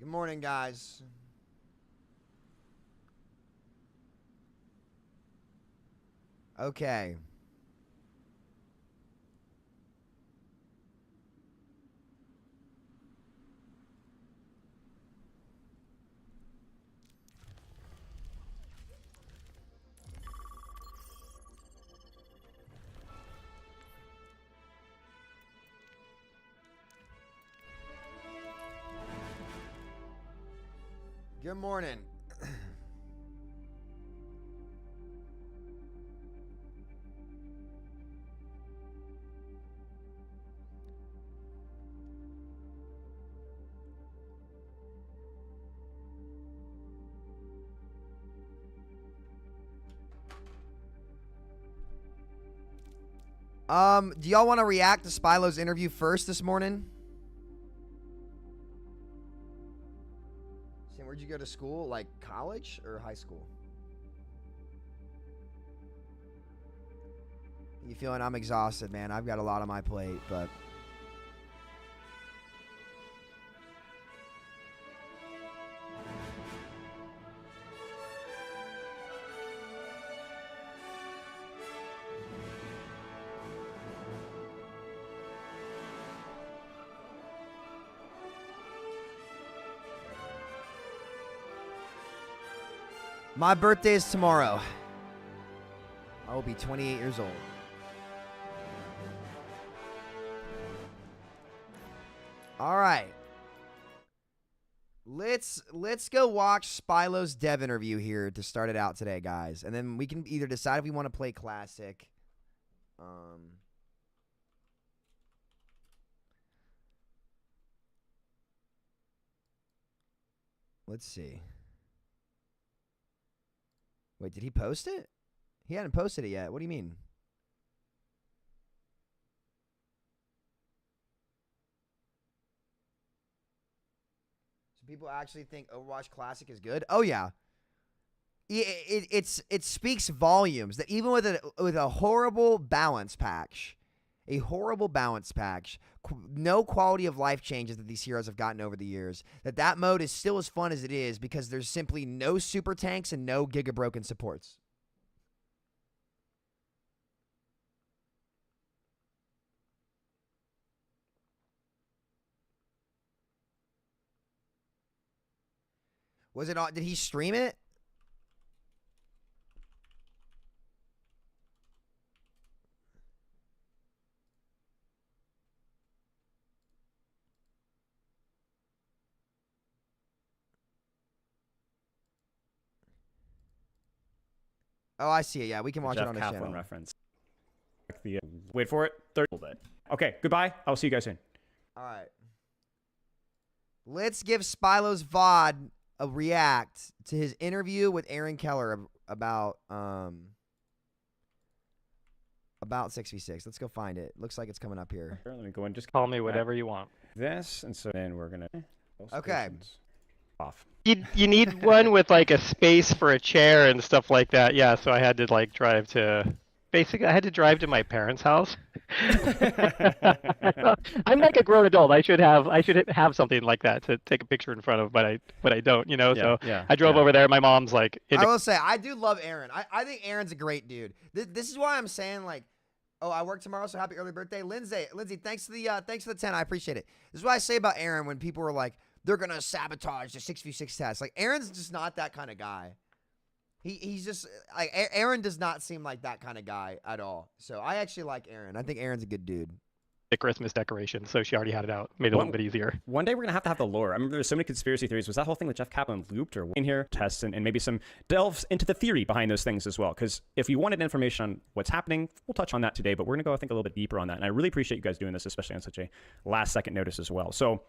Good morning, guys. Okay. Good morning. Do y'all want to react to Spylo's interview first this morning? Sam, where'd you go to school? Like college or high school? You feeling I'm exhausted, man. I've got a lot on my plate, but my birthday is tomorrow. I will be 28 years old. All right. Let's go watch Spylo's dev interview here to start it out today, guys. And then we can either decide if we want to play Classic. Let's see. Wait, did he post it? He hadn't posted it yet. What do you mean? So people actually think Overwatch Classic is good? Oh yeah. It speaks volumes that even with a horrible balance patch, no quality of life changes that these heroes have gotten over the years, that mode is still as fun as it is because there's simply no super tanks and no giga broken supports. Was it on? Did he stream it? Oh, I see it. Yeah, we can watch it on his channel. Reference. Wait for it. 30 bit. Okay, goodbye. I'll see you guys soon. All right. Let's give Spylo's VOD a react to his interview with Aaron Keller about 6v6. Let's go find it. Looks like it's coming up here. Let me go and just call me whatever you want. This, and so then we're gonna. Okay. Off. You need one with like a space for a chair and stuff like that. Yeah, so I had to like drive to. Basically, I had to drive to my parents' house. I'm like a grown adult. I should have something like that to take a picture in front of, but I don't. You know. Yeah, so I drove over there. My mom's like. I will say I do love Aaron. I think Aaron's a great dude. This is why I'm saying like, oh, I work tomorrow, so happy early birthday, Lindsay. Thanks for the 10. I appreciate it. This is what I say about Aaron when people are like, they're gonna sabotage the 6v6 test. Like Aaron's just not that kind of guy. He's just like Aaron does not seem like that kind of guy at all. So I actually like Aaron. I think Aaron's a good dude. The Christmas decoration, so she already had it out. Made it a little bit easier. One day we're gonna have the lore. I remember there's so many conspiracy theories. Was that whole thing with Jeff Kaplan looped or in here? Tests and maybe some delves into the theory behind those things as well. Because if you wanted information on what's happening, we'll touch on that today. But we're gonna go, I think, a little bit deeper on that. And I really appreciate you guys doing this, especially on such a last-second notice as well. So.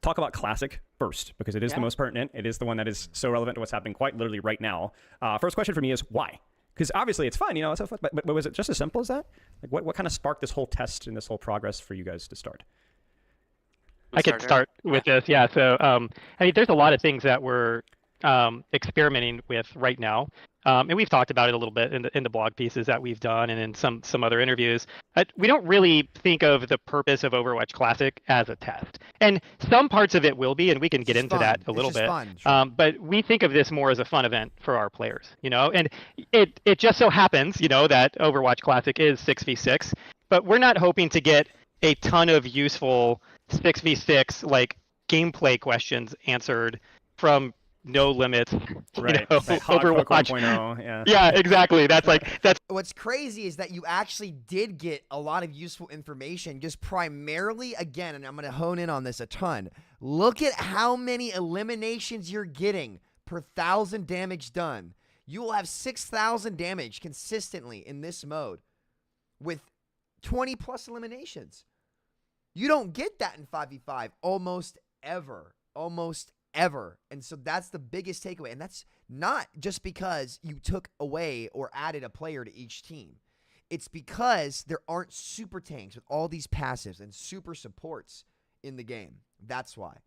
Talk about Classic first, because it is the most pertinent. It is the one that is so relevant to what's happening quite literally right now. First question for me is why? Because obviously it's fun, you know. It's so fun, but was it just as simple as that? Like, what kind of sparked this whole test and this whole progress for you guys to start? I could start with this, yeah. So, I mean, there's a lot of things that we're experimenting with right now. and we've talked about it a little bit in the blog pieces that we've done and in some other interviews. We don't really think of the purpose of Overwatch Classic as a test, and some parts of it will be, and we can get into that a little bit. Fun, sure. But we think of this more as a fun event for our players, and it just so happens, that Overwatch Classic is 6v6, but we're not hoping to get a ton of useful 6v6 like gameplay questions answered from No Limits, Right. Overwatch 1.0, yeah. Yeah, exactly. That's What's crazy is that you actually did get a lot of useful information, just primarily, again, and I'm going to hone in on this a ton. Look at how many eliminations you're getting per 1,000 damage done. You will have 6,000 damage consistently in this mode with 20 plus eliminations. You don't get that in 5v5 almost ever. And so that's the biggest takeaway. And that's not just because you took away or added a player to each team. It's because there aren't super tanks with all these passives and super supports in the game. That's why.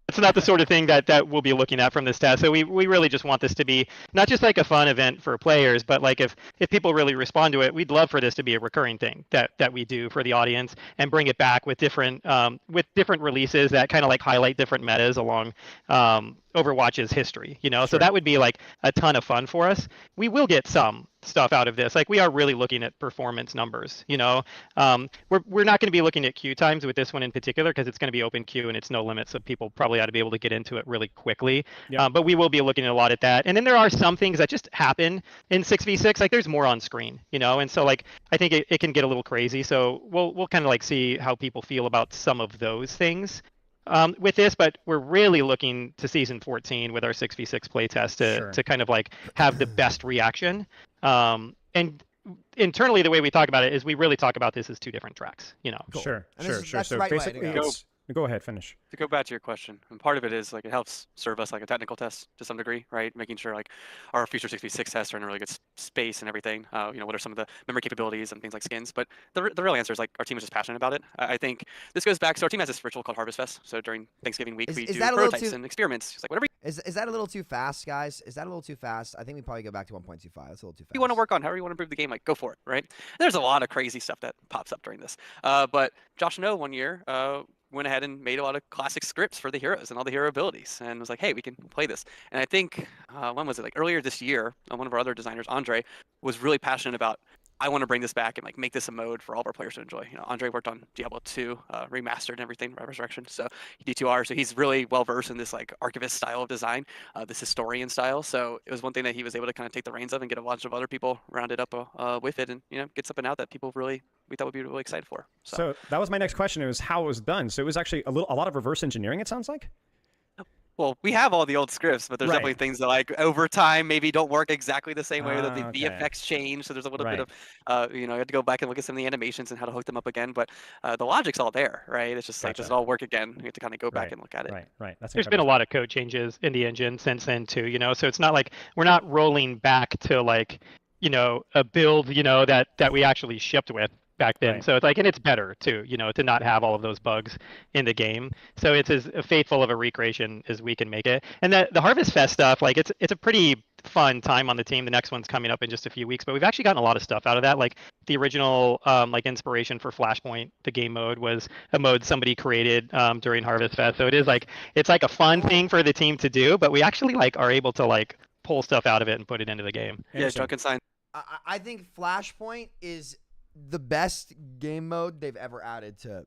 It's not the sort of thing that we'll be looking at from this test. So we really just want this to be not just like a fun event for players, but like if people really respond to it, we'd love for this to be a recurring thing that we do for the audience and bring it back with different releases that kind of like highlight different metas along Overwatch's history, Sure. So that would be like a ton of fun for us. We will get some stuff out of this. Like we are really looking at performance numbers, We're not going to be looking at queue times with this one in particular because it's going to be open queue and it's no limit, so people probably ought to be able to get into it really quickly. Yep. But we will be looking at a lot at that. And then there are some things that just happen in 6v6, like there's more on screen, and so like I think it can get a little crazy. So we'll kind of like see how people feel about some of those things. With this, but we're really looking to season 14 with our 6v6 playtest to kind of like have the best reaction. And internally, the way we talk about it is we really talk about this as two different tracks. Cool. Sure. That's So the right way to basically, go. go ahead, finish. To go back to your question, and part of it is like it helps serve us like a technical test to some degree, right? Making sure like our future 6v6 tests are in a really good space and everything. What are some of the memory capabilities and things like skins? But the real answer is like our team is just passionate about it. I think this goes back. So our team has this ritual called Harvest Fest. So during Thanksgiving week, we do prototypes and experiments. Just like whatever Is that a little too fast, guys? Is that a little too fast? I think we probably go back to 1.25. That's a little too fast. you want to work on, however you want to improve the game, like go for it, right? There's a lot of crazy stuff that pops up during this. But Josh No one year went ahead and made a lot of classic scripts for the heroes and all the hero abilities and was like, hey, we can play this. And I think, when was it? Like earlier this year, one of our other designers, Andre, was really passionate about, I want to bring this back and like make this a mode for all of our players to enjoy. Andre worked on Diablo 2, remastered and everything, Resurrection. So D2R, so he's really well versed in this like archivist style of design, this historian style. So it was one thing that he was able to kind of take the reins of and get a bunch of other people rounded up with it, and get something out that we thought would be really excited for. So that was my next question. It was how it was done. So it was actually a lot of reverse engineering, it sounds like. Well, we have all the old scripts, but there's Right. definitely things that like over time maybe don't work exactly the same way, that the Okay. VFX change. So there's a little Right. bit of, you have to go back and look at some of the animations and how to hook them up again. But the logic's all there, right? It's just like, does it all work again? You have to kind of go back and look at it. Right. That's There's been a lot of code changes in the engine since then too, So it's not like we're not rolling back to like, a build, that we actually shipped with back then. Right. So it's like, and it's better too, to not have all of those bugs in the game. So it's as faithful of a recreation as we can make it. And the Harvest Fest stuff, like it's a pretty fun time on the team. The next one's coming up in just a few weeks, but we've actually gotten a lot of stuff out of that. Like the original like inspiration for Flashpoint, the game mode, was a mode somebody created during Harvest Fest. So it's like a fun thing for the team to do, but we actually like are able to like pull stuff out of it and put it into the game. Yeah, Drunken Sign. I think Flashpoint is the best game mode they've ever added to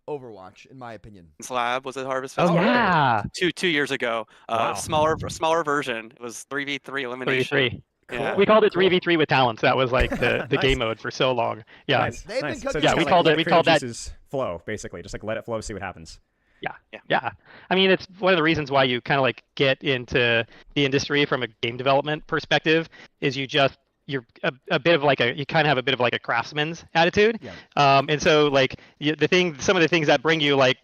Overwatch, in my opinion. Slab was at Harvest Fest. Oh yeah, 2 years ago. Wow. Smaller version. It was 3v3 elimination. 3v3. Yeah. We called it 3v3 with talents. That was like the Nice. game mode for so long. Yeah. Nice. They've been nice. cooking So Yeah, just we like called it- let we creative called that- juices flow, basically. Just like let it flow, see what happens. Yeah. I mean, it's one of the reasons why you kind of like get into the industry from a game development perspective is you're a bit of like you kind of have a bit of like a craftsman's attitude. Yeah. And so like some of the things that bring you like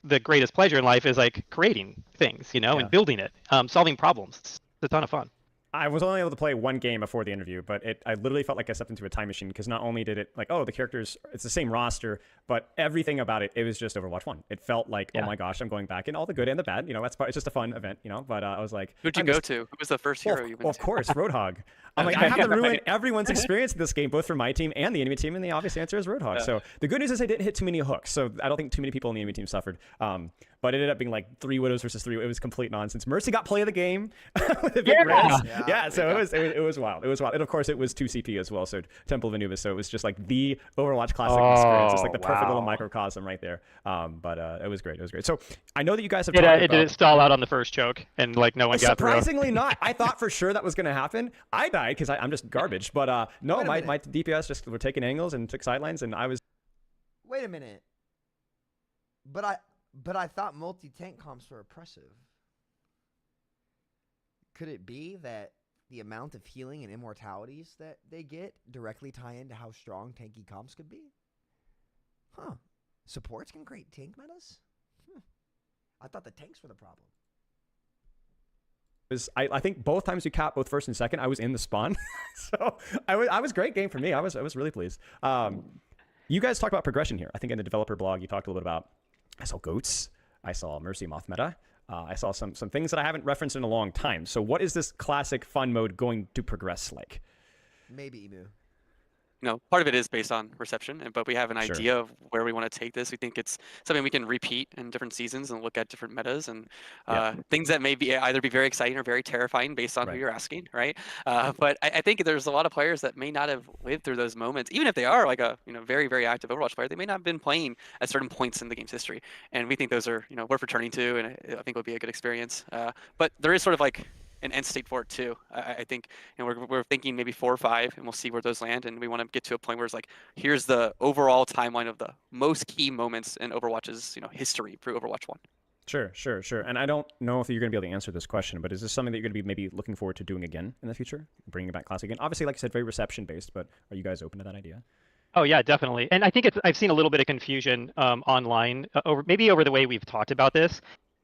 the greatest pleasure in life is like creating things, and building it, solving problems. It's a ton of fun. I was only able to play one game before the interview, but I literally felt like I stepped into a time machine because not only did it like, oh, the characters, it's the same roster, but everything about it, it was just Overwatch 1. It felt like, oh my gosh, I'm going back in all the good and the bad. You know, it's just a fun event, you know, but I was like. Who'd you go to? Who was the first hero you went Well, to? of course, Roadhog. I'm like, I have to ruin everyone's experience in this game, both for my team and the enemy team, and the obvious answer is Roadhog. So the good news is I didn't hit too many hooks, so I don't think too many people on the enemy team suffered. But it ended up being like 3 Widows versus 3. It was complete nonsense. Mercy got play of the game with a big res. Yeah, so it was wild. It was wild. And of course, it was 2 CP as well, so Temple of Anubis. So it was just like the Overwatch Classic experience. It's like the perfect little microcosm right there. But it was great. It was great. So I know that you guys have talked about... Did it stall out on the first choke and like no one got through? Surprisingly not. I thought for sure that was going to happen. I died because I'm just garbage. But no, my DPS just were taking angles and took sidelines, and I was... Wait a minute. But I thought multi-tank comps were oppressive. Could it be that the amount of healing and immortalities that they get directly tie into how strong tanky comps could be? Huh. Supports can create tank metas? I thought the tanks were the problem. I think both times we capped both first and second, I was in the spawn. So I was great game for me. I was really pleased. You guys talked about progression here. I think in the developer blog, you talked a little bit about, I saw goats. I saw Mercy Moth meta. I saw some things that I haven't referenced in a long time. So what is this classic fun mode going to progress like? Maybe Emu. Part of it is based on reception, but we have an idea of where we want to take this. We think it's something we can repeat in different seasons and look at different metas and things that may be either be very exciting or very terrifying based on who you're asking, right? But I think there's a lot of players that may not have lived through those moments, even if they are like a very, very active Overwatch player. They may not have been playing at certain points in the game's history, and we think those are worth returning to, and I think it would be a good experience. But there is sort of like an end state for it too. I think we're thinking maybe 4 or 5, and we'll see where those land. And we want to get to a point where it's like, here's the overall timeline of the most key moments in Overwatch's history through Overwatch 1. Sure. And I don't know if you're going to be able to answer this question, but is this something that you're going to be maybe looking forward to doing again in the future, bringing it back Classic again? Obviously, like I said, very reception based, but are you guys open to that idea? Oh yeah, definitely. And I think I've seen a little bit of confusion online over the way we've talked about this.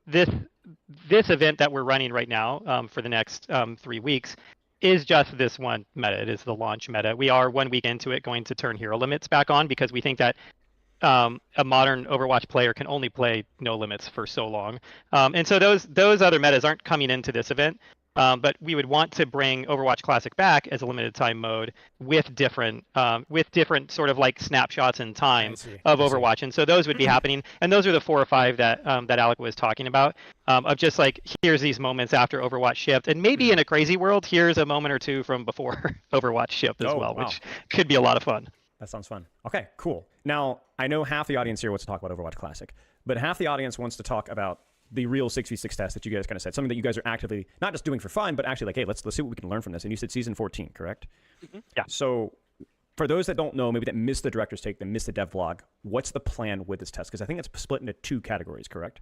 This event that we're running right now for the next 3 weeks is just this one meta. It is the launch meta. We are 1 week into it going to turn hero limits back on because we think that a modern Overwatch player can only play no limits for so long. And so those other metas aren't coming into this event. But we would want to bring Overwatch Classic back as a limited time mode with different sort of like snapshots in time of Overwatch, and so those would be happening. And those are the 4 or 5 that Alec was talking about, of just like, here's these moments after Overwatch shipped, and maybe in a crazy world, here's a moment or two from before Overwatch shipped as well, which could be a lot of fun. That sounds fun. Okay, cool. Now I know half the audience here wants to talk about Overwatch Classic, but half the audience wants to talk about the real 6v6 test that you guys kind of said, something that you guys are actively not just doing for fun, but actually like, hey, let's see what we can learn from this. And you said season 14, correct? Mm-hmm. Yeah. So for those that don't know, maybe that missed the director's take, that missed the dev blog, what's the plan with this test? Because I think it's split into 2 categories, correct?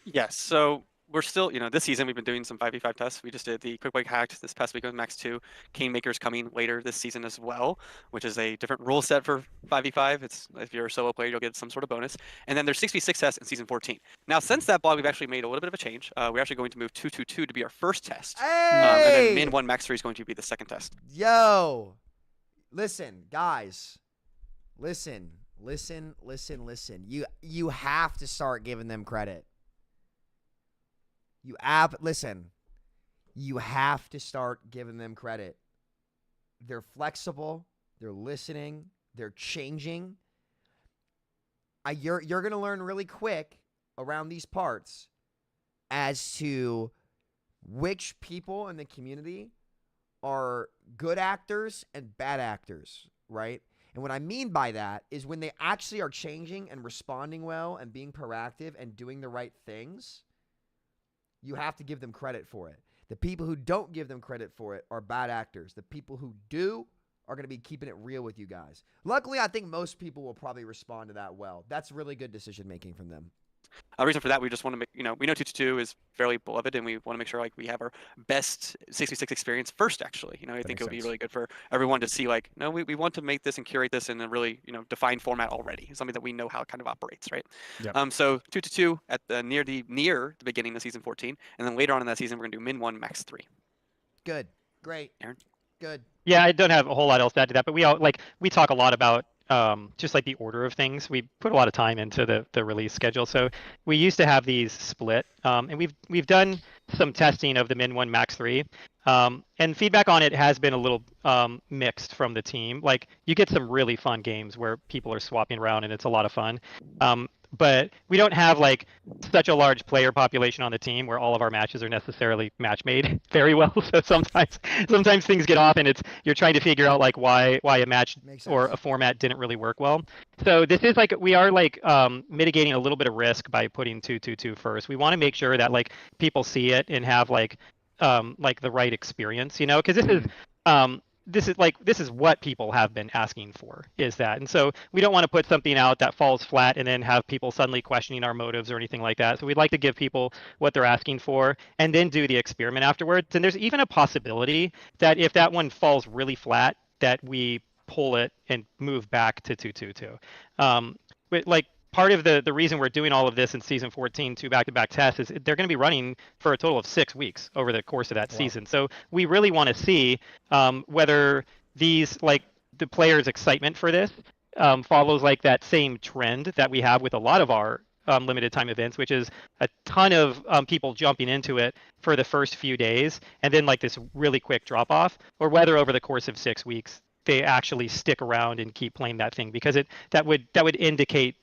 Yes. So we're still, this season we've been doing some 5v5 tests. We just did the Quick Break Hacked this past week with Max 2. Kingmaker's coming later this season as well, which is a different rule set for 5v5. It's, if you're a solo player, you'll get some sort of bonus. And then there's 6v6 tests in season 14. Now, since that blog, we've actually made a little bit of a change. We're actually going to move 2-2-2 to be our first test. Hey! And then Min 1 Max 3 is going to be the second test. Yo, listen, guys, listen. You have to start giving them credit. Listen, you have to start giving them credit. They're flexible. They're listening. They're changing. You're going to learn really quick around these parts as to which people in the community are good actors and bad actors, right? And what I mean by that is when they actually are changing and responding well and being proactive and doing the right things, you have to give them credit for it. The people who don't give them credit for it are bad actors. The people who do are going to be keeping it real with you guys. Luckily, I think most people will probably respond to that well. That's really good decision making from them. The reason for that, we just want to make, we know 2-2-2 is fairly beloved, and we want to make sure like we have our best 6v6 experience first, actually. I think it would be really good for everyone to see like, no, we want to make this and curate this in a really, defined format already. Something that we know how it kind of operates, right? Yep. So 2-2-2 at the near the beginning of season 14, and then later on in that season, we're going to do Min 1 Max 3. Good. Great. Aaron? Good. Yeah, I don't have a whole lot else to add to that, but we talk a lot about just like the order of things. We put a lot of time into the release schedule. So we used to have these split, and we've done some testing of the Min 1 Max 3, and feedback on it has been a little mixed from the team. Like you get some really fun games where people are swapping around and it's a lot of fun. But we don't have like such a large player population on the team where all of our matches are necessarily match made very well. So sometimes things get off and you're trying to figure out like why a match or a format didn't really work well. So this is like we are like mitigating a little bit of risk by putting 2-2-2 first. We want to make sure that like people see it and have like the right experience, you know, because this is what people have been asking for, is that. And so we don't want to put something out that falls flat and then have people suddenly questioning our motives or anything like that. So we'd like to give people what they're asking for and then do the experiment afterwards. And there's even a possibility that if that one falls really flat, that we pull it and move back to 2-2-2. But like part of the reason we're doing all of this in season 14, 2 back-to-back tests, is they're going to be running for a total of 6 weeks over the course of that season. So we really want to see whether these, like the players' excitement for this follows like that same trend that we have with a lot of our limited time events, which is a ton of people jumping into it for the first few days and then like this really quick drop off, or whether over the course of 6 weeks they actually stick around and keep playing that thing, because that would indicate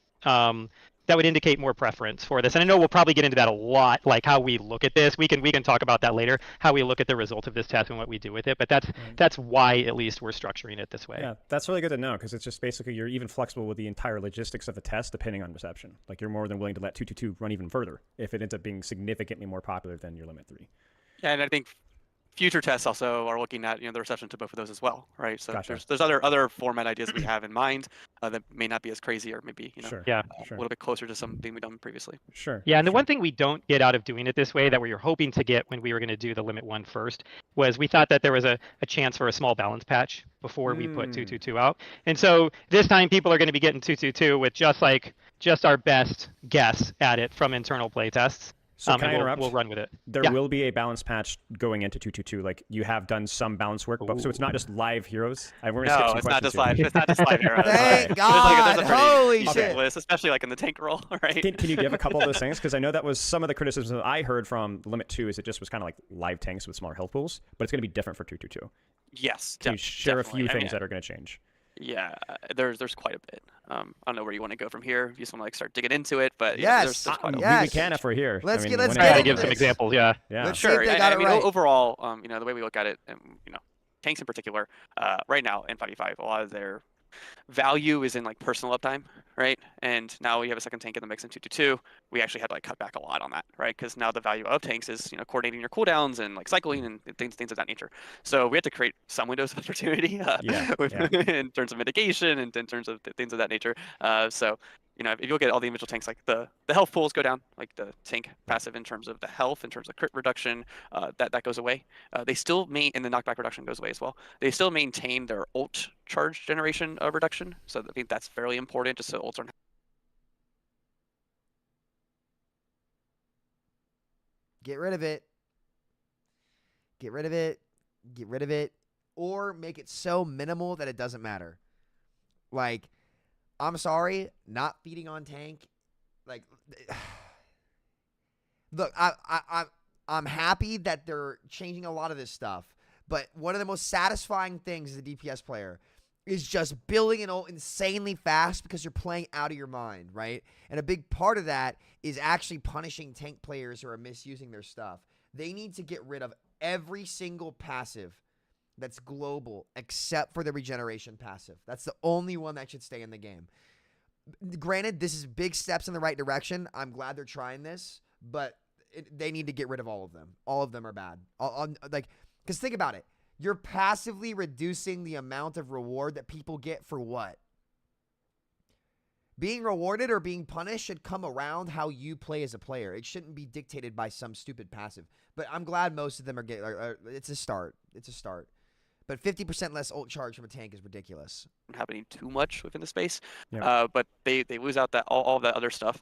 more preference for this. And I know we'll probably get into that a lot, like how we look at this. We can talk about that later, how we look at the result of this test and what we do with it. But that's why at least we're structuring it this way. Yeah, that's really good to know, because it's just basically you're even flexible with the entire logistics of the test depending on reception. Like you're more than willing to let 2-2-2 run even further if it ends up being significantly more popular than your limit 3. Yeah, and I think future tests also are looking at the reception to both of those as well, right? So Gotcha. there's other format ideas we have in mind that may not be as crazy, or maybe Sure. Yeah. a little bit closer to something we've done previously. Sure. Yeah, and the one thing we don't get out of doing it this way that we were hoping to get when we were going to do the limit 1 first was we thought that there was a chance for a small balance patch before we put 2-2-2 out. And so this time people are going to be getting 2-2-2 with just our best guess at it from internal play tests. So can I interrupt? We'll run with it. There will be a balance patch going into 2-2-2. Like you have done some balance work, but so it's not just live heroes. No, it's not just live. It's not just live heroes. Thank God! There's a pretty Holy decent shit! list, especially like in the tank role, right? Can you give a couple of those things? Because I know that was some of the criticisms that I heard from Limit 2 is it just was kind of like live tanks with smaller health pools, but it's going to be different for 2-2-2. Yes. Can you share definitely. a few things that are going to change? Yeah, there's quite a bit. I don't know where you want to go from here. If you just want to like start digging into it, but Yes. there's quite a Yes. We can if we're here. Let's get when I into gotta it- give some this. examples. Yeah. Yeah. Let's see Sure. if they And, got I it mean, right. overall, the way we look at it, and tanks in particular, right now in 5v5, a lot of their value is in like personal uptime, right? And now we have a second tank in the mix in 2-2-2. We actually had to like cut back a lot on that, right? Because now the value of tanks is coordinating your cooldowns and like cycling and things of that nature. So we had to create some windows of opportunity in terms of mitigation and in terms of things of that nature. So if you look at all the individual tanks, like the health pools go down, like the tank passive in terms of the health, in terms of crit reduction, that goes away. They still and the knockback reduction goes away as well. They still maintain their ult charge generation reduction. So I think that's fairly important, just so ults aren't. Get rid of it. Get rid of it. Get rid of it. Or make it so minimal that it doesn't matter. Like, I'm sorry, not feeding on tank. Like, look, I'm happy that they're changing a lot of this stuff. But one of the most satisfying things as a DPS player is just building an ult insanely fast because you're playing out of your mind, right? And a big part of that is actually punishing tank players who are misusing their stuff. They need to get rid of every single passive that's global except for the regeneration passive. That's the only one that should stay in the game. Granted, this is big steps in the right direction. I'm glad they're trying this, but they need to get rid of all of them. All of them are bad. Because think about it. You're passively reducing the amount of reward that people get for what? Being rewarded or being punished should come around how you play as a player. It shouldn't be dictated by some stupid passive. But I'm glad most of them are it's a start. It's a start. But 50% less ult charge from a tank is ridiculous. Happening too much within the space. Yeah. But they lose out that all that other stuff.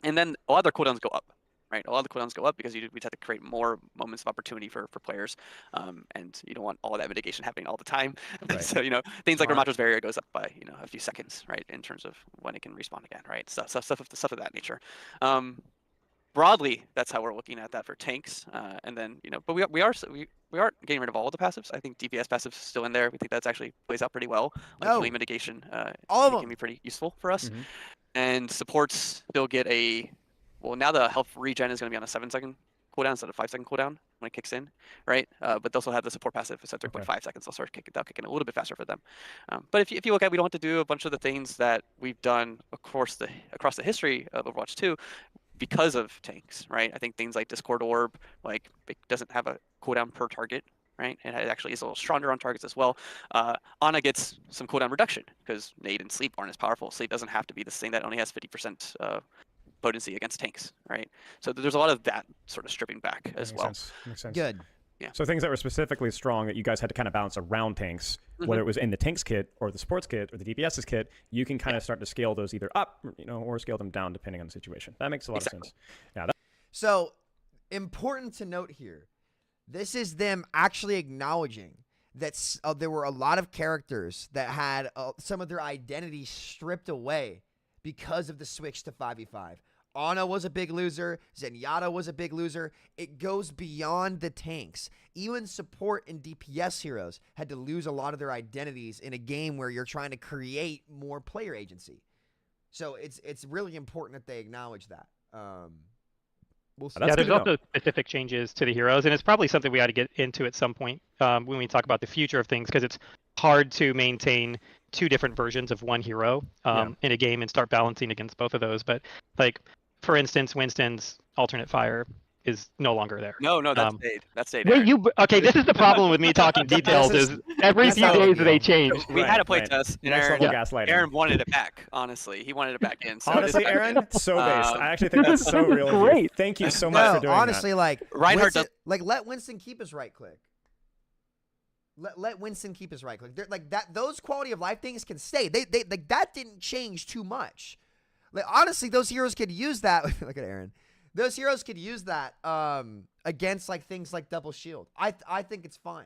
And then a lot of their cooldowns go up. right? A lot of the cooldowns go up because we have to create more moments of opportunity for players, and you don't want all of that mitigation happening all the time. Right. So things like Smart. Ramacho's barrier goes up by a few seconds, right, in terms of when it can respawn again, right? Stuff of that nature. Broadly, that's how we're looking at that for tanks, and then but we are getting rid of all of the passives. I think DPS passives still in there. We think that's actually plays out pretty well. Like No. flame mitigation, All of can them. be pretty useful for us. Mhm. And supports still get now the health regen is going to be on a 7-second cooldown instead of 5-second cooldown when it kicks in, right? But they'll also have the support passive. It's at 3.5 seconds. They'll kick in a little bit faster for them. But if you look at, we don't have to do a bunch of the things that we've done across the history of Overwatch 2 because of tanks, right? I think things like Discord Orb, like it doesn't have a cooldown per target, right? And it actually is a little stronger on targets as well. Ana gets some cooldown reduction because Nade and Sleep aren't as powerful. Sleep doesn't have to be this thing that only has 50% potency against tanks, right? So there's a lot of that sort of stripping back as well. Makes sense. Good. Yeah. So things that were specifically strong that you guys had to kind of balance around tanks, whether it was in the tanks kit or the sports kit or the DPS's kit, you can kind of start to scale those either up, or scale them down depending on the situation. That makes a lot of sense. Yeah. So important to note here, this is them actually acknowledging that there were a lot of characters that had some of their identity stripped away because of the switch to 5v5. Ana was a big loser. Zenyatta was a big loser. It goes beyond the tanks. Even support and DPS heroes had to lose a lot of their identities in a game where you're trying to create more player agency. So it's really important that they acknowledge that. We'll see. That's Yeah, good there's to know. also specific changes to the heroes, and it's probably something we ought to get into at some point when we talk about the future of things, because it's hard to maintain two different versions of one hero in a game and start balancing against both of those. But like, for instance, Winston's alternate fire is no longer there. No, that's stayed. That's stayed. Wait, Aaron. Okay, this is the problem with me talking details. This is every few days they change. We had a play test, and Next Aaron, level gaslighting. Aaron wanted it back. Honestly, he wanted it back in. So Honestly, it is back Aaron, in. so based. I actually think that's so This is real. of you. great. Thank you so much No, for doing honestly, that. like Reinhardt Winston, let Winston keep his right click. Let Winston keep his right click. They're, like that, those quality of life things can stay. They like that didn't change too much. Like honestly, those heroes could use that. Look at Aaron. Those heroes could use that against like things like double shield. I think it's fine.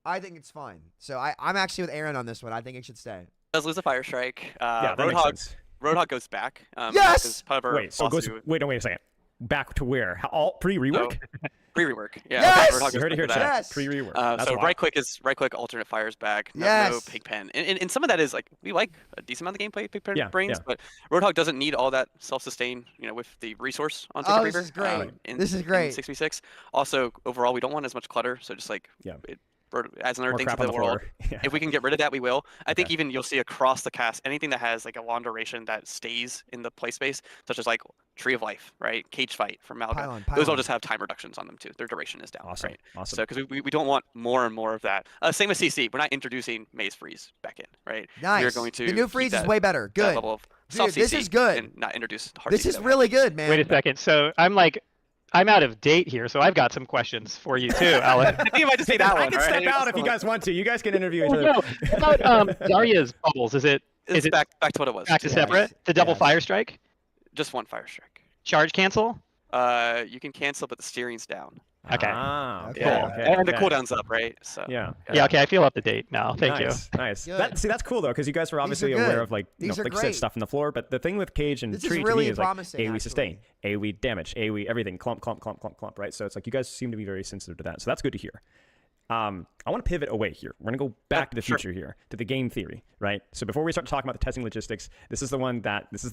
I think it's fine. So I'm actually with Aaron on this one. I think it should stay. Does lose a fire strike. Yeah, that makes sense. Roadhog goes back. Yes! Wait, so it goes. Wait a second. Back to where? How, all pre-rework? Pre-rework. Yeah. Yes! Roadhog You heard it here, goes back chat. Yes! Pre-rework. So wild. right click alternate fires back. No Yes. Pigpen. And some of that is like we like a decent amount of gameplay Pigpen Yeah, brings, yeah. but Roadhog doesn't need all that self-sustain, with the resource on Oh, Sacred this Reaver. is great. In, This is in great. 6v6. Also, overall, we don't want as much clutter. So just like it adds another More thing to crap on the the world. floor. Yeah. If we can get rid of that, we will. I think Okay. even you'll see across the cast anything that has like a long duration that stays in the play space, such as like Tree of Life, right? Cage Fight from Malga. Pylon, Those all pylon. just have time reductions on them too. Their duration is down, Awesome. right? Awesome. So because we don't want more and more of that. Same with CC. We're not introducing Maze Freeze back in, right? Nice. We're going to the new keep freeze is that- way better. that Good. level of Dude, soft this CC is good. And not introduce hard This CC is that way. really good, man. Wait a second. So I'm out of date here, so I've got some questions for you too, Alan. I think you might just say Hey, guys, that I one. can right? step out if you guys want to. You guys can interview each other. No, what about Zarya's bubbles? Is it It's back to what it was. back to Yes. separate? The double Yes. fire strike? Just one fire strike. Charge cancel? You can cancel, but the steering's down. Okay. Ah, Okay. Yeah, okay, and the okay. cooldown's up, right? So Yeah. Yeah, okay, I feel up to date now. Thank you. Nice. Good. That's cool though, because you guys were obviously good. aware of like These are like you said, great. stuff in the floor. But the thing with Cage and This is Tree really to me is like promising, AoE sustain, actually. AoE damage, AoE everything, clump, right? So it's like you guys seem to be very sensitive to that. So that's good to hear. I want to pivot away here. We're gonna go back to the sure. future here, to the game theory, right? So before we start talking about the testing logistics, this is the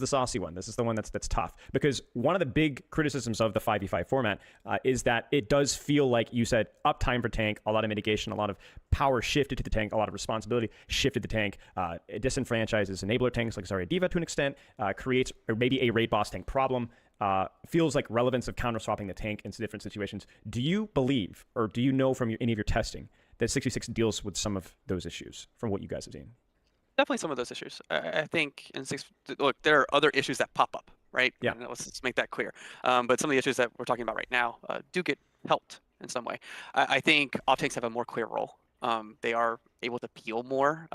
saucy one. This is the one that's tough, because one of the big criticisms of the 5v5 format is that it does feel like you said uptime for tank, a lot of mitigation, a lot of power shifted to the tank, a lot of responsibility shifted to the tank. It disenfranchises enabler tanks like Zarya Diva to an extent, creates maybe a raid boss tank problem. Feels like relevance of counter swapping the tank into different situations. Do you believe, or do you know from any of your testing, that 66 deals with some of those issues from what you guys have seen? Definitely some of those issues. I think look, there are other issues that pop up, right? Yeah. And let's just make that clear. But some of the issues that we're talking about right now do get helped in some way. I think off tanks have a more clear role. They are able to peel more.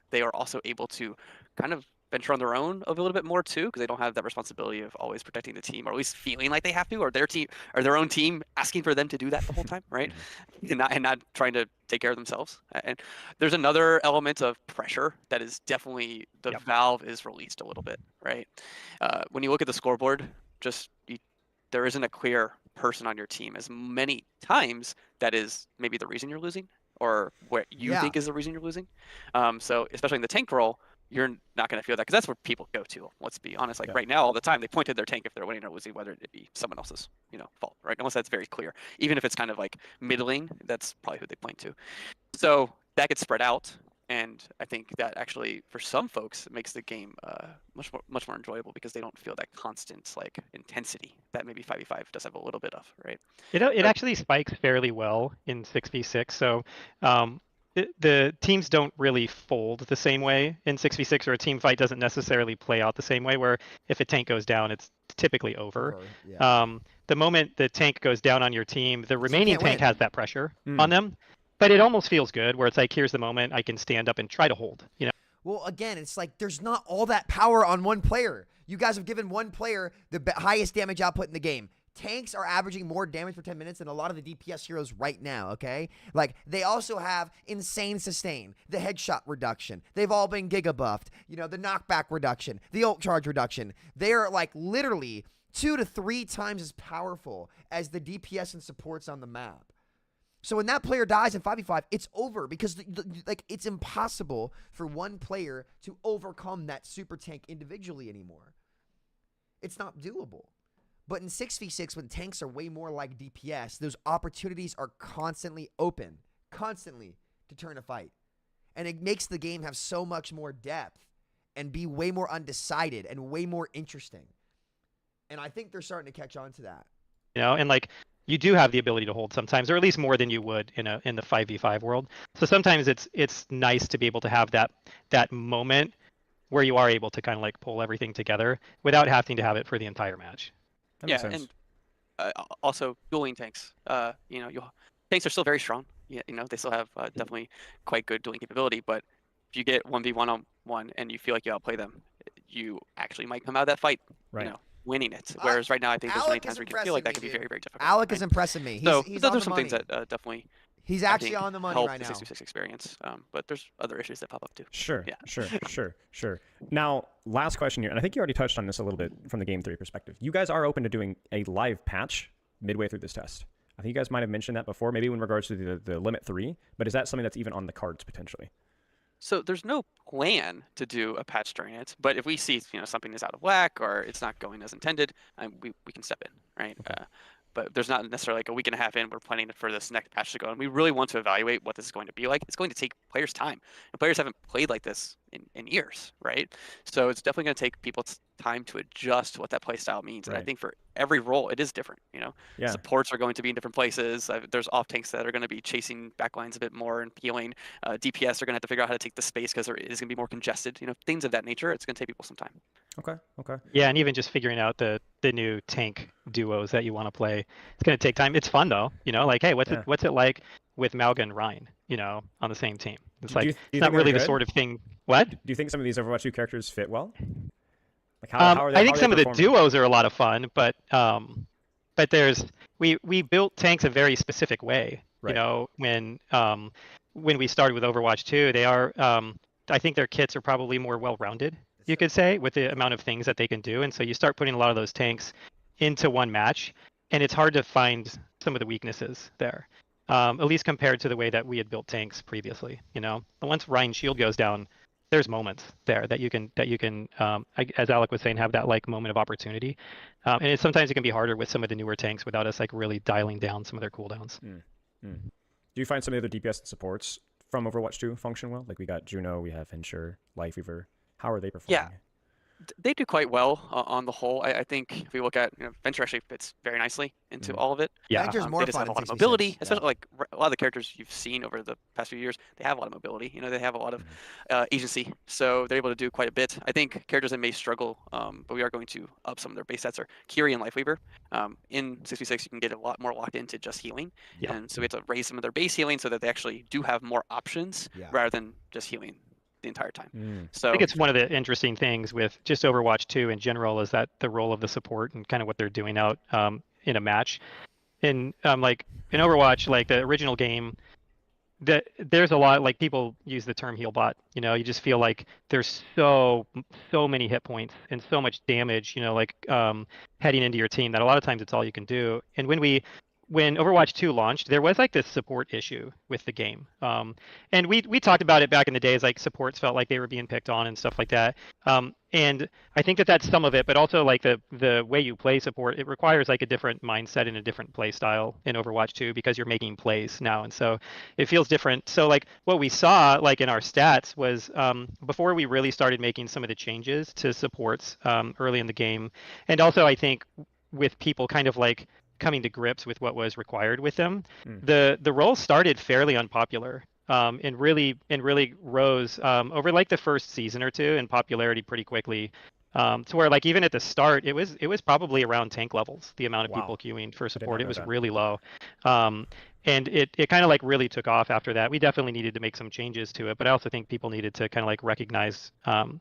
They are also able to kind of venture on their own a little bit more too, because they don't have that responsibility of always protecting the team, or at least feeling like they have to, or their team or their own team asking for them to do that the whole time, right? And not trying to take care of themselves. And there's another element of pressure that is definitely the valve is released a little bit, right? When you look at the scoreboard, there isn't a clear person on your team as many times that is maybe the reason you're losing, or what you think is the reason you're losing. So especially in the tank role, you're not going to feel that, because that's where people go to. Let's be honest. Like right now, all the time, they point to their tank if they're winning or losing, whether it be someone else's, fault, right? Unless that's very clear. Even if it's kind of like middling, that's probably who they point to. So that gets spread out, and I think that actually, for some folks, makes the game much more enjoyable, because they don't feel that constant like intensity that maybe 5v5 does have a little bit of, right? It actually spikes fairly well in 6v6. So the teams don't really fold the same way in 6v6, or a team fight doesn't necessarily play out the same way, where if a tank goes down, it's typically over. The moment the tank goes down on your team, the remaining tank has that pressure on them. But it almost feels good, where it's like, here's the moment I can stand up and try to hold, Well, again, it's like there's not all that power on one player. You guys have given one player the highest damage output in the game. Tanks are averaging more damage per 10 minutes than a lot of the DPS heroes right now, okay? Like, they also have insane sustain, the headshot reduction. They've all been giga buffed. The knockback reduction, the ult charge reduction. They're, like, literally 2 to 3 times as powerful as the DPS and supports on the map. So when that player dies in 5v5, it's over, because it's impossible for one player to overcome that super tank individually anymore. It's not doable. But in 6v6, when tanks are way more like DPS, those opportunities are constantly open, to turn a fight. And it makes the game have so much more depth and be way more undecided and way more interesting. And I think they're starting to catch on to that. And like, you do have the ability to hold sometimes, or at least more than you would in the 5v5 world. So sometimes it's nice to be able to have that moment where you are able to kind of like pull everything together without having to have it for the entire match. That makes sense. And also dueling tanks. Tanks are still very strong. They still have definitely quite good dueling capability. But if you get 1v1 on one and you feel like you outplay them, you actually might come out of that fight, winning it. Whereas right now, I think there's many times where you can feel like that can be very, very difficult. Alec is impressing me. He's those on are the some money. things that definitely. He's actually on the money help right the now. 6v6 experience, but there's other issues that pop up too. Sure. Now, last question here, and I think you already touched on this a little bit from the game theory perspective. You guys are open to doing a live patch midway through this test. I think you guys might have mentioned that before, maybe in regards to the Limit 3, but is that something that's even on the cards potentially? So there's no plan to do a patch during it, but if we see something is out of whack or it's not going as intended, we can step in, right? Okay. But there's not necessarily like a week and a half in, we're planning for this next patch to go. And we really want to evaluate what this is going to be like. It's going to take players time. And players haven't played like this in years, right? So it's definitely going to take people time to adjust to what that play style means. And I think for every role, it is different, Supports are going to be in different places. There's off tanks that are going to be chasing backlines a bit more and peeling. DPS are going to have to figure out how to take the space because there is going to be more congested, things of that nature. It's going to take people some time. Okay. Yeah, and even just figuring out the new tank duos that you want to play, it's going to take time. It's fun though, like, hey, what's it like with Mauga and Ryan, on the same team? It's like, it's not really the sort of thing. What? Do you think some of these Overwatch 2 characters fit well? Like how are they? I think some of the duos are a lot of fun, but we built tanks a very specific way. Right. When we started with Overwatch 2, they are I think their kits are probably more well-rounded, you could say, with the amount of things that they can do. And so you start putting a lot of those tanks into one match, and it's hard to find some of the weaknesses there, at least compared to the way that we had built tanks previously. But once Ryan's shield goes down, there's moments there that you can as Alec was saying, have that like moment of opportunity. And sometimes it can be harder with some of the newer tanks without us like really dialing down some of their cooldowns. Do you find some of the other DPS and supports from Overwatch 2 function well? Like we got Juno, we have Ensure, Lifeweaver. How are they performing? Yeah, they do quite well on the whole. I think if we look at, Venture actually fits very nicely into all of it. Yeah, Venture's more they just fun have a in lot of 66. mobility, especially like a lot of the characters you've seen over the past few years. They have a lot of mobility. They have a lot of agency, so they're able to do quite a bit. I think characters that may struggle, but we are going to up some of their base stats are Kiri and Lifeweaver. In 66, you can get a lot more locked into just healing, and so we have to raise some of their base healing so that they actually do have more options rather than just healing the entire time. I So think it's one of the interesting things with just Overwatch 2 in general is that the role of the support and kind of what they're doing out in a match. In like in Overwatch, like the original game, there's a lot like people use the term heal bot. You just feel like there's so many hit points and so much damage. Like heading into your team that a lot of times it's all you can do. And when Overwatch 2 launched, there was like this support issue with the game. And we talked about it back in the days, like supports felt like they were being picked on and stuff like that. And I think that that's some of it, but also like the way you play support, it requires like a different mindset and a different play style in Overwatch 2 because you're making plays now. And so it feels different. So like what we saw like in our stats was before we really started making some of the changes to supports early in the game. And also I think with people kind of like coming to grips with what was required with them, the role started fairly unpopular. And really rose over like the first season or two in popularity pretty quickly, to where like even at the start it was probably around tank levels, the amount of people queuing for support. It was really low. And it kind of like really took off after that. We definitely needed to make some changes to it, but I also think people needed to kind of like recognize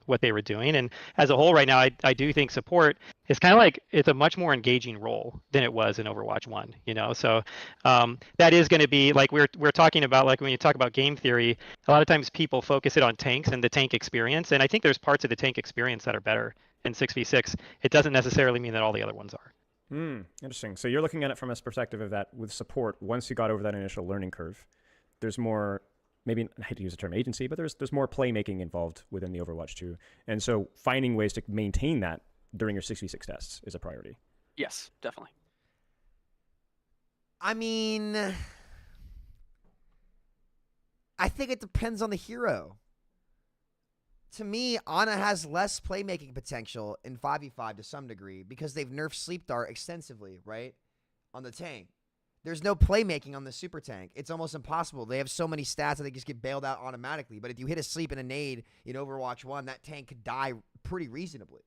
what they were doing. And as a whole right now, I do think support is kind of like it's a much more engaging role than it was in Overwatch 1, So that is going to be like we're talking about, like when you talk about game theory, a lot of times people focus it on tanks and the tank experience. And I think there's parts of the tank experience that are better in 6v6. It doesn't necessarily mean that all the other ones are. Interesting. So you're looking at it from a perspective of that with support, once you got over that initial learning curve, there's more, maybe I hate to use the term agency, but there's more playmaking involved within the Overwatch 2. And so finding ways to maintain that during your 6v6 tests is a priority. yes, definitely. I mean, I think it depends on the hero. To me, Ana has less playmaking potential in 5v5 to some degree because they've nerfed Sleep Dart extensively, right? On the tank. There's no playmaking on the super tank. It's almost impossible. They have so many stats that they just get bailed out automatically. But if you hit a sleep and a nade in Overwatch 1, that tank could die pretty reasonably.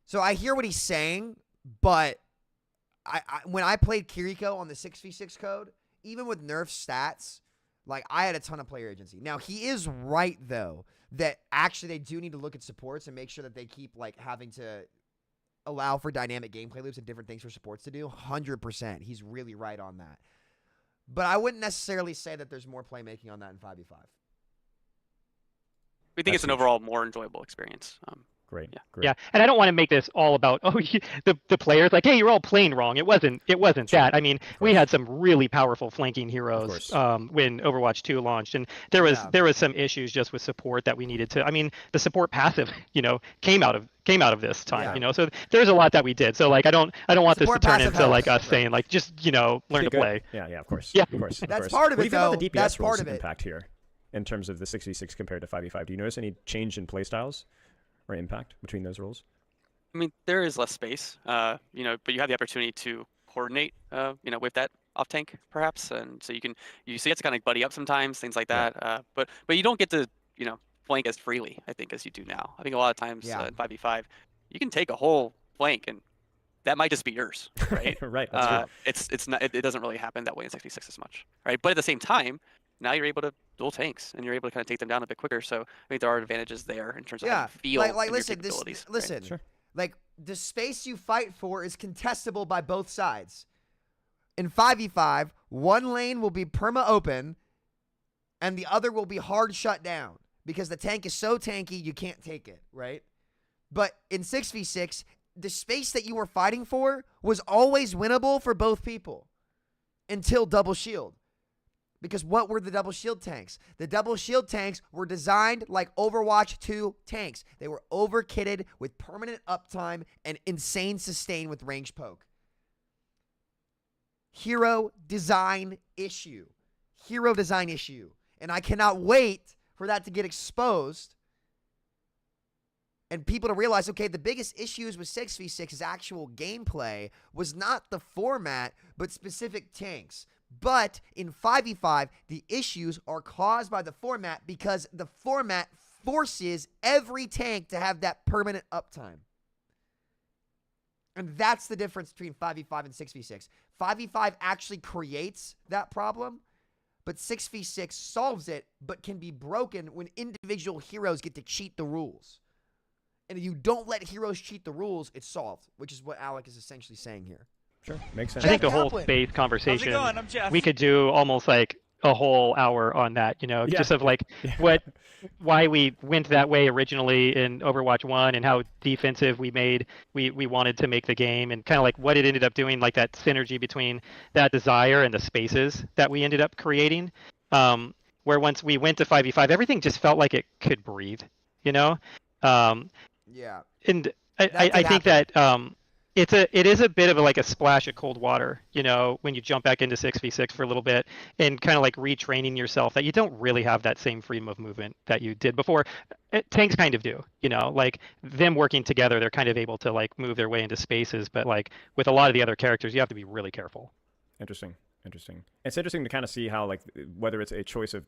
So I hear what he's saying, but when I played Kiriko on the 6v6 code, even with nerf stats, like, I had a ton of player agency. Now, he is right, though, that actually they do need to look at supports and make sure that they keep, like, having to allow for dynamic gameplay loops and different things for supports to do. 100%. He's really right on that. But I wouldn't necessarily say that there's more playmaking on that in 5v5. We think it's an overall more enjoyable experience. Great. Yeah. Great. Yeah, and I don't want to make this all about the players like, hey, you're all playing wrong. It wasn't that. I mean, we had some really powerful flanking heroes when Overwatch 2 launched, and there was some issues just with support that we needed to. I mean, the support passive, came out of this time, So there's a lot that we did. So like, I don't want Support this to turn passive into like helps. us saying like just learn to play. Yeah, of course. Yeah. Of course. That's part of What it, do you think about though. the DPS That's part rules of it. impact here in terms of the 6v6 compared to 5v5? Do you notice any change in playstyles or impact between those rules? I mean, there is less space, but you have the opportunity to coordinate, with that off tank perhaps, and so you have to kind of buddy up sometimes, things like that. But you don't get to flank as freely, I think, as you do now. I think a lot of times in 5v5, you can take a whole flank and that might just be yours, right? Right. That's true. It's not. It doesn't really happen that way in 66 as much, right? But at the same time, now you're able to dual tanks and you're able to kind of take them down a bit quicker. So I think there are advantages there in terms of how you feel and your capabilities. Listen, Sure. like, the space you fight for is contestable by both sides. In 5v5, one lane will be perma open and the other will be hard shut down because the tank is so tanky you can't take it, right? But in 6v6, the space that you were fighting for was always winnable for both people until double shield. Because what were the double shield tanks? The double shield tanks were designed like Overwatch 2 tanks. They were over-kitted with permanent uptime and insane sustain with range poke. Hero design issue. Hero design issue. And I cannot wait for that to get exposed and people to realize, okay, the biggest issues with 6v6's actual gameplay was not the format, but specific tanks. But in 5v5, the issues are caused by the format because the format forces every tank to have that permanent uptime. And that's the difference between 5v5 and 6v6. 5v5 actually creates that problem, but 6v6 solves it, but can be broken when individual heroes get to cheat the rules. And if you don't let heroes cheat the rules, it's solved, which is what Alec is essentially saying here. Sure, makes sense. I think the whole Kaplan. space conversation, I'm Jeff. we could do almost like a whole hour on that, just of like why we went that way originally in Overwatch 1 and how defensive we wanted to make the game, and kind of like what it ended up doing, like that synergy between that desire and the spaces that we ended up creating, where once we went to 5v5, everything just felt like it could breathe, Yeah. and That I could think happen. that it is a bit of like a splash of cold water, when you jump back into 6v6 for a little bit and kind of like retraining yourself that you don't really have that same freedom of movement that you did before. Tanks kind of do, like them working together, they're kind of able to like move their way into spaces, but like with a lot of the other characters, you have to be really careful. Interesting. It's interesting to kind of see how, like, whether it's a choice of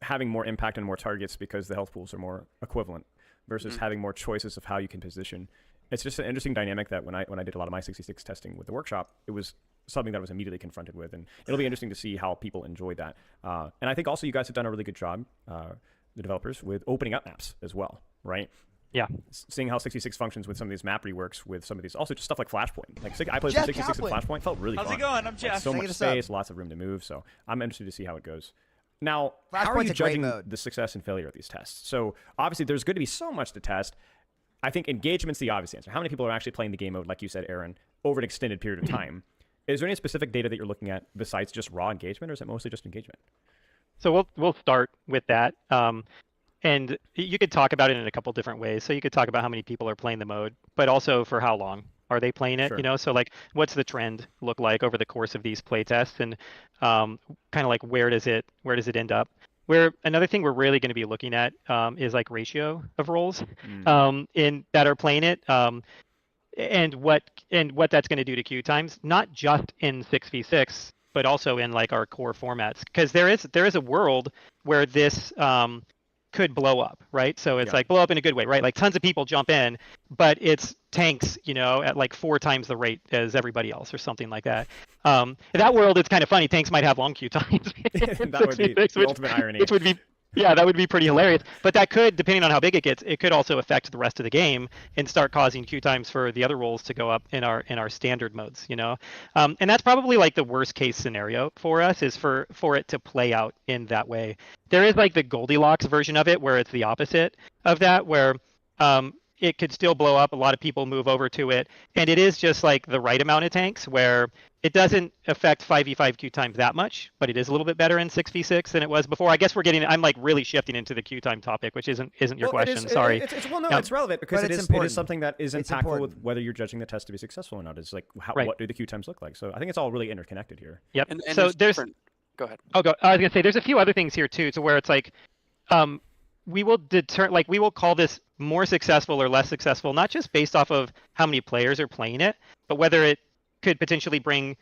having more impact and more targets because the health pools are more equivalent versus having more choices of how you can position. It's just an interesting dynamic that when I did a lot of my 66 testing with the workshop, it was something that I was immediately confronted with, and it'll be interesting to see how people enjoy that. And I think also you guys have done a really good job, the developers, with opening up maps as well, right? Yeah. Seeing how 66 functions with some of these map reworks, with some of these, also just stuff like Flashpoint. Like I played Jeff 66 Kaplan. and Flashpoint, felt really fun. How's it going? I'm Like, Jeff. so Thank much you, sub. space, lots of room to move. So I'm interested to see how it goes. Now, how are Flashpoint's you a great judging mode. the success and failure of these tests? So obviously there's going to be so much to test. I think engagement's the obvious answer. How many people are actually playing the game mode, like you said, Aaron, over an extended period of time? Is there any specific data that you're looking at besides just raw engagement, or is it mostly just engagement? So we'll start with that. And you could talk about it in a couple different ways. So you could talk about how many people are playing the mode, but also for how long are they playing it, Sure. So like what's the trend look like over the course of these play tests, and kind of like where does it end up? Where another thing we're really going to be looking at is like ratio of roles in that are playing it, and what that's going to do to queue times, not just in 6v6, but also in like our core formats, because there is a world where this could blow up, right? So it's like blow up in a good way, right? Like tons of people jump in, but it's tanks, at like 4 times the rate as everybody else or something like that. In that world, it's kind of funny. Tanks might have long queue times. That would be the ultimate irony. Which would be, that would be pretty hilarious. But that could, depending on how big it gets, it could also affect the rest of the game and start causing queue times for the other roles to go up in our standard modes, And that's probably like the worst case scenario for us, is for it to play out in that way. There is like the Goldilocks version of it where it's the opposite of that, where it could still blow up. A lot of people move over to it, and it is just like the right amount of tanks where it doesn't affect 5v5 queue times that much, but it is a little bit better in 6v6 than it was before. I guess I'm like really shifting into the queue time topic, which isn't your question. Sorry. It's relevant because But it it's is important. something that is It's impactful important. with whether you're judging the test to be successful or not. It's like, Right. what do the queue times look like? So I think it's all really interconnected here. Yep. And So there's different. Go ahead. I was gonna say there's a few other things here too, to where it's like, we will call this more successful or less successful, not just based off of how many players are playing it, but whether it could potentially bring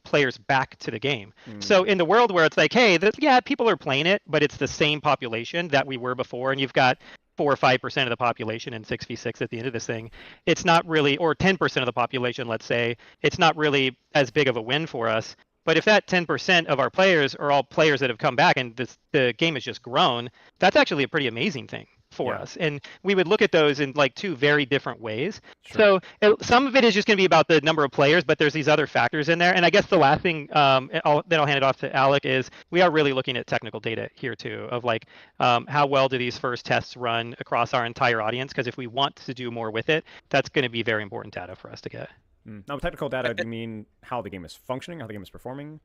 players back to the game. So in the world where it's like, hey, people are playing it, but it's the same population that we were before, and you've got 4 or 5% of the population in 6v6 at the end of this thing, it's not really, or 10% of the population, let's say, it's not really as big of a win for us. But if that 10% of our players are all players that have come back and the game has just grown, that's actually a pretty amazing thing for us. And we would look at those in like 2 very different ways. Sure. So some of it is just going to be about the number of players, but there's these other factors in there. And I guess the last thing, then I'll hand it off to Alec, is we are really looking at technical data here too, of like how well do these first tests run across our entire audience? Because if we want to do more with it, that's going to be very important data for us to get. Now, with technical data, do you mean how the game is functioning, how the game is performing?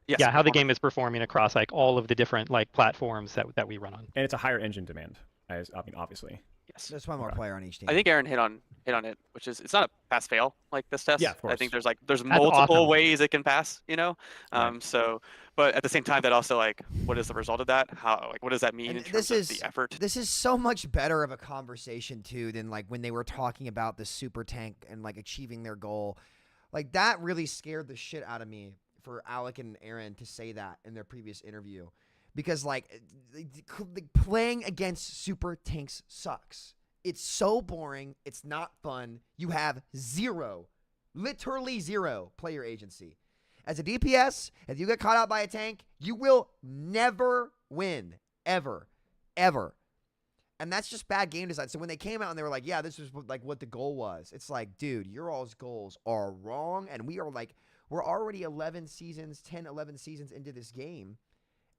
Yes. Yeah, how the game is performing across like all of the different like platforms that we run on. And it's a higher engine demand, obviously. Yes. There's one more player on each team. I think Aaron hit on it, which is, it's not a pass fail like this test. Yeah, of I think course. there's multiple awesome. ways it can pass, Right. So, but at the same time, that also, like, what is the result of that? How, like, what does that mean And in terms of the effort? This is so much better of a conversation too than like when they were talking about the super tank and like achieving their goal. Like that really scared the shit out of me for Alec and Aaron to say that in their previous interview, because like playing against super tanks sucks. It's so boring. It's not fun. You have literally zero player agency. As a DPS, if you get caught out by a tank, you will never win. Ever. Ever. And that's just bad game design. So when they came out and they were like, yeah, this was like what the goal was. It's like, dude, your all's goals are wrong. And we're already 11 seasons into this game.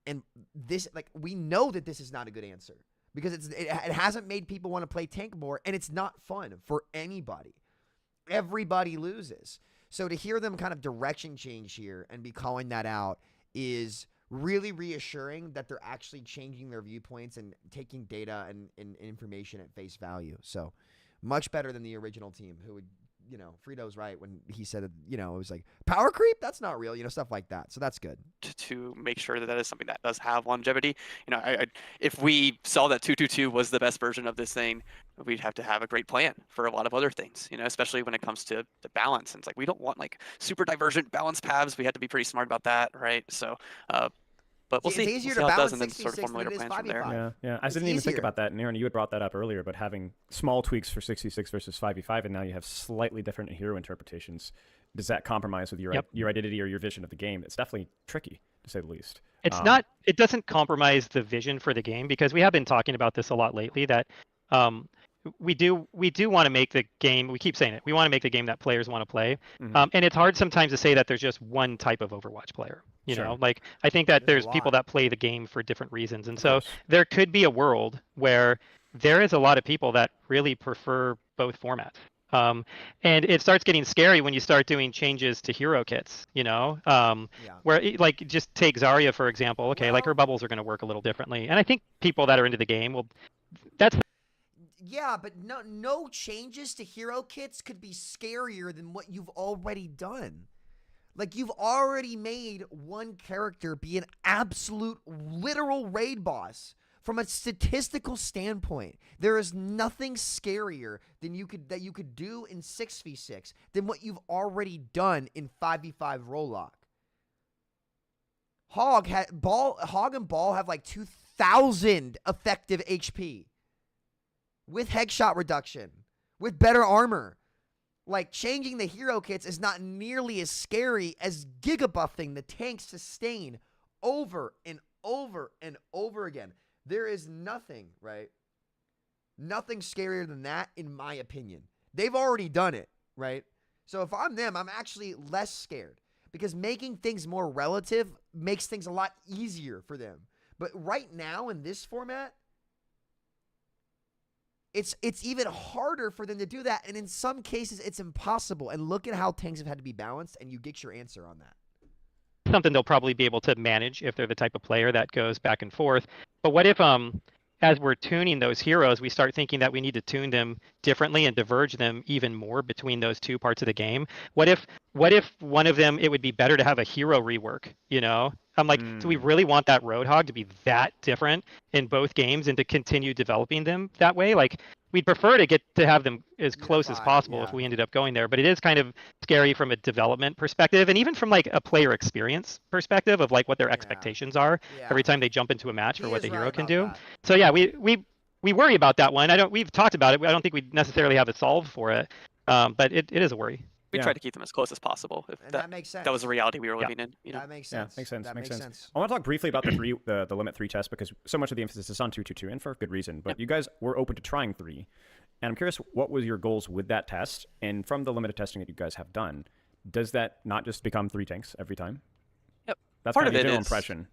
And this, like, we know that this is not a good answer. Because it hasn't made people want to play tank more. And it's not fun for anybody. Everybody loses. So to hear them kind of direction change here and be calling that out is really reassuring that they're actually changing their viewpoints and taking data and information at face value. So much better than the original team who would, Frito's right when he said, it was like power creep. That's not real, stuff like that. So that's good. To make sure that is something that does have longevity. If we saw that 222 was the best version of this thing, we'd have to have a great plan for a lot of other things, especially when it comes to balance. And it's like, we don't want like super divergent balance paths. We have to be pretty smart about that, right? So, but we'll see. It's easier we'll see to how it does, balance and then sort of 66 formulate than a it is plan from there. 5v5. Yeah. I It's didn't even think easier. about that. And Aaron, you had brought that up earlier, but having small tweaks for 66 versus 5v5, and now you have slightly different hero interpretations. Does that compromise with your identity or your vision of the game? It's definitely tricky, to say the least. It's not. It doesn't compromise the vision for the game, because we have been talking about this a lot lately. That we do want to make the game. We keep saying it. We want to make the game that players want to play. Mhm. And it's hard sometimes to say that there's just one type of Overwatch player. You Sure. know, like I think that There's there's a people lot. that play the game for different reasons, and Of so course. there could be a world where there is a lot of people that really prefer both formats. And it starts getting scary when you start doing changes to hero kits, Yeah. where like just take Zarya, for example. Okay, like Well- her bubbles are going to work a little differently. And I think people that are into the game will, that's Yeah, but no changes to hero kits could be scarier than what you've already done. Like, you've already made one character be an absolute literal raid boss. From a statistical standpoint, there is nothing scarier than that you could do in 6v6 than what you've already done in 5v5 Rollock. Hog and Ball have like 2,000 effective HP with headshot reduction, with better armor. Like, changing the hero kits is not nearly as scary as gigabuffing the tank sustain over and over and over again. There is nothing, right? Nothing scarier than that, in my opinion. They've already done it, right? So if I'm them, I'm actually less scared because making things more relative makes things a lot easier for them. But right now in this format, it's even harder for them to do that. And in some cases, it's impossible. And look at how tanks have had to be balanced, and you get your answer on that. something they'll probably be able to manage if they're the type of player that goes back and forth. But what if, as we're tuning those heroes, we start thinking that we need to tune them differently and diverge them even more between those two parts of the game? What if one of them, it would be better to have a hero rework, I'm like, do we really want that Roadhog to be that different in both games and to continue developing them that way? Like, we'd prefer to get to have them as close as Unified, possible if yeah. we ended up going there, but it is kind of scary from a development perspective, and even from like a player experience perspective of like what their expectations are Yeah. every time they jump into a match for He what is the hero right can about do. that. So yeah, we worry about that one. We've talked about it. I don't think we necessarily have it solved for it, but it is a worry. We Yeah. try to keep them as close as possible. If And that makes sense. that was the reality we were Yeah. living in. That makes Yeah, sense. makes sense. That makes makes sense. sense. I want to talk briefly about the limit 3 test because so much of the emphasis is on 222 and for good reason. But you guys were open to trying 3. And I'm curious, what was your goals with that test? And from the limited testing that you guys have done, does that not just become 3 tanks every time? Yep. That's Part kind of of it the general is- impression.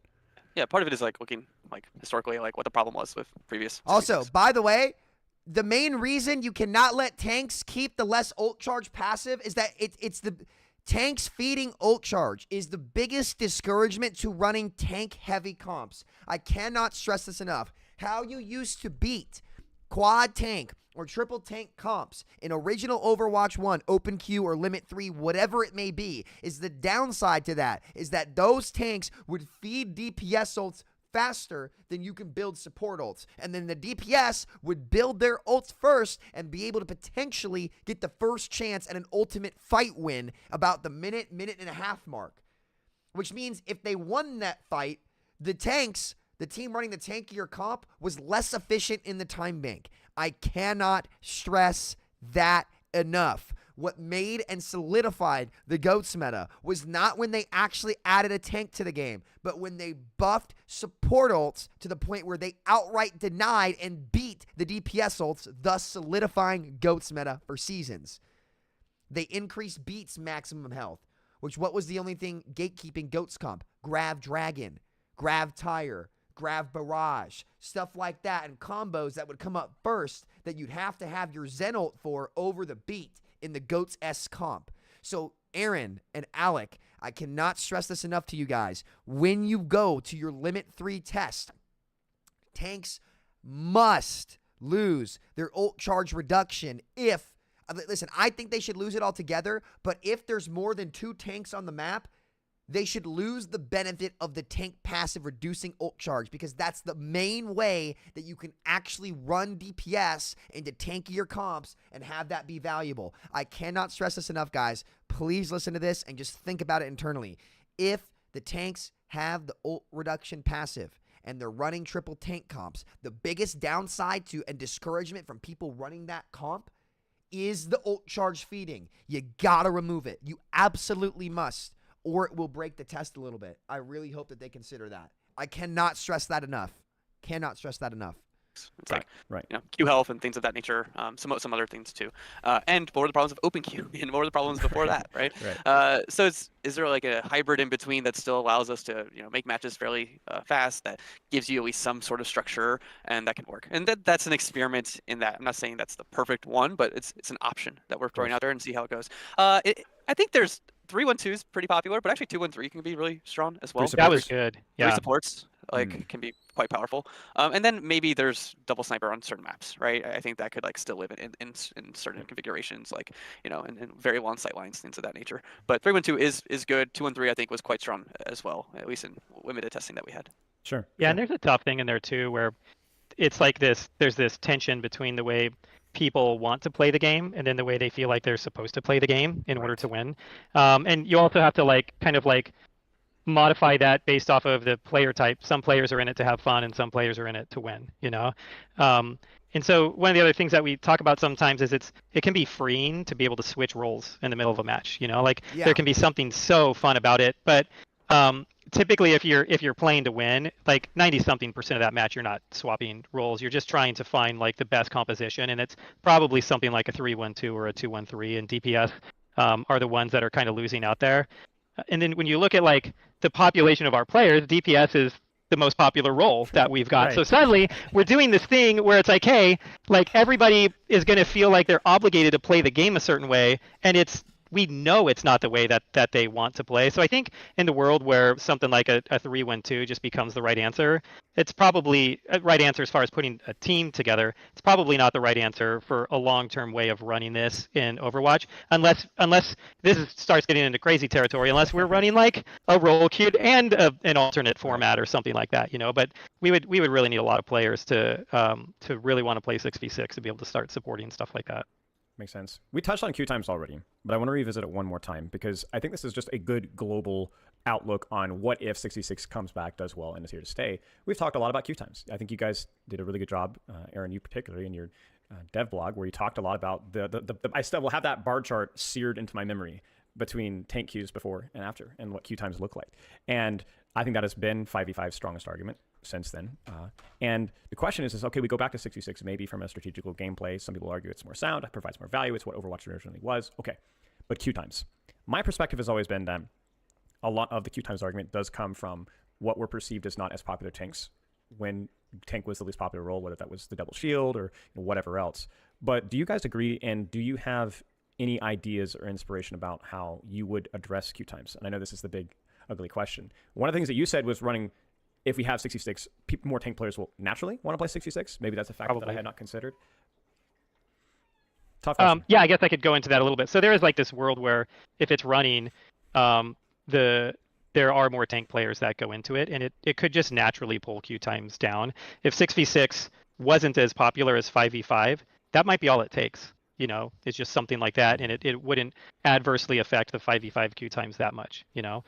Yeah, part of it is like looking like historically like what the problem was with previous. Also, seasons. by the way, the main reason you cannot let tanks keep the less ult charge passive is that it's the tanks feeding ult charge is the biggest discouragement to running tank heavy comps. I cannot stress this enough. How you used to beat quad tank or triple tank comps in original Overwatch 1, Open Queue, or Limit 3, whatever it may be, is the downside to that is that those tanks would feed DPS ults faster than you can build support ults. And then the DPS would build their ults first and be able to potentially get the first chance at an ultimate fight win about the minute and a half mark. Which means if they won that fight, the team running the tankier comp was less efficient in the time bank. I cannot stress that enough. what made and solidified the GOATS meta was not when they actually added a tank to the game, but when they buffed support ults to the point where they outright denied and beat the DPS ults, thus solidifying GOATS meta for seasons. They increased Beat's maximum health, which what was the only thing gatekeeping GOATS comp? Grav Dragon, Grav Tire, Grav Barrage, stuff like that, and combos that would come up first that you'd have to have your Zen ult for over the Beat in the GOATS S comp. So Aaron and Alec, I cannot stress this enough to you guys. When you go to your Limit 3 test, tanks must lose their ult charge reduction if, listen, I think they should lose it altogether, but if there's more than 2 tanks on the map, they should lose the benefit of the tank passive reducing ult charge, because that's the main way that you can actually run DPS into tankier comps and have that be valuable. I cannot stress this enough, guys. Please listen to this and just think about it internally. If the tanks have the ult reduction passive and they're running triple tank comps, the biggest downside to and discouragement from people running that comp is the ult charge feeding. You gotta remove it. You absolutely must, or it will break the test a little bit. I really hope that they consider that. I cannot stress that enough. Cannot stress that enough. It's like, right. you know, queue health and things of that nature, some other things too. And what were the problems of open queue and what were the problems before that, right? Right. So is there like a hybrid in between that still allows us to, you know, make matches fairly fast, that gives you at least some sort of structure, and that can work? And that's an experiment in that. I'm not saying that's the perfect one, but it's an option that we're throwing out there and see how it goes. I think there's 3-1-2 is pretty popular, but actually 2-1-3 can be really strong as well. That was good. Yeah. 3 supports can be quite powerful. And then maybe there's double sniper on certain maps, right? I think that could like still live in certain configurations, like, you know, and very long sight lines, things of that nature. But 3-1-2 is good. 2-1-3 I think was quite strong as well, at least in limited testing that we had. Sure. Yeah, and there's a tough thing in there too, where it's like there's this tension between the way people want to play the game and then the way they feel like they're supposed to play the game in order to win. And you also have to like kind of like modify that based off of the player type. Some players are in it to have fun and some players are in it to win, you know? And so one of the other things that we talk about sometimes is it can be freeing to be able to switch roles in the middle of a match, you know? Like there can be something so fun about it, but typically if you're playing to win, like 90-something% of that match you're not swapping roles. You're just trying to find like the best composition, and it's probably something like a 3-1-2 or a 2-1-3, and DPS are the ones that are kind of losing out there. And then when you look at like the population of our players, DPS is the most popular role that we've got. Right. So suddenly we're doing this thing where it's like, hey, like everybody is going to feel like they're obligated to play the game a certain way, and we know it's not the way that they want to play. So I think in the world where something like a 3-1-2 just becomes the right answer, it's probably a right answer as far as putting a team together. It's probably not the right answer for a long-term way of running this in Overwatch, unless starts getting into crazy territory, unless we're running like a role queued and an alternate format or something like that, you know. But we would really need a lot of players to really want to play 6v6 to be able to start supporting stuff like that. Makes sense. We touched on queue times already, but I want to revisit it one more time because I think this is just a good global outlook on what if 66 comes back, does well, and is here to stay. We've talked a lot about queue times. I think you guys did a really good job, Aaron, you particularly, in your dev blog, where you talked a lot about the I still will have that bar chart seared into my memory between tank queues before and after and what queue times look like. And I think that has been 5v5's strongest argument since then. And the question is, okay, we go back to 66 maybe from a strategical gameplay. Some people argue it's more sound, it provides more value, it's what Overwatch originally was. Okay, but queue times. My perspective has always been that a lot of the queue times argument does come from what were perceived as not as popular tanks when tank was the least popular role, whether that was the double shield or whatever else. But do you guys agree, and do you have any ideas or inspiration about how you would address queue times? And I know this is the big, ugly question. One of the things that you said was running, if we have 66, more tank players will naturally want to play 66. Maybe that's a factor that I had not considered. Tough question. Yeah, I guess I could go into that a little bit. So there is like this world where if it's running, there are more tank players that go into it, and it could just naturally pull queue times down. If 6v6 wasn't as popular as 5v5, that might be all it takes. You know, it's just something like that, and it wouldn't adversely affect the 5v5 queue times that much, you know?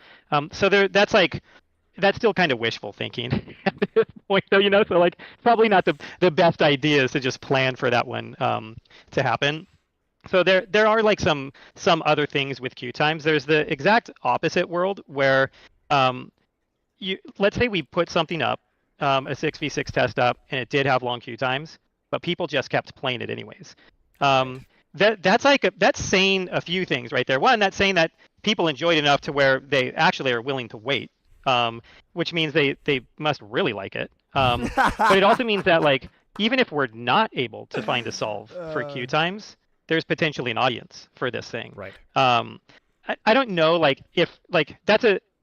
So that's still kind of wishful thinking at this point, though, you know? So, like, probably not the best idea is to just plan for that one to happen. So there are like some other things with queue times. There's the exact opposite world where let's say we put something up, a 6v6 test up, and it did have long queue times, but people just kept playing it anyways. That's saying a few things right there. One, that's saying that people enjoyed enough to where they actually are willing to wait, which means they must really like it. But it also means that like even if we're not able to find a solve for queue times, there's potentially an audience for this thing. Right. I don't know like if like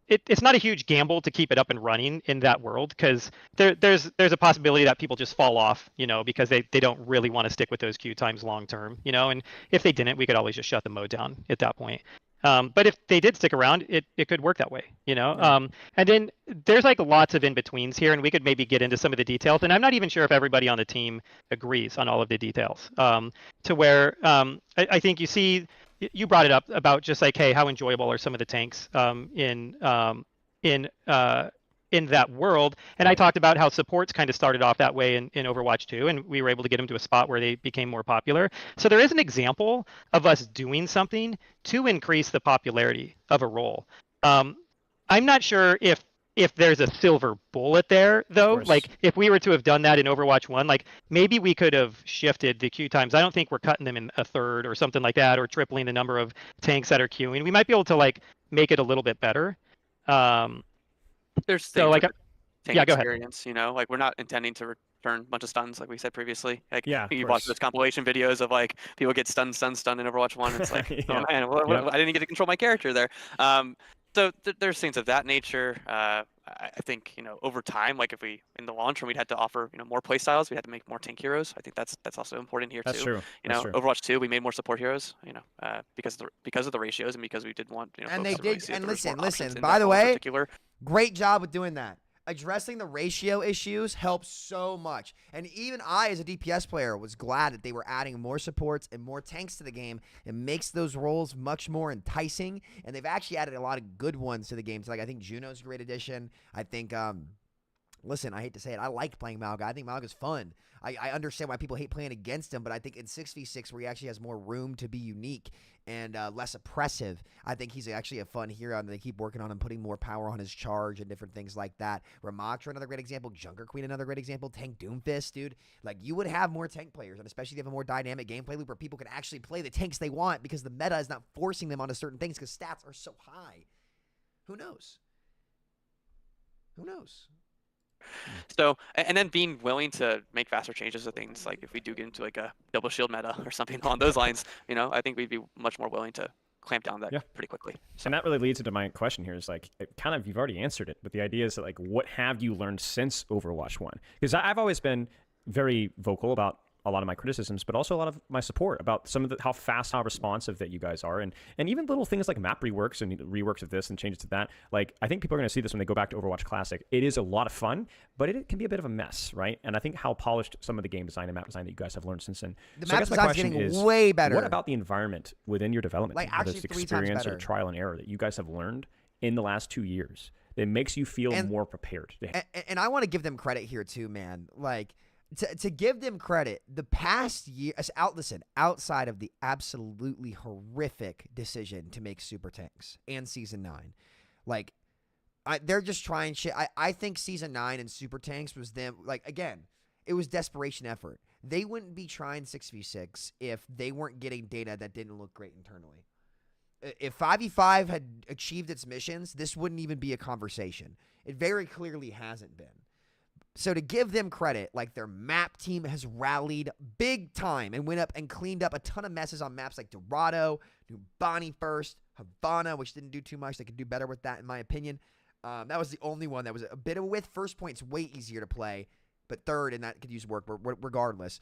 it's not a huge gamble to keep it up and running in that world because there's a possibility that people just fall off, because they don't really want to stick with those queue times long term, and if they didn't, we could always just shut the mode down at that point. But if they did stick around, it could work that way, And then there's like lots of in-betweens here, and we could maybe get into some of the details. And I'm not even sure if everybody on the team agrees on all of the details. To where I think you brought it up about just like, hey, how enjoyable are some of the tanks in that world? And I talked about how supports kind of started off that way in Overwatch 2, and we were able to get them to a spot where they became more popular. So there is an example of us doing something to increase the popularity of a role. I'm not sure if there's a silver bullet there, though. Like, if we were to have done that in Overwatch 1, like, maybe we could have shifted the queue times. I don't think we're cutting them in a third or something like that, or tripling the number of tanks that are queuing. We might be able to, like, make it a little bit better. There's so, like, tank go ahead. experience, like, we're not intending to return a bunch of stuns, like we said previously. Like, you watch course. those compilation videos of, like, people get stunned in Overwatch 1. It's like, oh, man, I didn't get to control my character there. So there's things of that nature. I think, over time, like if we in the launch when we'd had to offer, more play styles, we had to make more tank heroes. I think that's also important here too. That's true. Overwatch 2, we made more support heroes, because of the ratios and because we did want, and they did. And listen. in By that the role in way, particular. great job with doing that. Addressing the ratio issues helps so much. And even I, as a DPS player, was glad that they were adding more supports and more tanks to the game. It makes those roles much more enticing. And they've actually added a lot of good ones to the game. So, like, I think Juno's a great addition. I think, listen, I hate to say it, I like playing Malga. I think Malga's fun. I understand why people hate playing against him, but I think in 6v6, where he actually has more room to be unique and less oppressive, I think he's actually a fun hero, and they keep working on him, putting more power on his charge and different things like that. Ramaktra, another great example. Junker Queen, another great example. Tank Doomfist, dude. Like, you would have more tank players, and especially if you have a more dynamic gameplay loop where people can actually play the tanks they want because the meta is not forcing them onto certain things because stats are so high. Who knows? Who knows? So, and then being willing to make faster changes to things, like if we do get into like a double shield meta or something along those lines, I think we'd be much more willing to clamp down that pretty quickly. So. And that really leads into my question here is like, you've already answered it, but the idea is that, like, what have you learned since Overwatch 1? Because I've always been very vocal about a lot of my criticisms, but also a lot of my support about some of how fast, how responsive that you guys are. And even little things like map reworks and reworks of this and changes to that. Like, I think people are going to see this when they go back to Overwatch Classic. It is a lot of fun, but it can be a bit of a mess, right? And I think how polished some of the game design and map design that you guys have learned since then. The so map I guess my design's question getting is, way better. what about the environment within your development? Like, whether actually it's 3 times experience better. or trial and error that you guys have learned in the last 2 years that makes you feel more prepared? And I want to give them credit here too, man. Like, to give them credit, the past year, outside of the absolutely horrific decision to make Super Tanks and Season 9, like, they're just trying shit. I think Season 9 and Super Tanks was them, like, again, it was desperation effort. They wouldn't be trying 6v6 if they weren't getting data that didn't look great internally. If 5v5 had achieved its missions, this wouldn't even be a conversation. It very clearly hasn't been. So to give them credit, like, their map team has rallied big time and went up and cleaned up a ton of messes on maps like Dorado, New Bonnie first, Havana, which didn't do too much. They could do better with that, in my opinion. That was the only one that was a bit of a width. First point's way easier to play, but third, and that could use work regardless.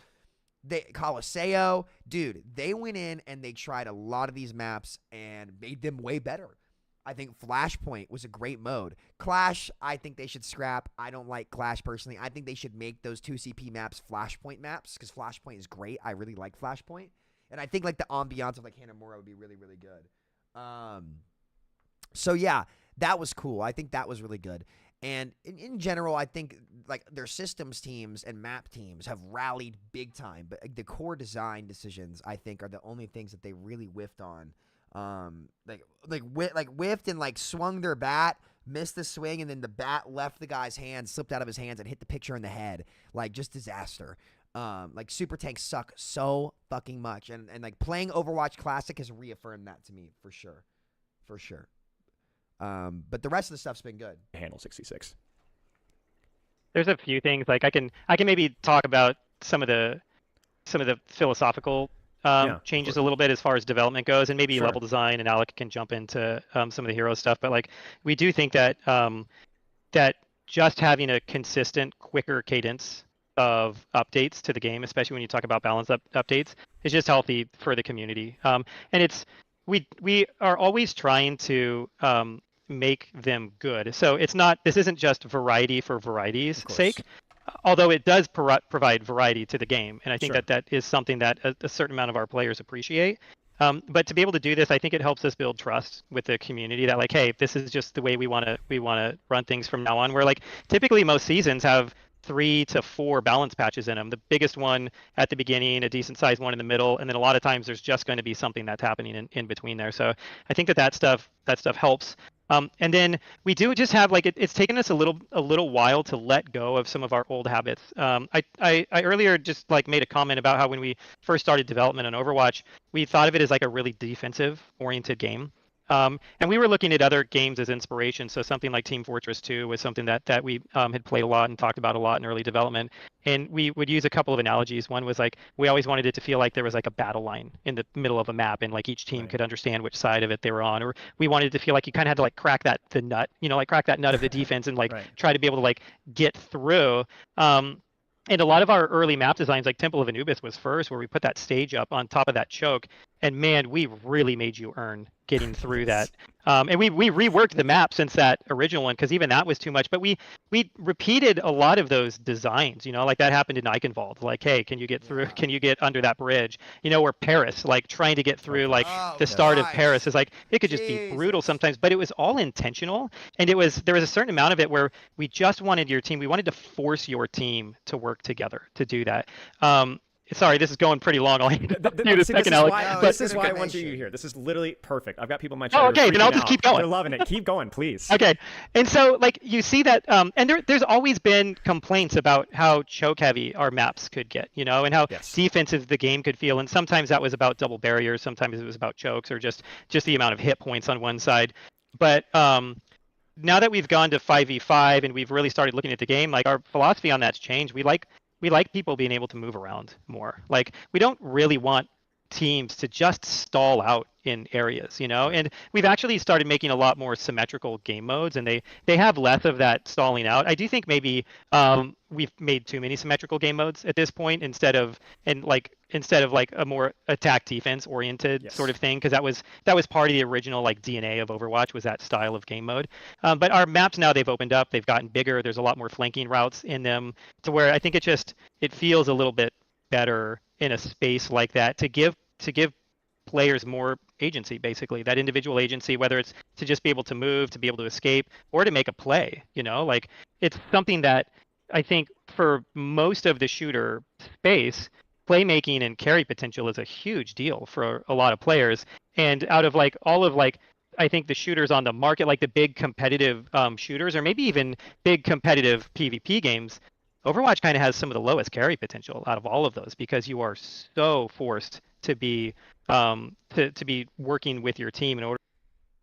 Coliseo, dude, they went in and they tried a lot of these maps and made them way better. I think Flashpoint was a great mode. Clash, I think they should scrap. I don't like Clash personally. I think they should make those 2CP maps Flashpoint maps because Flashpoint is great. I really like Flashpoint. And I think, like, the ambiance of, like, Hanamura would be really, really good. So, yeah, that was cool. I think that was really good. And in general, I think like their systems teams and map teams have rallied big time, but the core design decisions I think are the only things that they really whiffed on. Whiffed and like swung their bat, missed the swing, and then the bat left the guy's hand, slipped out of his hands, and hit the pitcher in the head. Like just disaster. Like super tanks suck so fucking much, and like playing Overwatch Classic has reaffirmed that to me for sure, for sure. But the rest of the stuff's been good. Handle 66. There's a few things like I can maybe talk about some of the philosophical changes a little bit as far as development goes, and maybe level design, and Alec can jump into some of the hero stuff. But like we do think that that just having a consistent, quicker cadence of updates to the game, especially when you talk about balance updates, is just healthy for the community. And it's we are always trying to make them good. So this isn't just variety for variety's sake, although it does provide variety to the game. And I think that is something that a certain amount of our players appreciate. But to be able to do this, I think it helps us build trust with the community that like, hey, this is just the way we want to run things from now on. Where like typically most seasons have 3 to 4 balance patches in them. The biggest one at the beginning, a decent sized one in the middle, and then a lot of times there's just going to be something that's happening in between there. So I think that stuff helps. And then we do just have like it's taken us a little while to let go of some of our old habits. I earlier just like made a comment about how when we first started development on Overwatch, we thought of it as like a really defensive oriented game. And we were looking at other games as inspiration. So something like Team Fortress 2 was something that we had played a lot and talked about a lot in early development. And we would use a couple of analogies. One was like, we always wanted it to feel like there was like a battle line in the middle of a map, and like each team could understand which side of it they were on. Or we wanted it to feel like you kind of had to like crack that nut of the defense and like try to be able to like get through. And a lot of our early map designs, like Temple of Anubis was first, where we put that stage up on top of that choke. And man, we really made you earn getting through that. And we reworked the map since that original one, because even that was too much. But we repeated a lot of those designs, like that happened in Eichenwald. Like, hey, can you get through? Can you get under that bridge? Or Paris, like trying to get through the start of Paris is like, it could just be brutal sometimes, but it was all intentional. And there was a certain amount of it where we just wanted your team. We wanted to force your team to work together to do that. Sorry, this is going pretty long. I'll hand you the second, Alec. This is why I want you here. This is literally perfect. I've got people in my chat. Oh, okay, then I'll just keep going. They're loving it. Keep going, please. Okay, and so like you see that, and there's always been complaints about how choke heavy our maps could get, and how defensive the game could feel. And sometimes that was about double barriers. Sometimes it was about chokes, or just the amount of hit points on one side. But now that we've gone to 5v5 and we've really started looking at the game, like our philosophy on that's changed. We like people being able to move around more. Like we don't really want teams to just stall out in areas, and we've actually started making a lot more symmetrical game modes, and they have less of that stalling out. I do think maybe we've made too many symmetrical game modes at this point instead of like a more attack defense oriented sort of thing, because that was part of the original like DNA of Overwatch, was that style of game mode. But our maps now, they've opened up, they've gotten bigger, there's a lot more flanking routes in them, to where I think it feels a little bit better in a space like that to give players more agency, basically that individual agency, whether it's to just be able to move, to be able to escape, or to make a play. Like it's something that I think for most of the shooter space, playmaking and carry potential is a huge deal for a lot of players. And out of like all of like, I think the shooters on the market, like the big competitive shooters, or maybe even big competitive PvP games, Overwatch kind of has some of the lowest carry potential out of all of those, because you are so forced to be to be working with your team in order.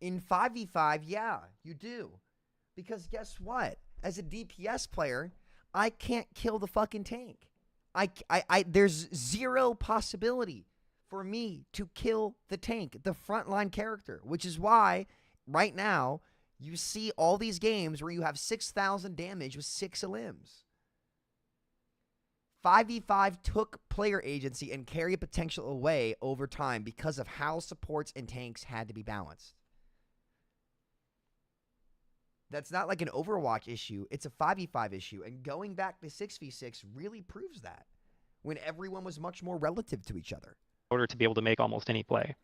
In 5v5, yeah, you do. Because guess what? As a DPS player, I can't kill the fucking tank. There's zero possibility for me to kill the tank, the frontline character, which is why right now you see all these games where you have 6,000 damage with 6 limbs. 5v5 took player agency and carry potential away over time because of how supports and tanks had to be balanced. That's not like an Overwatch issue. It's a 5v5 issue. And going back to 6v6 really proves that, when everyone was much more relative to each other. In order to be able to make almost any play.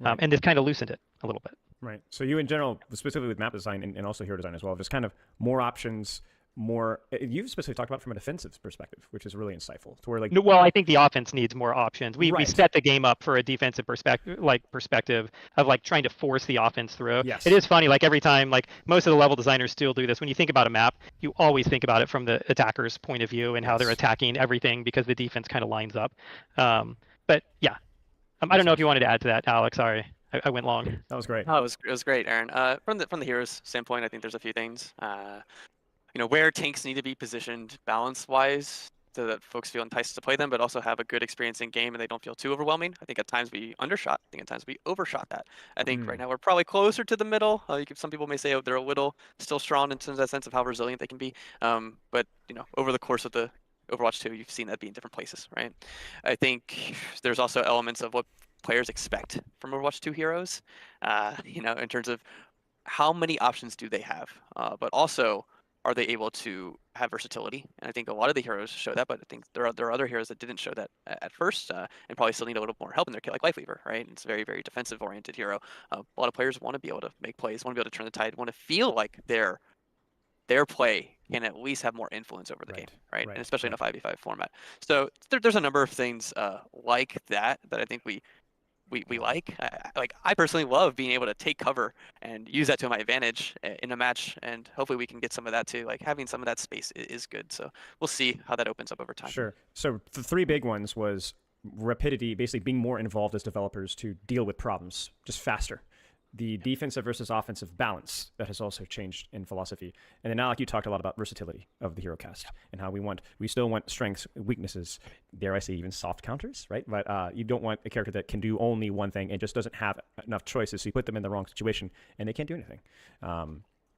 And this kind of loosened it a little bit. Right. So you in general, specifically with map design and also hero design as well, just kind of more options, more. You've specifically talked about it from a defensive perspective, which is really insightful. To where like, No, well, I think the offense needs more options. We Right. set the game up for a defensive perspective of like trying to force the offense through. Yes. It is funny, like every time, like most of the level designers still do this. When you think about a map, you always think about it from the attacker's point of view and how they're Yes. attacking everything because the defense kind of lines up. But yeah, I don't know if you wanted to add to that, Alex. Sorry, I went long. that was great. Oh, it was great, Aaron. From the heroes standpoint, I think there's a few things. Where tanks need to be positioned balance-wise so that folks feel enticed to play them, but also have a good experience in game and they don't feel too overwhelming. I think at times we undershot. I think at times we overshot that. I think right now we're probably closer to the middle. Some people may say they're a little still strong in terms of that sense of how resilient they can be. But over the course of the Overwatch 2, you've seen that be in different places, right? I think there's also elements of what players expect from Overwatch 2 heroes, in terms of how many options do they have, but also are they able to have versatility? And I think a lot of the heroes show that, but I think there are other heroes that didn't show that at first, and probably still need a little more help in their kit, like Lifeweaver, right? It's a very, very defensive-oriented hero. A lot of players want to be able to make plays, want to be able to turn the tide, want to feel like their play can at least have more influence over the game, right? And especially in a 5v5 format. So there's a number of things like that I think we like. I personally love being able to take cover and use that to my advantage in a match, and hopefully we can get some of that too. Like having some of that space is good. So we'll see how that opens up over time. Sure. So the three big ones was rapidity, basically being more involved as developers to deal with problems just faster. The defensive versus offensive balance that has also changed in philosophy. And then Alec, you talked a lot about versatility of the hero cast and how we still want strengths, weaknesses, dare I say even soft counters, right? But you don't want a character that can do only one thing and just doesn't have enough choices. So you put them in the wrong situation and they can't do anything.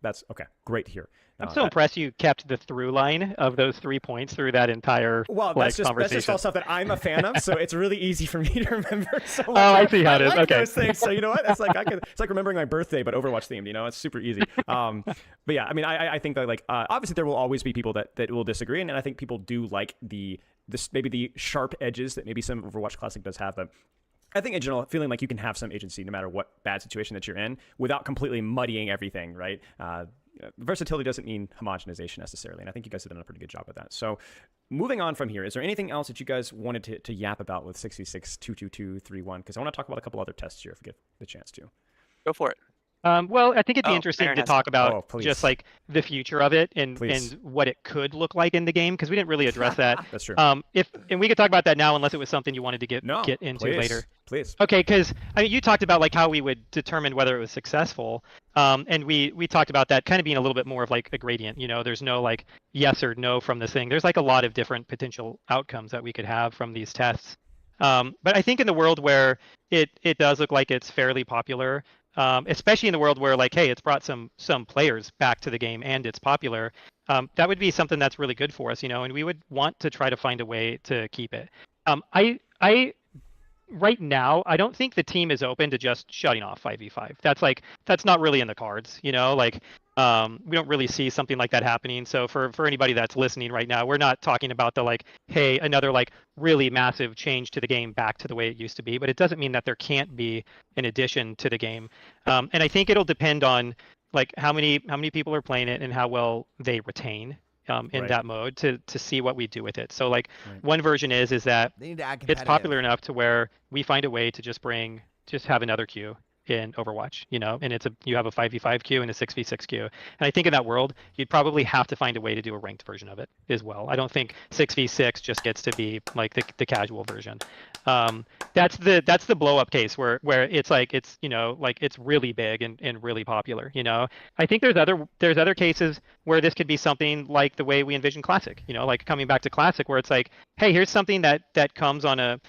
That's okay. Great to hear. I'm so impressed you kept the through line of those 3 points through that entire that's conversation. just all stuff that I'm a fan of, so it's really easy for me to remember. So I see how it is. Like okay. those things. So you know what? It's like remembering my birthday, but Overwatch themed. It's super easy. But yeah, I mean, I think that obviously there will always be people that will disagree, and I think people do like maybe the sharp edges that maybe some Overwatch Classic does have, but I think in general, feeling like you can have some agency no matter what bad situation that you're in without completely muddying everything, right? Versatility doesn't mean homogenization necessarily, and I think you guys have done a pretty good job with that. So moving on from here, is there anything else that you guys wanted to yap about with 6v6, 222, 3-1? Because I want to talk about a couple other tests here if we get the chance to. Go for it. Well, I think it'd be interesting Aaron to has talk about please. just like the future of it and what it could look like in the game, because we didn't really address that. That's true. And we could talk about that now, unless it was something you wanted to get into later. Please. Okay, because I mean, you talked about like how we would determine whether it was successful, and we talked about that kind of being a little bit more of like a gradient. There's no like yes or no from this thing. There's like a lot of different potential outcomes that we could have from these tests. But I think in the world where it does look like it's fairly popular, especially in the world where like, hey, it's brought some players back to the game and it's popular, that would be something that's really good for us, and we would want to try to find a way to keep it. I right now, I don't think the team is open to just shutting off 5v5. That's not really in the cards, we don't really see something like that happening. So for anybody that's listening right now, we're not talking about the like, hey, another like really massive change to the game back to the way it used to be, but it doesn't mean that there can't be an addition to the game. And I think it'll depend on like how many people are playing it and how well they retain in that mode to see what we do with it. So like one version is that it's popular enough to where we find a way to just have another queue in Overwatch, and you have a 5v5 queue and a 6v6 queue. And I think in that world, you'd probably have to find a way to do a ranked version of it as well. I don't think 6v6 just gets to be like the casual version. That's the blow up case where it's like it's really big and really popular. I think there's other cases where this could be something like the way we envision Classic. Like coming back to Classic, where it's like, hey, here's something that comes on a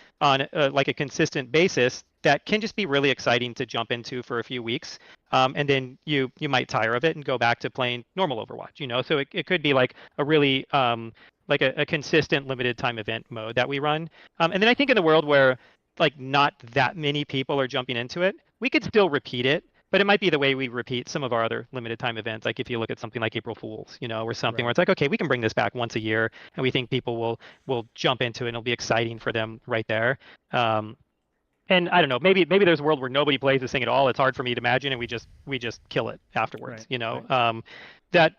like a consistent basis that can just be really exciting to jump into for a few weeks, and then you might tire of it and go back to playing normal Overwatch. So it could be like a really like a consistent limited time event mode that we run. And then I think in the world where like not that many people are jumping into it, we could still repeat it, but it might be the way we repeat some of our other limited time events. Like if you look at something like April Fools, or something where it's like, okay, we can bring this back once a year, and we think people will jump into it and it'll be exciting for them right there. and I don't know, maybe there's a world where nobody plays this thing at all. It's hard for me to imagine, and we just kill it afterwards. Right, You know, right. that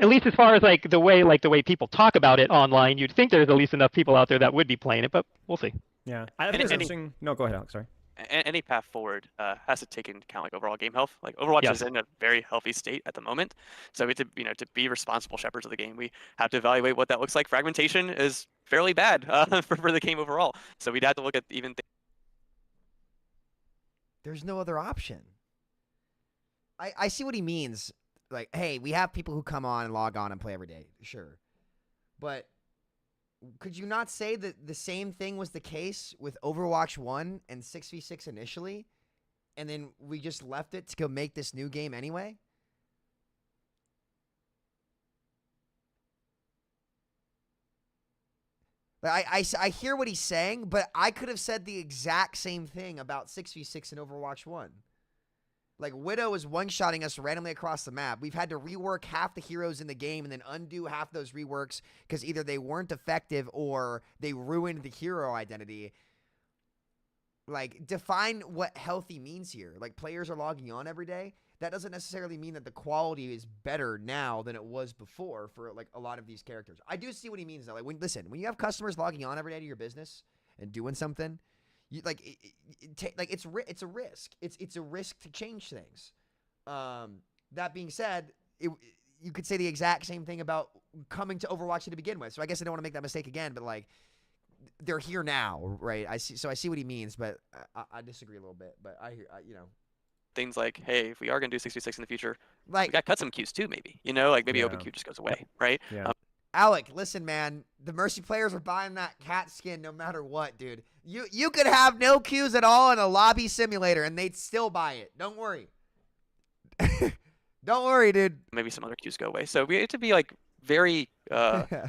at least as far as like the way people talk about it online, you'd think there's at least enough people out there that would be playing it, but we'll see. Yeah, I think it's interesting. No, go ahead, Alex. Sorry. Any path forward has to take into account like overall game health. Like Overwatch Yes. is in a very healthy state at the moment, so we to to be responsible shepherds of the game, we have to evaluate what that looks like. Fragmentation is fairly bad for the game overall, so we'd have to look at even. There's no other option. I see what he means. Like, hey, we have people who come on and log on and play every day, sure, but could you not say that the same thing was the case with Overwatch 1 and 6v6 initially, and then we just left it to go make this new game anyway? I hear what he's saying, but I could have said the exact same thing about 6v6 in Overwatch 1. Like, Widow is one-shotting us randomly across the map. We've had to rework half the heroes in the game and then undo half those reworks because either they weren't effective or they ruined the hero identity. Like, define what healthy means here. Like, players are logging on every day. That doesn't necessarily mean that the quality is better now than it was before for, like, a lot of these characters. I do see what he means, though. Like, when you have customers logging on every day to your business and doing something, you, like, it's a risk. It's a risk to change things. That being said, you could say the exact same thing about coming to Overwatch to begin with. So I guess I don't want to make that mistake again. But like, they're here now, right? I see what he means, but I disagree a little bit. But I hear, Things like, hey, if we are going to do 6v6 in the future, like, we got custom queues too, maybe. Like maybe Yeah. open queue just goes away, right? Yeah. Alec, listen, man. The Mercy players are buying that cat skin no matter what, dude. You could have no queues at all in a lobby simulator, and they'd still buy it. Don't worry. Don't worry, dude. Maybe some other queues go away. So we have to be like very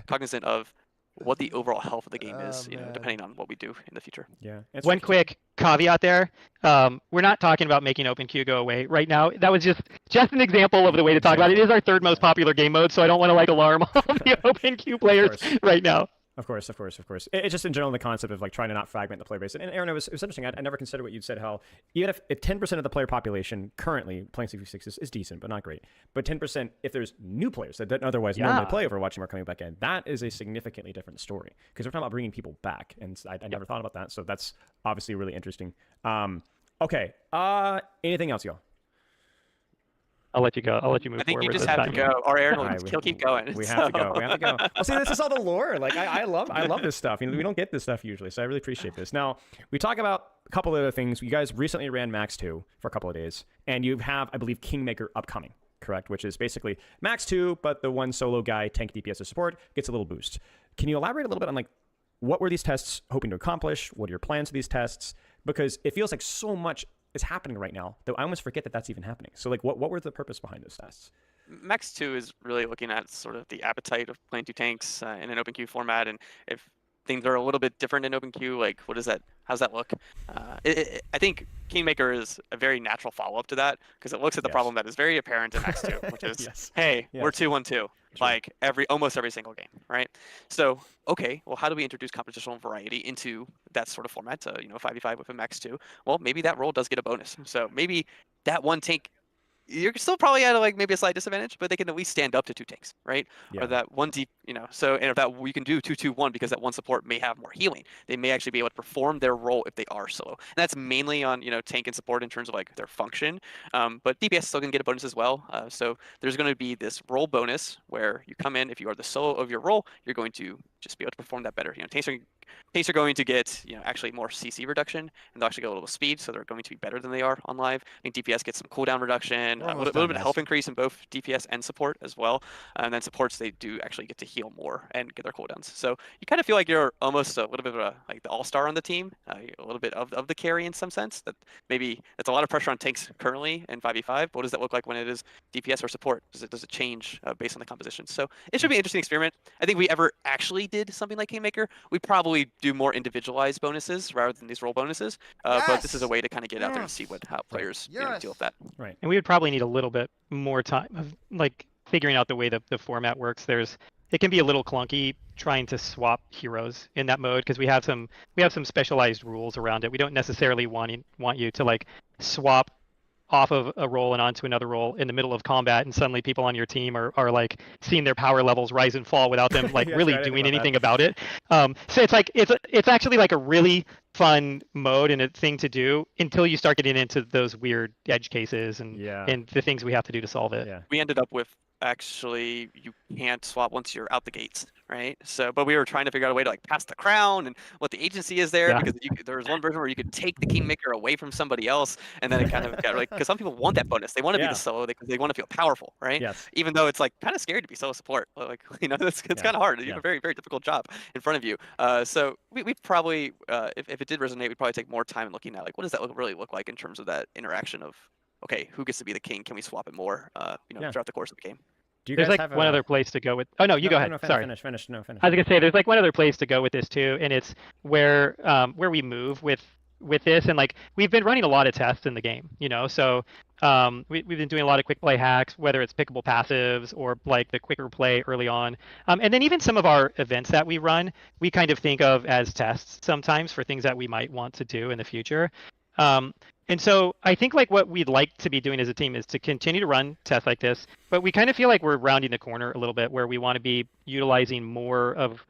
cognizant of what the overall health of the game is, man. depending on what we do in the future. Yeah. One quick caveat there. We're not talking about making open queue go away right now. That was just an example of the way to talk about it. It is our third most popular game mode, so I don't want to like alarm all the open queue players right now. Of course. It's just in general the concept of like trying to not fragment the player base. And Aaron, it was interesting. I never considered what you'd said, how even if 10% of the player population currently playing 6v6 is decent, but not great. But 10% if there's new players that didn't otherwise normally play Overwatch and are coming back in, that is a significantly different story. Because we're talking about bringing people back. And I never thought about that. So that's obviously really interesting. Okay. Anything else, y'all? I'll let you go. I'll let you move I think forward. you just this have to time. go, or Aaron will All right, keep going. We have to go. Well, see, this is all the lore. Like, I love this stuff. We don't get this stuff usually, so I really appreciate this. Now, we talk about a couple of other things. You guys recently ran Max 2 for a couple of days, and you have, I believe, Kingmaker upcoming, correct? Which is basically Max 2, but the one solo guy, tank DPS support, gets a little boost. Can you elaborate a little bit on, like, what were these tests hoping to accomplish? What are your plans for these tests? Because it feels like so much is happening right now that I almost forget that that's even happening. So, like, what were the purpose behind those tests? Max 2 is really looking at sort of the appetite of playing two tanks in an open queue format, and if things are a little bit different in open queue, like how's that look? I think Kingmaker is a very natural follow-up to that, because it looks at the problem that is very apparent in Max 2, which is, hey, we're 2-1-2, like almost every single game, right? So, okay, well, how do we introduce competitional variety into that sort of format, 5v5 with a Max 2? Well, maybe that role does get a bonus. So maybe that one tank, you're still probably at like maybe a slight disadvantage, but they can at least stand up to two tanks, right? Yeah. Or that one deep, so, and if that we can do 2-2-1 because that one support may have more healing. They may actually be able to perform their role if they are solo. And that's mainly on, tank and support in terms of like their function. But DPS is still going to get a bonus as well. So there's going to be this role bonus where you come in, if you are the solo of your role, you're going to just be able to perform that better. Tanks are going to get, actually more CC reduction, and they'll actually get a little speed, so they're going to be better than they are on live. I think DPS gets some cooldown reduction, a little bit of health increase in both DPS and support as well. And then supports, they do actually get to heal more and get their cooldowns. So you kind of feel like you're almost a little bit of like the all-star on the team, a little bit of the carry in some sense. That maybe that's a lot of pressure on tanks currently in 5v5. But what does that look like when it is DPS or support? Does it change based on the composition? So it should be an interesting experiment. I think if we ever actually did something like Kingmaker, we'd probably do more individualized bonuses rather than these role bonuses. But this is a way to kind of get out there and see how players deal with that. Right. And we would probably need a little bit more time of like figuring out the way the format works. There's it can be a little clunky trying to swap heroes in that mode because we have some specialized rules around it. We don't necessarily want you to like swap off of a role and onto another role in the middle of combat, and suddenly people on your team are like seeing their power levels rise and fall without them like Yes, really right, I think doing about anything that. about it. So it's like it's actually like a really fun mode and a thing to do until you start getting into those weird edge cases and Yeah. the things we have to do to solve it. Yeah. We ended up with actually you can't swap once you're out the gates, right? So, but we were trying to figure out a way to like pass the crown and what the agency is there Yeah. because there was one version where you could take the Kingmaker away from somebody else, and then it kind of got like because some people want that bonus, they want to be Yeah. the solo because they want to feel powerful, right? Yes. Even though it's like kind of scary to be solo support, like it's Yeah. kind of hard. You Yeah. have a very very difficult job in front of you. So we probably if it did resonate, we'd probably take more time in looking at like what does that really look like in terms of that interaction of okay, who gets to be the king? Can we swap it more? Yeah. Throughout the course of the game. Do you There's guys like have one a... other place to go with. Oh no, you No, go no, ahead. no, finish, Sorry. Finish. No, finish. I was gonna say there's like one other place to go with this too, and it's where we move with this, and like we've been running a lot of tests in the game, so we've been doing a lot of quick play hacks, whether it's pickable passives or like the quicker play early on, and then even some of our events that we run, we kind of think of as tests sometimes for things that we might want to do in the future. And so I think like what we'd like to be doing as a team is to continue to run tests like this, but we kind of feel like we're rounding the corner a little bit where we want to be utilizing more of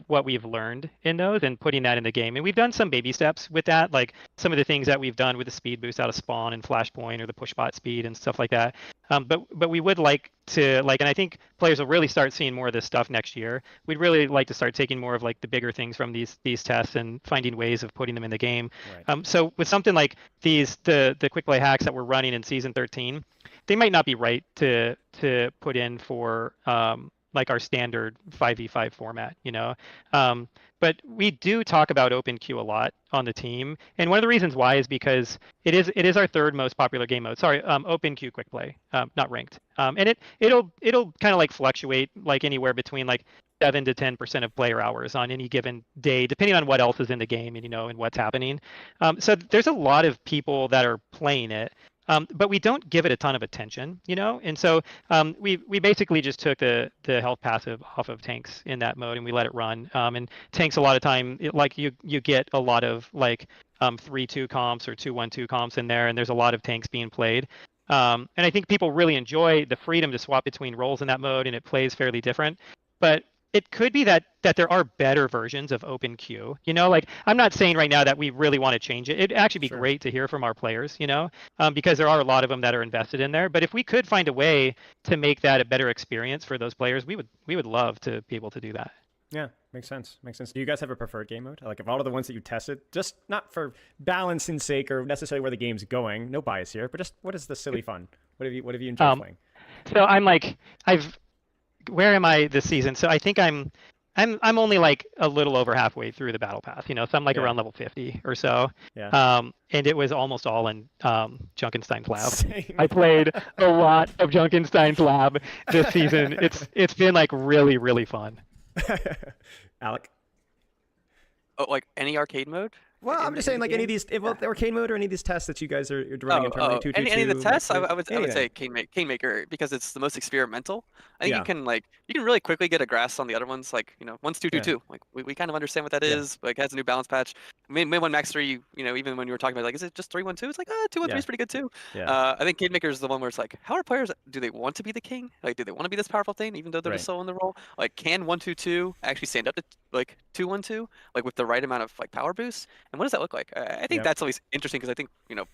what we've learned in those and putting that in the game. And we've done some baby steps with that, like some of the things that we've done with the speed boost out of spawn and flashpoint or the push bot speed and stuff like that. But we would like to and I think players will really start seeing more of this stuff next year. We'd really like to start taking more of like the bigger things from these tests and finding ways of putting them in the game. Right. So with something like the quick play hacks that we're running in season 13, they might not be right to put in for like our standard 5v5 format, but we do talk about open queue a lot on the team, and one of the reasons why is because it is our third most popular game mode. Sorry, open queue quick play, not ranked, and it'll kind of like fluctuate like anywhere between like 7 to 10% of player hours on any given day, depending on what else is in the game and what's happening. So there's a lot of people that are playing it. But we don't give it a ton of attention, and so we basically just took the health passive off of tanks in that mode and we let it run. And tanks a lot of time, like you get a lot of like 3-2 comps or 2-1-2 comps in there, and there's a lot of tanks being played. And I think people really enjoy the freedom to swap between roles in that mode, and it plays fairly different. But it could be that there are better versions of open queue. Like I'm not saying right now that we really want to change it. It'd actually be Sure. great to hear from our players, because there are a lot of them that are invested in there. But if we could find a way to make that a better experience for those players, we would love to be able to do that. Yeah, makes sense. Do you guys have a preferred game mode? Like, of all of the ones that you tested, just not for balancing sake or necessarily where the game's going, no bias here, but just what is the silly fun? What have you enjoyed playing? So I'm like where am I this season? So I think I'm only like a little over halfway through the battle pass, so I'm like around level 50 or so. Yeah. And it was almost all in Junkenstein's lab. Same. I played a lot of Junkenstein's lab this season. It's been like really, really fun. Alec? Oh, like any arcade mode? Well, I'm just saying, like, any of these, the arcade mode or any of these tests that you guys are running internally, 222. Any of the tests, I would anything. say Kingmaker because it's the most experimental. I think Yeah. you can really quickly get a grasp on the other ones. Like one's 222. Like we kind of understand what that Yeah. is. Like it has a new balance patch. Min 1 max 3. Even when you were talking about like, is it just 312? It's like 213 is pretty good too. Yeah. I think Kingmaker is the one where it's like, how are players? Do they want to be the king? Like, do they want to be this powerful thing, even though they're Right. just so in the role? Like, can 122 actually stand up to like 212, like with the right amount of like power boost? And what does that look like? I think Yep. that's always interesting because I think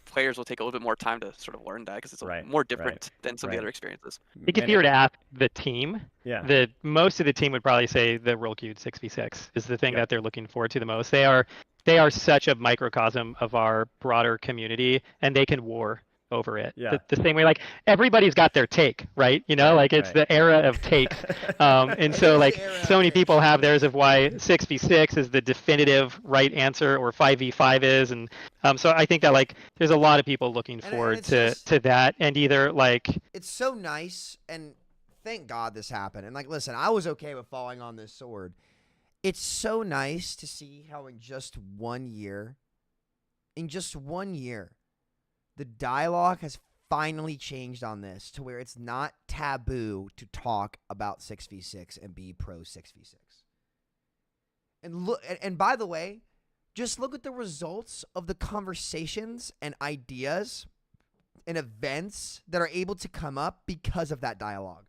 players will take a little bit more time to sort of learn that because it's Right, more different than some of right. the other experiences. I think if you were to ask the team, Yeah. most of the team would probably say the roll queued 6v6 is the thing Yep. that they're looking forward to the most. They are such a microcosm of our broader community, and they can war over it. Yeah. The same way, like everybody's got their take, right? Like it's right. the era of takes. And so like so many people have theirs of why 6v6 is the definitive right answer or 5v5 is. And so I think that like there's a lot of people looking forward it's to just- that, and either like It's so nice, and thank God this happened. And like, listen, I was okay with falling on this sword. It's so nice to see how in just 1 year, the dialogue has finally changed on this to where it's not taboo to talk about 6v6 and be pro 6v6. And look, and by the way, just look at the results of the conversations and ideas and events that are able to come up because of that dialogue.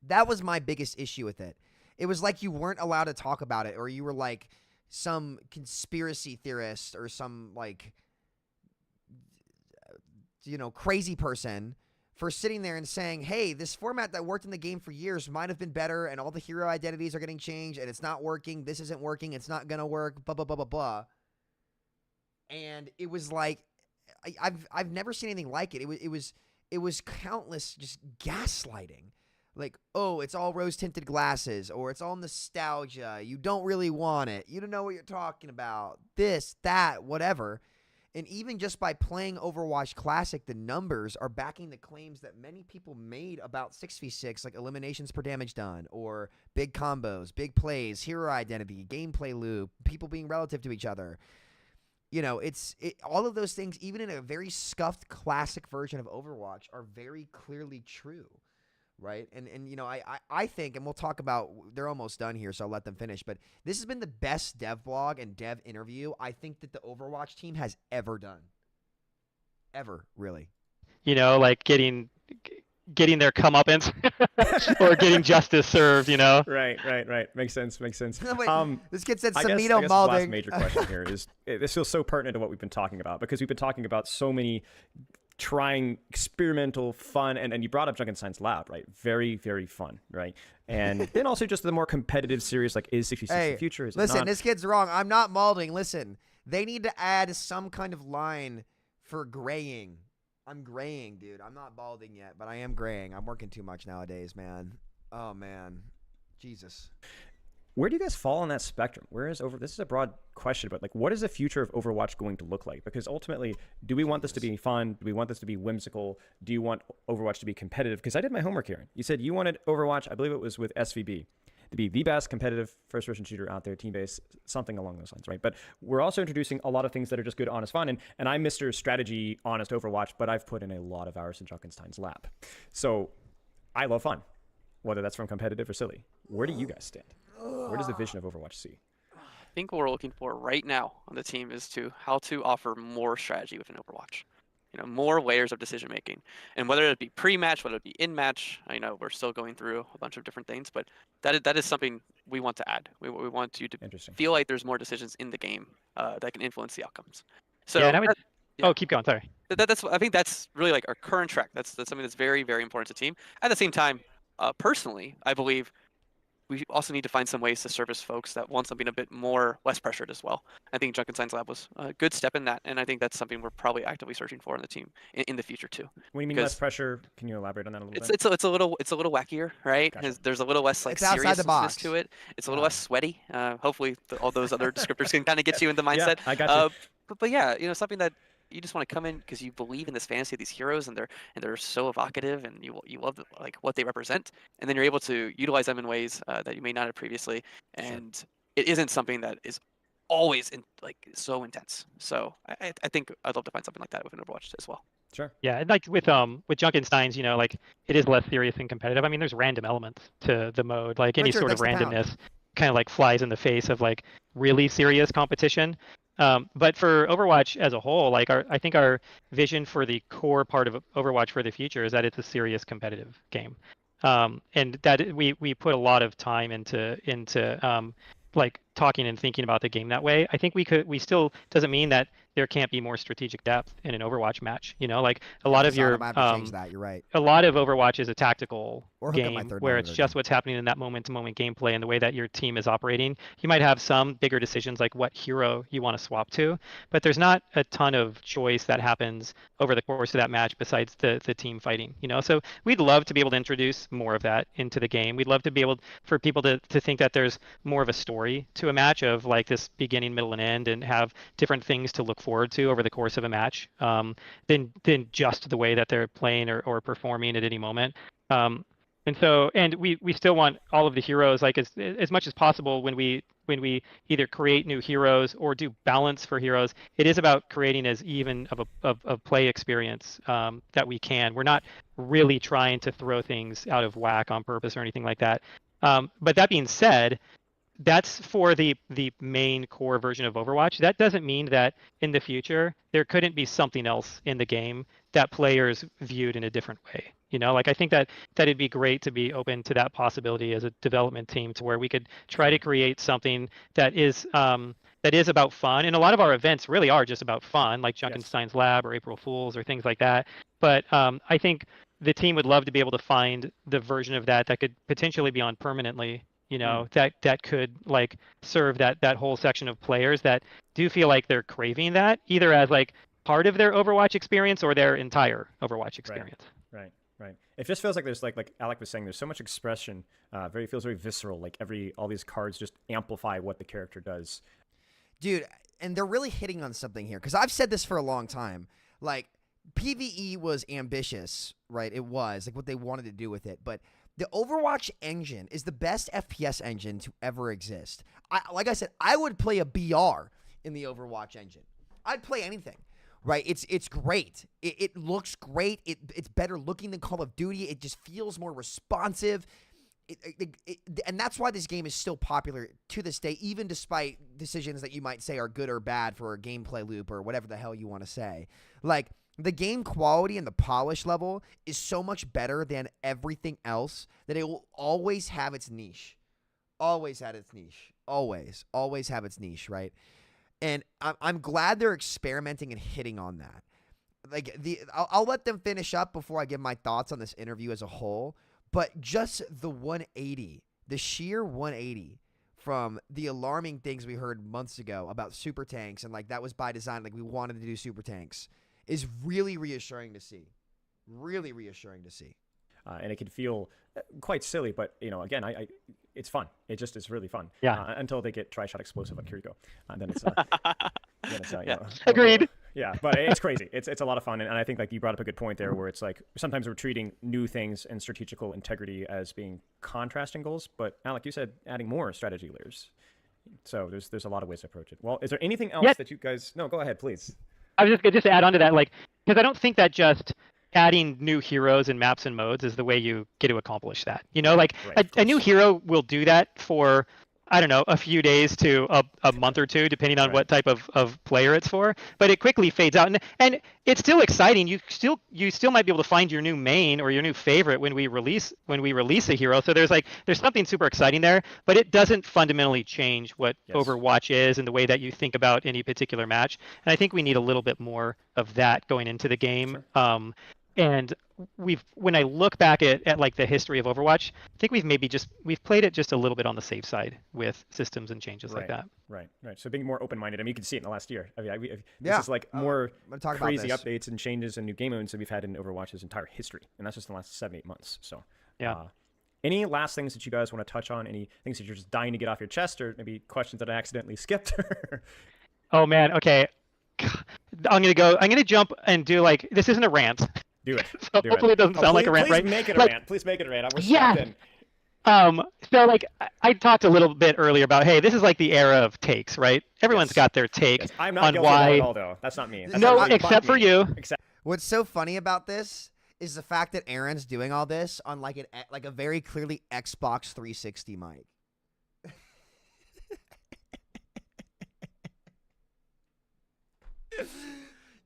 That was my biggest issue with it. It was like you weren't allowed to talk about it, or you were like some conspiracy theorist or some like, you know, crazy person for sitting there and saying, hey, this format that worked in the game for years might have been better, and all the hero identities are getting changed, and it's not working. This isn't working. It's not going to work, blah, blah, blah, blah, blah. And it was like, I've never seen anything like it. It was countless just gaslighting. Like, oh, it's all rose-tinted glasses, or it's all nostalgia. You don't really want it. You don't know what you're talking about. This, that, whatever. And even just by playing Overwatch Classic, the numbers are backing the claims that many people made about 6v6, like eliminations per damage done, or big combos, big plays, hero identity, gameplay loop, people being relative to each other. You know, all of those things, even in a very scuffed classic version of Overwatch, are very clearly true. Right. And you know, I think, and we'll talk about, they're almost done here, so I'll let them finish, but this has been the best dev blog and dev interview I think that the Overwatch team has ever done. Ever, really. You know, like getting their comeuppance or getting justice served, you know? Right. Makes sense. Wait, this kid said I guess Samito the last Malding. major question here is, this feels so pertinent to what we've been talking about, because we've been talking about so many trying experimental fun, and you brought up Junkenstein's Lab, right? Very, very fun, right? And then also just the more competitive series, like, is 66 the future? Is it listen, not? this kid's wrong. I'm not Malding. Listen, they need to add some kind of line for graying. I'm graying, dude. I'm not balding yet, but I am graying. I'm working too much nowadays, man. Oh, man. Jesus. Where do you guys fall on that spectrum? This is a broad question, but like, what is the future of Overwatch going to look like? Because ultimately, do we want this to be fun? Do we want this to be whimsical? Do you want Overwatch to be competitive? Because I did my homework here. You said you wanted Overwatch, I believe it was with SVB, to be the best competitive first-person shooter out there, team-based, something along those lines, right? But we're also introducing a lot of things that are just good, honest fun. And I'm Mr. Strategy, honest Overwatch, but I've put in a lot of hours in Junkenstein's Lab. So I love fun, whether that's from competitive or silly. Where do you guys stand? Where does the vision of Overwatch see? I think what we're looking for right now on the team is how to offer more strategy within Overwatch. You know, more layers of decision making, and whether it be pre-match, whether it be in-match. I know we're still going through a bunch of different things, but that is something we want to add. We want you to feel like there's more decisions in the game that can influence the outcomes. So yeah, and I would. Yeah. Oh, keep going. Sorry. I think that's really like our current track. That's something that's very, very important to the team. At the same time, personally, I believe we also need to find some ways to service folks that want something a bit less pressured as well. I think Junkenstein's Lab was a good step in that, and I think that's something we're probably actively searching for in the team in the future too. When you mean less pressure, can you elaborate on that a little bit? It's a little wackier, right? Gotcha. There's a little less like seriousness to it. It's a little less sweaty. Hopefully, all those other descriptors can kind of get you in the mindset. Yeah, I got you. But yeah, you know, something that you just want to come in because you believe in this fantasy of these heroes, and they're so evocative, and you love like what they represent, and then you're able to utilize them in ways that you may not have previously, and it isn't something that is always so intense. So I think I'd love to find something like that within Overwatch as well. Sure. Yeah, and like with Junkenstein's, you know, like it is less serious and competitive. I mean, there's random elements to the mode, like any sort of randomness kind of like flies in the face of like really serious competition. But for Overwatch as a whole, like I think our vision for the core part of Overwatch for the future is that it's a serious competitive game, and that we put a lot of time into like talking and thinking about the game that way. I think we still doesn't mean that there can't be more strategic depth in an Overwatch match. You know, like a lot of your change that. You're right. A lot of Overwatch is a tactical game where it's just again. what's happening in that moment-to-moment gameplay and the way that your team is operating. You might have some bigger decisions like what hero you want to swap to, but there's not a ton of choice that happens over the course of that match besides the team fighting. You know, so we'd love to be able to introduce more of that into the game. We'd love to be able for people to think that there's more of a story to a match of like this beginning, middle, and end, and have different things to look forward to over the course of a match than just the way that they're playing or performing at any moment. And so, and we still want all of the heroes, like as much as possible when we either create new heroes or do balance for heroes, it is about creating as even of a play experience that we can. We're not really trying to throw things out of whack on purpose or anything like that. But that being said, that's for the main core version of Overwatch. That doesn't mean that in the future there couldn't be something else in the game that players viewed in a different way. You know, like I think that it'd be great to be open to that possibility as a development team, to where we could try to create something that is about fun. And a lot of our events really are just about fun, like Junkenstein's Lab or April Fools or things like that. But I think the team would love to be able to find the version of that could potentially be on permanently. You know, that could like serve that whole section of players that do feel like they're craving that, either as like part of their Overwatch experience or their entire Overwatch experience. Right. It just feels like there's like Alec was saying, there's so much expression. Feels very visceral. Like all these cards just amplify what the character does. Dude, and they're really hitting on something here, because I've said this for a long time. Like, PvE was ambitious, right? It was like what they wanted to do with it, but the Overwatch engine is the best FPS engine to ever exist. Like I said, I would play a BR in the Overwatch engine. I'd play anything, right? It's great. It looks great. It's better looking than Call of Duty. It just feels more responsive. And that's why this game is still popular to this day, even despite decisions that you might say are good or bad for a gameplay loop or whatever the hell you want to say. Like, the game quality and the polish level is so much better than everything else that it will always have its niche. Always have its niche. Always have its niche, right? And I'm glad they're experimenting and hitting on that. Like, I'll let them finish up before I give my thoughts on this interview as a whole. But just the 180, the sheer 180 from the alarming things we heard months ago about super tanks, and like that was by design, like we wanted to do super tanks, is really reassuring to see. Really reassuring to see. And it can feel quite silly, but you know, again, it's fun. It's really fun. Yeah. Until they get Tri-Shot Explosive on Kiriko, and then it's Agreed. Yeah, but it's crazy. It's a lot of fun, and I think like you brought up a good point there, where it's like sometimes we're treating new things and strategical integrity as being contrasting goals, but Alec, you said adding more strategy layers. So there's a lot of ways to approach it. Well, is there anything else that you guys? No, go ahead, please. I was just to add on to that, like, because I don't think that just adding new heroes and maps and modes is the way you get to accomplish that. You know, like a new hero will do that for, I don't know, a few days to a month or two, depending on what type of player it's for. But it quickly fades out, and it's still exciting. You still might be able to find your new main or your new favorite when we release a hero. So there's something super exciting there, but it doesn't fundamentally change what Overwatch is and the way that you think about any particular match. And I think we need a little bit more of that going into the game. Sure. And when I look back at like the history of Overwatch, I think we've played it just a little bit on the safe side with systems and changes like that. Right. So being more open-minded. I mean, you can see it in the last year. I mean, this is like more crazy updates and changes and new game modes that we've had in Overwatch's entire history, and that's just in the last 7-8 months. So any last things that you guys want to touch on? Any things that you're just dying to get off your chest, or maybe questions that I accidentally skipped? Oh man, okay. I'm gonna jump and do like, this isn't a rant. Do it. So hopefully it doesn't sound like a rant, right? Please make it a rant. Please make it a rant. So like I talked a little bit earlier about, hey, this is like the era of takes, right? Everyone's got their take I'm not on guilty why. Of that at all, though. That's not me. Except for you. What's so funny about this is the fact that Aaron's doing all this on like a very clearly Xbox 360 mic.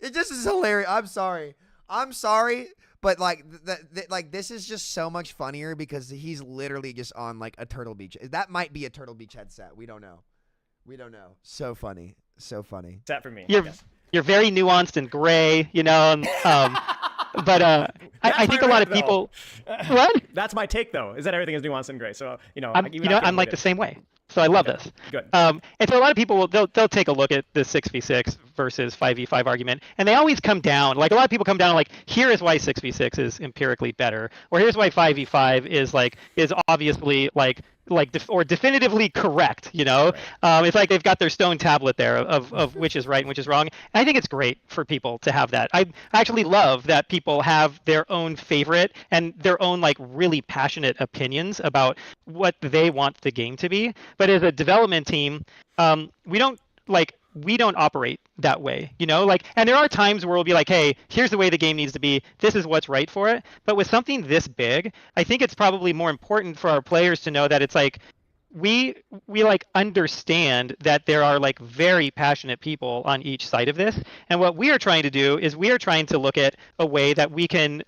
It just is hilarious. I'm sorry, but like like this is just so much funnier because he's literally just on like a Turtle Beach. That might be a Turtle Beach headset. We don't know. So funny. That for me. You're very nuanced and gray, you know. But I think a lot of people. What? That's my take, though. Is that everything is nuanced and gray? So I'm like the same way. So I love this. Good. And so a lot of people they'll take a look at the 6v6 versus 5v5 argument, and they always come down. Like a lot of people come down like, here is why 6v6 is empirically better, or here's why 5v5 is obviously like or definitively correct, it's like they've got their stone tablet there of which is right and which is wrong. And I think it's great for people to have that. I actually love that people have their own favorite and their own like really passionate opinions about what they want the game to be. But as a development team, we don't operate that way, and there are times where we'll be like, hey, here's the way the game needs to be. This is what's right for it. But with something this big, I think it's probably more important for our players to know that it's like we like understand that there are like very passionate people on each side of this. And what we are trying to do is we are trying to look at a way that we can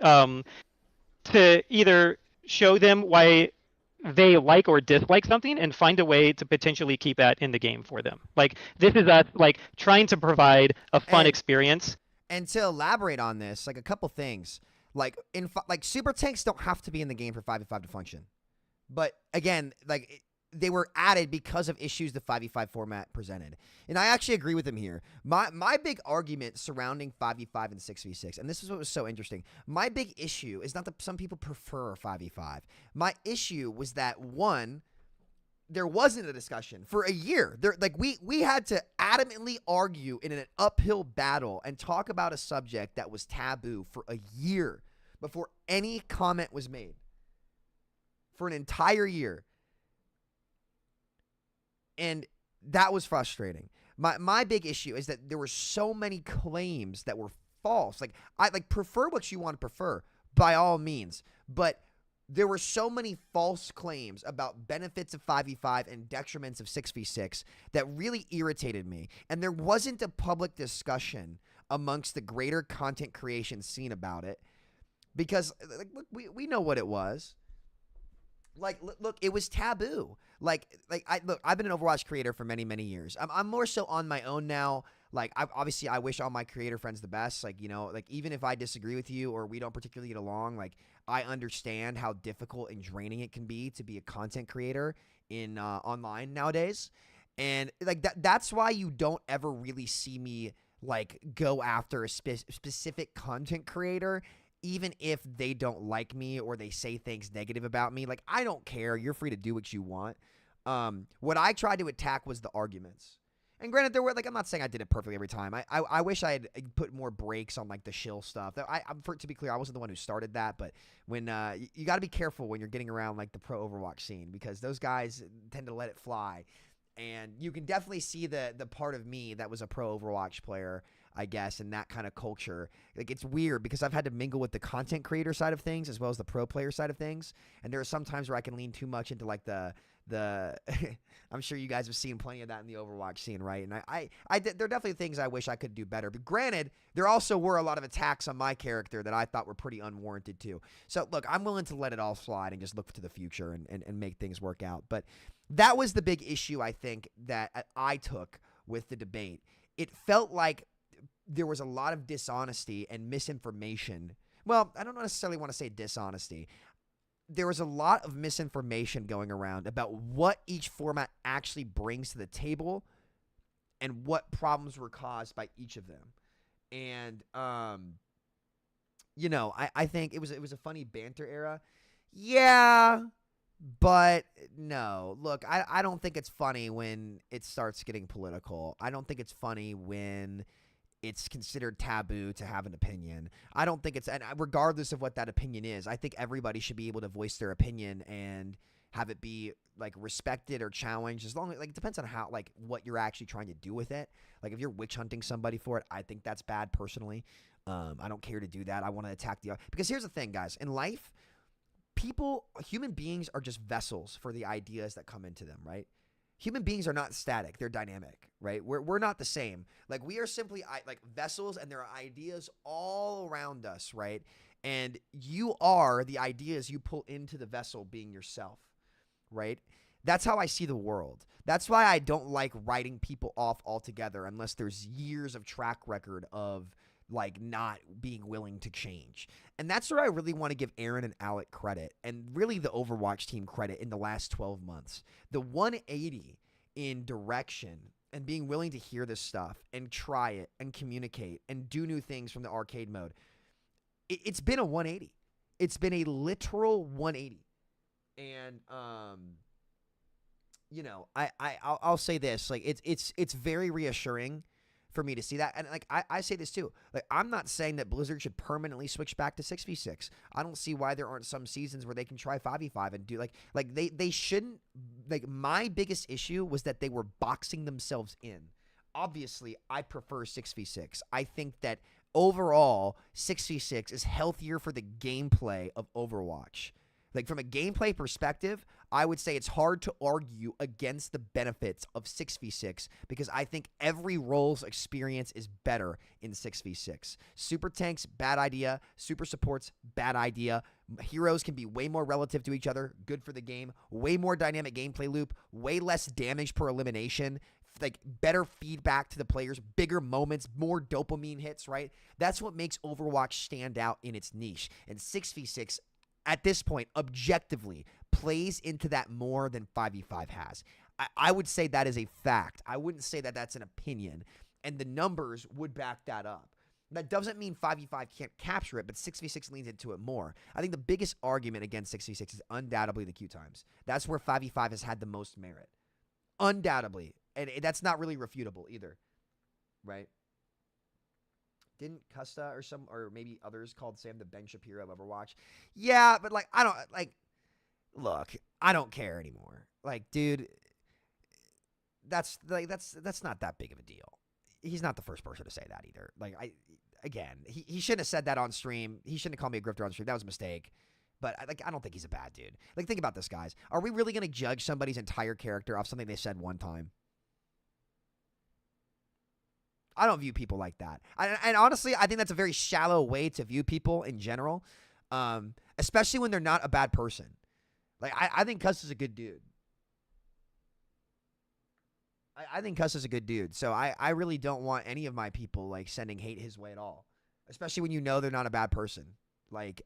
to either show them why they like or dislike something and find a way to potentially keep that in the game for them. Like this is us like trying to provide a fun experience. And to elaborate on this, like a couple things, like super tanks don't have to be in the game for 5v5 to function. But again, like they were added because of issues the 5v5 format presented. And I actually agree with him here. My big argument surrounding 5v5 and 6v6, and this is what was so interesting. My big issue is not that some people prefer 5v5. My issue was that, one, there wasn't a discussion for a year. We had to adamantly argue in an uphill battle and talk about a subject that was taboo for a year before any comment was made. For an entire year. And that was frustrating. My big issue is that there were so many claims that were false. Like, I prefer what you want to prefer, by all means. But there were so many false claims about benefits of 5v5 and detriments of 6v6 that really irritated me. And there wasn't a public discussion amongst the greater content creation scene about it. Because, look, we know what it was. Look, it was taboo. I've been an Overwatch creator for many, many years. I'm more so on my own now. Obviously, I wish all my creator friends the best. Even if I disagree with you or we don't particularly get along, I understand how difficult and draining it can be to be a content creator in online nowadays. And that's why you don't ever really see me go after a specific content creator. Even if they don't like me or they say things negative about me, I don't care. You're free to do what you want. What I tried to attack was the arguments. And granted, there were I'm not saying I did it perfectly every time. I wish I had put more breaks on the shill stuff. To be clear, I wasn't the one who started that. But when you got to be careful when you're getting around the pro Overwatch scene, because those guys tend to let it fly. And you can definitely see the part of me that was a pro Overwatch player, I guess, in that kind of culture. It's weird because I've had to mingle with the content creator side of things as well as the pro player side of things. And there are some times where I can lean too much into the I'm sure you guys have seen plenty of that in the Overwatch scene, right? And there are definitely things I wish I could do better. But granted, there also were a lot of attacks on my character that I thought were pretty unwarranted too. So look, I'm willing to let it all slide and just look to the future and make things work out. But that was the big issue, I think, that I took with the debate. It felt like there was a lot of dishonesty and misinformation. Well, I don't necessarily want to say dishonesty. There was a lot of misinformation going around about what each format actually brings to the table and what problems were caused by each of them. And, I think it was a funny banter era. Yeah, but no. Look, I don't think it's funny when it starts getting political. I don't think it's funny when it's considered taboo to have an opinion. I don't think and regardless of what that opinion is, I think everybody should be able to voice their opinion and have it be respected or challenged, as long as it depends on how what you're actually trying to do with it. If you're witch hunting somebody for it, I think that's bad personally. I don't care to do that. I want to attack because here's the thing, guys. In life, human beings are just vessels for the ideas that come into them, right? Human beings are not static. They're dynamic, right? We're not the same. We are simply vessels, and there are ideas all around us, right? And you are the ideas you pull into the vessel being yourself, right? That's how I see the world. That's why I don't like writing people off altogether unless there's years of track record of not being willing to change. And that's where I really want to give Aaron and Alec credit, and really the Overwatch team credit in the last 12 months. The 180 in direction and being willing to hear this stuff and try it and communicate and do new things from the arcade mode. It's been a 180. It's been a literal 180. And you know, I'll say this, like it's very reassuring for me to see that. And like I say this too. Like I'm not saying that Blizzard should permanently switch back to 6v6. I don't see why there aren't some seasons where they can try 5v5 and do like they shouldn't. Like my biggest issue was that they were boxing themselves in. Obviously, I prefer 6v6. I think that overall 6v6 is healthier for the gameplay of Overwatch. Like from a gameplay perspective, I would say it's hard to argue against the benefits of 6v6 because I think every role's experience is better in 6v6. Super tanks, bad idea. Super supports, bad idea. Heroes can be way more relative to each other, good for the game. Way more dynamic gameplay loop, way less damage per elimination, like better feedback to the players, bigger moments, more dopamine hits, right? That's what makes Overwatch stand out in its niche. And 6v6 at this point, objectively, plays into that more than 5v5 has. I would say that is a fact. I wouldn't say that that's an opinion. And the numbers would back that up. That doesn't mean 5v5 can't capture it, but 6v6 leans into it more. I think the biggest argument against 6v6 is undoubtedly the queue times. That's where 5v5 has had the most merit. Undoubtedly. And that's not really refutable either. Right? Didn't Custa or maybe others called Sam the Ben Shapiro of Overwatch? Yeah, but like I don't like. Look, I don't care anymore. Like, dude, that's not that big of a deal. He's not the first person to say that either. Like he shouldn't have said that on stream. He shouldn't have called me a grifter on stream. That was a mistake. But I don't think he's a bad dude. Like, think about this, guys. Are we really gonna judge somebody's entire character off something they said one time? I don't view people like that. And honestly, I think that's a very shallow way to view people in general, especially when they're not a bad person. Like, I think Cuss is a good dude. I think Cuss is a good dude. So I really don't want any of my people, like, sending hate his way at all, especially when you know they're not a bad person. Like,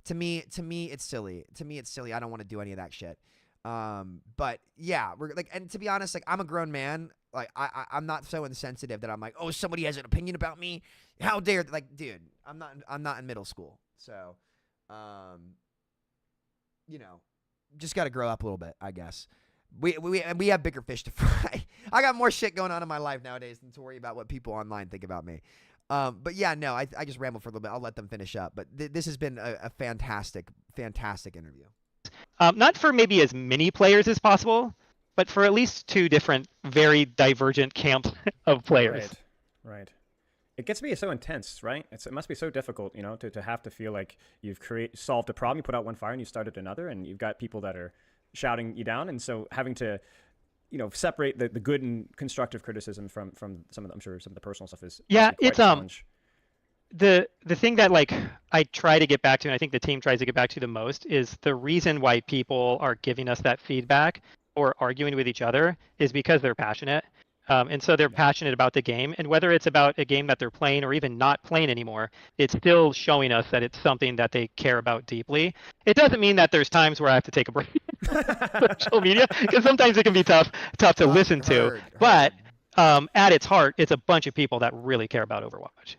to me, it's silly. To me, it's silly. I don't want to do any of that shit. But yeah, we're like, and to be honest, like I'm a grown man. Like I'm not so insensitive that I'm like, oh, somebody has an opinion about me. How dare, like, dude, I'm not in middle school. So, you know, just got to grow up a little bit, I guess. We have bigger fish to fry. I got more shit going on in my life nowadays than to worry about what people online think about me. But yeah, no, I just rambled for a little bit. I'll let them finish up. But this has been a fantastic interview. Not for maybe as many players as possible, but for at least two different, very divergent camps of players. Right. It gets to be so intense, right? It must be so difficult, you know, to have to feel like you've solved a problem, you put out one fire and you started another, and you've got people that are shouting you down, and so having to, you know, separate the good and constructive criticism from some of I'm sure some of the personal stuff is it's the thing that like I try to get back to, and I think the team tries to get back to the most, is the reason why people are giving us that feedback or arguing with each other is because they're passionate. And so they're passionate about the game, and whether it's about a game that they're playing or even not playing anymore, it's still showing us that it's something that they care about deeply. It doesn't mean that there's times where I have to take a break from social media, because sometimes it can be tough to listen to. But at its heart, it's a bunch of people that really care about Overwatch.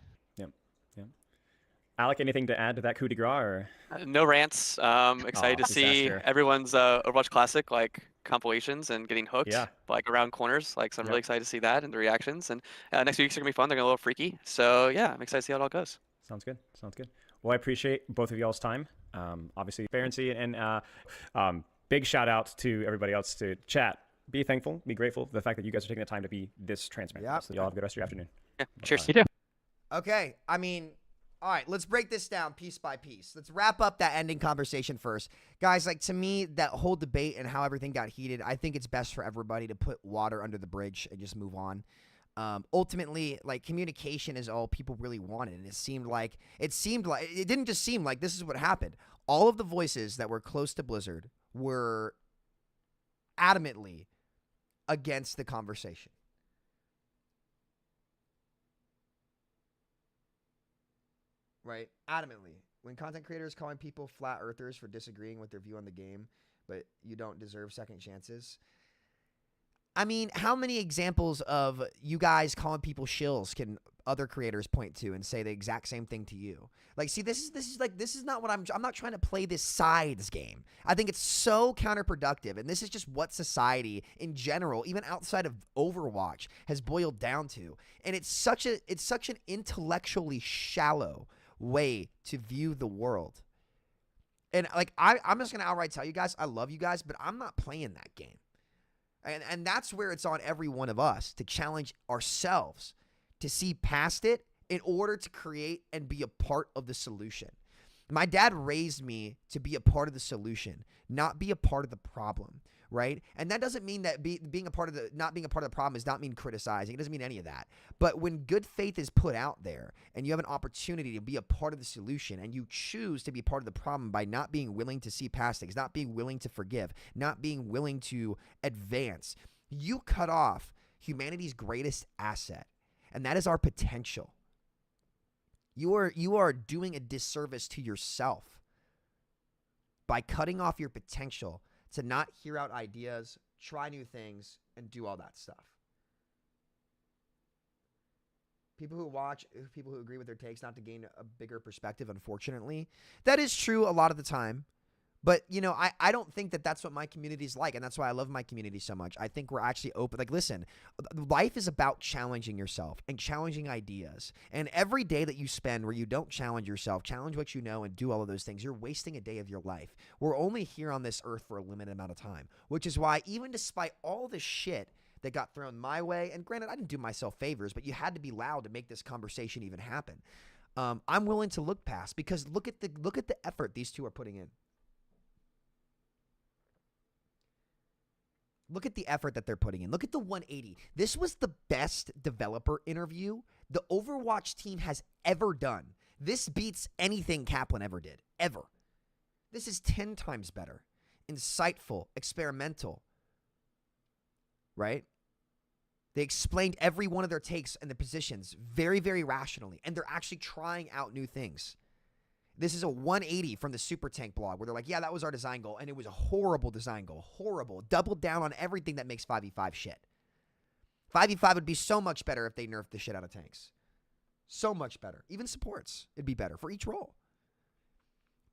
Alec, anything to add to that coup de grace? Or? No rants. Excited to see everyone's Overwatch Classic like compilations and getting hooked like around corners. Like, so I'm really excited to see that and the reactions. And next week's gonna be fun. They're gonna be a little freaky. So yeah, I'm excited to see how it all goes. Sounds good. Well, I appreciate both of y'all's time. Obviously, transparency, and big shout out to everybody else to chat. Be thankful, be grateful for the fact that you guys are taking the time to be this transparent. Yep. So y'all have a good rest of your afternoon. Yeah. Cheers. You too. Okay, I mean, all right, let's break this down piece by piece. Let's wrap up that ending conversation first. Guys, like, to me, that whole debate and how everything got heated, I think it's best for everybody to put water under the bridge and just move on. Ultimately, like, communication is all people really wanted, and it didn't just seem like this is what happened. All of the voices that were close to Blizzard were adamantly against the conversation. Right? Adamantly. When content creators calling people flat earthers for disagreeing with their view on the game, but you don't deserve second chances. I mean, how many examples of you guys calling people shills can other creators point to and say the exact same thing to you. Like, see, this is not what I'm not trying to play this sides game. I think it's so counterproductive, and this is just what society in general, even outside of Overwatch, has boiled down to. And it's such an intellectually shallow way to view the world. And like I'm just gonna outright tell you guys, I love you guys, but I'm not playing that game. And that's where it's on every one of us to challenge ourselves to see past it in order to create and be a part of the solution. My dad raised me to be a part of the solution, not be a part of the problem, right? And that doesn't mean that not being a part of the problem does not mean criticizing. It doesn't mean any of that. But when good faith is put out there and you have an opportunity to be a part of the solution and you choose to be part of the problem by not being willing to see past things, not being willing to forgive, not being willing to advance, you cut off humanity's greatest asset, and that is our potential. You are doing a disservice to yourself by cutting off your potential to not hear out ideas, try new things, and do all that stuff. People who watch, people who agree with their takes, not to gain a bigger perspective, unfortunately. That is true a lot of the time. But, you know, I don't think that that's what my community is like, and that's why I love my community so much. I think we're actually open. Like, listen, life is about challenging yourself and challenging ideas. And every day that you spend where you don't challenge yourself, challenge what you know, and do all of those things, you're wasting a day of your life. We're only here on this earth for a limited amount of time, which is why even despite all the shit that got thrown my way, and granted, I didn't do myself favors, but you had to be loud to make this conversation even happen. I'm willing to look past, because look at the effort these two are putting in. Look at the effort that they're putting in. Look at the 180. This was the best developer interview the Overwatch team has ever done. This beats anything Kaplan ever did, ever. This is 10 times better. Insightful, experimental, right? They explained every one of their takes and the positions very, very rationally, and they're actually trying out new things. This is a 180 from the Super Tank blog where they're like, yeah, that was our design goal. And it was a horrible design goal. Horrible. Doubled down on everything that makes 5v5 shit. 5v5 would be so much better if they nerfed the shit out of tanks. So much better. Even supports, it'd be better for each role.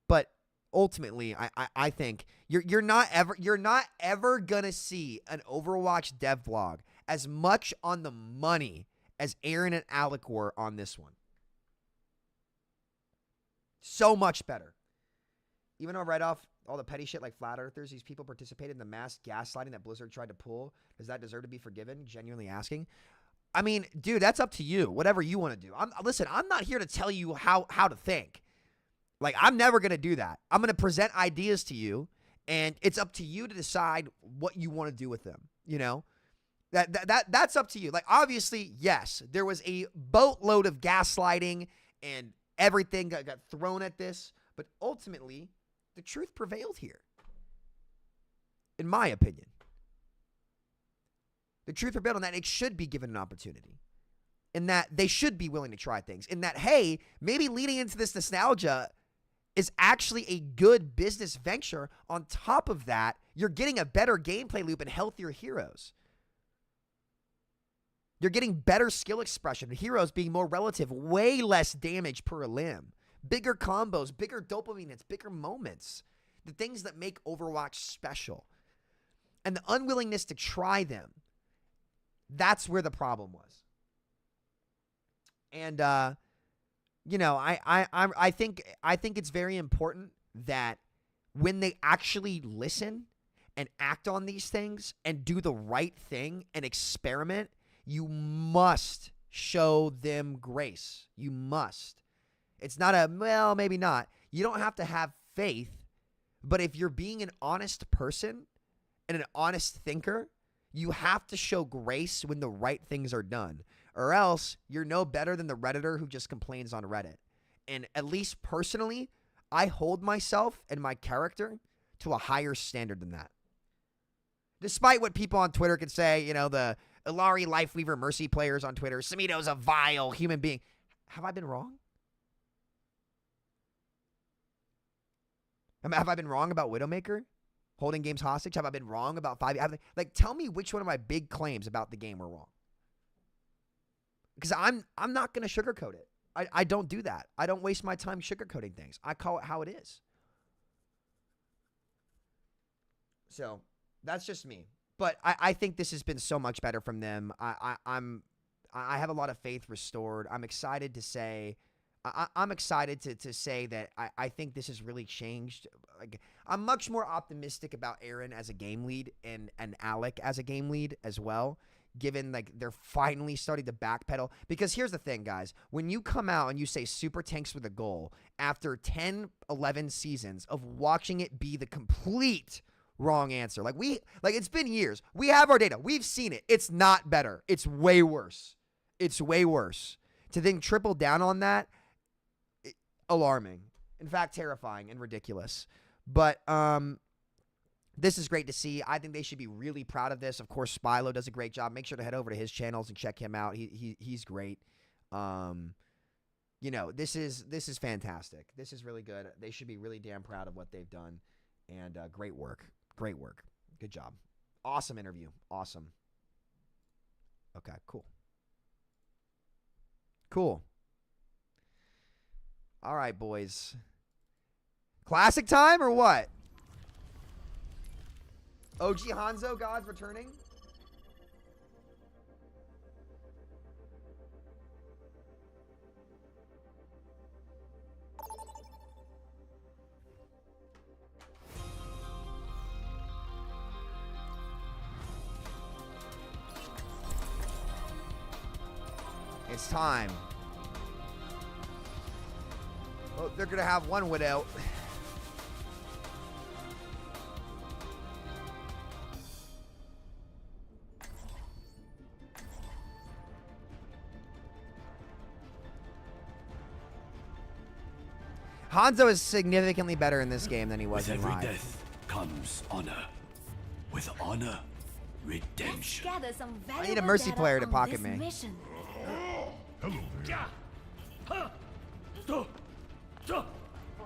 But ultimately, I think you're not ever gonna see an Overwatch dev blog as much on the money as Aaron and Alec were on this one. So much better. Even though I read off all the petty shit like flat earthers, these people participated in the mass gaslighting that Blizzard tried to pull. Does that deserve to be forgiven? Genuinely asking. I mean, dude, that's up to you. Whatever you want to do. Listen, I'm not here to tell you how to think. Like, I'm never going to do that. I'm going to present ideas to you, and it's up to you to decide what you want to do with them. You know? That's up to you. Like, obviously, yes, there was a boatload of gaslighting and everything got thrown at this, but ultimately, the truth prevailed here. In my opinion. The truth prevailed in that it should be given an opportunity. In that they should be willing to try things. In that, hey, maybe leading into this nostalgia is actually a good business venture. On top of that, you're getting a better gameplay loop and healthier heroes. You're getting better skill expression. Heroes being more relative, way less damage per limb. Bigger combos, bigger dopamine hits, bigger moments. The things that make Overwatch special. And the unwillingness to try them. That's where the problem was. And, you know, I think it's very important that when they actually listen and act on these things and do the right thing and experiment, you must show them grace. You must. It's not a, well, maybe not. You don't have to have faith, but if you're being an honest person and an honest thinker, you have to show grace when the right things are done, or else you're no better than the Redditor who just complains on Reddit. And at least personally, I hold myself and my character to a higher standard than that. Despite what people on Twitter could say, you know, the Ilari Lifeweaver Mercy players on Twitter, Samito's a vile human being. Have I been wrong? Have I been wrong about Widowmaker? Holding games hostage? Have I been wrong about 5? Like, tell me which one of my big claims about the game were wrong. because I'm not gonna sugarcoat it. I don't do that. I don't waste my time sugarcoating things. I call it how it is. So that's just me. But I think this has been so much better from them. I have a lot of faith restored. I'm excited to say, I'm excited to say that I think this has really changed. Like, I'm much more optimistic about Aaron as a game lead and Alec as a game lead as well, given like they're finally starting to backpedal. Because here's the thing, guys. When you come out and you say super tanks with a goal after 10, 11 seasons of watching it be the complete wrong answer. Like it's been years. We have our data. We've seen it. It's not better. It's way worse. It's way worse. To then triple down on that, alarming. In fact, terrifying and ridiculous. But this is great to see. I think they should be really proud of this. Of course, Spilo does a great job. Make sure to head over to his channels and check him out. He's great. You know, this is fantastic. This is really good. They should be really damn proud of what they've done. And great work. Great work. Good job. Awesome interview. Awesome. Okay, cool. Cool. All right, boys. Classic time or what? OG Hanzo God's returning? It's time. Oh, they're going to have one widow. Hanzo is significantly better in this game than he was in With every live. death comes honor. With honor, redemption. I need a mercy player to pocket me. Mission.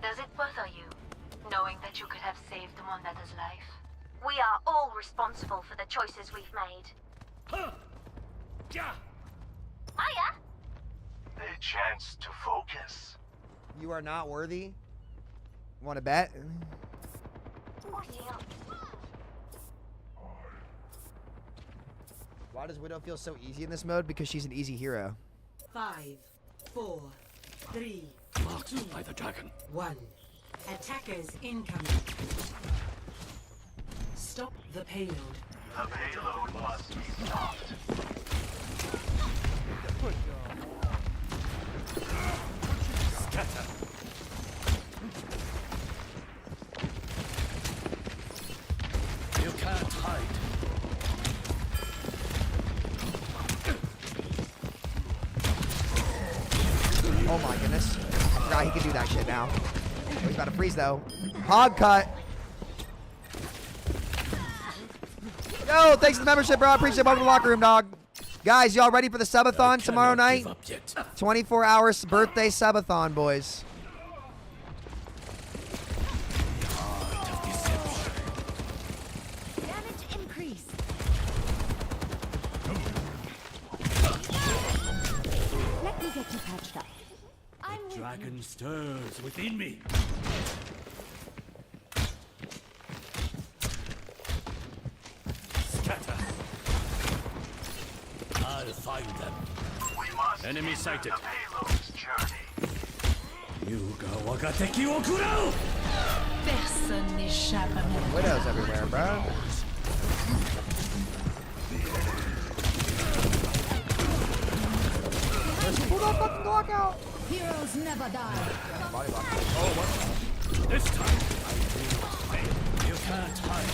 Does it bother you, knowing that you could have saved Monda's life? We are all responsible for the choices we've made. Maya? A chance to focus. You are not worthy? Want to bet? Why does Widow feel so easy in this mode? Because she's an easy hero. 5, 4, 3, Marked by the dragon. 1. Attackers incoming. Stop the payload. The payload must be stopped. Scatter. You can't hide. Oh my goodness. I forgot he could do that shit now. Oh, he's about to freeze though. Hog cut. Yo, thanks for the membership, bro. I appreciate it. Welcome to the locker room, dog. Guys, y'all ready for the subathon tomorrow night? 24 hours birthday subathon, boys. Damage increase. Let me get you patched up. I'm Dragon stirs within me. Scatter. I'll find them. We must enemy sighted. The payload's journey. Yuga wagateki wo kurau! Personne n'échappe à mes Widows everywhere, bro. Let's pull that fucking Glock out. heroes never die. Body block. Oh, what? This time, you can't hide.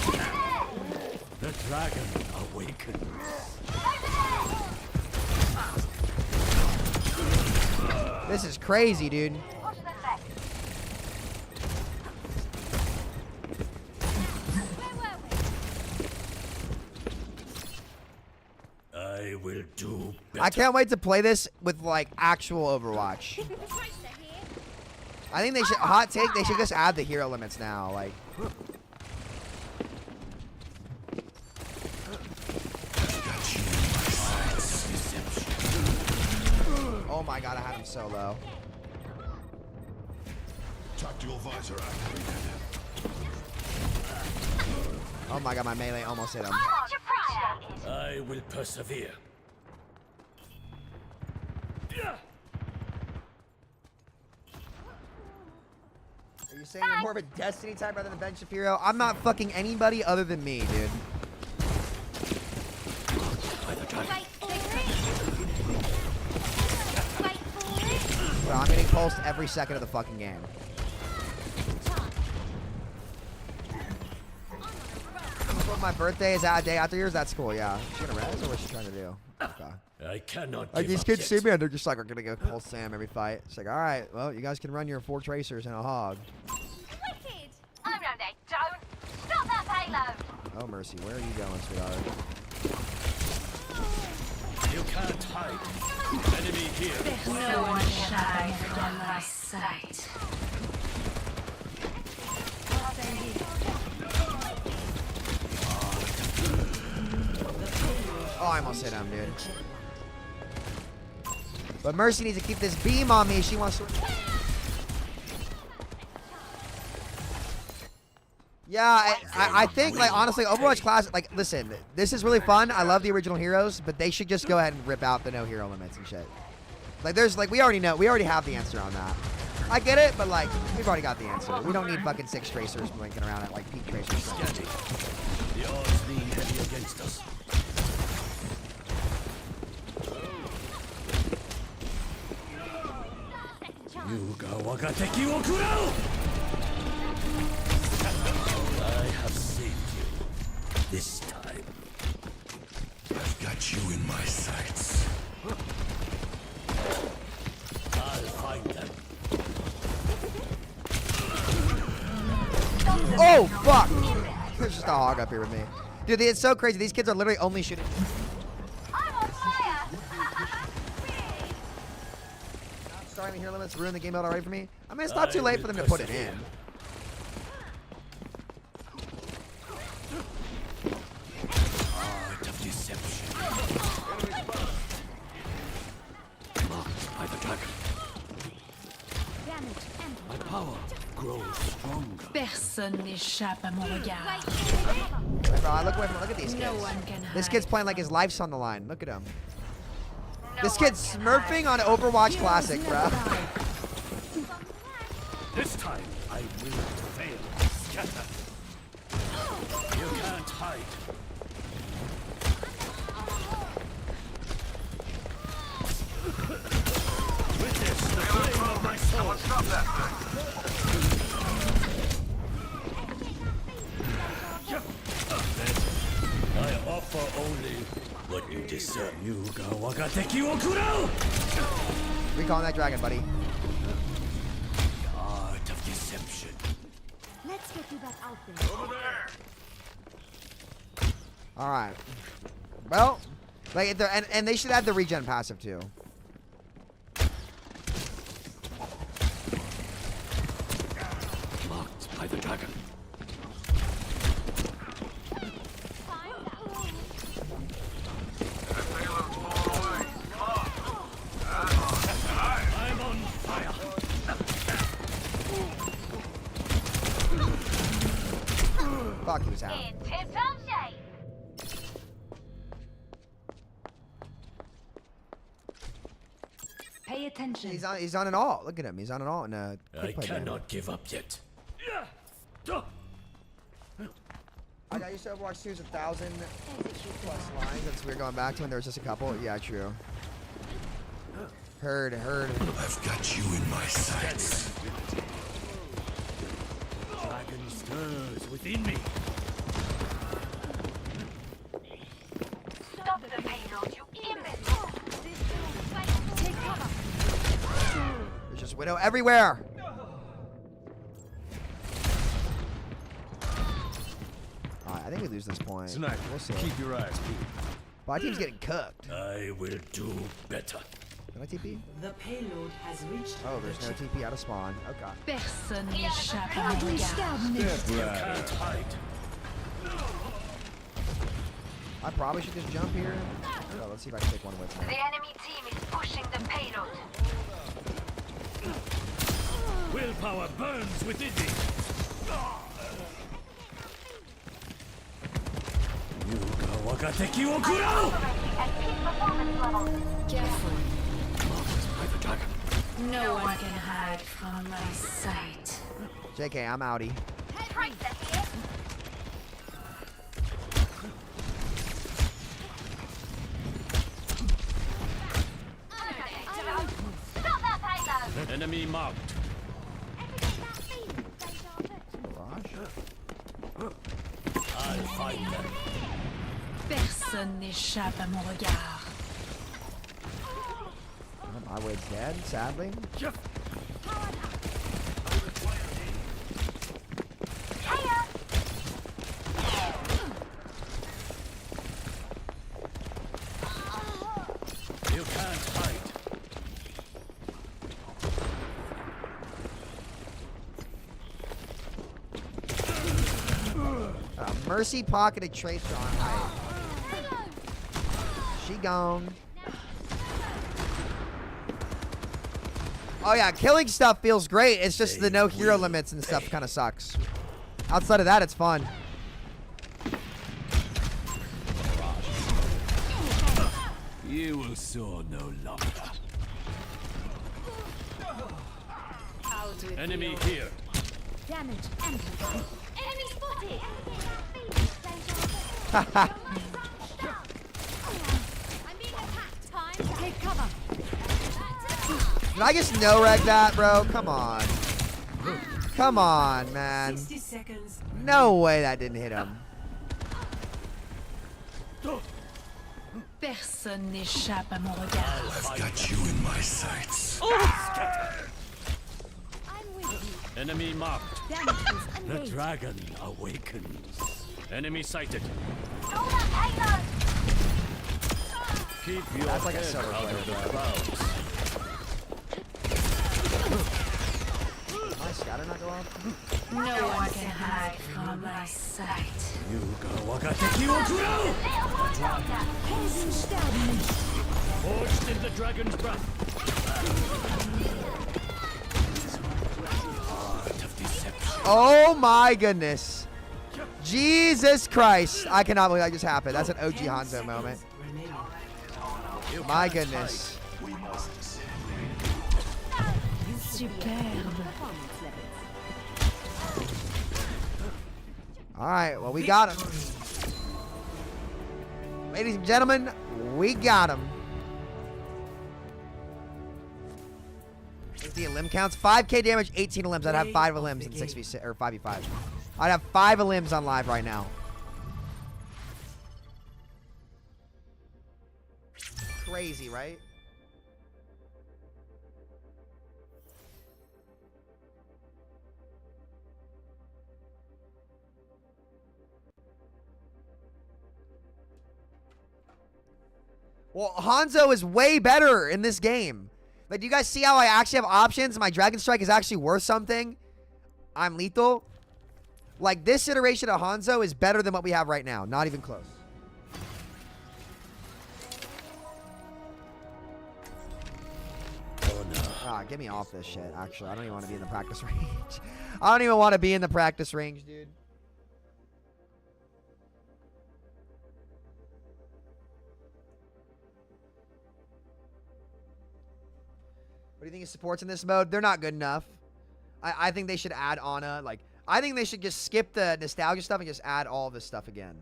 The dragon awakens. This is crazy, dude. I will do better. I can't wait to play this with like actual Overwatch. I think they should hot take. They should just add the hero limits now. Like, my god, I had him so low. Tactical visor activated. Oh my god, my melee almost hit him. I will persevere. Are you saying you're more of a Destiny type rather than Ben Shapiro? I'm not fucking anybody other than me, dude. Bro, I'm getting pulsed every second of the fucking game. My birthday is that a day after yours. That's cool. Yeah. Is she gonna res or what's she trying to do? Okay. I cannot. Like give these up kids yet. see me and they're just like, we're gonna go pull Sam every fight. It's like, all right, well, you guys can run your 4 tracers and a hog. Wicked! Oh no, they don't! Stop that payload! Oh mercy, where are you going, sweetheart? You can't hide. Enemy here. No one can hide from my sight. Oh, I almost hit him, dude. But Mercy needs to keep this beam on me. She wants to. Yeah, I think, like, honestly, Overwatch Classic, like, listen, this is really fun. I love the original heroes, but they should just go ahead and rip out the no hero limits and shit. Like, there's, like, we already have the answer on that. I get it, but, like, we've already got the answer. We don't need fucking 6 tracers blinking around at, like, peak tracers. Steady. The odds lean heavy against us. Yuga wagateki wo kurao! I have saved you. This time. I've got you in my sights. I'll find them. Oh, fuck! There's just a hog up here with me. Dude, it's so crazy. These kids are literally only shooting. I'm on fire! Starting the hero limits ruin the game out already for me. I mean, it's not too late for them to put it in. Art of deception. Marked by the dragon. My power grows stronger. Personne n'échappe à mon regard. Like, bro, look away from, look at these No kids. one can This hide. kid's playing like his life's on the line. Look at him. This kid's smurfing on Overwatch Classic, bro. This time, I will fail. Scatter. You can't hide. Witness the flame of my soul. Stop that. I offer only what you deserve. Yuga wagateki wo kurao! Recalling that dragon, buddy. Art of deception. Let's get you back out there. All right. Well, like, if they're, and they should add the regen passive too. Marked by the dragon. I'm on fire. Fuck, he was out. In tip-top shape! Pay attention. He's on an all. Look at him. He's on an all in a I quick play game. cannot give up yet. I used to Overwatch 2's 1,000 plus lines since we were going back to when there was just a couple. Yeah, true. Heard. I've got you in my sights. Dragon stirs within me. Stop the payload, you imbecile! Take cover. There's just Widow everywhere. Alright, I think we lose this point. Sniper, We'll see. keep your eyes peeled. My team's getting cooked. I will do better. Can I TP? The payload has reached. Oh, there's no TP out of spawn. Okay. Personne n'échappe à mon Ugly regard. stab me. You can't hide. I probably should just jump here. Oh, let's see if I can take one with me. The enemy team is pushing the payload. power burns within me. Yuga waga teki wo kurau! At peak performance levels. Careful. By the dragon. No one can hide from my sight. JK, I'm outie. Tracer here. Stop that payload. Enemy marked. I'll find them. Personne n'échappe à mon regard. My way's dead, sadly. You can't hide. Mercy pocketed Tracer on height. She gone. Oh yeah, killing stuff feels great. It's just the no hero limits and stuff kind of sucks. Outside of that, it's fun. You will soar no longer. Enemy here. Damage amplified. Enemy spotted. I'm being attacked. Time to take cover. Did I just no-reg that, bro? Come on. Come on, man. 60 seconds. No way that didn't hit him. Personne n'échappe à mon regard. I've got you in my sights. I'm with you. Enemy marked. Damage is The engaged. dragon awakens. Enemy sighted. Stop that payload. Keep your That's like a head silver out player, of the bro. clouds. My scatter not go off? No one can hide from my sight. Yuga waga teki wo kurau! Forged in the dragon's breath. Art of deception. Oh my goodness. Jesus Christ. I cannot believe that just happened. That's an OG 10 Hanzo seconds moment. remaining. My goodness. Superbe. All right, well, we got him. Ladies and gentlemen, we got him. 50 limb counts, 5k damage, 18 limbs. I'd have 5 limbs in 6v6 or 5v5. I'd have 5 limbs on live right now. Crazy, right? Well, Hanzo is way better in this game. Like, do you guys see how I actually have options? My Dragon Strike is actually worth something. I'm lethal. Like, this iteration of Hanzo is better than what we have right now. Not even close. Oh no. Ah, get me off this shit, actually. I don't even want to be in the practice range. I don't even want to be in the practice range, dude. What do you think of supports in this mode? They're not good enough. I think they should add Ana. Like, I think they should just skip the nostalgia stuff and just add all this stuff again.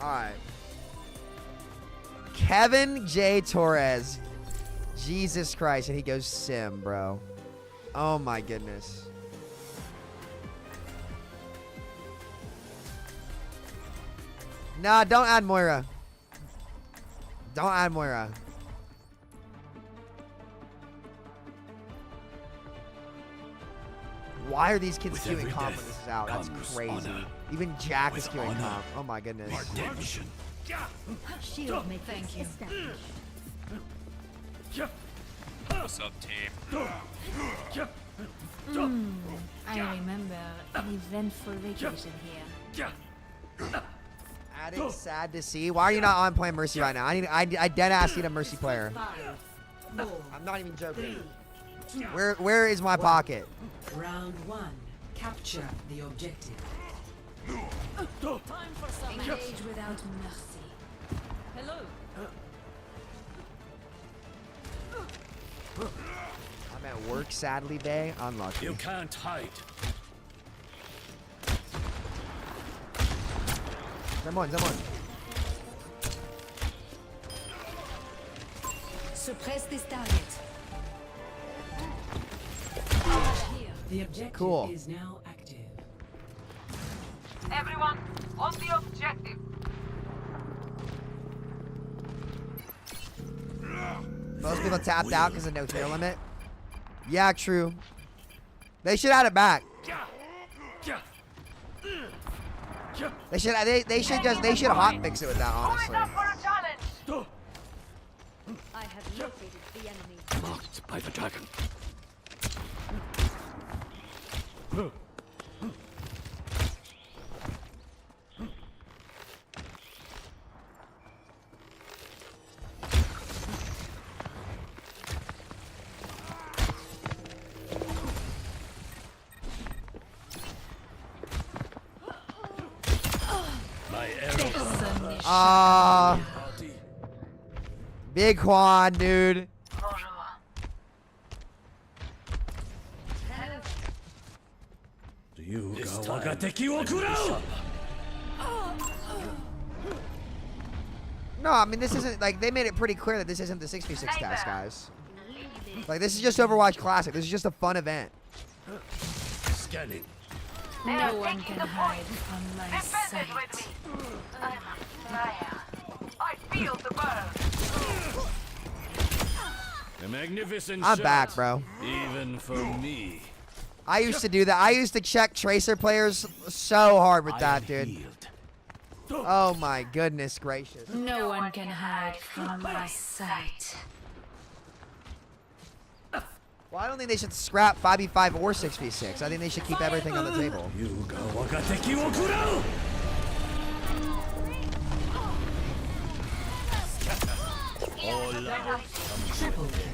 All right. Kevin J. Torres. Jesus Christ. And he goes Sim, bro. Oh, my goodness. Nah, don't add Moira. Don't add Moira. Why are these kids With queuing every comp when death this is out? That's comes crazy. honor. Even Jack is With queuing honor. comp. Oh my goodness. Redemption. Shield matrix established. What's up, team? I remember an eventful vacation here. Addict, sad to see. Why are you not on playing Mercy right now? I dead ass need a Mercy player. 5, 4, I'm not even joking. 3, 2, Where is my pocket? round 1. Capture the objective. Engage without mercy. Hello. I'm at work, sadly, Bay. Unlucky. You can't hide. Someone. Suppress this target. The objective Cool. is now active. Everyone, on the objective. Most people tapped out because of no tier limit. Yeah, true. They should add it back. They should hot fix it with that, honestly. I have located the enemy. Marked by the dragon. My arrows. Big Juan, dude. This time. No, I mean this isn't like they made it pretty clear that this isn't the 6v6 task, guys. Like this is just Overwatch Classic. This is just a fun event. Scanning. No one can hide from my sight. I'm a flyer. I feel the burn. A magnificent I'm shot. back, bro. Even for me. I used to do that. I used to check Tracer players so hard with that, I'm dude. healed. Oh my goodness gracious. No one can hide from my sight. Well, I don't think they should scrap 5v5 or 6v6. I think they should keep everything on the table. Triple kill.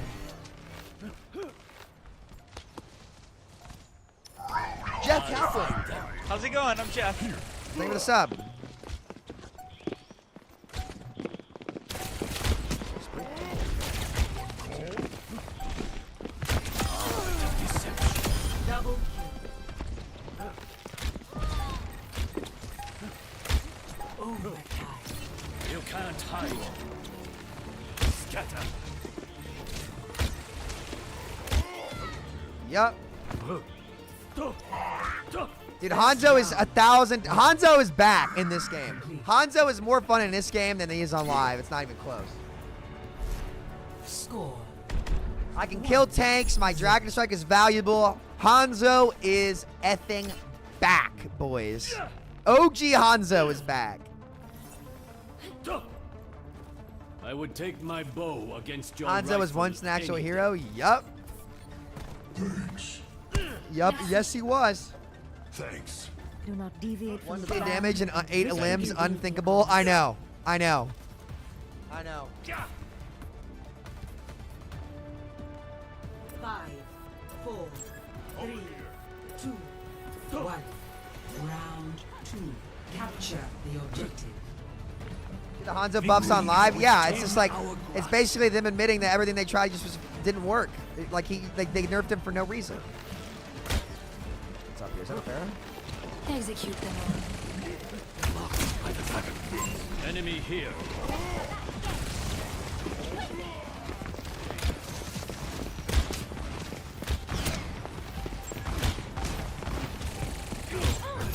Jeff Kaplan, How's it going? I'm Jeff. thank you for the sub. Double kill. Overtime. You can't hide. Scatter. Yup. Dude, Hanzo is 1,000. Hanzo is back in this game. Hanzo is more fun in this game than he is on live. It's not even close. Score. I can kill tanks. My Dragon Strike is valuable. Hanzo is effing back, boys. OG Hanzo is back. I would take my bow against your Hanzo was rightful once an actual king. hero. Yup. Yup. Yes, he was. Thanks. Do not deviate from 1k damage and 8 limbs. Unthinkable. I know. 5, 4, 3, 2, 1. Round 2. Capture the objective. The Hanzo buffs on live. Yeah, it's just like it's basically them admitting that everything they tried just didn't work. Like they nerfed him for no reason. What's up here? Is that a Pharaoh? Execute them all. Enemy here.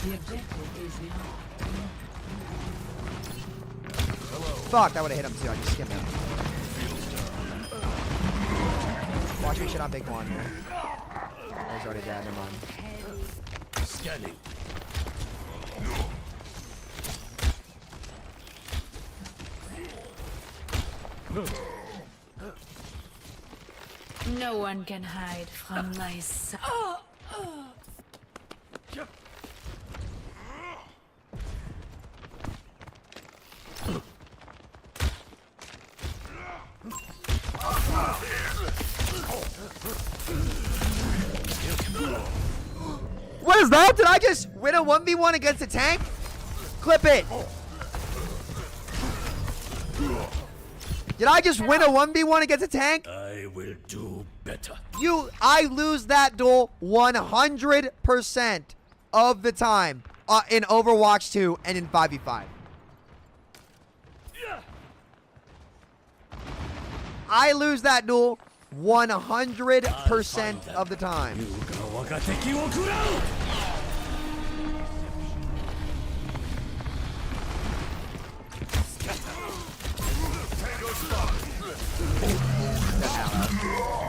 The objective is now. Fuck, that would have hit him too. I just skimmed him. Watch me shit on Big One here. Oh, he's already dead. Never mind. Scanning. No one can hide from my sight. What is that? Did I just win a 1v1 against a tank? Clip it. Did I just win a 1v1 against a tank? I will do better. I lose that duel 100% of the time in Overwatch 2 and in 5v5. I lose that duel 100% of the time.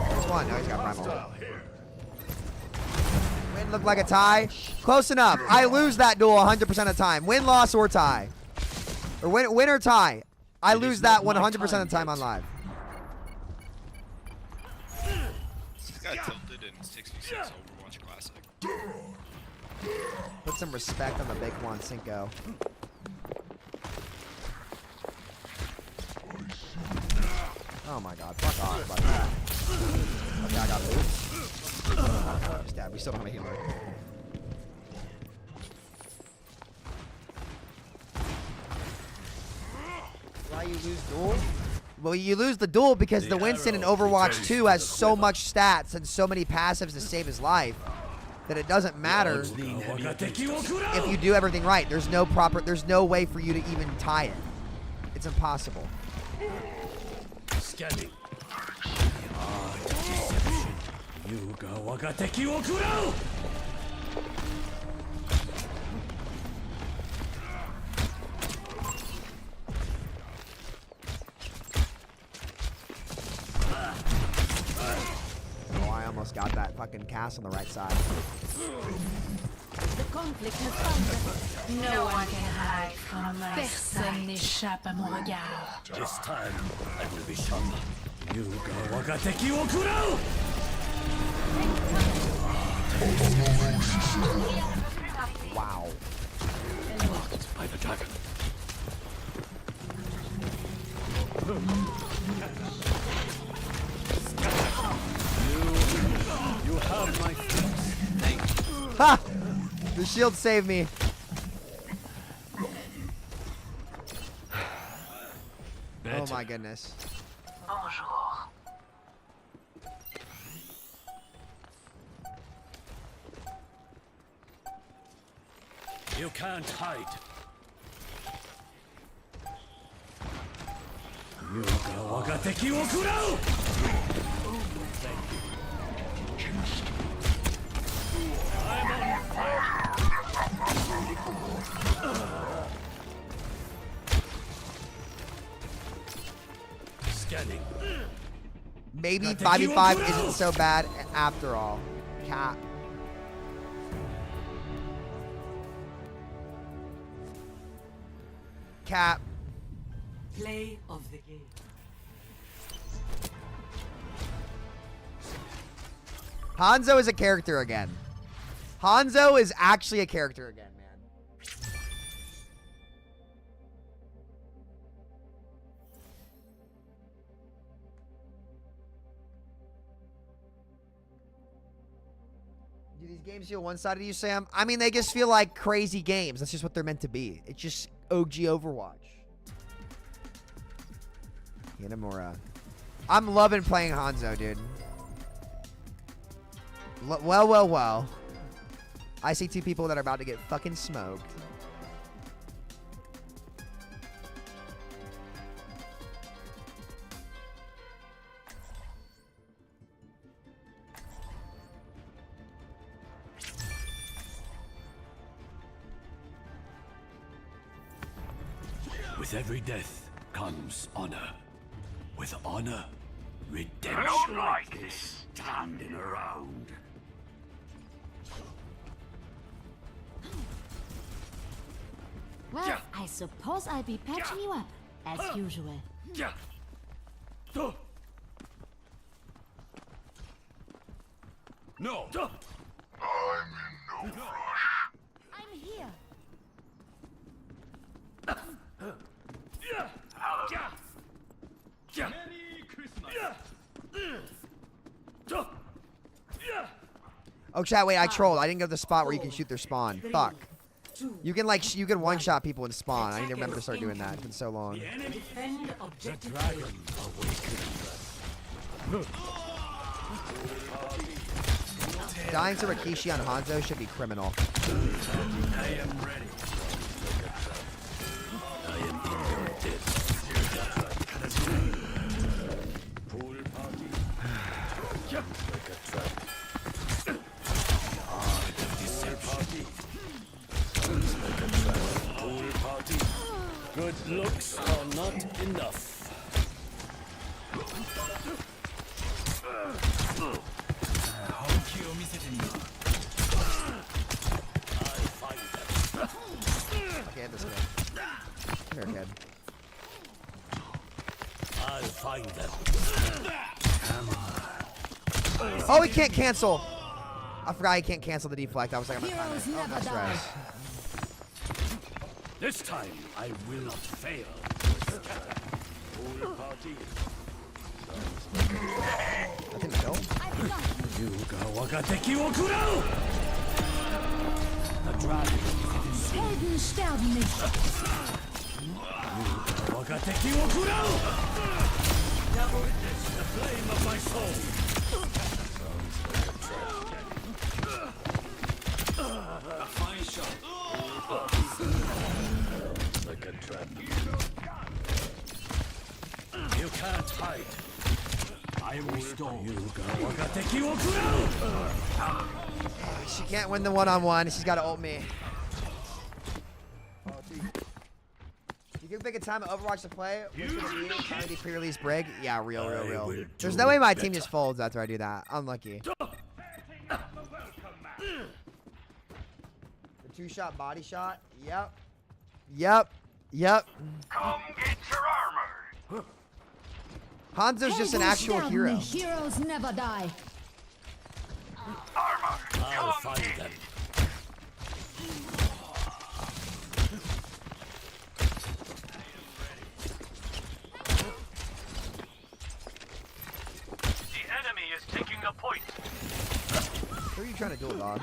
There's one. No, he's got primal. Win looked like a tie. Close enough. I lose that duel 100% of the time. Win, loss, or tie. Or win or tie. I lose that 100% of the time on live. This guy tilted in 66 Overwatch Classic. Put some respect on the big one, Cinco. Oh my god, fuck off, buddy. Okay, I got loot. Just dead. We still don't have a healer. Why you lose duel? Well, you lose the duel because the Winston in Overwatch 2 has so much stats and so many passives to save his life that it doesn't matter if you do everything right. There's no way for you to even tie it. It's impossible. Scanning. Deception. You ga waga teki wo kurau. Oh, I almost got that fucking cast on the right side. The conflict has found. No one can hide from my Personne n'échappe à mon regard. This time I will be stronger. You ga waga teki wo kurau. Wow. Blocked by the dragon. You have my face. Ha! The shield saved me. Oh my goodness. Bonjour. You can't hide. You ga waga teki wo kurau. I'm on fire. Scanning. Maybe 5v5 isn't so bad after all. Cat. Cap. Play of the game. Hanzo is a character again. Hanzo is actually a character again, man. Do these games feel one-sided to you, Sam? I mean, they just feel like crazy games. That's just what they're meant to be. It's just OG Overwatch. Yanamura. I'm loving playing Hanzo, dude. Well. I see two people that are about to get fucking smoked. With every death comes honor. With honor, redemption. I don't like this standing around. I suppose I'll be patching you up, as usual. No. I'm here. Oh, chat, wait, I trolled. I didn't go to the spot where you can shoot their spawn. Fuck. You can, like, you can one-shot people in spawn. I need to remember to start doing that. It's been so long. Defend objective. Dragon Dying to Rikishi on Hanzo should be criminal. I am ready. I am in your debt. Pool party. Like a trap. Dessert party. Sounds like a trap. Pool party. Good looks are not enough. Okay, this kid. Come here, kid. I'll find them. Oh, he can't cancel. I forgot he can't cancel the deflect. I was like, I'm gonna Heroes time it. Oh, never that's die. right. This time I will not fail. Pool party. I didn't kill. Yuga wagateki wo kurau! The dragon. Helden sterben nicht. Yuga wagateki wo kurau! Witness the flame of my soul. A fine shot. Sounds like a trap. You can't hide. I am restored. Yuga wagateki wo kurau! She can't win the one-on-one. She's got to ult me. You can pick a time at Overwatch to play. Already pre-release break. Yeah, real. There's no way my team just folds after I do that. Unlucky. The two-shot body shot. Yep. Come get your armor. Hanzo's just an actual hero. Heroes never die. Armor. I'll find them. The enemy is taking a point. Who are you trying to duel, dog?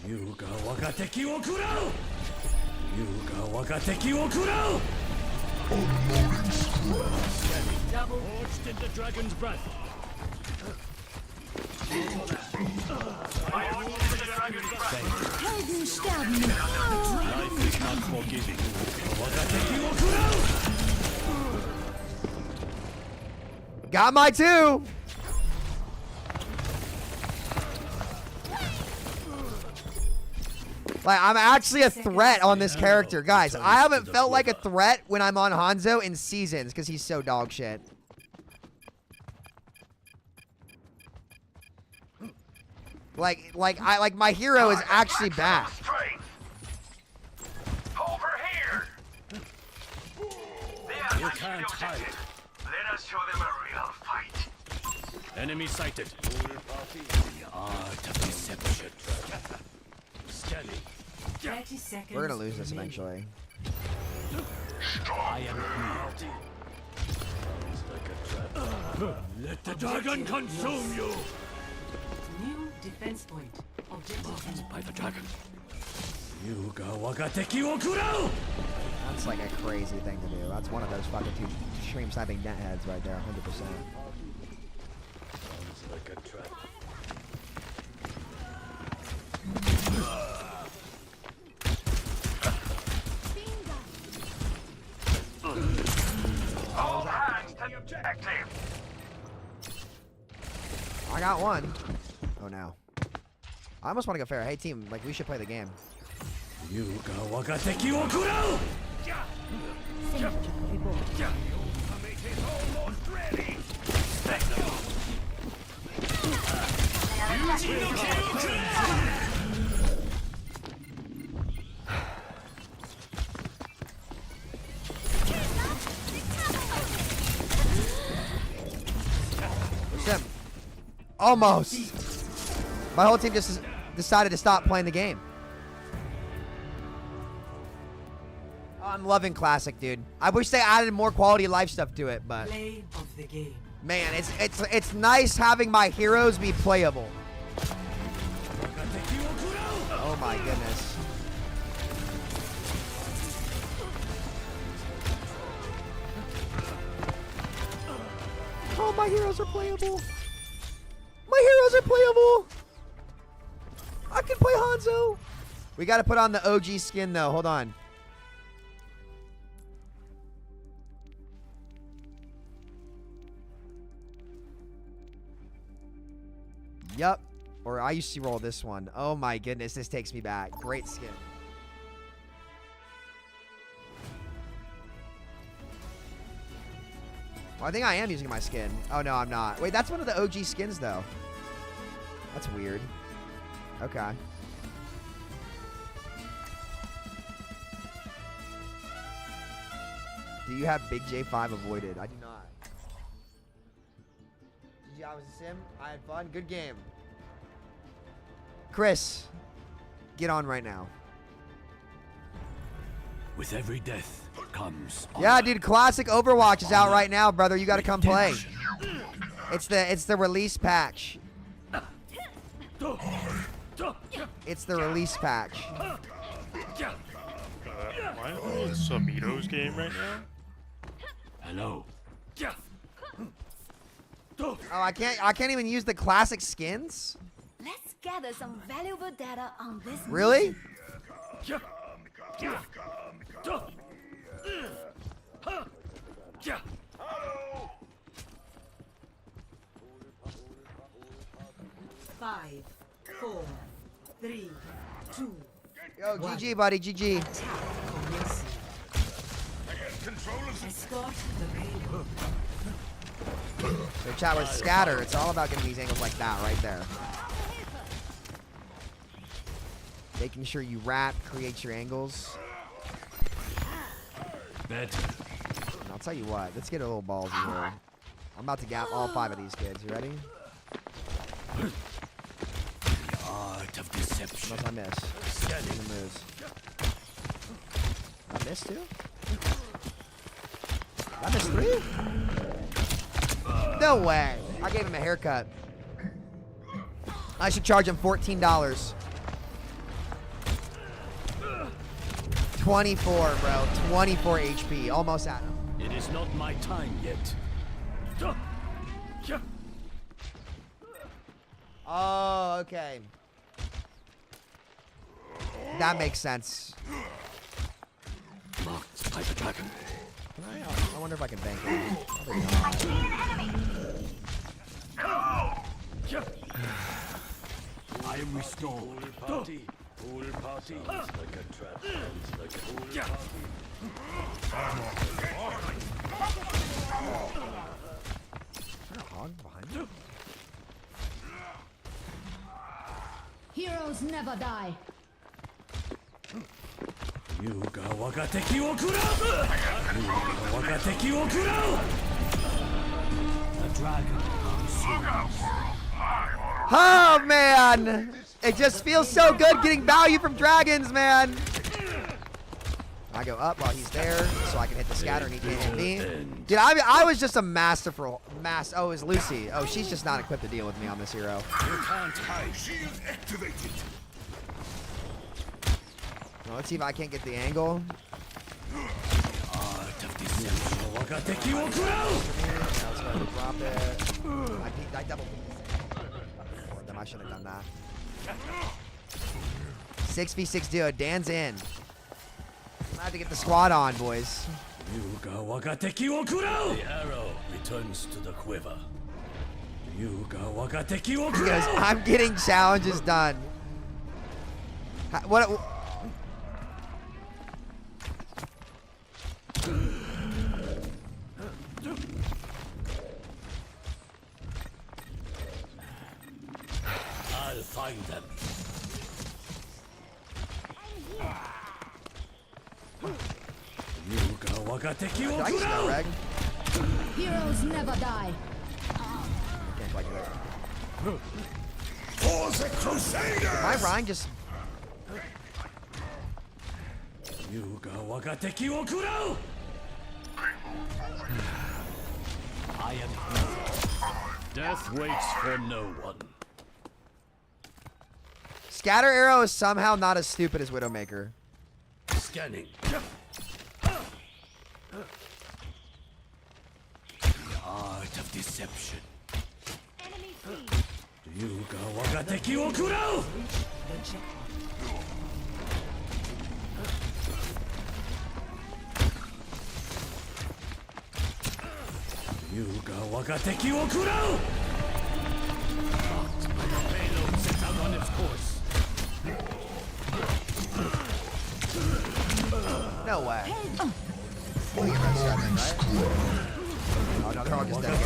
Yuga wagateki wo kurau! Yuga wagateki wo kurau! Forged in the dragon's breath. Helden sterben nicht. Life is not forgiving. Wagateki wo kurau! Got my two. Like, I'm actually a threat on this character. Guys, I haven't felt like a threat when I'm on Hanzo in seasons because he's so dog shit. Like my hero is actually bad. Over here. You can't hide. Let us show them a real fight. Enemy sighted. The art of deception. Scanning. 30 seconds. We're gonna lose this eventually. I am here. Sounds like a trap. Let the dragon consume you. New defense point. Objective By the dragon. Yuga wagateki wo kurau! That's like a crazy thing to do. That's one of those fucking two stream sniping net heads right there, 100%. Sounds like a trap. All hands to the objective. I got one. Oh no. I almost want to go fair. Hey team, like we should play the game. Yuga wagateki wo kurau! Almost. My whole team just decided to stop playing the game. Oh, I'm loving Classic, dude. I wish they added more quality of life stuff to it, but Play of the game. man, it's nice having my heroes be playable. Oh my goodness. Oh, my heroes are playable. My heroes are playable. I can play Hanzo. We got to put on the OG skin, though. Hold on. Yup. Or I used to roll this one. Oh, my goodness. This takes me back. Great skin. Well, I think I am using my skin. Oh, no, I'm not. Wait, that's one of the OG skins, though. That's weird. Okay. Do you have Big J5 avoided? I do not. GG, I was a sim. I had fun. Good game. Chris, get on right now. With every death comes. Yeah, dude, Classic Overwatch is out right now, brother. You got to come play. It's the release patch. It's the release patch. Am I playing Samito's game right now? Hello. Oh, I can't even use the classic skins? Let's gather some valuable data on this. Really? Five, 4, 3, 2. Yo, GG, buddy, GG. Escort the payload. So chat with scatter. It's all about getting these angles like that right there. Making sure you wrap, create your angles. Better. And I'll tell you what, let's get a little ballsy here. I'm about to gap all 5 of these kids. You ready? The art of deception. Unless I miss. Getting the moves. I missed too? I missed 3? No way. I gave him a haircut. I should charge him $14. 24, bro. 24 HP. Almost at him. It is not my time yet. Oh, okay. That makes sense. Marked by the dragon. I wonder if I can bank it. Probably not. I am restored. Pool party. It's like a trap. It's like a pool party. Is there a hog behind me? Heroes never die. Yuga waga teki wo kurau! Yuga waga teki wo kurau! The dragon comes soon. Oh, man. It just feels so good getting value from dragons, man. I go up while he's there so I can hit the scatter and he can't hit me. Dude, I was just a masterful. Oh, it's Lucy. Oh, she's just not equipped to deal with me on this hero. You can't hide. Shield activated. Well, let's see if I can't get the angle. Art of deception. Waga teki wo kurau! Now let's go ahead and drop it. I double peeked them. I should have done that. 6v6 duo. Dan's in. I have to get the squad on, boys. Yuga waga teki wo kurau! The arrow returns to the quiver. Yuga waga teki wo He goes, kurau! I'm getting challenges done. What? I'll find them. Yuga waga teki wo Did I use no kurau! reg? Heroes never die. Can't quite do it. For the Crusaders! My Ryan just. I am here. Death waits for no one. Scatter Arrow is somehow not as stupid as Widowmaker. Scanning. The art of deception. Enemy seen. Payload set out on its course. No way. Well, you're right, right? Oh no, they're all just dead.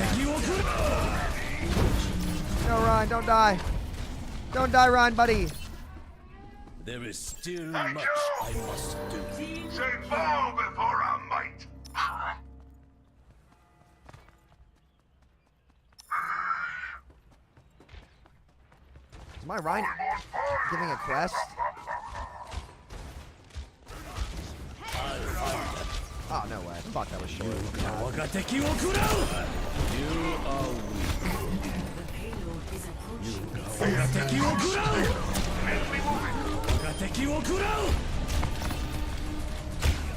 No, Ryan, don't die. Don't die, Ryan, buddy. There is still much I must do. Say bow before our might. Is my Ryan giving a quest? Oh, no way. I thought that was short. You are weak. The payload is approaching.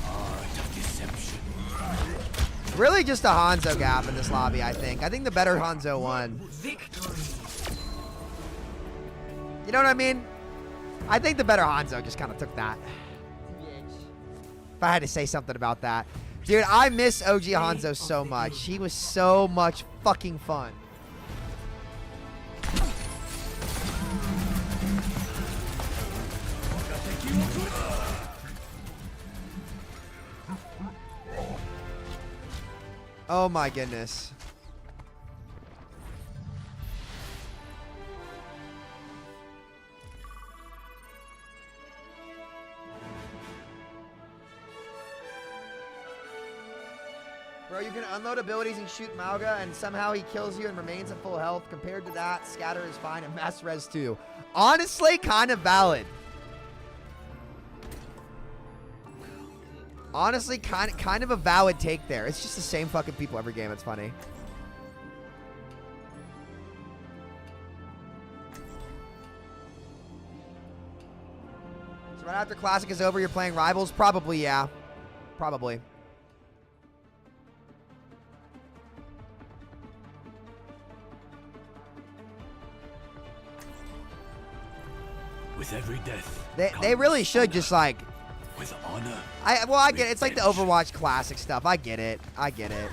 Art of deception. Really just a Hanzo gap in this lobby, I think. I think the better Hanzo won. Victory. You know what I mean? I think the better Hanzo just kind of took that. If I had to say something about that. Dude, I miss OG Hanzo so much. He was so much fucking fun. Oh my goodness. Bro, you can unload abilities and shoot Mauga, and somehow he kills you and remains at full health. Compared to that, Scatter is fine and Mass Res too. Honestly, kind of valid. Honestly, kind of a valid take there. It's just the same fucking people every game. It's funny. So right after Classic is over, you're playing Rivals? Probably, yeah. Probably. With every death. They really should just like. With honor. I get it. It's like the Overwatch Classic stuff. I get it. I get it.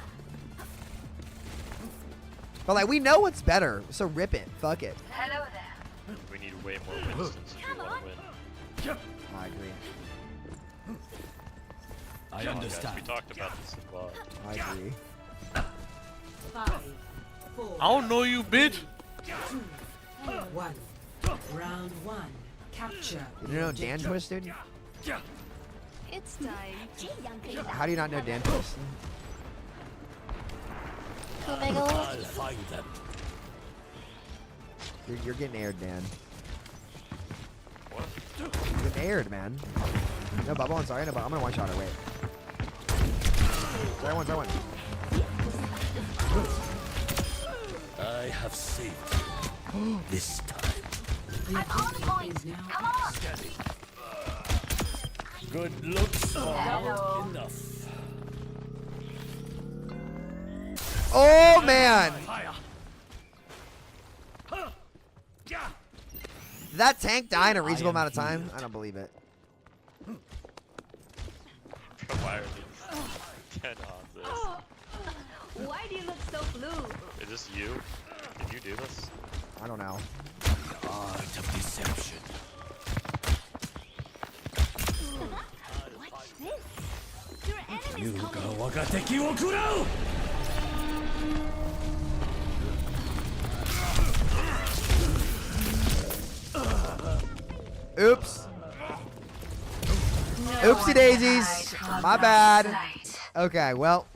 But like we know what's better, so rip it. Fuck it. Hello there. We need way more wins since we want to win. I agree. I Guys, understand. we talked about this a lot. I agree. 5, 4, I don't know you, bitch. 1. Round 1. Capture. You know Dan Twist, dude? It's time. How do you not know Dan Twist? I'll find them. You're getting aired, Dan. What? You're getting aired, man. No bubble. I'm sorry. No bubble. I'm gonna one shot her. Wait. Try one. Try one. I have saved you. This time. The objective is now Come on. Scanning. Good looks are enough. Oh man! Fire. Did that tank die in a reasonable amount of time? I don't believe it. Why are these 10 on this? Why do you look so blue? Is this you? Did you do this? I don't know. Art of deception. What's this? Your enemy's coming. Wagateki wo kurau! Oops. Oopsie daisies. My bad. Okay, well.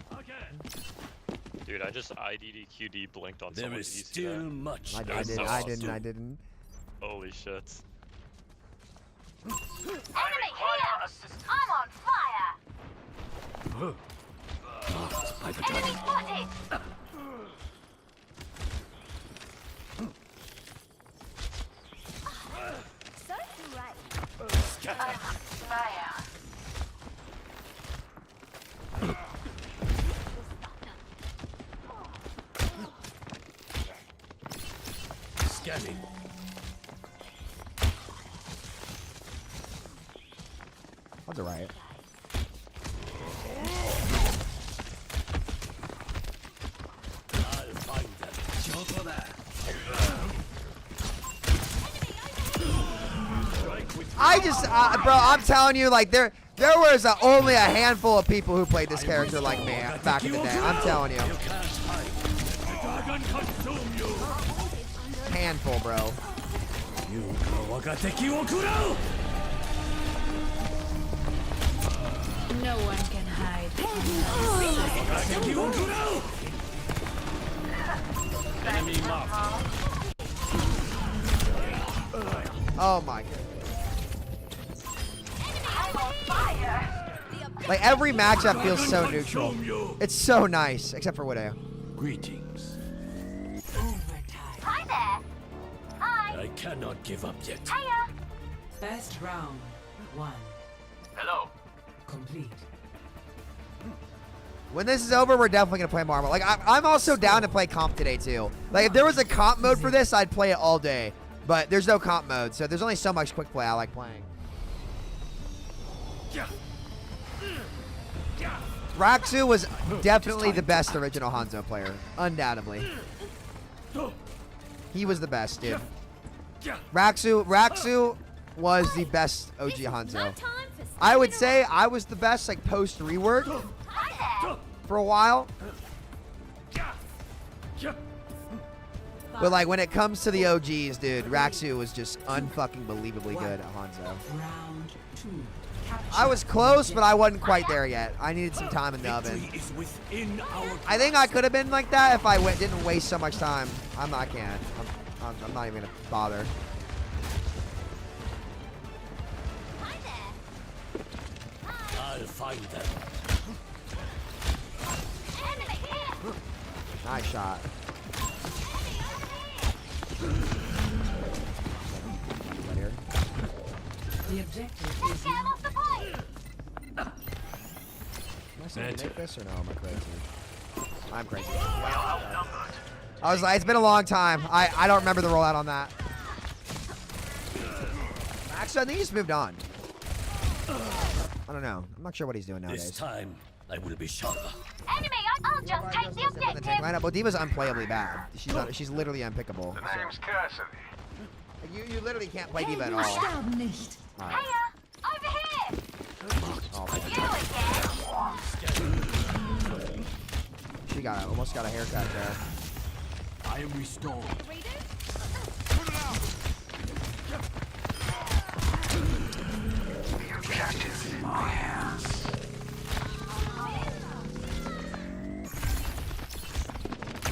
Dude, Dude, I just IDDQD blinked on There someone's is EC still there. much. I That's didn't. so I awesome. didn't. I didn't. Holy shit. Enemy here! I'm on fire! Enemy spotted! So right. I'm on fire. Scanning. That's a riot. I'll find them. Jump there. I just, bro, I'm telling you, like there was only a handful of people who played this character like me back in the day. I'm telling you, You can't hide. The dragon consume you. handful, bro. No one can hide. Enemy marked. Oh my god. I'm on fire! Like every matchup feels so neutral. It's so nice, except for Widow. Greetings. Hi there! Hi! I cannot give up yet. Hiya! First round. 1. Hello. Complete. When this is over, we're definitely gonna play Marvel. Like I'm also down to play comp today too. Like if there was a comp mode for this, I'd play it all day. But there's no comp mode, so there's only so much quick play I like playing. Raxu was definitely the best original Hanzo player, undoubtedly. He was the best, dude. Raxu was the best OG Hanzo. I would say I was the best like post rework for a while. But like when it comes to the OGs, dude, Raxu was just unfucking believably good at Hanzo. Round 2. I was close, but I wasn't quite there yet. I needed some time in the oven. Victory is within our I think I could have been like that if I didn't waste so much time. I can't. I'm not even gonna bother. I'll find them. Nice shot. Right here. The objective is Get him off the point! Am I supposed to make this or no? Am I crazy? I'm crazy. I was like, it's been a long time. I don't remember the rollout on that. Actually, I think he just moved on. I don't know. I'm not sure what he's doing nowadays. This time, I will be sharper. Enemy! I'll just take the objective! Lineup. Well, Diva's unplayably bad. She's literally unpickable. The name's Cassidy. You literally can't play Diva at all. Sterben nicht. Alright. Hiya! Over here! Oh, You again! she almost got a haircut there. I am restored. The objective in my hands.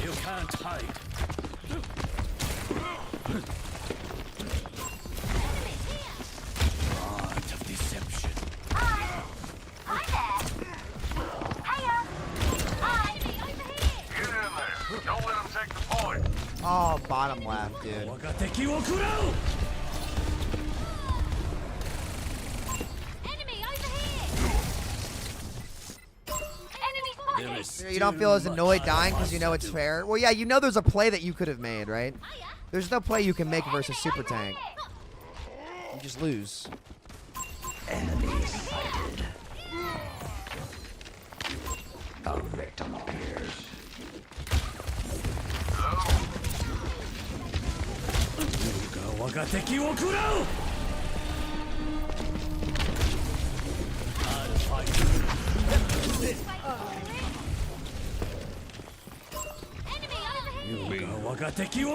You can't hide. Art of deception. Hi there! Hiya! Hi! Enemy over here! Get in there. Don't let them take the point. Oh, bottom left, dude. Enemy over here! Enemy There spotted! is You don't feel as still annoyed much I dying because you know must it's do. fair? Well, yeah, you know there's a play that you could have made, right? There's no play you can make versus Super Tank. You just lose. Enemy sighted. A victim appears. I'll find you. Enemy over here! I'll just take you! I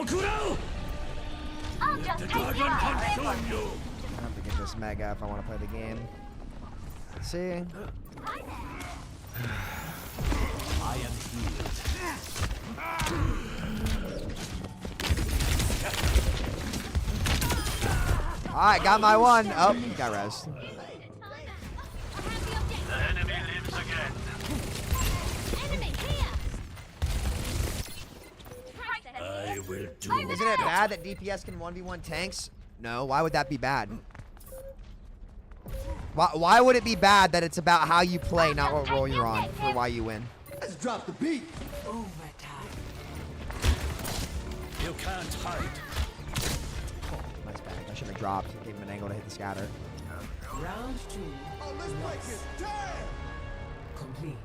have to get this mega if I want to play the game. Let's see. I am healed. All right, got my one. Oh, he got res. The enemy lives again. I will do. Isn't it bad that DPS can 1v1 tanks? No, why would that be bad? Why would it be bad that it's about how you play, not what role you're on, for why you win? Let's drop the beat. Overtime. You can't hide. Nice bag. I should have dropped. Gave him an angle to hit the scatter. Round 2. Oh, let's break it. Damn. Complete.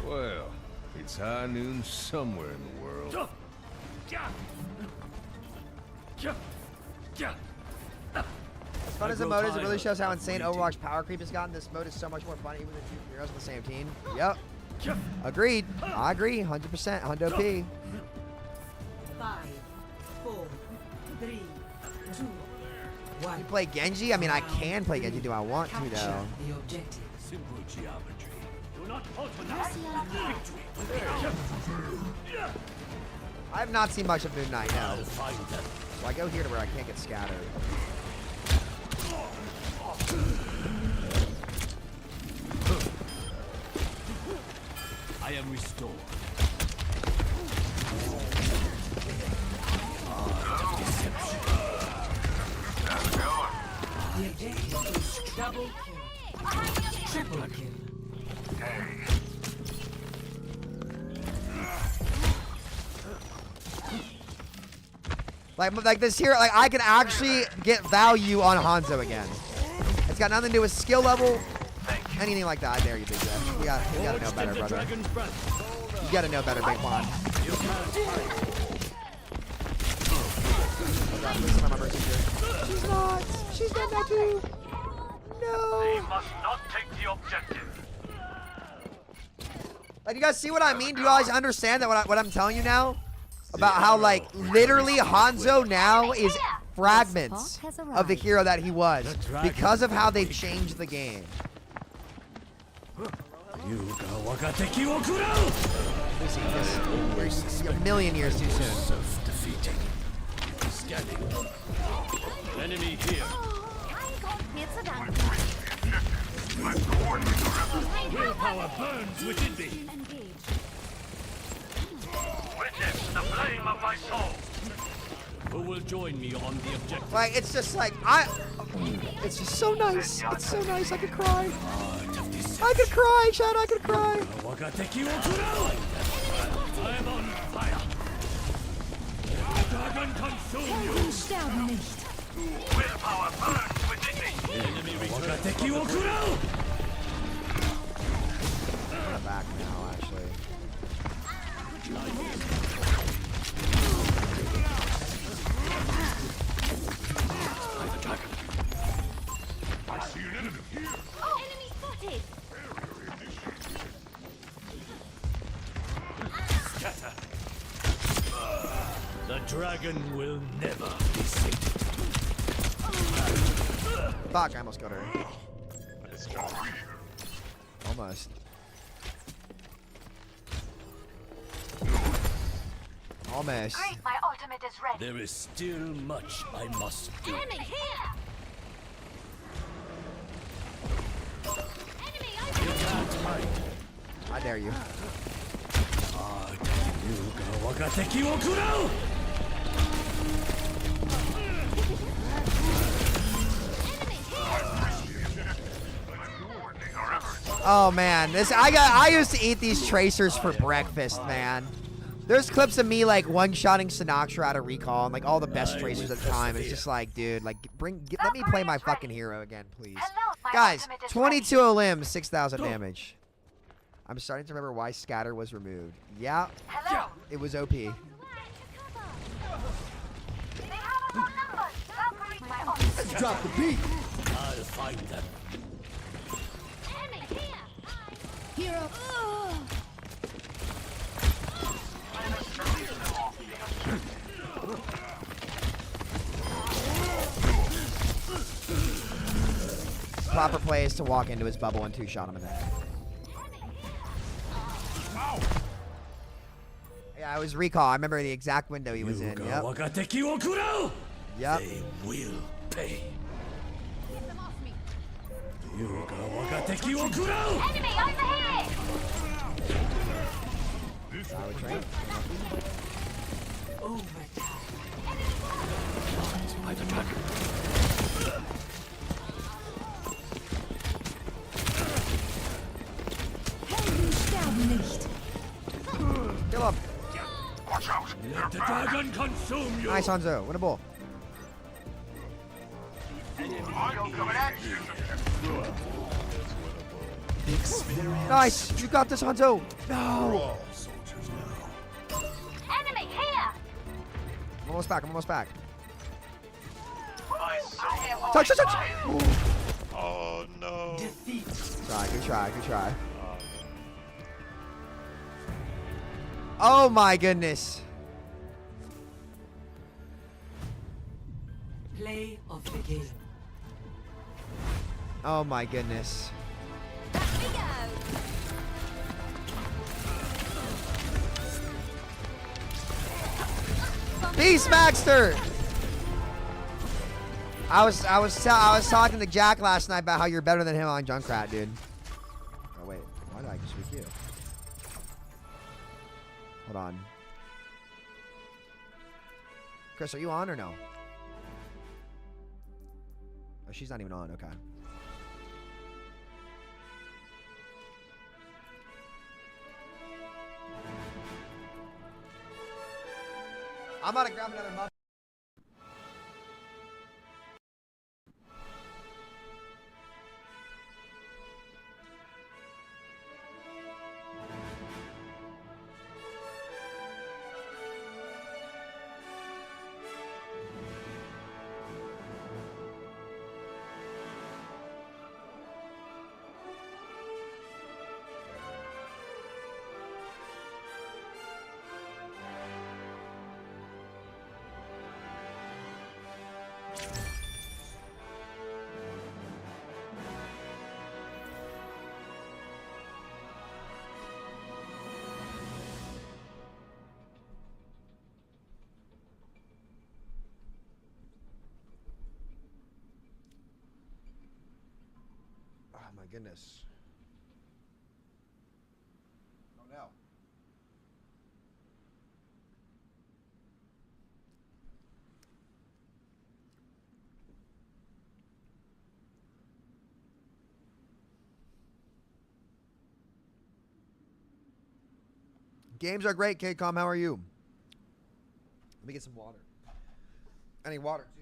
Well, it's high noon somewhere in the world. As fun as the mode is, it really shows how insane Overwatch power creep has gotten. This mode is so much more fun even with 2 heroes on the same team. Yep. Agreed. I agree. 100%. Hundo P. 5, 4, 3, 2, 1. You play Genji? I mean, I can play Genji. Do I want to, Capture though? the objective. Simple geometry. Do not falter now. I have not seen much of Moon Knight, no. I'll find them. So I go here to where I can't get scattered. I am restored. The objective is double kill. Triple kill. Like this here, like I can actually get value on Hanzo again. It's got nothing to do with skill level, anything like that. I dare you, Big Jeff. You gotta know better, brother. You gotta know better, Big Juan. She's not. She's done that too. No. They must not take the objective. Like, you guys see what I mean? Do you guys understand that what I'm telling you now? About how, like, literally Hanzo now is fragments of the hero that he was because of how they've changed the game. You're a million years too soon. Self-defeating. Scanning. Enemy here. Willpower burns within me. Witness the flame of my soul. Who will join me on the objective? Like, it's just like, it's just so nice. It's so nice. I could cry. I could cry, Chad. I could cry. I'm on fire. Dragon consume you. Willpower burns within me. Enemy return. I'm back now, actually. I see an enemy here. Enemy spotted! Scatter. The dragon will never be sated. Fuck, I almost got her. Nice job. Almost. Almost. Great, my ultimate is ready. There is still much I must do. Enemy here! Enemy over You can't hide. I dare you. Oh man, I used to eat these tracers for breakfast, man. There's clips of me like one-shotting Sinatra out of Recall and like all the best tracers at the time. It's just like, dude, like let me play my fucking hero again, please. Guys, 22 limbs, 6,000 damage. I'm starting to remember why scatter was removed. Yeah, it was OP. Let's drop the beat. I'll find them. Here Proper play is to walk into his bubble and two-shot him in the head. Yeah, it was recall. I remember the exact window he was in. Yep. Yep. They will pay. Get them off me. Enemy Enemy over here! Solid train. Kill him. Watch out! Let the dragon consume you! Nice, Hanzo. Win a ball. Nice. You got this, Hanzo. No. Enemy here! I'm almost back. I'm almost back. Touch, touch, touch. Oh no. Try, good try, good try. Oh my goodness. Play of the game. Oh my goodness. Back we go! Beastmaster. I was talking to Jack last night about how you're better than him on Junkrat, dude. Oh wait, why did I just weak you? Hold on. Chris, are you on or no? Oh, she's not even on. Okay. I'm about to grab another muffin. Oh my goodness. Oh no. Games are great, KCOM. How are you? Let me get some water. I need water too.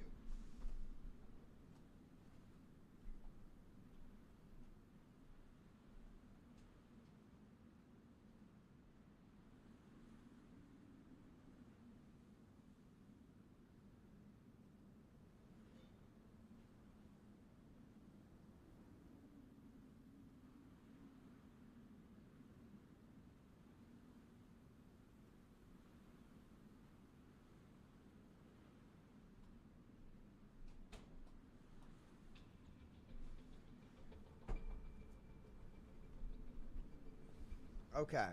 Okay.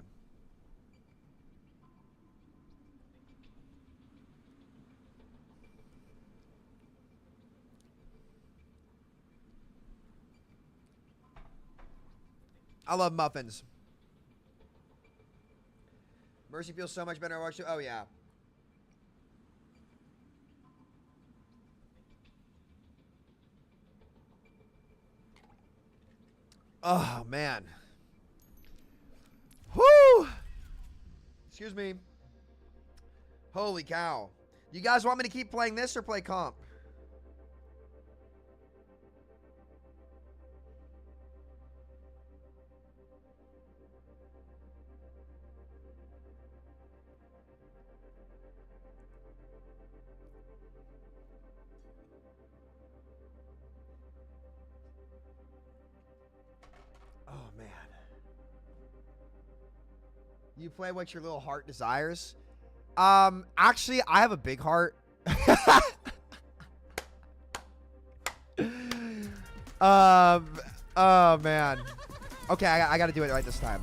I love muffins. Mercy feels so much better at Overwatch 2. Oh, yeah. Oh, man. Whoo! Excuse me. Holy cow. You guys want me to keep playing this or play comp? Oh, man. You play what your little heart desires. Actually, I have a big heart. Oh man. Okay, I got to do it right this time.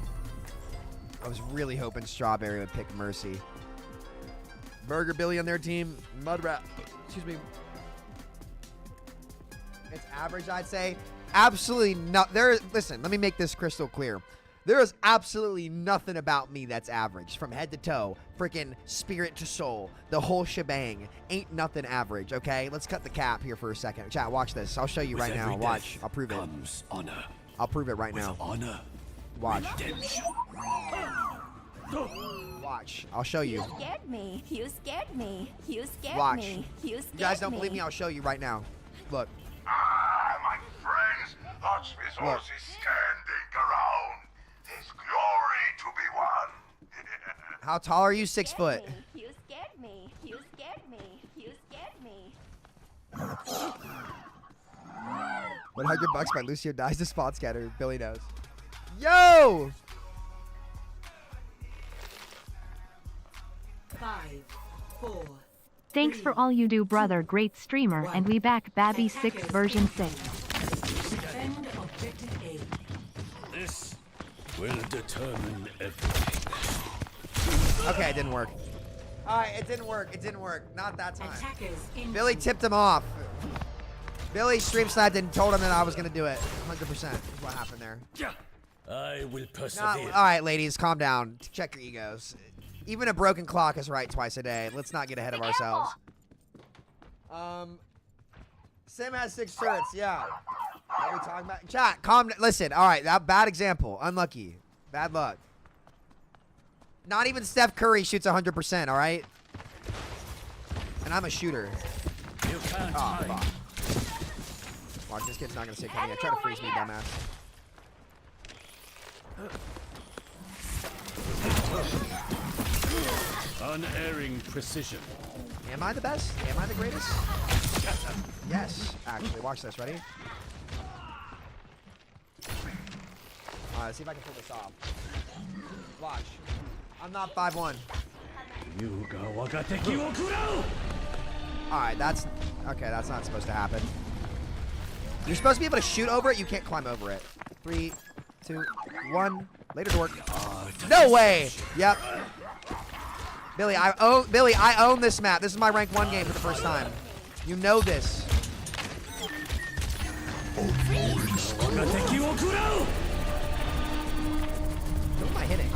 I was really hoping Strawberry would pick Mercy. Burger Billy on their team. Mudrat. Excuse me. It's average, I'd say. Absolutely not. Listen, let me make this crystal clear. There is absolutely nothing about me that's average. From head to toe. Freaking spirit to soul. The whole shebang. Ain't nothing average, okay? Let's cut the cap here for a second. Chat, watch this. I'll show you right now. Watch. I'll prove it. Honor. I'll prove it right now. Honor. Watch. Watch. I'll show you. You scared me. You scared me. You scared Watch. me. You scared me. You guys don't believe me? I'll show you right now. Look. My friends, watch this horse is standing around. There's glory to be won. How tall are you? 6 foot. You scared me. You scared me. You scared me. $100 by Lucio dies to spot scatter. Billy knows. Yo! 5, 4. Thanks for all you do, brother. Great streamer, and we back Babby 6 version 6. Defend objective A. This will determine everything. Okay, it didn't work. Alright, it didn't work. It didn't work. Not that time. Attackers in Billy tipped him off. Billy stream sniped and told him that I was going to do it. 100% is what happened there. I will persevere. Alright, ladies, calm down. Check your egos. Even a broken clock is right twice a day. Let's not get ahead of ourselves. Sim has 6 turrets, yeah. What are we talking about? Chat, calm down. Listen, alright, that bad example. Unlucky. Bad luck. Not even Steph Curry shoots 100%, alright? And I'm a shooter. You can't Oh, fuck. Watch, this kid's not gonna stay coming yet. Try to freeze me, dumbass. Unerring precision. Am I the best? Am I the greatest? Yes, actually. Watch this. Ready? Alright, let's see if I can pull this off. Watch. I'm not 5'1". Alright, that's... Okay, that's not supposed to happen. You're supposed to be able to shoot over it. You can't climb over it. 3, 2, 1. Later, dork. No way! Yep. Billy, I own this map. This is my rank 1 game for the first time. You know this. Who am I hitting?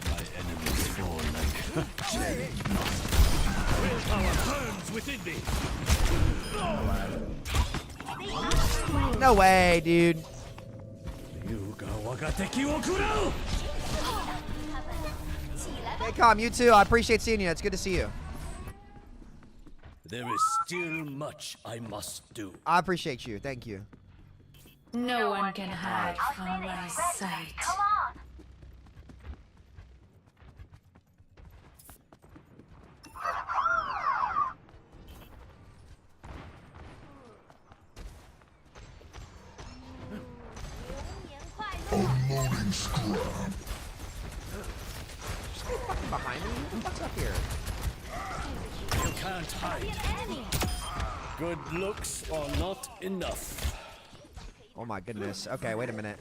My enemies fall like willpower burns within me. No way, dude. Hey, Calm, you too. I appreciate seeing you. It's good to see you. There is still much I must do. I appreciate you. Thank you. No one can hide from my sight. Come on. Unloading scrap. Just fucking behind me. What the fuck's up here? You can't hide. Good looks are not enough. Oh my goodness. Okay, wait a minute.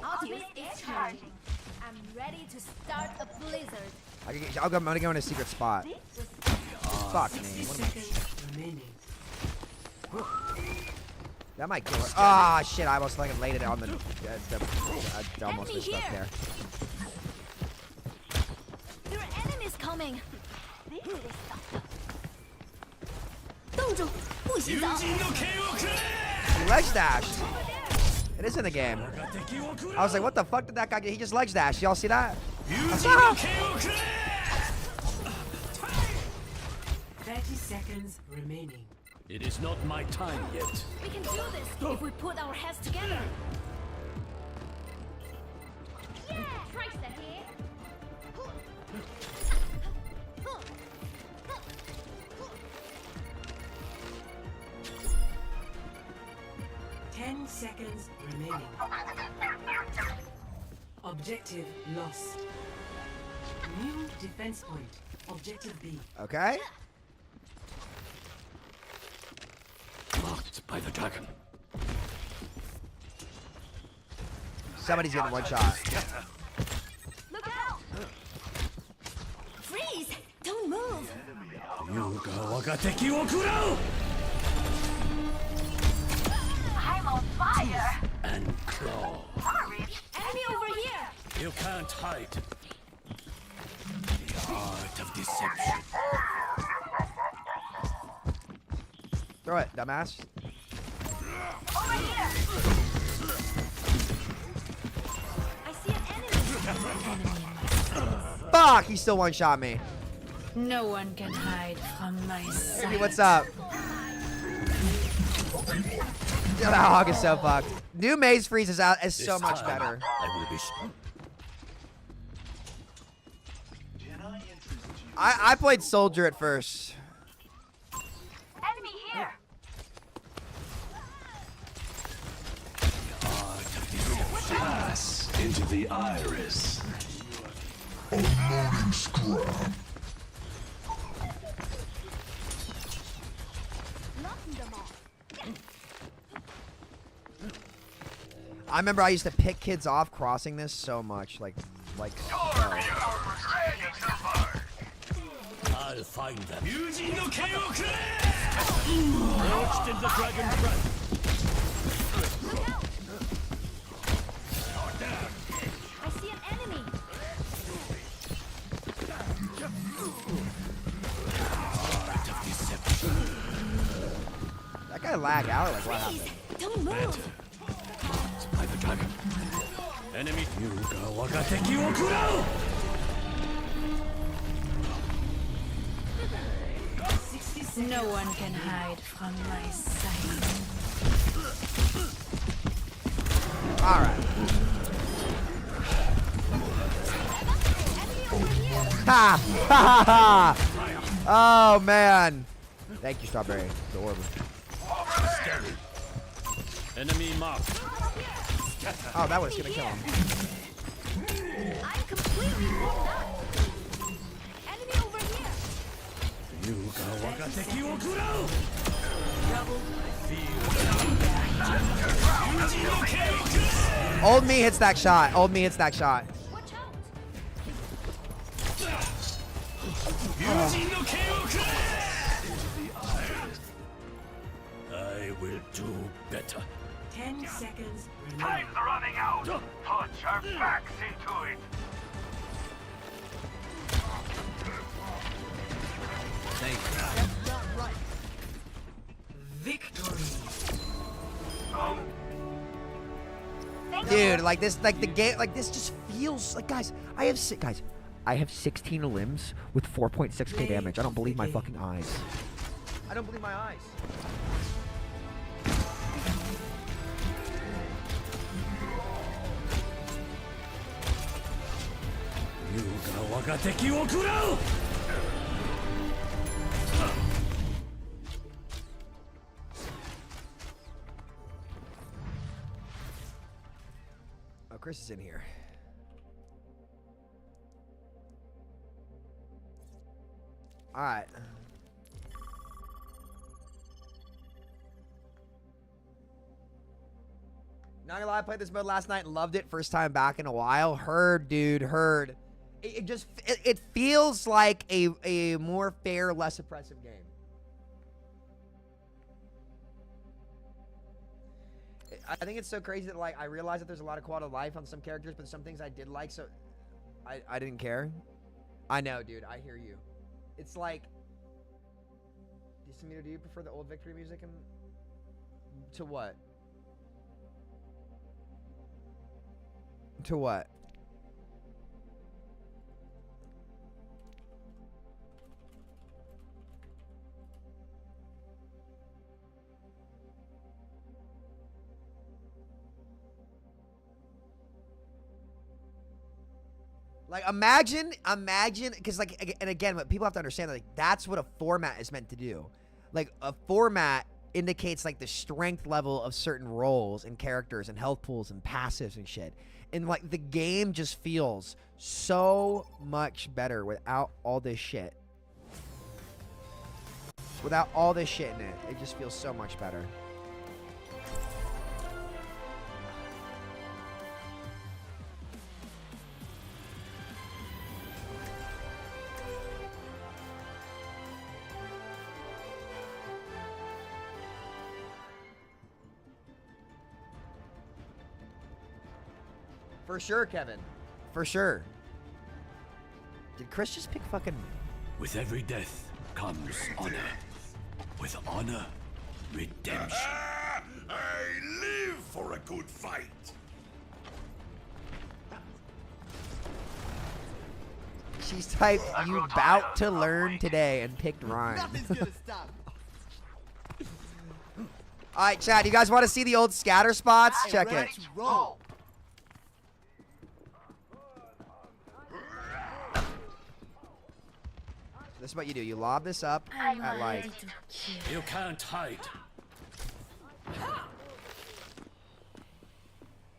Ultimate is charging. I'm ready to start a blizzard. I'm gonna go in a secret spot. Fuck me. What am I... That might kill her. Ah, shit. I almost like laid it on the I almost missed up there. There are enemies coming. He ledge dashed. It is in the game. I was like, what the fuck did that guy get? He just ledge dashed. Y'all see that? 30 seconds remaining. It is not my time yet. We can do this if we put our heads together. 10 seconds remaining. Objective lost. New defense point. Objective B. Okay. Marked by the dragon. Somebody's getting one shot. Look out! Freeze! Don't move! I'm on fire! And claw. Hurry! Enemy over here! You can't hide. The art of deception. Throw it, dumbass. Over here! I see an enemy. Fuck! He still one shot me. No one can hide from my sight. Hey, what's up? That hog is so fucked. New maze freeze is out. Is so much better. I played soldier at first. Enemy here! Pass into the iris. Unloading scrap. I remember I used to pick kids off crossing this so much, like. I'll find them. Launched in the dragon's breath. I see an enemy! Art of deception. That guy lagged out. Like what happened? Don't move! By the dragon. Enemy. Yuga wagateki wo kurao. No one can hide from my sight. All right. Ha! Ha ha ha! Oh man! Thank you, Strawberry. The orb. Enemy marked. Oh, that was gonna kill him. I'm completely blown up! Enemy over here! Yuga wagateki wo kurao. Old me hits that shot. Old me hits that shot. Watch out! I will do better. 10 seconds remaining. Time's running out. Put your backs into it. Victory. Dude, like this, like the game, like this just feels like, guys. I have 16 limbs with 4.6k damage. I don't believe my fucking eyes. I don't believe my eyes. Yuga wagateki wo kurao. Oh, Chris is in here. All right. Not gonna lie, I played this mode last night and loved it. First time back in a while. Heard, dude, heard. It feels like a more fair, less oppressive game. I think it's so crazy that like I realize that there's a lot of quality of life on some characters, but some things I did like, so I didn't care. I know, dude. I hear you. It's like, Samito, do you prefer the old Victory music and to what? To what? Like imagine, because like, and again, what people have to understand, like that's what a format is meant to do. Like a format indicates like the strength level of certain roles and characters and health pools and passives and shit. And like the game just feels so much better without all this shit. Without all this shit in it, it just feels so much better. For sure, Kevin. For sure. Did Chris just pick fucking... With every death comes honor. With honor, redemption. I live for a good fight. She's typed, you bout to learn today, and picked Ryan. Alright, chat, you guys want to see the old scatter spots? Check it. Roll. This is what you do. You lob this up at like... You can't hide.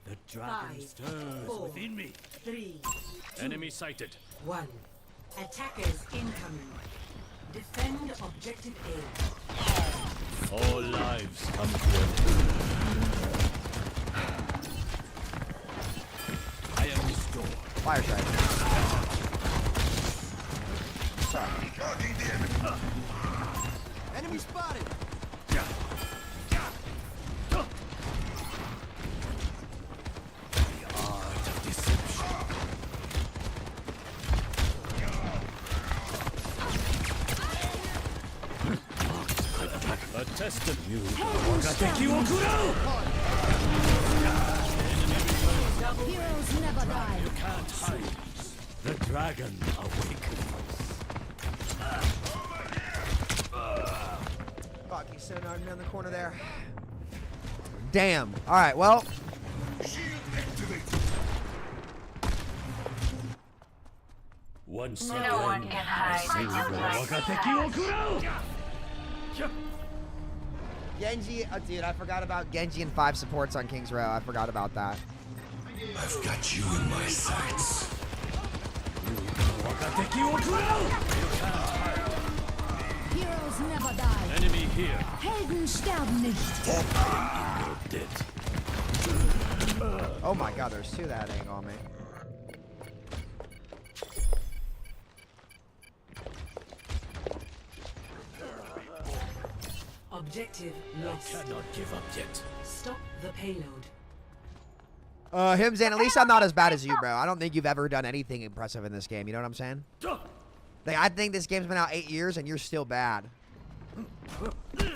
The dragon stirs within me. 3, Enemy sighted. 1. Attackers incoming. Defend objective A. All lives come to an end. I am restored. Fire strike. Enemy spotted. The art of deception. A test of you. Heroes never die. You can't hide. The dragon awakens. Fuck, he's so not in the corner there. Damn. Alright, well. Once No again, one can hide. Genji, oh, dude, I forgot about Genji and 5 supports on King's Row. I forgot about that. I've got you in my sights. Heroes never die. Enemy here. Helden sterben nicht. You're dead. Oh my god, there's 2 that ain't on me. Objective I lost. cannot give up yet. Stop the payload. Himzan, at least I'm not as bad as you, bro. I don't think you've ever done anything impressive in this game. You know what I'm saying? Like, I think this game's been out 8 years and you're still bad. You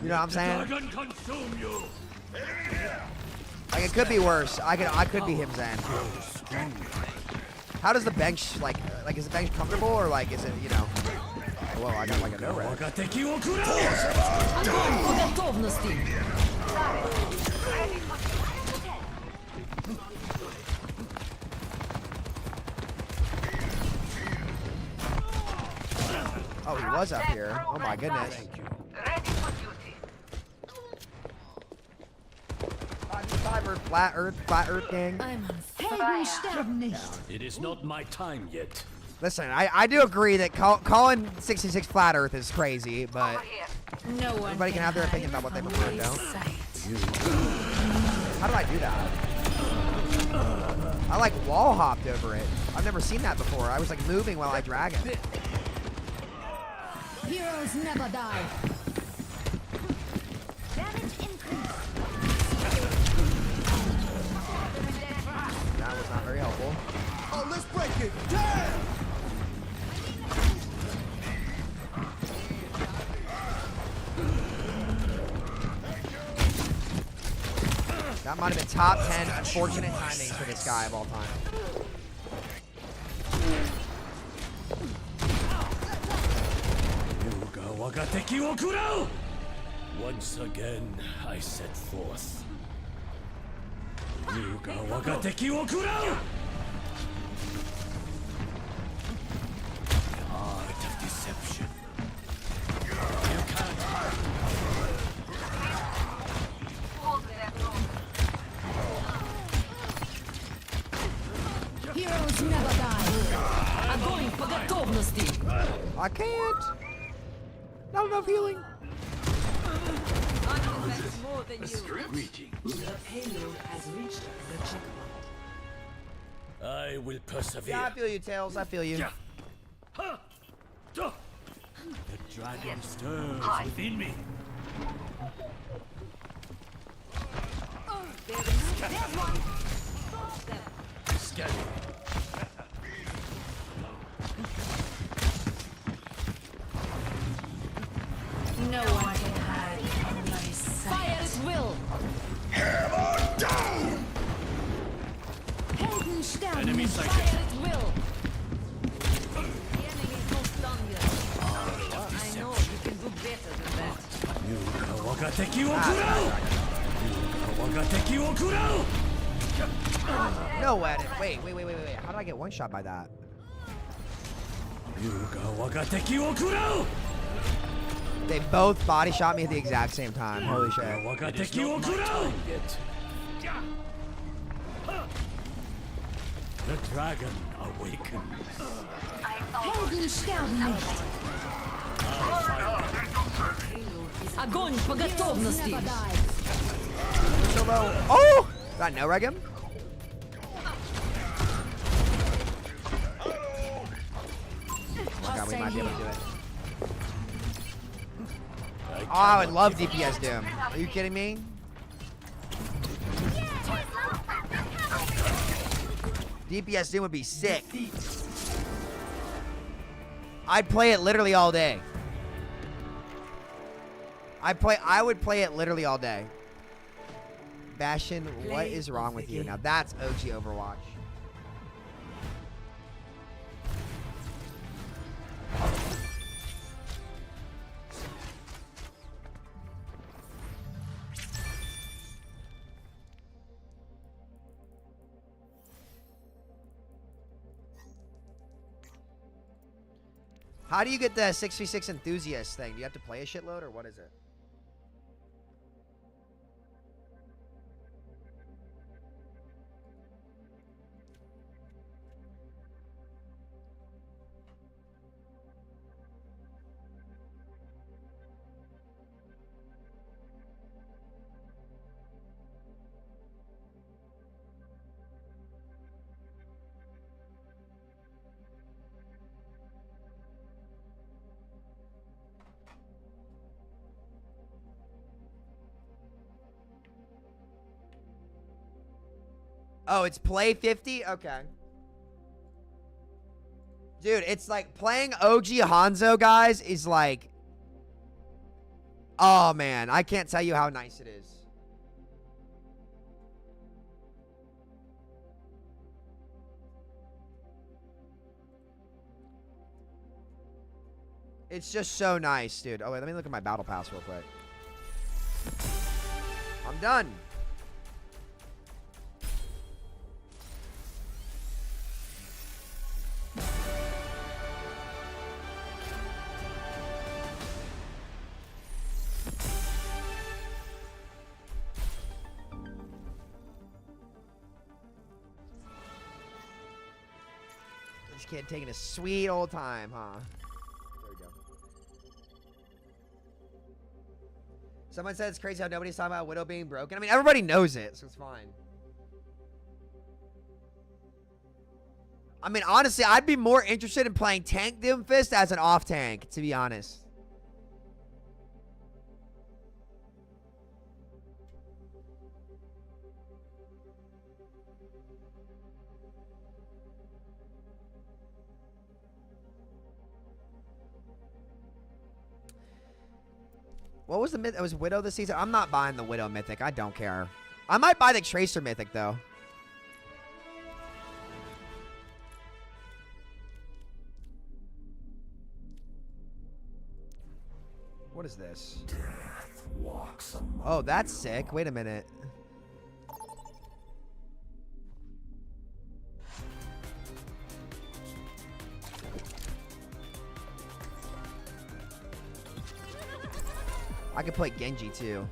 know what I'm saying? Dragon consume you. Like, it could be worse. I could be Himzan. How does the bench, like, is the bench comfortable or, like, is it, you know? Whoa, I got, like, a no-red. Oh, he was up here. Oh my goodness. Ready for duty. Flat Earth gang. I'm on Helden sterben nicht. It is not my time yet. Listen, I do agree that calling 66 Flat Earth is crazy, but No one everybody can have their opinion about what they prefer, don't? How do I do that? I like wall hopped over it. I've never seen that before. I was like moving while I drag it. Heroes never die. That was not very helpful. Oh, let's break it. Damn! That might have been top 10 unfortunate timings for this guy of all time. Once again, I set forth. The art of deception. You can't hide. I can't. Not enough healing. More than you. Greeting. The payload has reached the checkpoint. I will persevere. Yeah, I feel you, Tails. I feel you. The dragon stirs within me. There's one. Scanning. No one can hide from my sight. Fire at will. Hammer down! Heldenstern. Enemy sighted. Fire at will. The enemy's not done yet. I know you can do better than that. No way. Wait. How did I get one shot by that? They both body shot me at the exact same time. Holy shit. It is not my time yet. The dragon awakens. Heldenstern. Огонь по готовности. So low. Oh! Did I no reg him? Oh my god, we might be able to do it. Oh, I would love DPS Doom. Are you kidding me? DPS Doom would be sick. I'd play it literally all day. I would play it literally all day. Bastion, what is wrong with you? Now that's OG Overwatch. How do you get the 6v6 enthusiast thing? Do you have to play a shitload or what is it? Oh, it's play 50? Okay. Dude, it's like playing OG Hanzo, guys, is like... Oh, man. I can't tell you how nice it is. It's just so nice, dude. Oh, wait. Let me look at my battle pass real quick. I'm done. This kid taking a sweet old time, huh? There we go. Someone said it's crazy how nobody's talking about Widow being broken. I mean, everybody knows it, so it's fine. I mean, honestly, I'd be more interested in playing Tank Doomfist as an off tank, to be honest. What was the myth? It was Widow this season. I'm not buying the Widow mythic. I don't care. I might buy the Tracer mythic though. What is this? Oh, that's sick. Wait a minute. I could play Genji too. You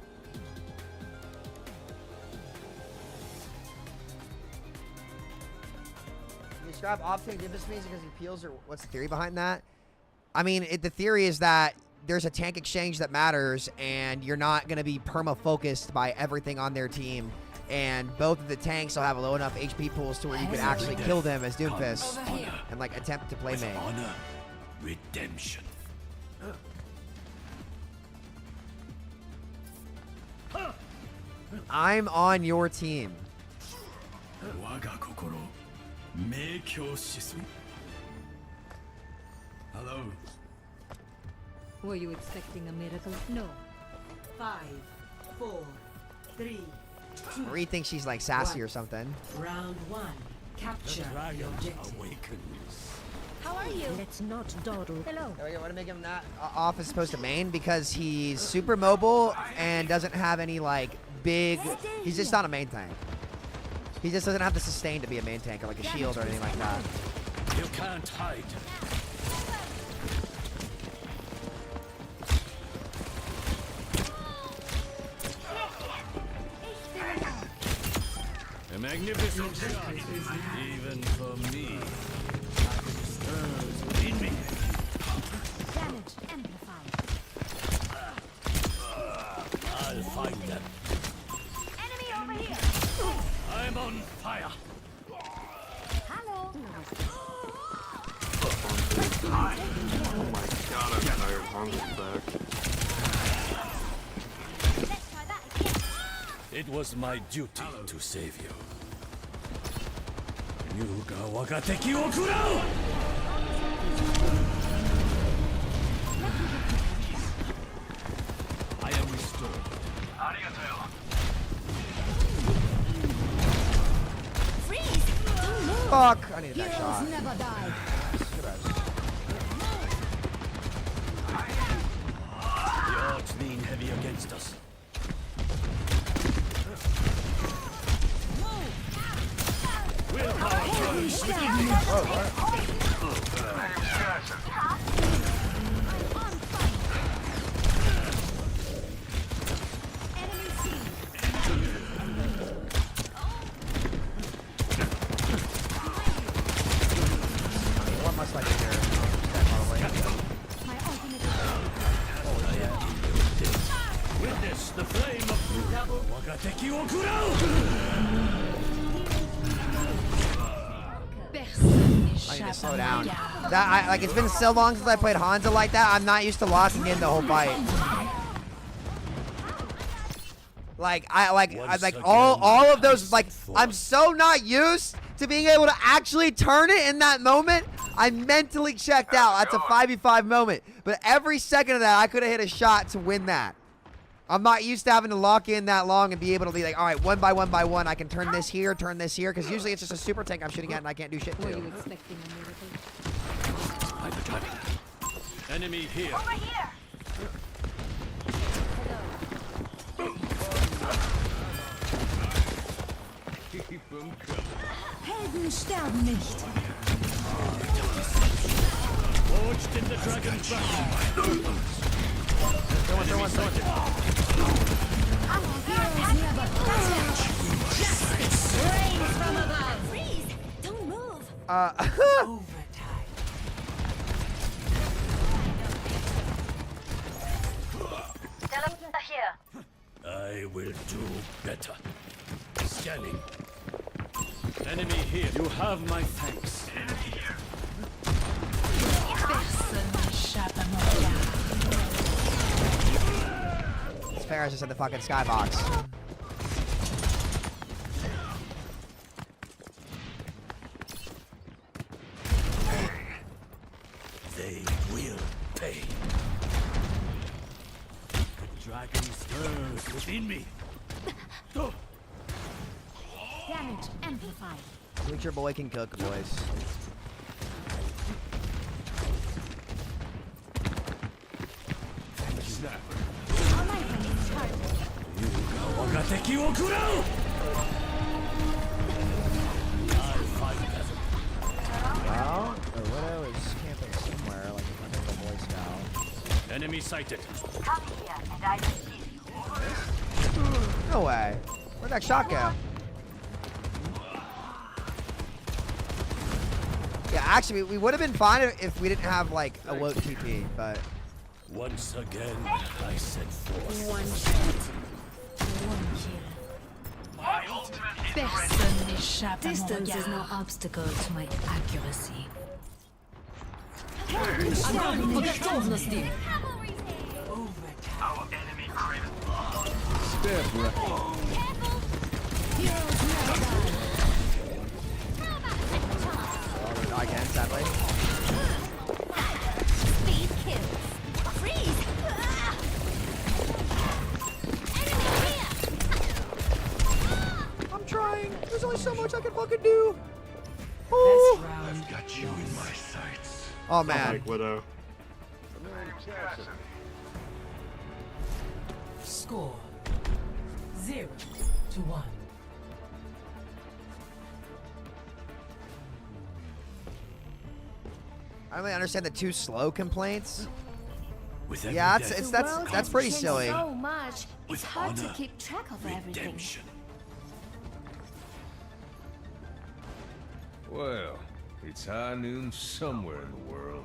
describe off-tank Doomfist means because he peels, or what's the theory behind that? I mean, the theory is that there's a tank exchange that matters, and you're not going to be perma-focused by everything on their team. And both of the tanks will have low enough HP pools to where you could actually kill them as Doomfist and like attempt to play main. Honor, redemption. I'm on your team. Hello. Were you expecting a miracle? No. 5, 4, 3, 2. Marie thinks she's like sassy or something. Round 1. Capture the objective. How are you? Let's not dawdle. Hello. I want to make him not off as opposed to main because he's super mobile and doesn't have any like big. He's just not a main tank. He just doesn't have the sustain to be a main tank or like a shield or anything like that. You can't hide. A magnificent shot, even for me. In me. Damage amplified. I'll find them. Enemy over here. I'm on fire. Hello. Oh my god, I'm tired. Hans is back. Let's try that again. It was my duty to save you. Yuga wagateki wo kurau! I am restored. Freeze! Don't move. Fuck! I need that shot. Heroes never die. The odds lean heavy against us. Willpower flows with you. Enemy seen. What must I do here? My ultimate Witness the flame of wagateki wo kurau! I need to slow down. That like it's been so long since I played Hanzo like that. I'm not used to locking in the whole fight. Like I like all of those like I'm so not used to being able to actually turn it in that moment. I mentally checked out. That's a 5v5 moment. But every second of that I could have hit a shot to win that. I'm not used to having to lock in that long and be able to be like, all right, one by one, I can turn this here, because usually it's just a super tank I'm shooting at and I can't do shit Were to. you expecting a miracle? I'm coming. Enemy here. Over here. Helden sterben nicht. Forged in the dragon's back. Heroes never die. Justice reigns from above. Freeze! Don't move. Overtime. Teleporter here. I will do better. Scanning. Enemy here. You have my thanks. Personne n'échappe à mon regard. This Ferris just in the fucking skybox. They will pay. The dragon stirs within me. Damage amplified. Make your boy can cook, boys. Snap. All my friends charged. Wagateki wo kurau! I'll find them. Well, the Widow is camping somewhere, like in front of the Boy Scout. Enemy sighted. Come here and I will give you. No way. Where'd that shot go? Yeah, actually, we would have been fine if we didn't have like a low TP, but. Once again, I set forth. One shot. One kill. Personne n'échappe à mon Distance is regard. no obstacle to my accuracy. Огонь по готовности! Our enemy craves blood. Again, sadly. Speed kills. Freeze! Enemy here! I'm trying. There's only so much I can fucking do. Best round. I've got you in my sights. Oh man. Widow. Score 0-1. I don't really understand the too slow complaints. With every Yeah, death, that's pretty silly. So much. With It's hard to honor, keep track of everything. redemption. Well, it's high noon somewhere in the world.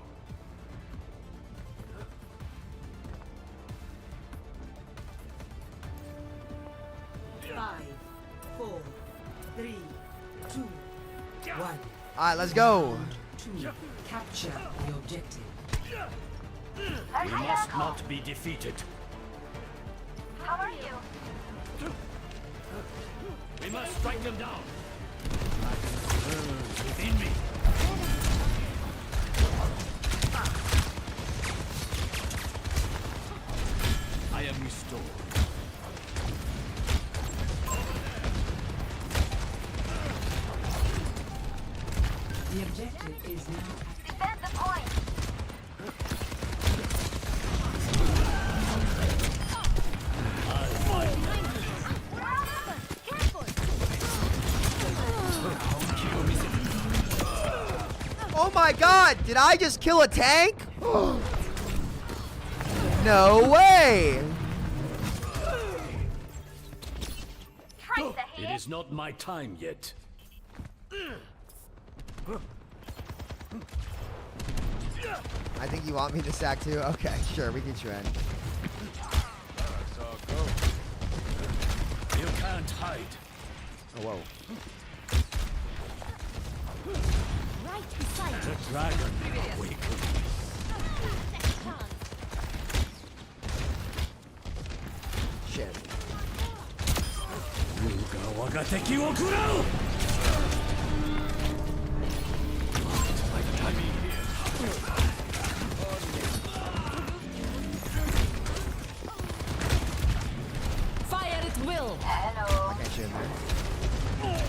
Five, 4, 3, 2, 1. All right, let's go. 2. Capture the objective. We must not be defeated. How are you? We must strike them down. Burns within me. I am restored. The objective is now Defend the point. Oh my god, did I just kill a tank? No way. It is not my time yet. I think you want me to sack too? Okay, sure, we can trend. You can't hide. Oh, whoa. Right beside you. The dragon awakens. Shit. Yuga wagateki wo kurau! fire at will. Hello. Can't shoot him there.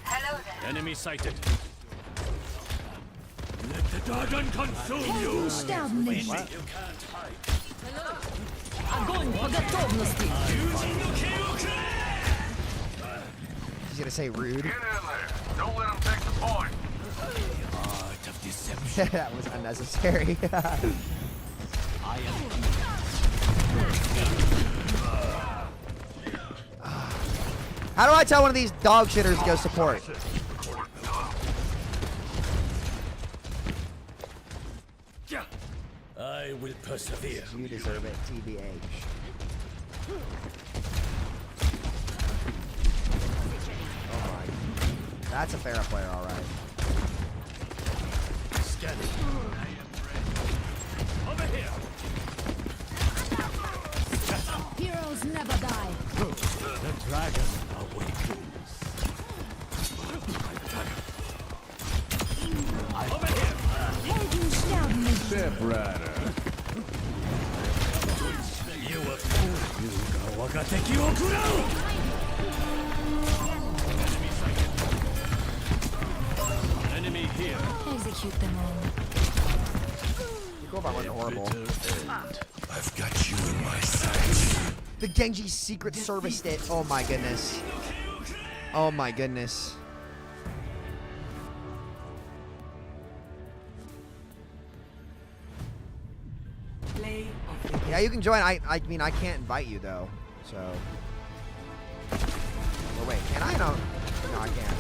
Hello there. Enemy sighted. Let the dragon consume you! Sterben nicht. You can't hide. Огонь по готовности. He's gonna say rude. Get in there. Don't let them take the point. Art of deception. That was unnecessary. I am How do I tell one of these dog shitters to go support? I will persevere. You deserve it, TBH. Oh my. That's a fair player, alright. Scanning. Over here. Heroes never die. The dragon awakens. Over here. Helden sterben nicht. Step rider. You a fool. Yuga wagateki wo kurau! Enemy here. Execute them all. You go about wasn't horrible. I've got you in my sights. The Genji Secret Service did. Oh my goodness. Oh my goodness. Play of the Yeah, you can join. I mean, I can't invite you though. So. Oh wait, can I? No. No, I can't.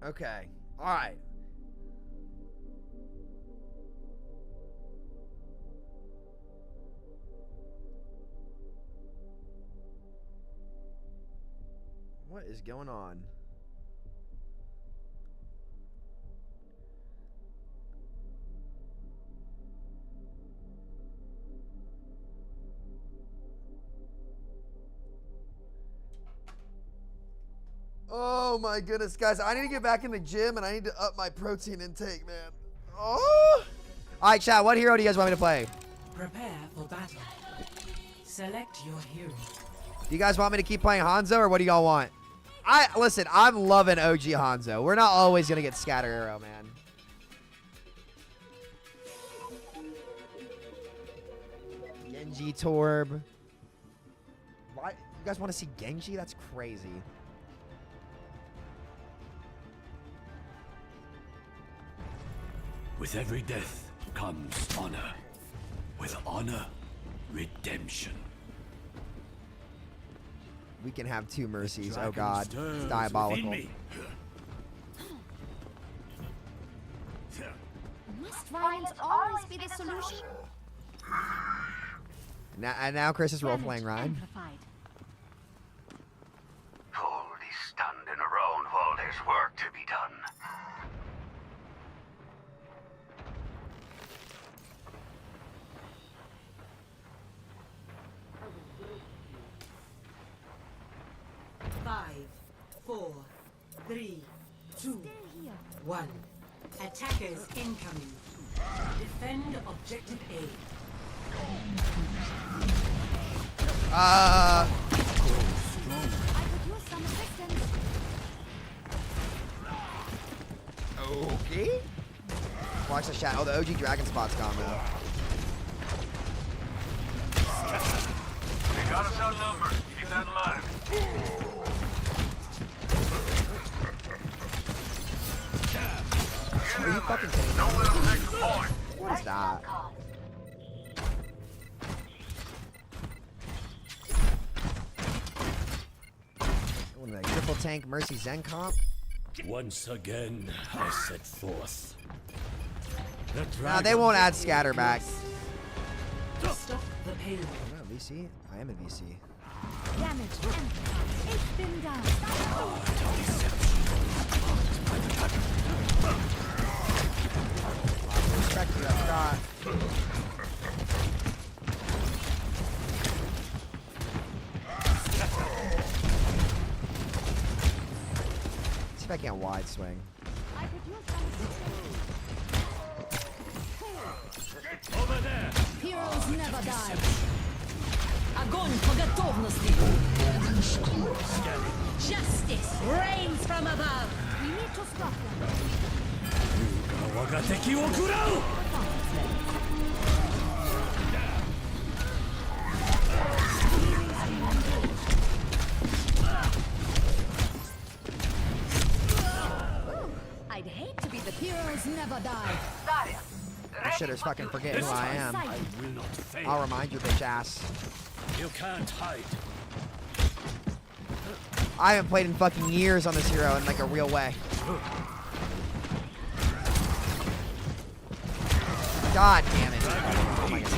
Okay. All right. What is going on? Oh my goodness, guys. I need to get back in the gym and I need to up my protein intake, man. Oh! Alright, chat, what hero do you guys want me to play? Prepare for battle. Select your hero. Do you guys want me to keep playing Hanzo or what do y'all want? Listen, I'm loving OG Hanzo. We're not always gonna get Scatter Arrow, man. Genji Torb. Why? You guys want to see Genji? That's crazy. With every death comes honor. With honor, redemption. We can have 2 mercies. Oh god. It's diabolical. Must violence always be the solution? Now Chris is role-playing Ryan. Fully stunned in a row while there's work to be done. Five, 4, 3, 2, 1. Attackers incoming. Defend objective A. Okay. Watch the chat. Oh, the OG Dragon Spot's gone though. They got us outnumbered. Keep that in mind. Are you fucking kidding me? Don't let them take the point. What is that? What is that? Triple tank Mercy Zen comp? Once again, I set forth. Nah, they won't add Scatter back. Stop the payload. I'm not a VC. I am a VC. Damage. It's been done. Respect you, I forgot. See if I can't wide swing. I could use some assistance. Over there! Heroes never die. Огонь по готовности. Justice reigns from above. We need to stop them. 我が敵を食らう I'd hate to be the heroes never die. Shitters fucking forget who I am. I will not fail. I'll remind you, bitch ass. You can't hide. I haven't played in fucking years on this hero in like a real way. God damn it. Oh my god.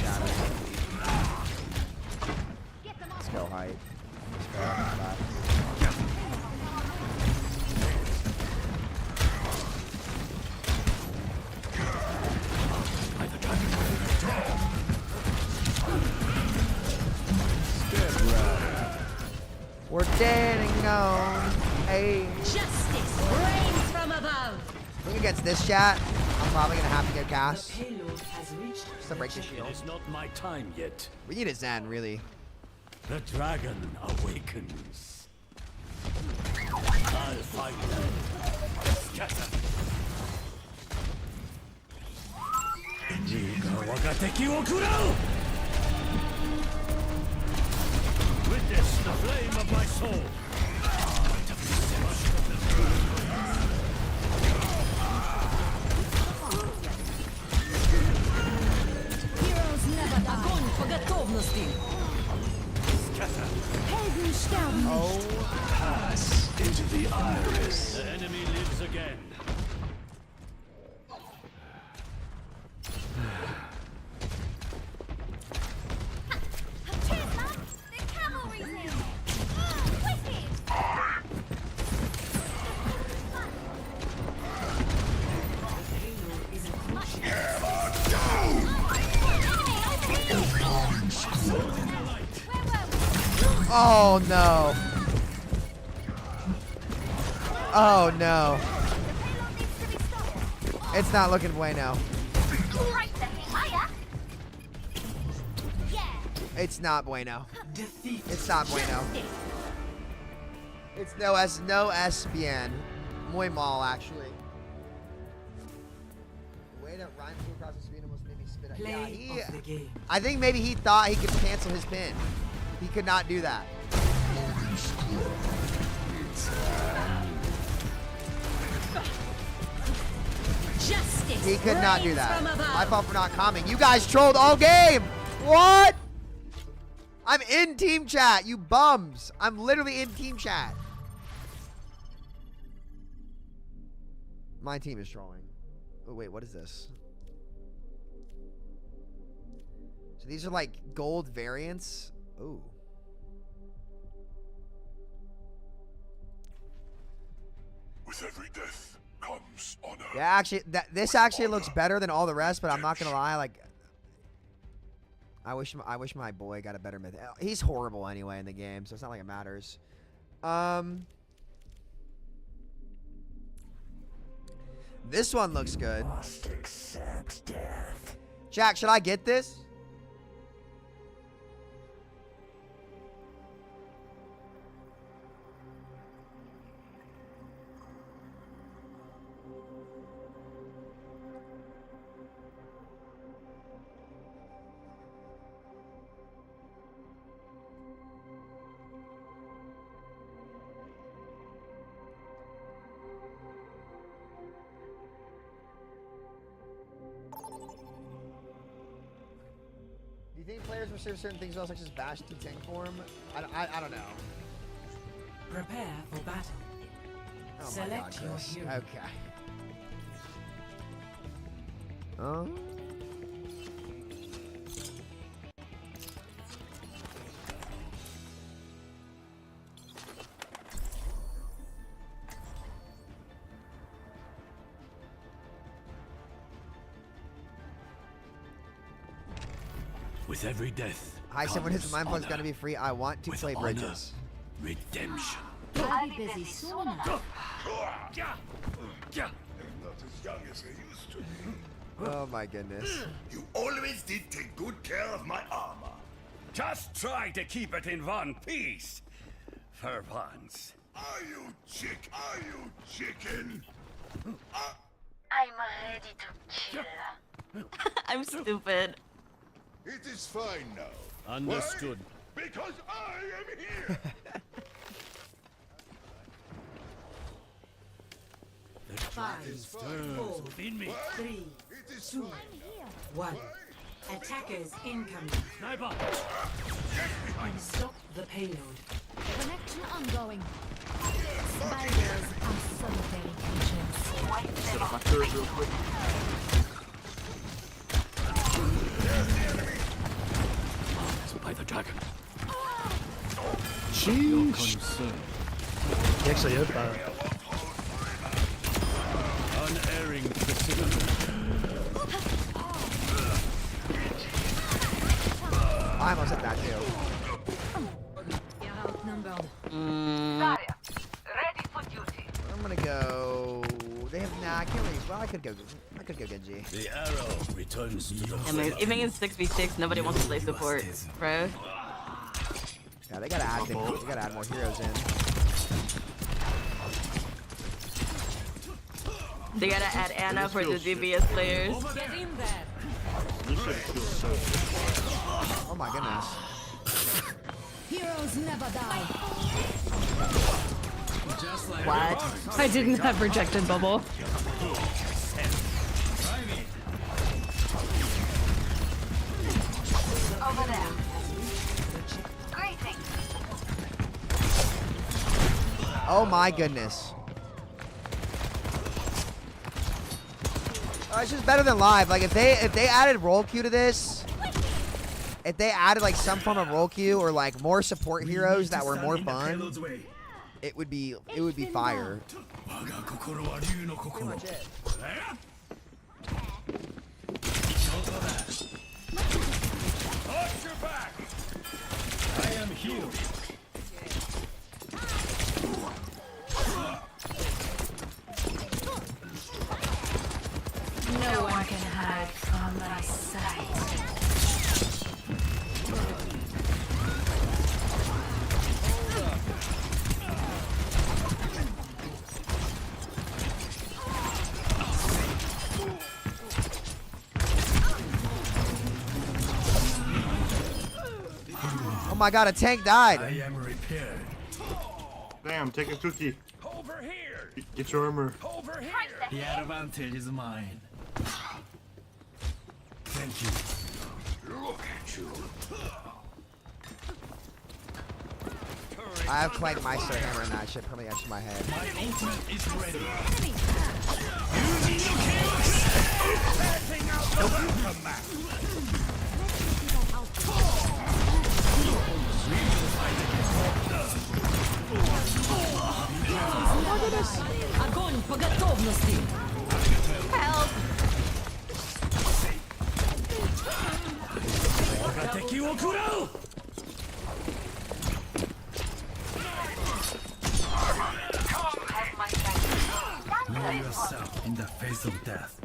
Let's go height. Let's go height. We're dead and gone. Hey. Justice reigns from above. I think against this chat, I'm probably gonna have to get gas. The payload has reached Just to break the shield. It is not my time yet. We need a Zen, really. The dragon awakens. I'll fight them. Scatter. Witness the flame of my soul. Heroes never die. Огонь по готовности. Helden sterben nicht. Oh, pass into the iris. The enemy lives again. Oh no. Oh no. It's not looking bueno. It's not bueno. It's not bueno. It's no S bien. Muy mal, actually. The way that Ryan flew across the screen almost made me spit out. Yeah, I think maybe he thought he could cancel his pin. He could not do that. Justice He could not do reigns that. from above. My fault for not commenting. You guys trolled all game. What? I'm in team chat, you bums. I'm literally in team chat. My team is trolling. Oh, wait, what is this? So these are like gold variants. Ooh. With every death comes honor. Yeah, actually, this actually looks better than all the rest, but I'm not gonna lie. Like, I wish my boy got a better myth. He's horrible anyway in the game, so it's not like it matters. This one looks good. Jack, should I get this? Do you think players reserve certain things well, such as bash T-Tank form? I don't know. Prepare for battle. Oh Select my God, your Chris. hero. Okay. With every death. Hi, someone his comes Mineplex gonna honor. be free. I want to With play honor, Bridges. Redemption. I'll be busy soon enough. They're not as young as they used to be. Oh my goodness. You always did take good care of my armor. Just try to keep it in one piece. For once. Are you chicken? I'm ready to kill. I'm stupid. It is fine now. Understood. Why? Because I am here. The 5, stirs 4, within me. 3, It is 2, fine. 1. Attackers incoming. Sniper. Stop the payload. Connection ongoing. Spiders are so very creatures. Set up my turret real quick. By the dragon. Sheesh. Concern. Actually, yep. Unerring precision. I almost hit that too. You're outnumbered. Zarya, ready for duty. I'm gonna go. They have I can't really. Well, I could go Genji. The arrow returns to the I mean, even in 6v6, nobody wants to play support, bro. Yeah, they gotta add more heroes in. They gotta add Anna for the DBS players. Get in there. This shit feels so Oh my goodness. Heroes never die. What? I didn't have rejected bubble. Over there. Greetings. Oh my goodness. Oh, it's just better than live. Like if they added roll queue to this, if they added like some form of roll queue or like more support heroes that were more fun, it would be fire. Pretty much it. Watch your back. I am healed. No one can hide from my sight. Oh my god, a tank died. I am repaired. Damn, take a cookie. Over here. Get your armor. Over here. The advantage is mine. Thank you. Look at you. I have Clank Meister hammer and that shit probably etched in my head. My ultimate is ready. Огонь по готовности. Help! Know yourself in the face of death.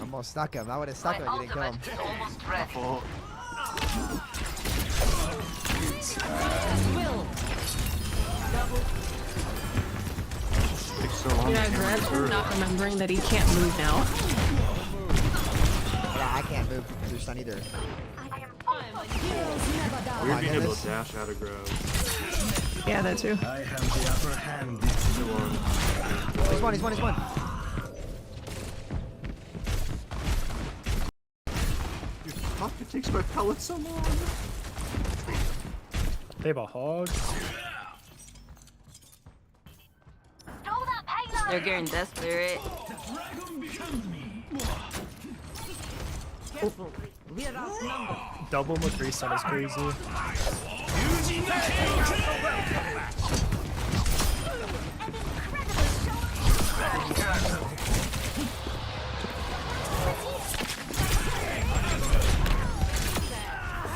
Almost stuck him. I would have stuck him if you didn't kill him. Yeah, Grant's not remembering that he can't move now. Yeah, I can't move because you're stun either. Weird being able to dash out of grab. Yeah, that too. I have the upper hand. This is the one. He's one, he's one, he's one. Dude, fuck, it takes my pellets so long. They have a hog. They're getting Death Spirit. We're outnumbered. Double McCree stun is crazy.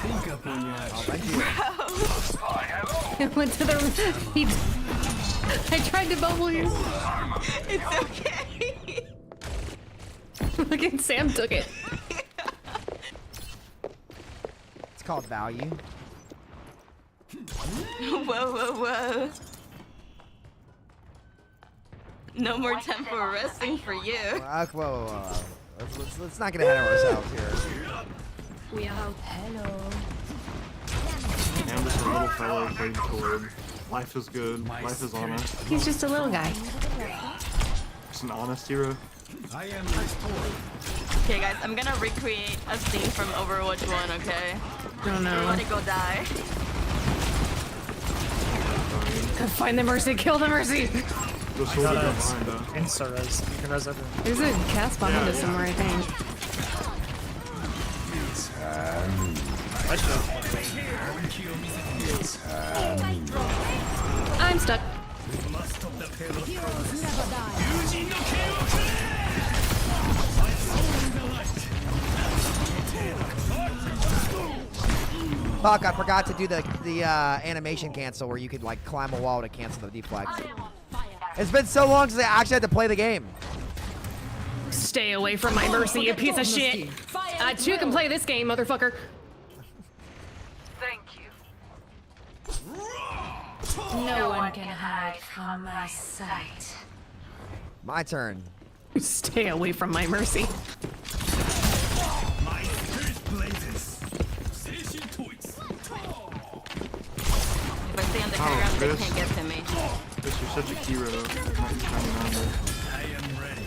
Think upon your It went to the. He, I tried to bubble you. It's okay. Look at Sam took it. It's called value. Whoa, whoa, whoa. No more time for resting for you. Whoa, whoa, whoa. Let's not get ahead of ourselves here. We are out. Hello. I'm just a little fellow fighting forward. Life is good. Life is honest. He's just a little guy. Just an honest hero. I am restored. Okay, guys, I'm gonna recreate a scene from Overwatch 1, okay? Oh no. Everybody go die. Find the Mercy, kill the Mercy! The sword is behind us. Insta-res. You can res everyone. There's a cast behind us somewhere, I think. I'm stuck. Fuck, I forgot to do the animation cancel where you could like climb a wall to cancel the deflex. It's been so long since I actually had to play the game. Stay away from my Mercy, you piece of shit! I too can play this game, motherfucker. Thank you. No one can hide from my sight. My turn. Stay away from my mercy. My spirit blazes. If I stay on the high ground, they can't get to me. Chris, you're such a hero. Not coming on there. I am ready.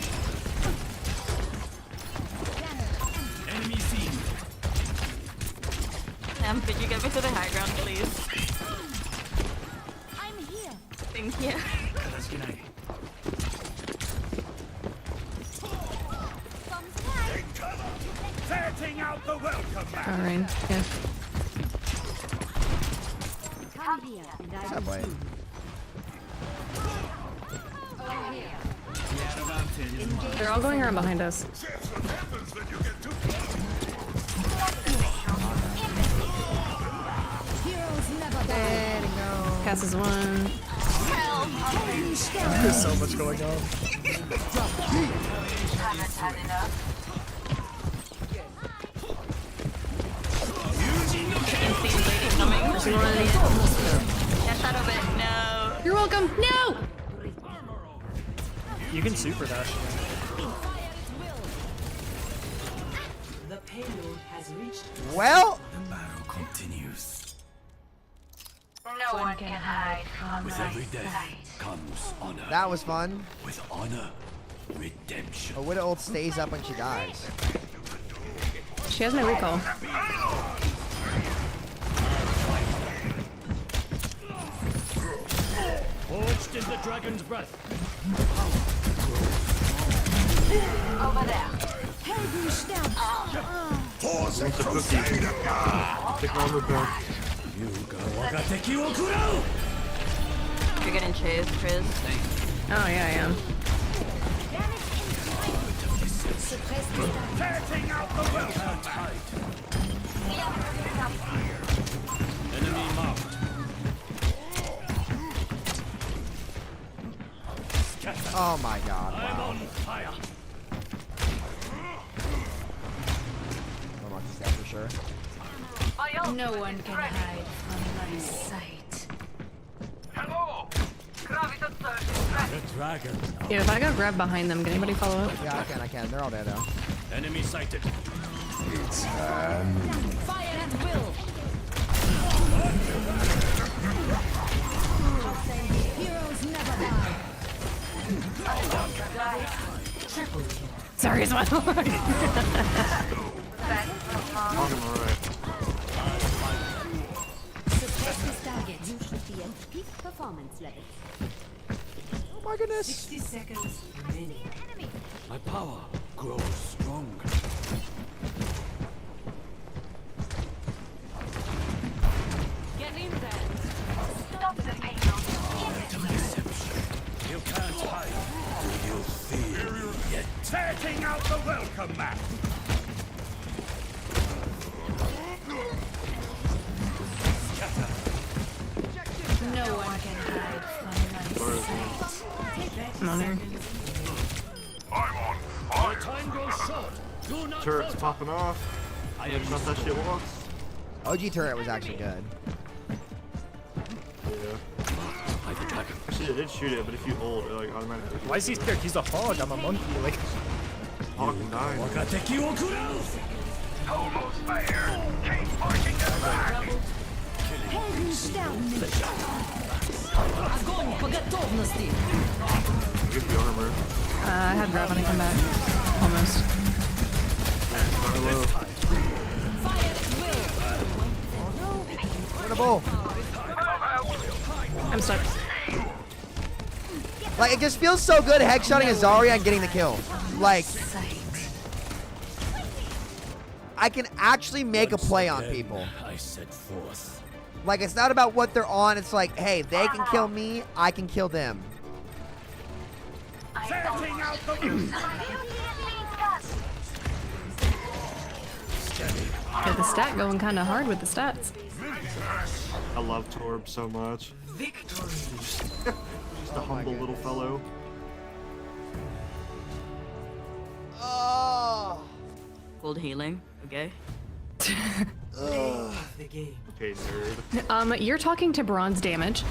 Enemy seen. Could you get me to the high ground, please? I'm here. Thank you. Setting out the welcome mat. All right. Yeah. Come here, and I What's that play? They're all going around behind us. There we go. Passes one. There's so much going on. haven't had enough. Get out of it. No. You're welcome. No. You can super dash. The payload has reached. Well, The battle continues. No one can hide from With my every death sight. comes honor. that was fun. With honor, redemption. A widow ult stays up when she dies. She has no recall. Forged in the dragon's breath. Over there. Thanks to Cookie. Take on the back. You're getting chased, Chris. Oh yeah, I am. Setting out the welcome mat. Enemy marked. Oh my god. I'm Wow. on fire. I'll mark this down for sure. No one can hide from my sight. Hello! The dragon. Yeah, if I go grab behind them, can anybody follow up? Yeah, I can. They're all there though. Enemy sighted. Fire at will. Heroes never die. Sorry, it's my lord. Talking alright. Suppress this target. You should be at peak performance level. Oh my goodness. 60 seconds remaining. My power grows stronger. Get in there. Stop the payload. Deception. You can't hide. You fear yet. Setting out the welcome mat. No one can hide from my sight. I'm on here. I'm on Your fire! time grows short. Do not Turret's falter. popping off. I am Shot that shit once. OG turret was actually good. Yeah. By the dragon. Actually, it did shoot it, but if you hold, it like automatically. Why is he scared? He's a hog. I'm a monkey. Like, Hog and die. Wakateki wo kurau. Almost there! Keep pushing them back! Огонь по готовности. Get the armor. I had grab when I come back. Almost. Hello. Fire at will. Winnable. I'm stuck. Like it just feels so good headshotting a Zarya and getting the kill. Like I can actually make a play on people. I set forth. Like it's not about what they're on. It's like, hey, they can kill me. I can kill them. Setting out the Get the stat going kind of hard with the stats. I love Torb so much. Just a humble little fellow. Oh. Cold healing. Okay. Okay, nerd. You're talking to bronze damage.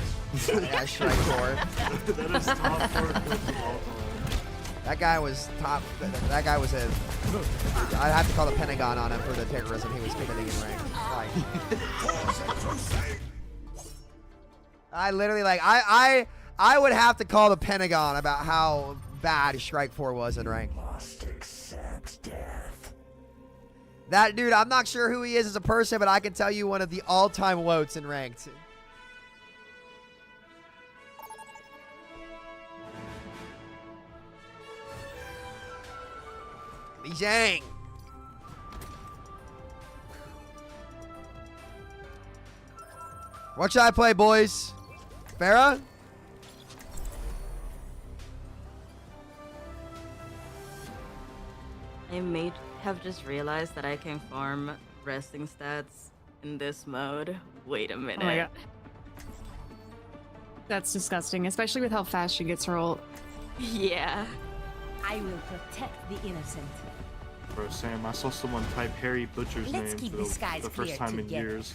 Yeah, strike forward. That is top 4 of all time. That guy was top. That guy was a. I'd have to call the Pentagon on him for the terrorism he was committing in rank. I literally I would have to call the Pentagon about how bad Strike 4 was in rank. Must accept death. That dude, I'm not sure who he is as a person, but I can tell you one of the all-time woats in ranked. Li Zhang. What should I play, boys? Farah? I may have just realized that I can farm resting stats in this mode. Wait a minute. Oh my god. That's disgusting, especially with how fast she gets rolled. Yeah. I will protect the innocent. Bro, Sam, I saw someone type Harry Butcher's Let's name keep for the skies the first clear time in together. years.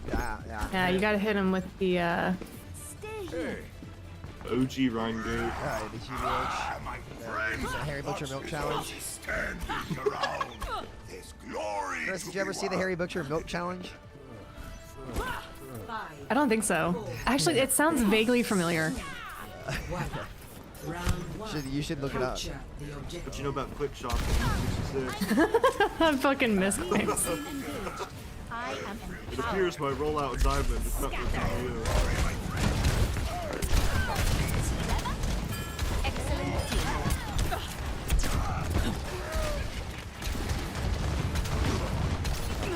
Yeah, you gotta hit him with the Stay here. OG Reingate. Alright, did you watch the Harry Butcher Milk Challenge? Chris, did you ever see the Harry Butcher Milk Challenge? I don't think so. Actually, it sounds vaguely familiar. You should look it up. What you know about quick shots? I fucking miss things. It appears my rollout diamond is not with you.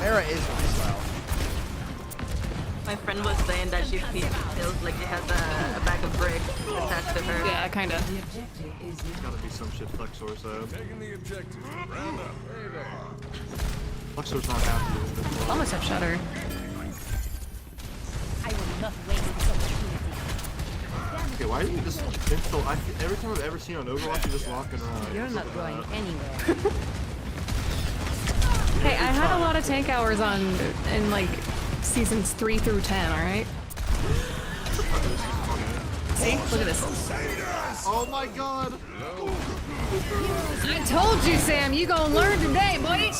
Era is slow. My friend was saying that she feels like she has a bag of bricks attached to her. Yeah, kinda. There's gotta be some shit Flexor said. Taking the objective. Round up. Flexor's not happy with this. Almost have Shudder. I will not waste this opportunity. Okay, why do you just install? Every time I've ever seen on Overwatch, you just walk and run. You're not going anywhere. Hey, I had a lot of tank hours on in like seasons 3 through 10, alright? See? Look at this. Oh my god! I told you, Sam, you gonna learn today, buddy! I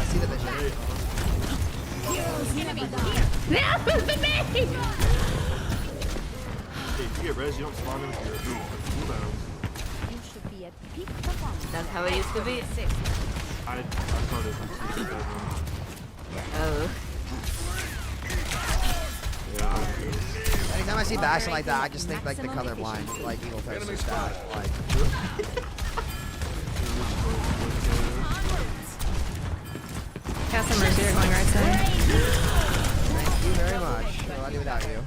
see the vision. That was the name! Hey, if you get res, you don't spawn into your cooldowns. You should be at peak performance. That's how it used to be. I started from season 7. Oh. Yeah. Anytime I see Bastion like that, I just think like the colorblind, like evil types of stat. Like, Cast some Mercy, you're going right side. thank you very much. What do I do without you?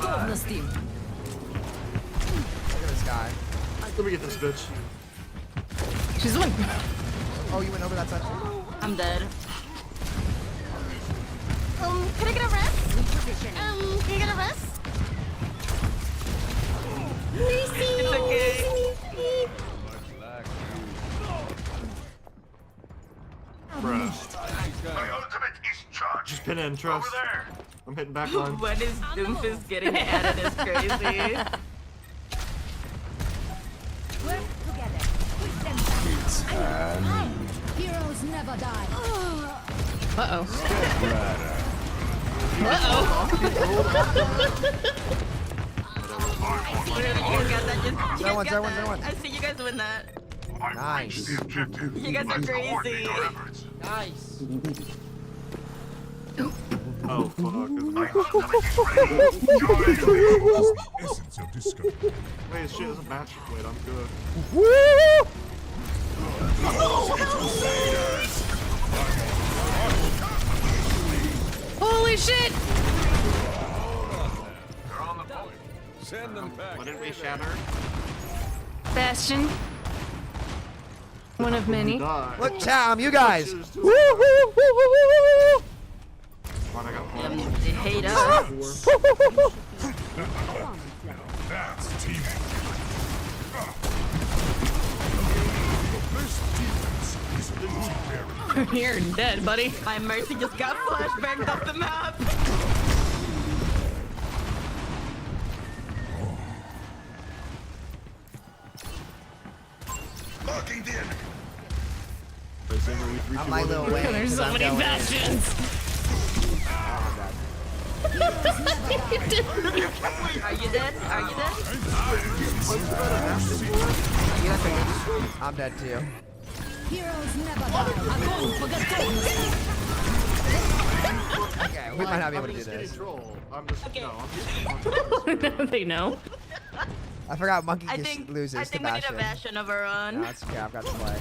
Look at this guy. Let me get this bitch. She's the one. Oh, you went over that side. I'm dead. Can I get a rest? Can you get a rest? It's okay. Bruh. My ultimate is charged. Just pin in, trust. Over there. I'm hitting backline. When is Doomfist getting added is crazy. Work together. Put them down. Heroes never die. Uh-oh. Everyone. I see you guys win that. Nice. You guys are crazy. Nice. Oh, fuck. Essence of discovery. Wait, this shit doesn't match. Wait, I'm good. Holy shit! Send them back. Why didn't we shatter? Bastion. One of many. Look, Cham, you guys. Come on, I got They hate us. That's teaming. You're dead, buddy. My mercy just got flashbanged off the map. Marking the enemy. I'm my little way. There's so many bastions. Are you dead? Are you dead? I'm dead too. Heroes never die. Okay, we might not be able to do this. They know. I forgot Monkey I just think loses I to think we need a Bastion. Bastion of our own. No, that's okay. I've got to play.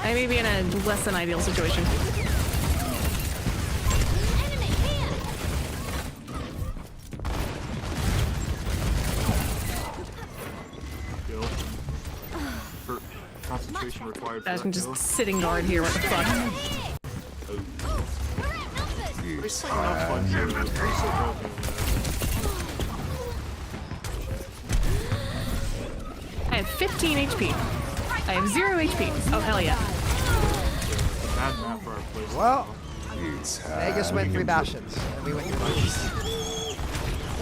I may be in a less than ideal situation. For concentration required. For Bastion that just kill. sitting guard here. What the fuck? I have 15 HP. I have 0 HP. Oh, hell yeah. Bad map for our place. Well, Vegas went 3 Bastions, and we went 3 Monkeys.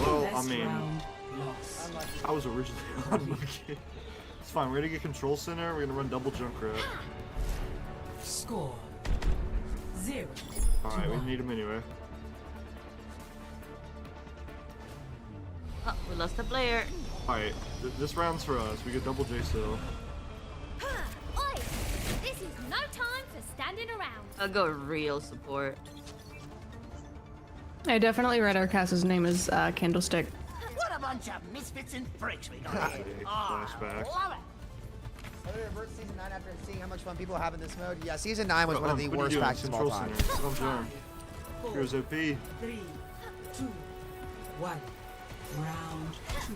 Well, I mean, I was originally on Monkey. It's fine. We're gonna get control center. We're gonna run double Junkrat. Score 0. All right, we need him anyway. Oh, we lost a player. All right, this round's for us. We get double J still. Oi! This is no time for standing around. I'll go real support. I definitely read our cast's name as Candlestick. What a bunch of misfits and freaks we got here. Flashback. Love it. Revert season 9 after seeing how much fun people have in this mode. Yeah, season 9 was one of the What are worst you doing? packs of all Control time. center. Sit on John. Here's OP. 3, 2, 1. Round 2.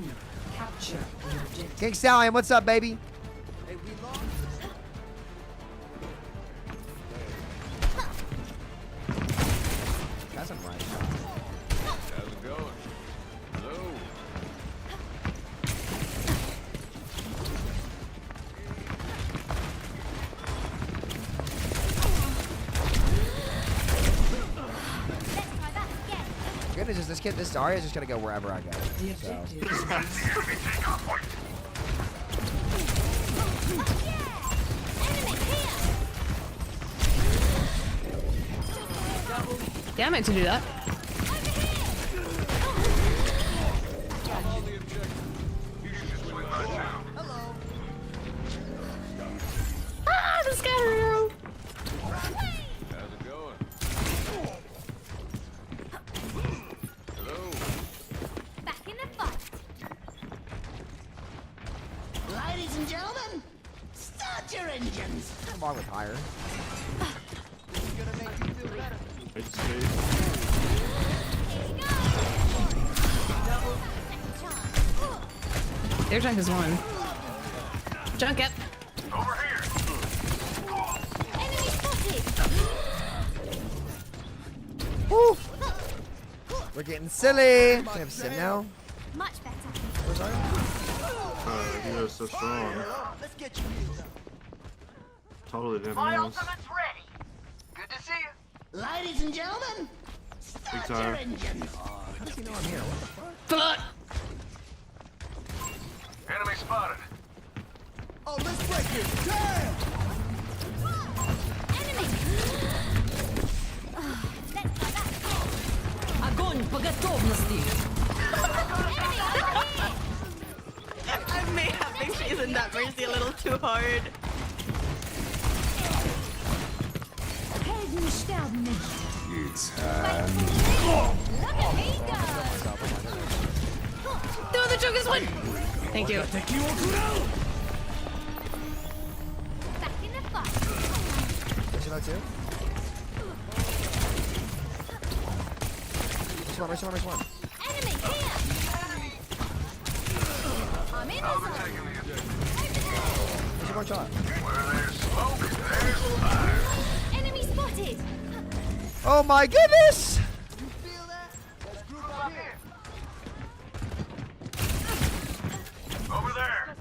Capture the objective. King Stallion, what's up, baby? That's some right. How's it going? Hello. Goodness, is this Zarya is just gonna go wherever I go. So. Yeah, I meant to do that. Ah, the scatter arrow! How's it going? Hello. Back in the fight. Ladies and gentlemen, start your engines. Come on with higher. Their junk is one. Junk it. Over here. Enemy spotted. Woo! We're getting silly. We have Sim now. Much better. Where's Zarya? He was so strong. Let's get you. Totally didn't My miss. ultimate's ready. Good to see you. Ladies and gentlemen, Big start your time. engines. How does he know I'm here? What the fuck? Fuck! Enemy spotted. Oh, let's break it. Damn! Enemy. Let's try that. Огонь по готовности. I may have been chasing that mercy a little too hard. Helden sterben nicht. Look at me go. No, the junk is one! Thank you. Back in the fight. There's another 2. There's one. Enemy here. I'm in the zone. There's one shot. Where there's smoke, there's fire. Enemy spotted. Spotted! Oh my goodness! Over there!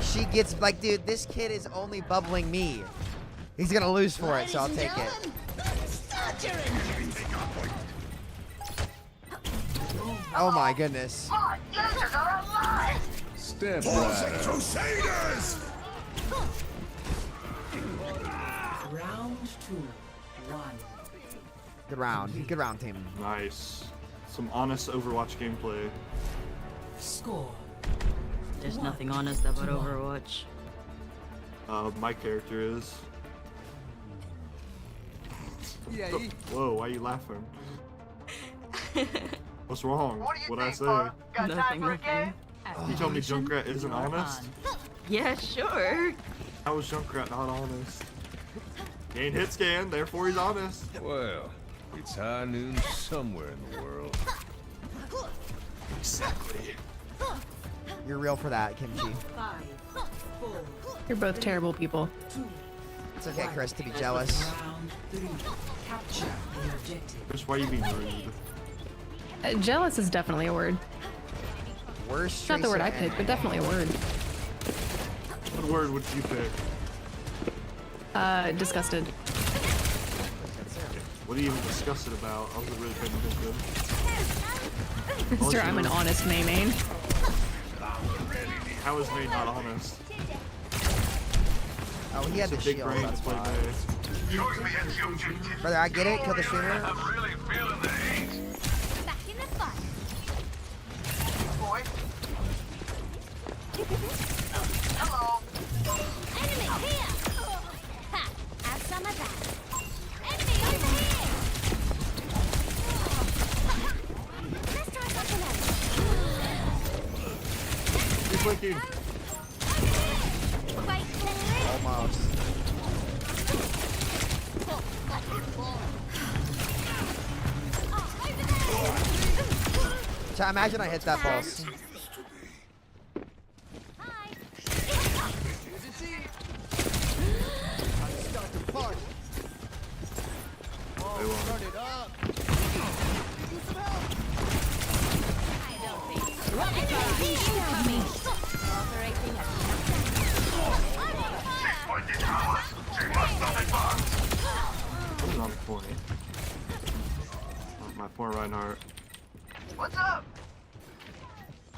She gets like, dude, this kid is only bubbling me. He's gonna lose for it, so I'll take it. Oh my goodness. Step right. Crusaders! Round 2, 1. Good round. Good round, team. Nice. Some honest Overwatch gameplay. Score. There's nothing honest about Overwatch. My character is. Whoa, why are you laughing? What's wrong? What'd I say? Nothing. You tell me Junkrat isn't honest? Yeah, sure. How is Junkrat not honest? He ain't hit scan, therefore he's honest. Well, it's high noon somewhere in the world. Exactly. You're real for that, Kimchi. 5, 4, You're both terrible people. 2. It's okay, Chris, to be jealous. Round 3. Capture the objective. Chris, why are you being rude? Jealous is definitely a word. Worst. It's not the word I picked, but definitely a word. What word would you pick? Disgusted. What are you even disgusted about? I wasn't really paying attention. Sir, I'm an honest main. How is May not honest? Oh, he had It's the a big shield. brain That's to play why. May. Brother, I get it. Kill the streamer. I'm really feeling the heat. Back in the fight. Boy. Hello. Enemy here. Ha! Have some of that. Enemy over here. Let's try something else. He's blinking. Wait for it. Almost. Chat, imagine I hit that pulse. They won. Who's on point? Oh, my poor Reinhardt. What's up?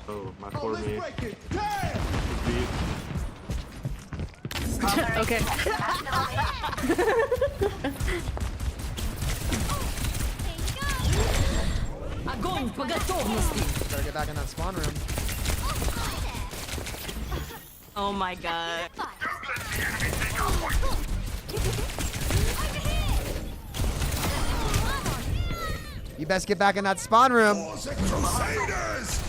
Oh, my poor me. Okay. Огонь по готовности. Gotta get back in that spawn room. Oh my god. You best get back in that spawn room. Crusaders!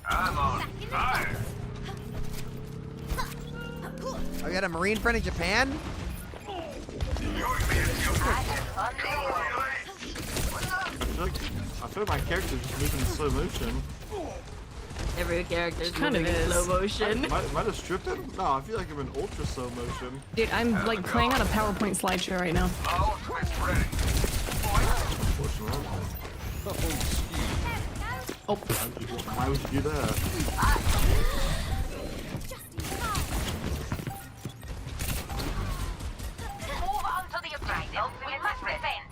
I'm on fire. Oh, you got a Marine friend in Japan? I feel like my character's just moving in slow motion. Every character's Kind of moving in is. slow motion. Am I just tripping? No, I feel like I'm in ultra slow motion. Dude, I'm like playing on a PowerPoint slideshow right now. All twist ready. Unfortunately. Oh. Why would you do that? Move on to the objective. We must defend.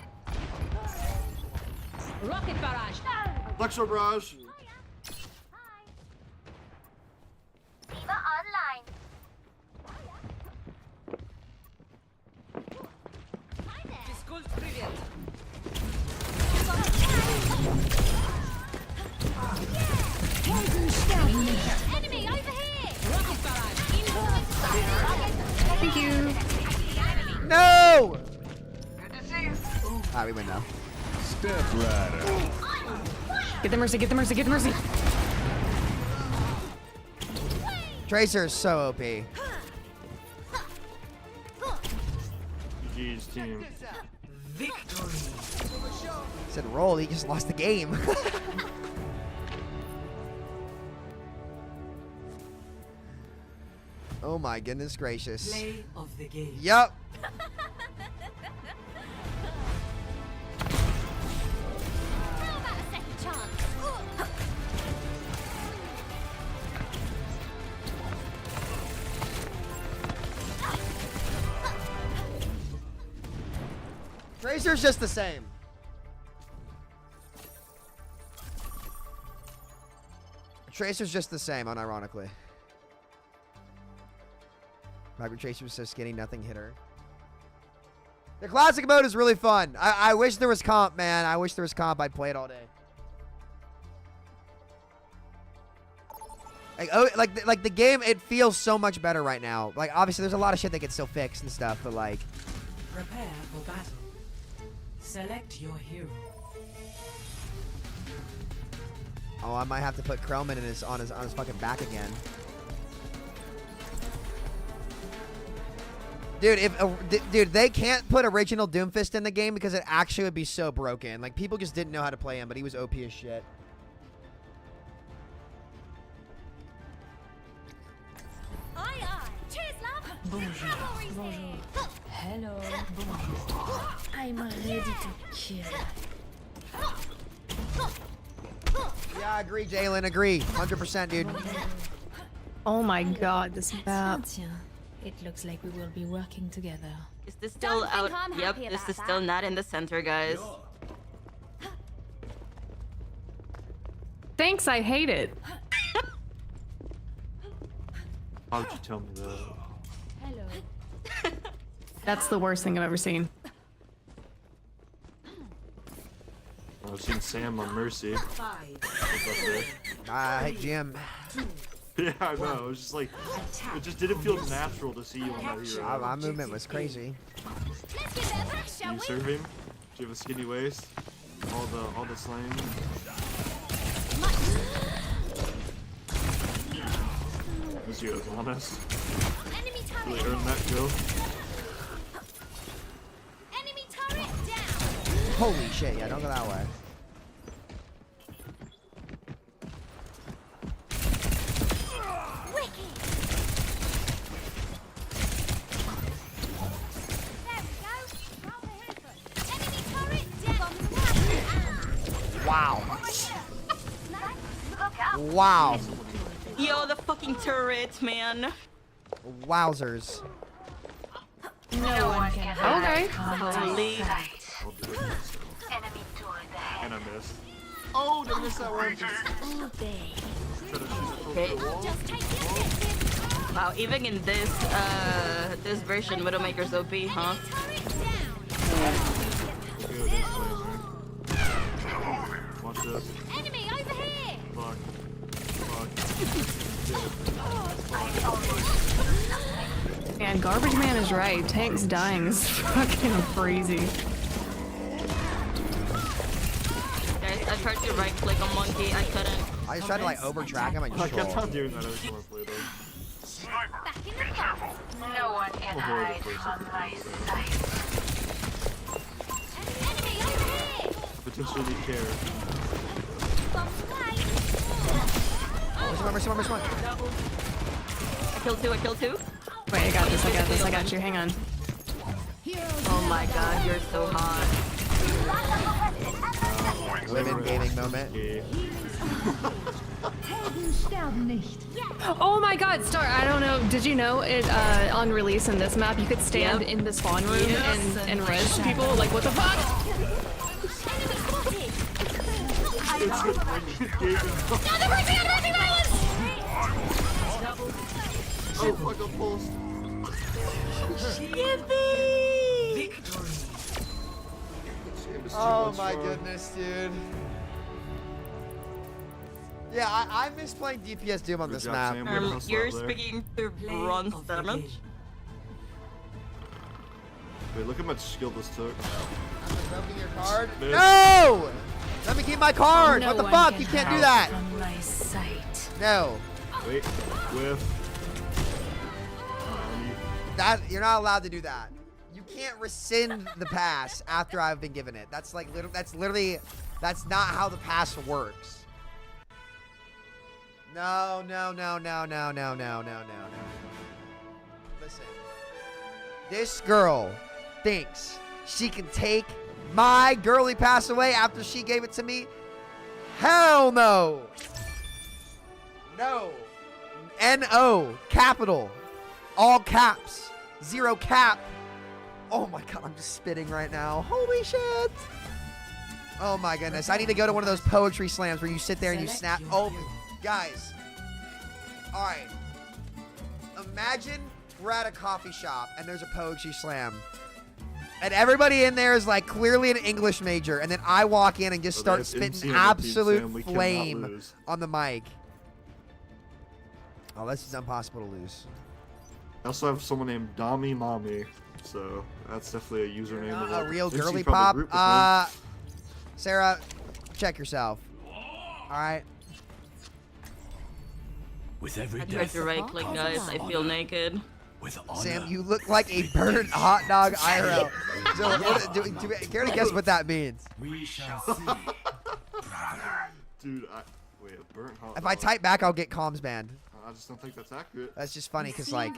Rocket barrage. Flexor barrage. Viva online. Физкульт, привет. Enemy over here. Rocket barrage. Thank you. No! Good to see you. Alright, we win now. Step right up. Get the mercy, get the mercy, get the mercy. Tracer is so OP. GG's team. Said roll, he just lost the game. Oh my goodness gracious. Play of the game. Yep. How about a second chance? Tracer's just the same. Tracer's just the same, unironically. Vibrant Tracer was so skinny, nothing hit her. The classic mode is really fun. I wish there was comp, man. I wish there was comp. I'd play it all day. Like, oh, like the game, it feels so much better right now. Like, obviously, there's a lot of shit that gets still fixed and stuff, but like. Prepare for battle. Select your hero. Oh, I might have to put Krellman in on his fucking back again. Dude, dude, they can't put original Doomfist in the game because it actually would be so broken. Like, people just didn't know how to play him, but he was OP as shit. Aye, aye. Cheers, love. Bonjour. Bonjour. Hello. Bonjour. I'm ready to kill. Yeah, I agree, Jalen. Agree. 100%, dude. Oh my god, this map. It looks like we will be working together. Is this still Don't think out? I'm Yep, happy this about is that. still not in the center, guys. Thanks, I hate it. How would you tell me that? Hello. That's the worst thing I've ever seen. I've seen Sam on Mercy. Hi, Jim. Yeah, I know. It was just like, it just didn't feel natural to see you on that hero. My movement was crazy. Let's give it a bash, shall You we? serve him? Do you have a skinny waist? All the slang. Was you honest? Enemy Really turret. earned that kill. Enemy turret down. Holy shit, yeah, don't go that way. Wicked. There we go. Roll the Hoover. Enemy turret down. Wow. Wow. Yo, the fucking turret, man. Wowzers. No one can hide. Okay. Holy. I'll do it. Enemy turret ahead. And I missed. Oh, did I miss that one? Okay. Just take the objective. Wow, even in this this version, Widowmaker's OP, huh? Watch this. Enemy over here. Fuck. Man, Garbage Man is right. Tank's dying is fucking crazy. Guys, I tried to right click on Monkey, I couldn't. I just tried to like over track him and I kept troll. on doing that every time I played him. Back in the car. No one can Oh, hide the from my sight. Enemy over here. I potentially care. Bombs away. Where's one? I killed two. Wait, I got this. I got you. Hang on. Oh my god, you're so hot. Women gaming moment. Yeah. Oh my god, Star, I don't know. Did you know it on release in this map you could stand in the spawn room and res people? Like, what the fuck? Oh, fuck, I'm pulsed. Oh my goodness, dude. Yeah, I miss playing DPS Doom on Good this job, map. Sam. Way to hustle You're out there. speaking to bronze damage. Wait, look how much skill this took. Revoking your card? Miss. No! Let me keep my card! No What the one fuck? can You can't do hide that! from my sight. No. Wait, whiff. that you're not allowed to do that. You can't rescind the pass after I've been given it. That's like literally that's not how the pass works. No. Listen. This girl thinks she can take my girly pass away after she gave it to me. Hell no. No. N-O, capital, all caps, 0 cap. Oh my God, I'm just spitting right now. Holy shit. Oh my goodness. I need to go to one of those poetry slams where you sit there and you snap. Oh, guys. All right. Imagine we're at a coffee shop and there's a poetry slam. And everybody in there is like clearly an English major. And then I walk in and just start spitting absolute flame on the mic. Oh, this is impossible to lose. I also have someone named Dami Mommy, so that's definitely a username. A real girly pop. Sarah, check yourself. All right. With every I tried to right click, guys. I feel naked. Sam, you look like a burnt hot dog IRL. So, do you care to guess what that means? We shall see, brother. Dude, wait, a burnt hot dog. If I type back, I'll get comms banned. I just don't think that's accurate. That's just funny because, like,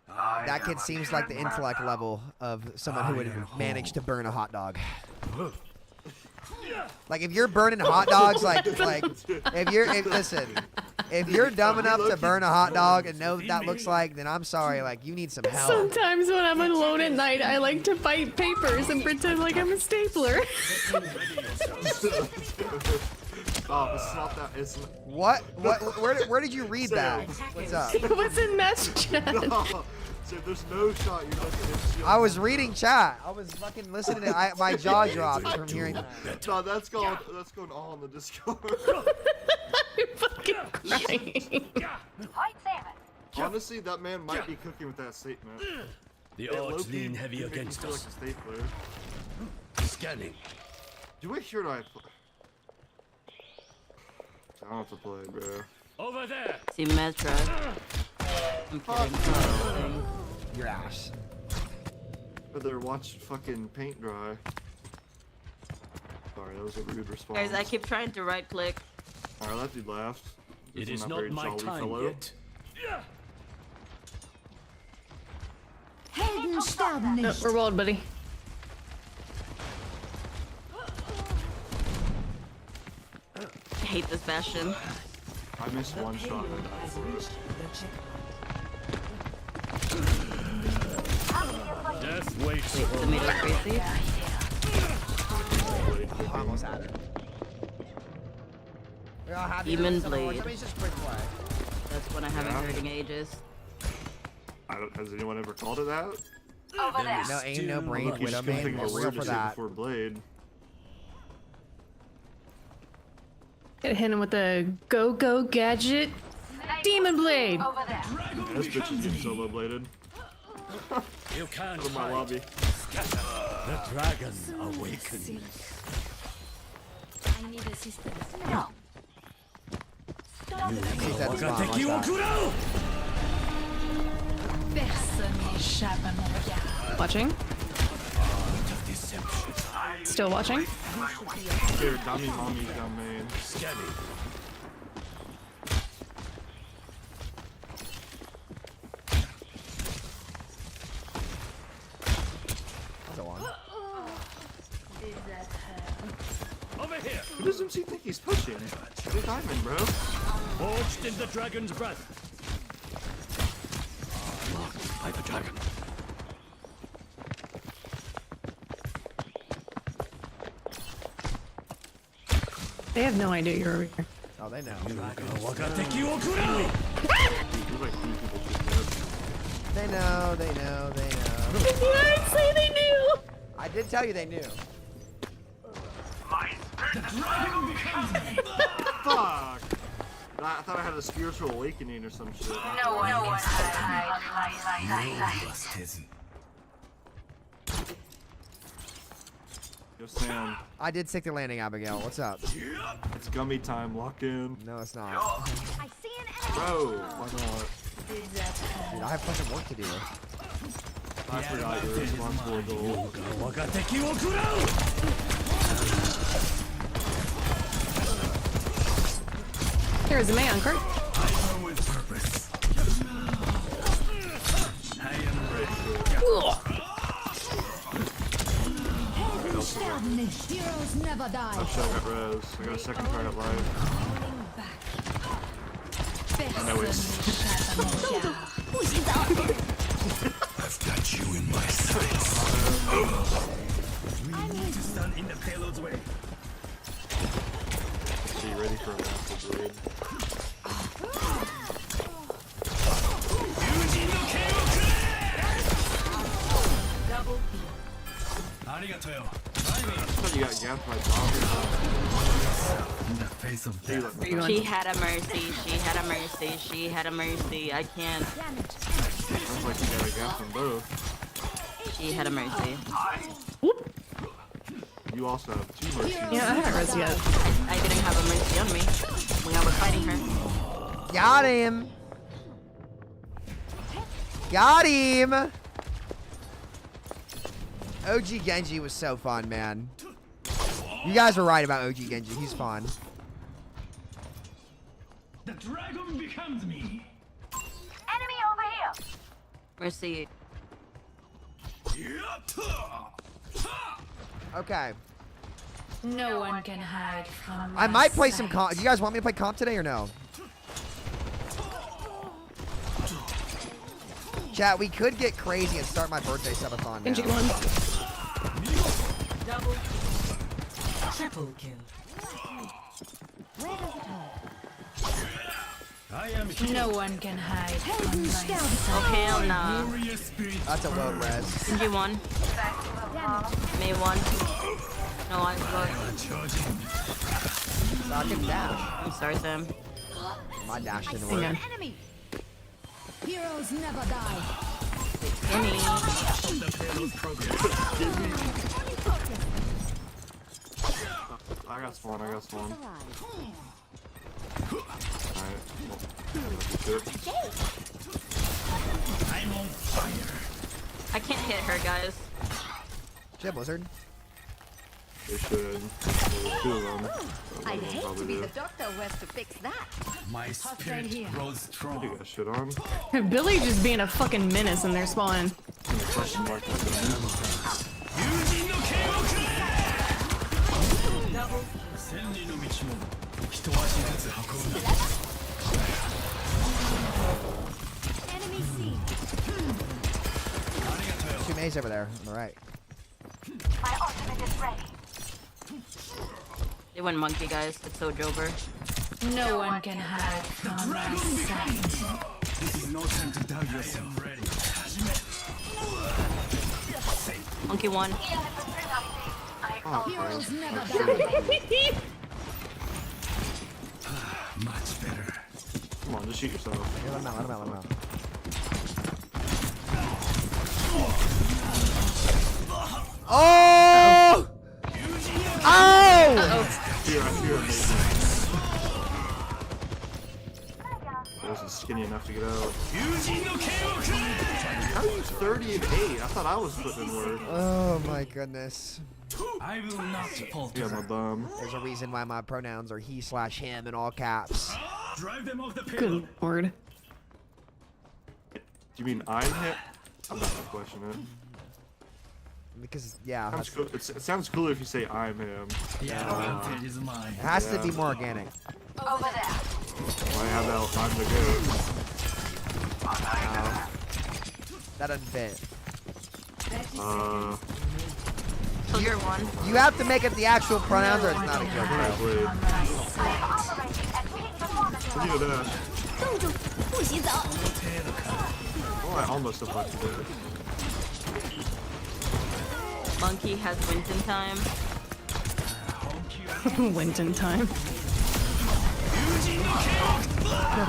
that kid seems like the intellect level of someone who would manage to burn a hot dog. Like, if you're burning hot dogs, if you're dumb enough to burn a hot dog and know what that looks like, then I'm sorry, like, you need some help. Sometimes when I'm alone at night, I like to bite papers and pretend like I'm a stapler. Oh, it's not that. It's not. What? Where did you read that? What's up? It was in mess chat. No. So if there's no shot, you're looking at. I was reading chat. I was fucking listening to my jaw dropped from hearing that. No, that's going all on the Discord. I'm fucking crying. Honestly, that man might be cooking with that statement. The odds lean heavy against us. Like Scanning. Do I hear I play? I don't have to play, bro. Over there. See Metra. I'm kidding. Your ass. But they're watching fucking paint dry. Sorry, that was a rude response. Guys, I keep trying to right click. Alright, that dude laughed. It is not my time yet. No, we're wild, buddy. I hate this Bastion. I missed one shot and I died for it. Death waits. Wait, Samito crazy? I almost had it. Demon Blade. That's one I haven't heard in ages. Has anyone ever called it that? No, ain't no brain widow main. We're real for that. Before Blade. Gotta hit him with the go gadget. Demon Blade! This bitch is getting solo bladed. You can't Out of my lobby. The dragon awakens. I need assistance. No. Personne n'échappe à mon regard. Watching. Still watching. Here, dummy mommy's down main. Scanning. Go on. Over here. Who doesn't he think he's pushing? Good diamond, bro. Forged in the dragon's breath. Locked by the dragon. They have no idea you're over here. Oh, they know. They know. I'd say they knew. I did tell you they knew. Fuck! I thought I had a spiritual awakening or some shit. No one Yo, Sam. I did stick the landing, Abigail. What's up? It's gummy time. Lock in. No, it's not. I see an enemy. Bro, why not? Dude, I have fucking work to do. I forgot you're responsible goal. Here's a man, Kurt. Heroes never die. Oh shit, I got res. I got a second try at life. I know it's... I've got you in my sights. Stand in the payload's way. Be ready for a massive raid. You got gapped by in the face of death. She had a mercy. She had a mercy. She had a mercy. I can't. Sounds like you got a gap from both. She had a mercy. You also have 2 mercies. Yeah, I haven't res yet. I didn't have a mercy on me when I was fighting her. Got him. Got him. OG Genji was so fun, man. You guys were right about OG Genji. He's fun. The dragon becomes me. Enemy over here. Mercy. Okay. No one can hide from I might play some comp. Do you guys want me to play comp today or no? Chat, we could get crazy and start my birthday subathon Genji now. one. Double. Triple kill. No one can hide from my sight. Oh hell nah. That's a low res. Genji one. May one. No, I was. Knock him down. I'm sorry, Sam. My dash didn't work. Enemy. Heroes never die. Gimme. I got spawn, I got spawn. Alright, well, I'm on fire. I can't hit her, guys. Shit, Blizzard. they should. There's 2 of them. So I'd hate to probably be do. the doctor who has to fix that. My spirit grows strong. You got shit on? Billy just being a fucking menace in their spawn. Question mark is gonna Enemy C. 2 maze over there on the right. My ultimate is ready. They went monkey, guys. It's so Jover. No one can hide from my sight. This is no time to doubt yourself. Monkey one. Heroes never die. Much better. Come on, just shoot yourself. Yeah, let him out, let him out, let him out. Oh! Oh! Here, I'm here. I wasn't skinny enough to get out. How are you 30 and 8? I thought I was putting in work. Oh my goodness. I will not falter. Yeah, my bum. There's a reason why my pronouns are he/him in all caps. Drive them off the payload. Good lord. You mean I'm hit? I'm not gonna question it. Because, yeah. Sounds cool. It sounds cooler if you say I'm him. Yeah, the advantage is mine. It has to be more organic. Over there. Why have that? I'm the goat. That doesn't fit. Soldier one. You have to make it the actual pronouns or it's not a joke, bro. Wait. Look at that. Oh, I almost deflected it. Monkey has Winston time. Winton time.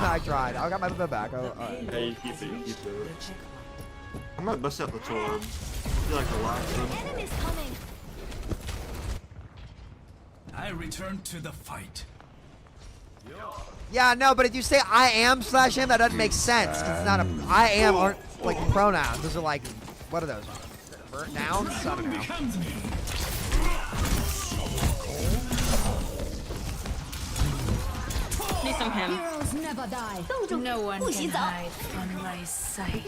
I tried. I got my bit back. Oh, Hey, you keep it. Keep it. I might bust out the torb. I feel like relaxing. Enemy's coming. I return to the fight. Yeah, no, but if you say I am slash him, that doesn't make sense. It's not a I am aren't like pronouns. Those are like, what are those? Nouns? I don't know. Need some him. Heroes never die. No one can hide from my sight.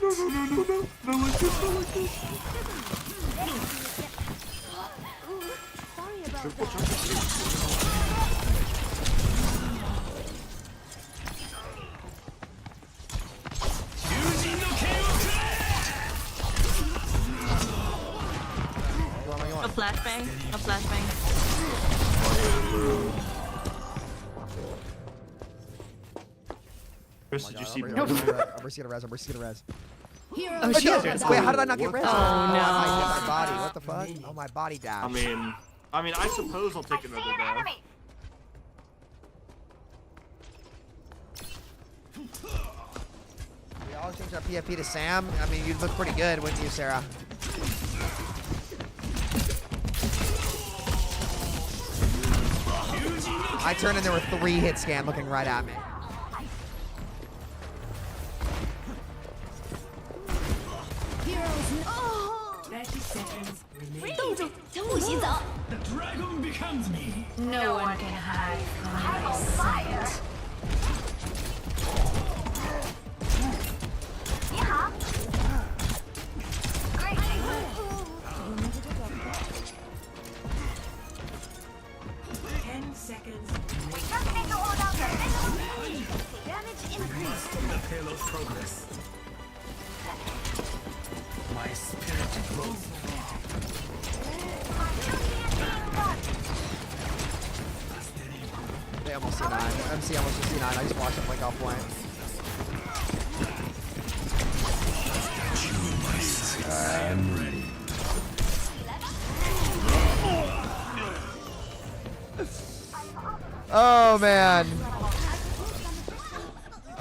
A flashbang. A flashbang. Chris, did you see? I'm gonna get a res. Oh, shit. Wait, how did I not get res? Oh, no. I hit my body. What the fuck? Oh, my body died. I mean, I suppose I'll take another dive. We all changed our PFP to Sam. I mean, you'd look pretty good, wouldn't you, Sarah? I turned and there were 3 hit scan looking right at me. Heroes. 30 seconds remaining. The dragon becomes me. No one can hide from my sight. The payload progress. My spirit grows. They almost C9. MC almost C9. I just watched them blink off point. I am ready. Oh, man.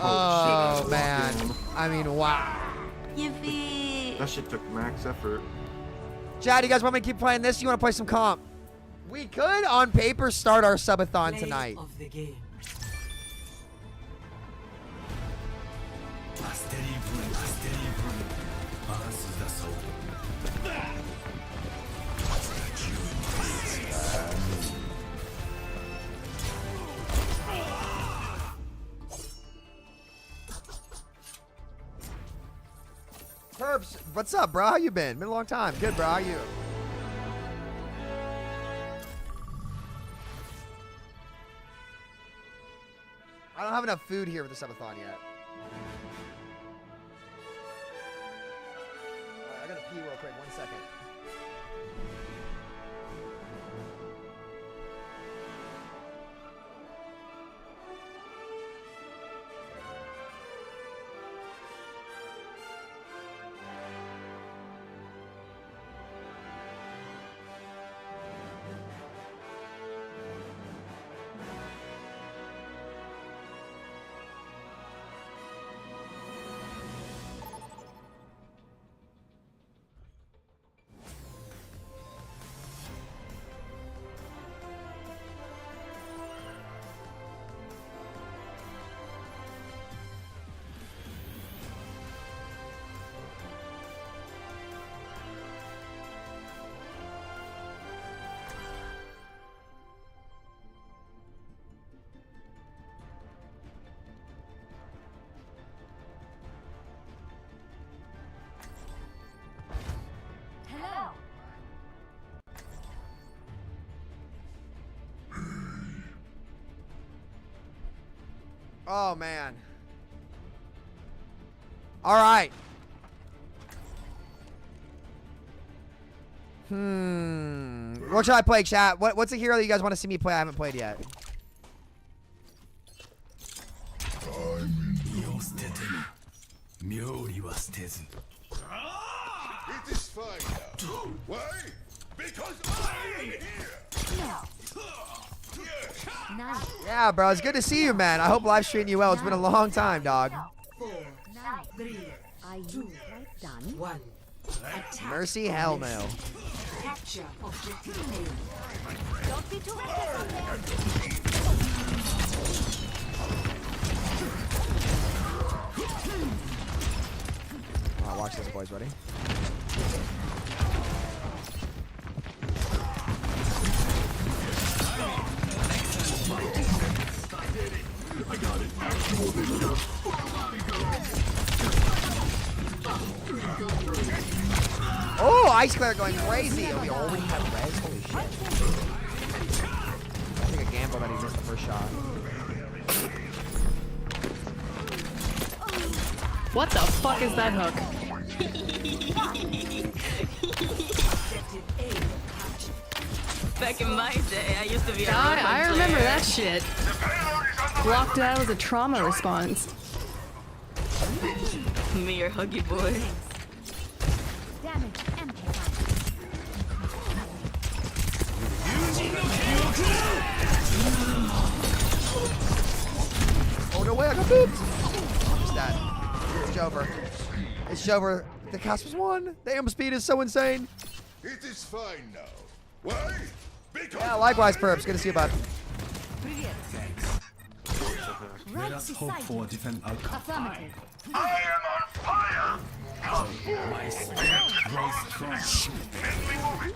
Oh, man. I mean, wow. Yippee. That shit took max effort. Chad, you guys want me to keep playing this? You want to play some comp? We could, on paper, start our subathon tonight. Of the game. Herbs, what's up, bro? How you been? Been a long time. Good, bro. How you? I don't have enough food here with the subathon yet. Alright, I gotta pee real quick. 1 second. Oh, man. All right. What should I play, chat? What's a hero that you guys want to see me play I haven't played yet? It is fine. Why? Because I am here. Yeah, bro. It's good to see you, man. I hope live streaming you well. It's been a long time, dog. 4, 3, are you done? 1. Mercy, hell no. Capture objective A. Don't be too Alright, watch this, boys. Ready? I got it. Oh, Ice Cleric going crazy. Oh, we already have res. Holy shit. I think a gamble that he missed the first shot. What the fuck is that hook? Back in my day, I used to be a I remember player. that shit. Blocked out as a trauma response. Me, your huggy boy. Damage amplified. Oh, no way. I got booped. What's that? It's over. It's over. The cast was won. The aim speed is so insane. It is fine now. Why? Because Yeah, likewise, Perps. Good to see you, bud. Let us hope for a different outcome. Affirmative. I am on fire. My spirit grows strong. Let me move it.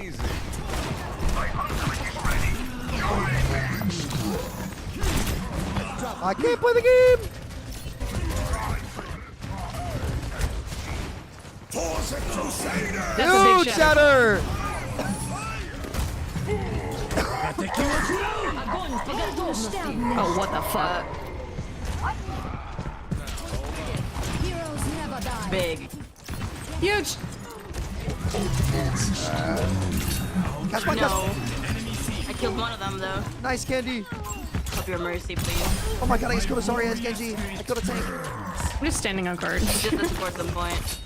Easy. My ultimate is ready. I can't play the game. For the Crusader. That's a big Huge shatter. shatter. Oh, what the fuck? Heroes never die. Big. Huge. Catch one, No. catch. I killed one of them though. Nice, Candy. Hope your mercy, please. Oh my god, I just killed a sorry ass Genji. I killed a tank. I'm just standing on guard. Just to support some point.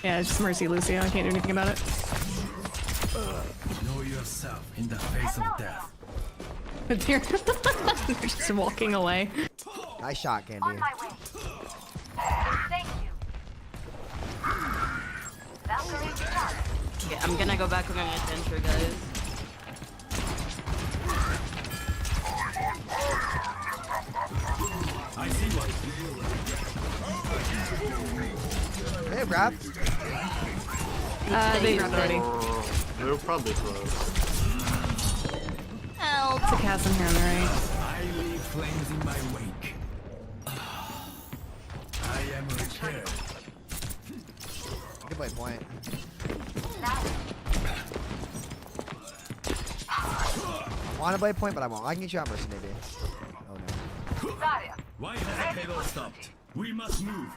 Yeah, it's just Mercy Lucio. I can't do anything about it. Know yourself in the face of death. They're just walking away. Nice shot, Candy. On my way. Thank you. Valkyrie done. Okay, I'm gonna go back on my adventure, guys. I see what. Hey, grab. They grabbed already. They were probably close. Help! It's a cast in here on the right. I leave flames in my wake. I am repaired. Good play point. I want to play point, but I won't. I can get you out, Mercy, maybe. Oh no. Why has the payload stopped? We must move.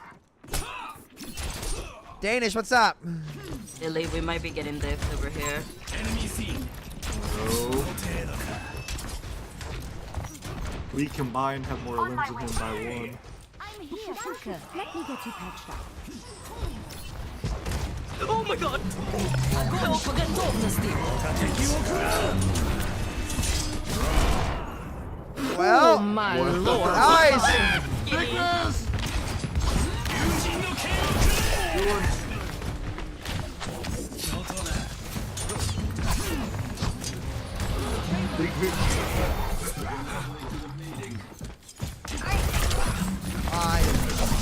Danish, what's up? Illy, we might be getting this over here. Enemy seen. No. We combined have more limbs than him by one. I'm here. Danke. Let me get you patched up. Oh my god! Well, Oh my lord. nice.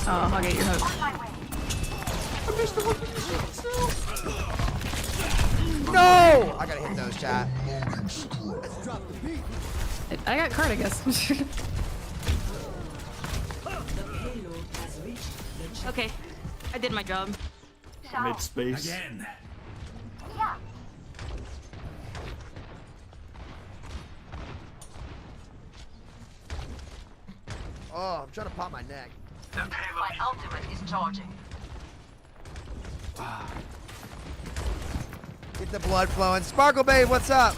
Oh, I'll get your hook. No! I gotta hit those, chat. I got card, I guess. Okay, I did my job. Made space. Again. Yeah. Oh, I'm trying to pop my neck. My ultimate is charging. Get the blood flowing. Sparkle Babe, what's up?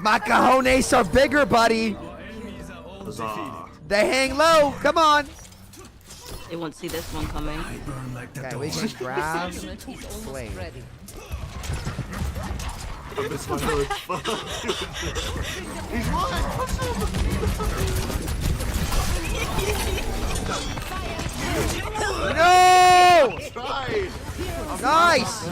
My cojones are bigger, buddy. Huzzah. They hang low. Come on. They won't see this one coming. Okay, we can grab blade. I missed my hood. Fuck. He's lying. No! Tried. Nice! I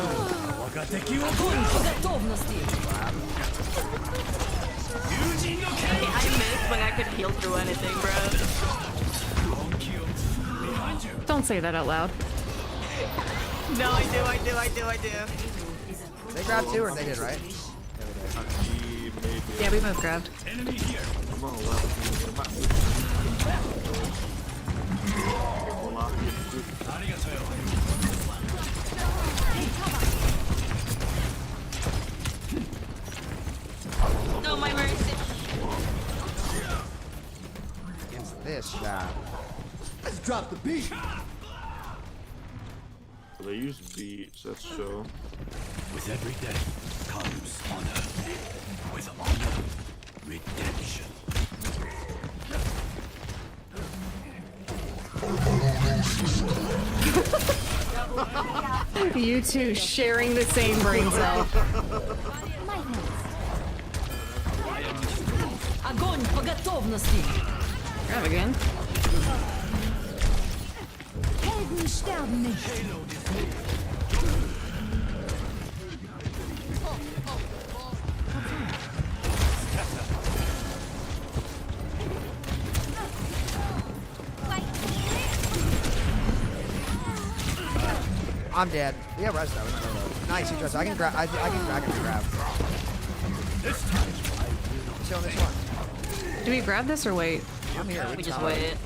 missed when I could heal through anything, bro. Don't say that out loud. No, I do. They grabbed two, or they did, right? Yeah, we both grabbed. I'm on the left. No, my mercy. Against this shot. Let's drop the beat. They use beats, that's so. With every death comes honor. With honor, redemption. You two sharing the same brain cell. Огонь по готовности. Grab again. Helden sterben nicht. I'm dead. We have rest though. Nice, you trust. I can grab. I can grab. This time, Let's on this one. Do we grab this or wait? I'm here. We just wait.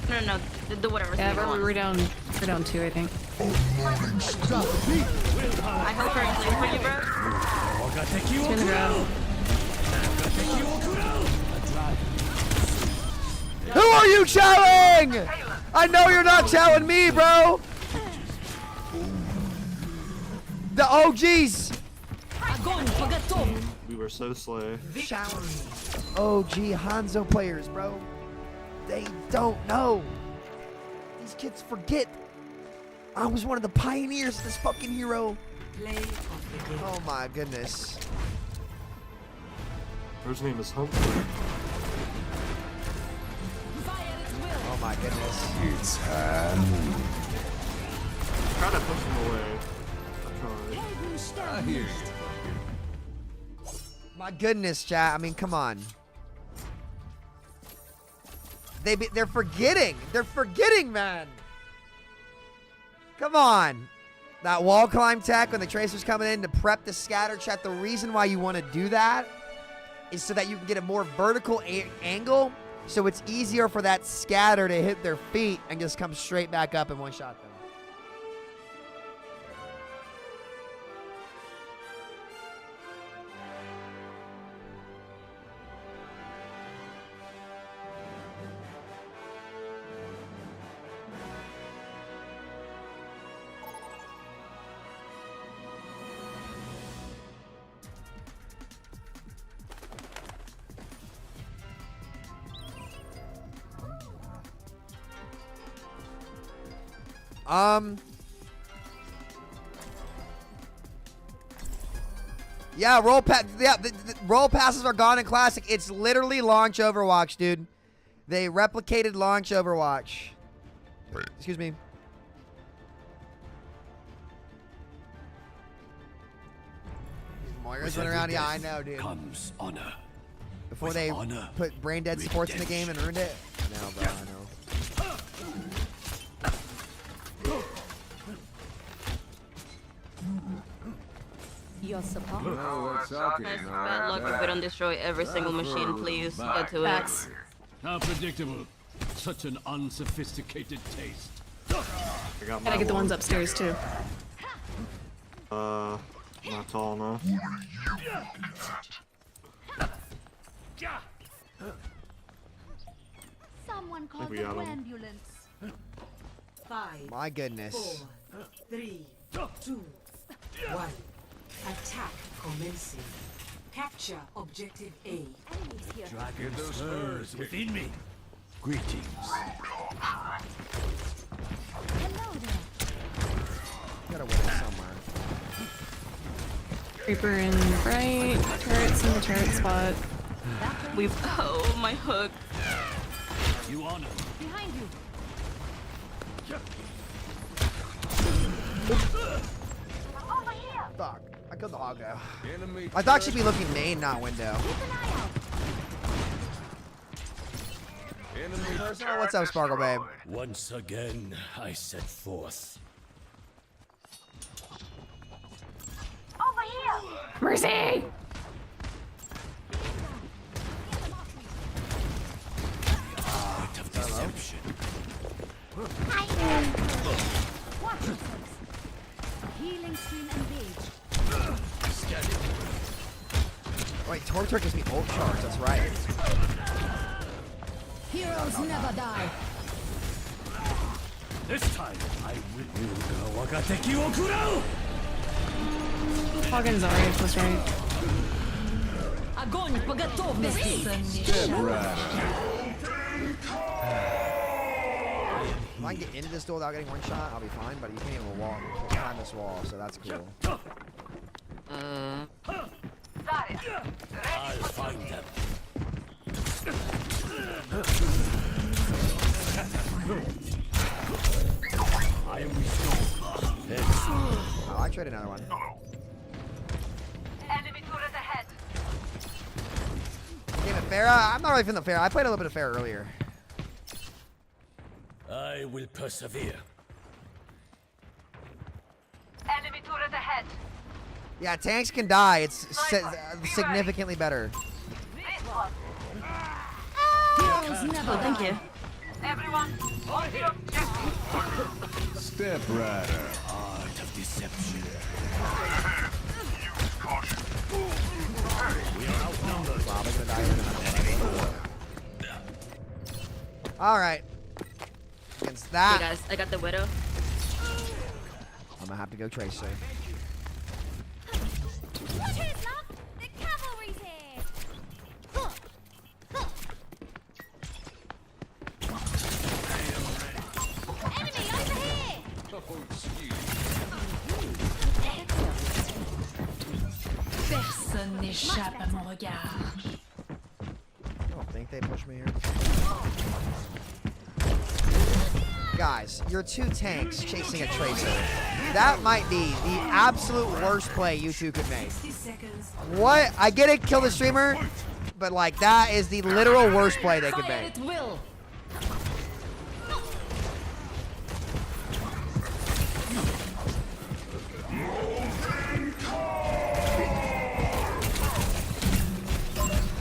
No, do whatever. Yeah, we're down two, I think. I hope her clean for you, bro. It's gonna grab. Who are you chowing? I know you're not chowing me, bro. The OGs. We were so slay. OG Hanzo players, bro. They don't know. These kids forget. I was one of the pioneers of this fucking hero. Oh my goodness. Her name is Humphrey. Oh my goodness. it's Try to push him away. I tried. My goodness, chat. I mean, come on. They're forgetting. They're forgetting, man. Come on. That wall climb tech when the tracer's coming in to prep the scatter, chat. The reason why you want to do that is so that you can get a more vertical angle, so it's easier for that scatter to hit their feet and just come straight back up and one-shot them. Yeah, the roll passes are gone in Classic. It's literally launch Overwatch, dude. They replicated launch Overwatch. Excuse me. Moira's running around. Yeah, I know, dude. Comes honor. Before With they honor, put brain dead supports in the game and ruined it. I know, bro. I know. Your support. Bad luck if we don't destroy every single machine, please. Get to it. How predictable. Such an unsophisticated taste. I got Gotta get the ones upstairs too. Not tall enough. Someone call we the got 'em. ambulance. 5, My goodness. 4, 3, 2, 1. Attack commencing. Capture objective A. Enemies here. Dragon spurs within me. Greetings. Hello there. Gotta win it somewhere. Creeper in right. Turrets in the turret spot. Oh, my hook. You on it. Behind you. Fuck. I killed the hog though. I thought she'd be looking main, not window. Personal, what's up, Sparkle Babe? Once again, I set forth. Over here! Mercy! Art of deception. Watch yourselves. Healing stream engaged. Wait, Torture gives me ult charge, that's right. Heroes never die. This time, I will Wagateki wo kurau! Hoggin's alright, was right. Огонь по готовности. If I can get into this door without getting one shot, I'll be fine, but you can't even wall climb this wall, so that's cool. I'll find them. I am restored. Oh, I tried another one. Enemy turret ahead. Game of Pharah? I'm not really feeling the Pharah. I played a little bit of Pharah earlier. I will persevere. Enemy turret ahead. Yeah, tanks can die. It's significantly better. This one. Heroes never Oh, thank you. Everyone, hold your objective. Step Rider. Art of deception. Use caution. We are outnumbered. Wow, they're gonna die. All right. Against that, Hey guys, I got the Widow. I'm gonna have to go Tracer. Watch it, love. The cavalry's here. Enemy over here. Personne n'échappe à mon regard. I don't think they pushed me here. Guys, you're two tanks chasing a Tracer. That might be the absolute worst play you two could make. What? I get it, kill the streamer, but like that is the literal worst play they could Fire make. at will.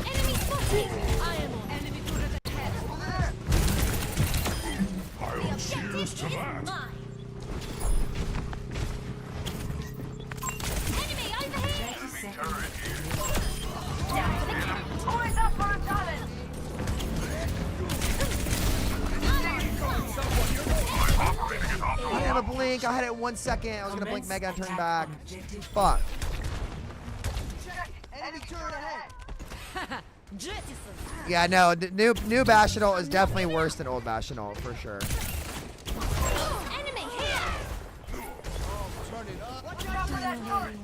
Enemy spotted. I am on. Enemy turret ahead. The objective is mine. Enemy over here. Who is up for a challenge? I didn't have a blink. I had it 1 second. I was gonna blink Mega and turn back. Fuck. Enemy turret ahead. Jettison. Yeah, no. New Bastional is definitely worse than old Bastional for sure. Enemy here. Watch out for that turret.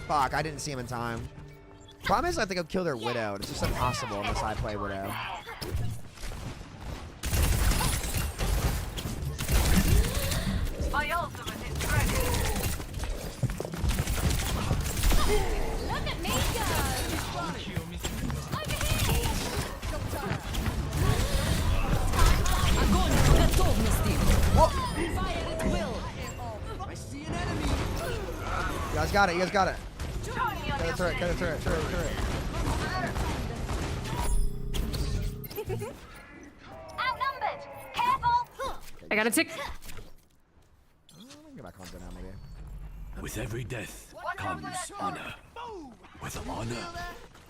Fuck, I didn't see him in time. Problem is, I think I'll kill their Widow. It's just impossible unless I play Widow. My ultimate is ready. Look at me go. Over here. Огонь по готовности. Whoa. Fire at will. I see an enemy. You guys got it. You guys got it. Get a turret. Get a turret. Turret. Outnumbered. Careful. I got a tick. Get back on now, maybe. With every death comes honor. With honor,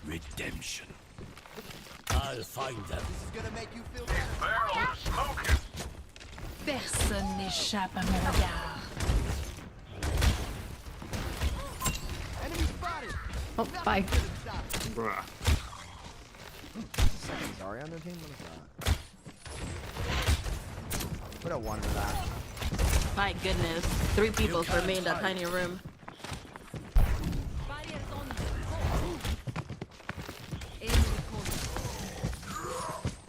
redemption. I'll find them. This is gonna make you feel better. Barrel is smoking. Personne n'échappe à mon regard. Oh, bye. Bruh. Second Zarya on their team? What is that? Put a 1 for that. My goodness. 3 people for me in that tiny room.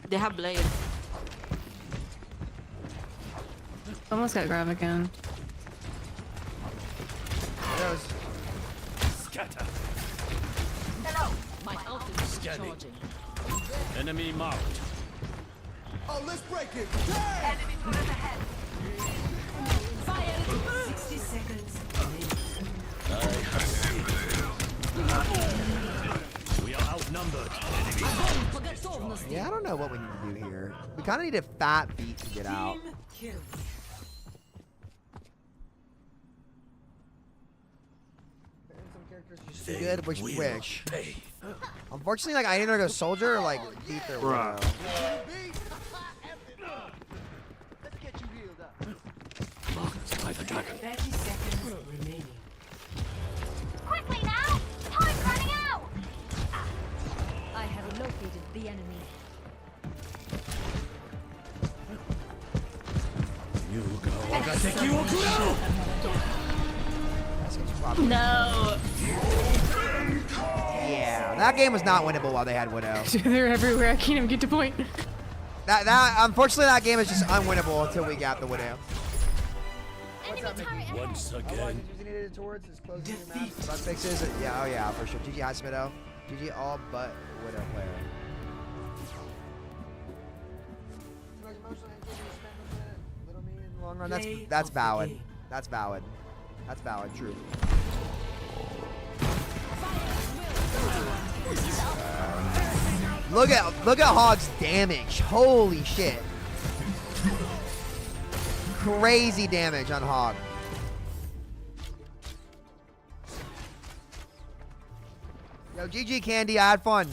They have blades. Almost got grab again. Scatter. Hello. My ultimate is charging. Enemy marked. Oh, let's break it. Enemy turret ahead. Fire. 60 seconds. We are outnumbered. Yeah, I don't know what we need to do here. We kind of need a fat beat to get out. Some characters are just too good, which wish. Unfortunately, like I either go soldier or like beat their Bruh. Widow. Let's get you healed up. Marked by the dragon. 30 seconds remaining. Quickly now! Time's running out! I have located the enemy. You go. No. Yeah, that game was not winnable while they had Widow. They're everywhere. I can't even get to point. That unfortunately that game is just unwinnable until we got the Widow. What's up, Mickey? Once again. Towards is closing your map. Bug fixes it. Yeah, oh yeah, for sure. GG High Smito. GG all but Widow player. Long run. That's valid. That's valid. That's valid. True. Look at Hog's damage. Holy shit. Crazy damage on Hog. Yo, GG Candy, I had fun.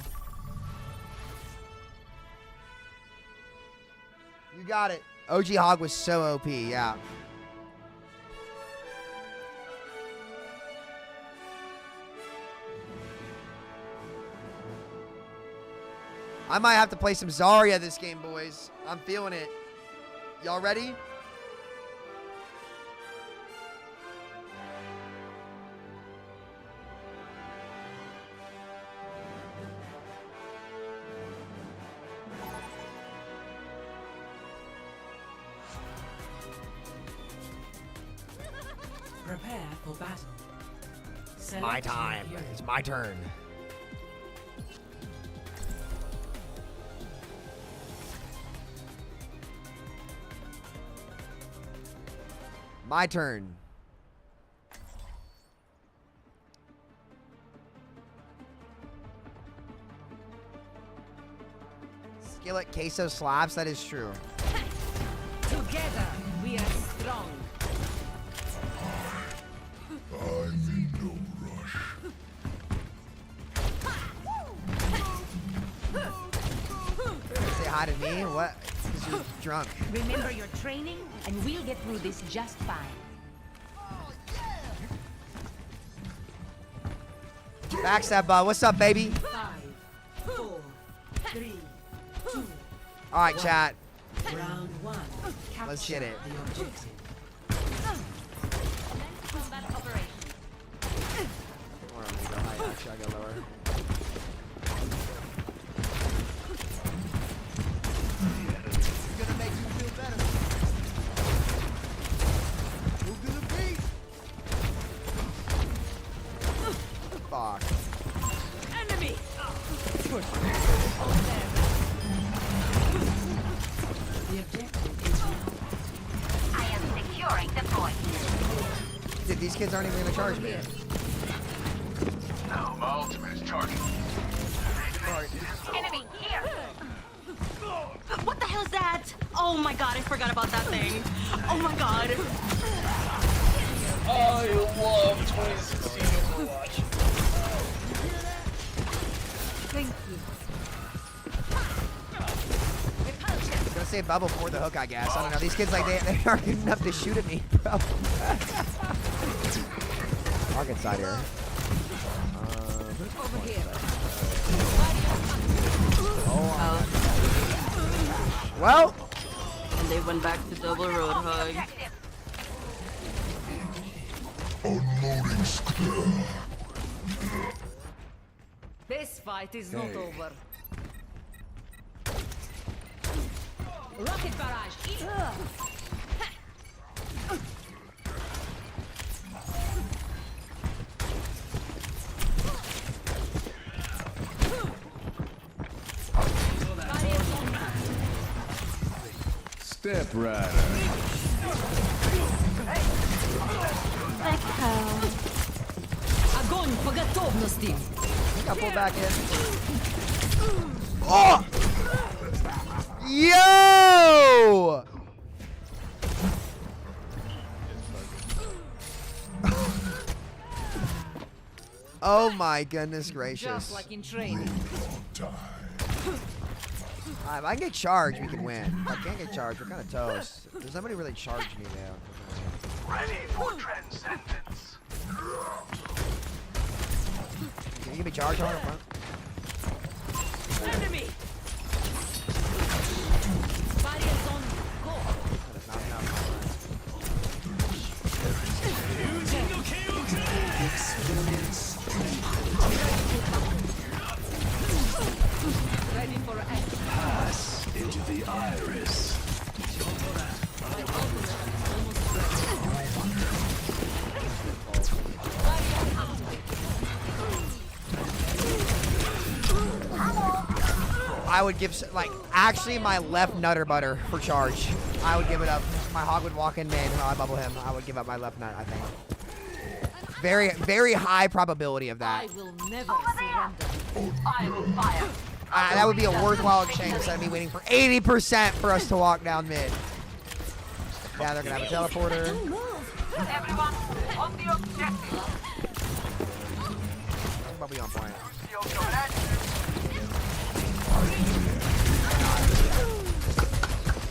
You got it. OG Hog was so OP, yeah. I might have to play some Zarya this game, boys. I'm feeling it. Y'all ready? Prepare for battle. My time. It's my turn. My turn. Skillet queso slaps, that is true. Together we are strong. I'm in no rush. Say hi to me? What? Because you're drunk. Remember your training, and we'll get through this just fine. Backstab, what's up, baby? 5, 4, 3, 2. All right, chat. Round 1. Let's get it. The objective. Actually, I go lower. Gonna make you feel better. Move to the beat. Fuck. Enemy. The objective is now. I am securing the point. Dude, these kids aren't even gonna charge me. Now my ultimate is charging. Enemy here. What the hell is that? Oh my god, I forgot about that thing. Oh my god. I love 2016 Overwatch. Thank you. I'm gonna say bubble for the hook, I guess. I don't know. These kids, like, they aren't good enough to shoot at me, bro. Market side here. Well, And they went back to double roadhog. Unloading skill. This fight is not over. Rocket barrage. Step Rider. Огонь по готовности. I pull back in. Oh! Yo! Oh my goodness gracious. Just like in training. If I can get charged, we can win. If I can't get charged, we're kind of toast. There's nobody really charged me there. Ready for transcendence. Can you give me charge on it? Enemy. Barriers on. Go. That's not enough. Ready for action. Pass into the iris. I would give, like, actually my left nutter butter for charge. I would give it up. My hog would walk in main while I bubble him. I would give up my left nut, I think. Very, very high probability of that. I will never surrender. I will fire. That would be a worthwhile exchange instead of me waiting for 80% for us to walk down mid. Yeah, they're gonna have a teleporter. Everyone, on the objective. Probably on point.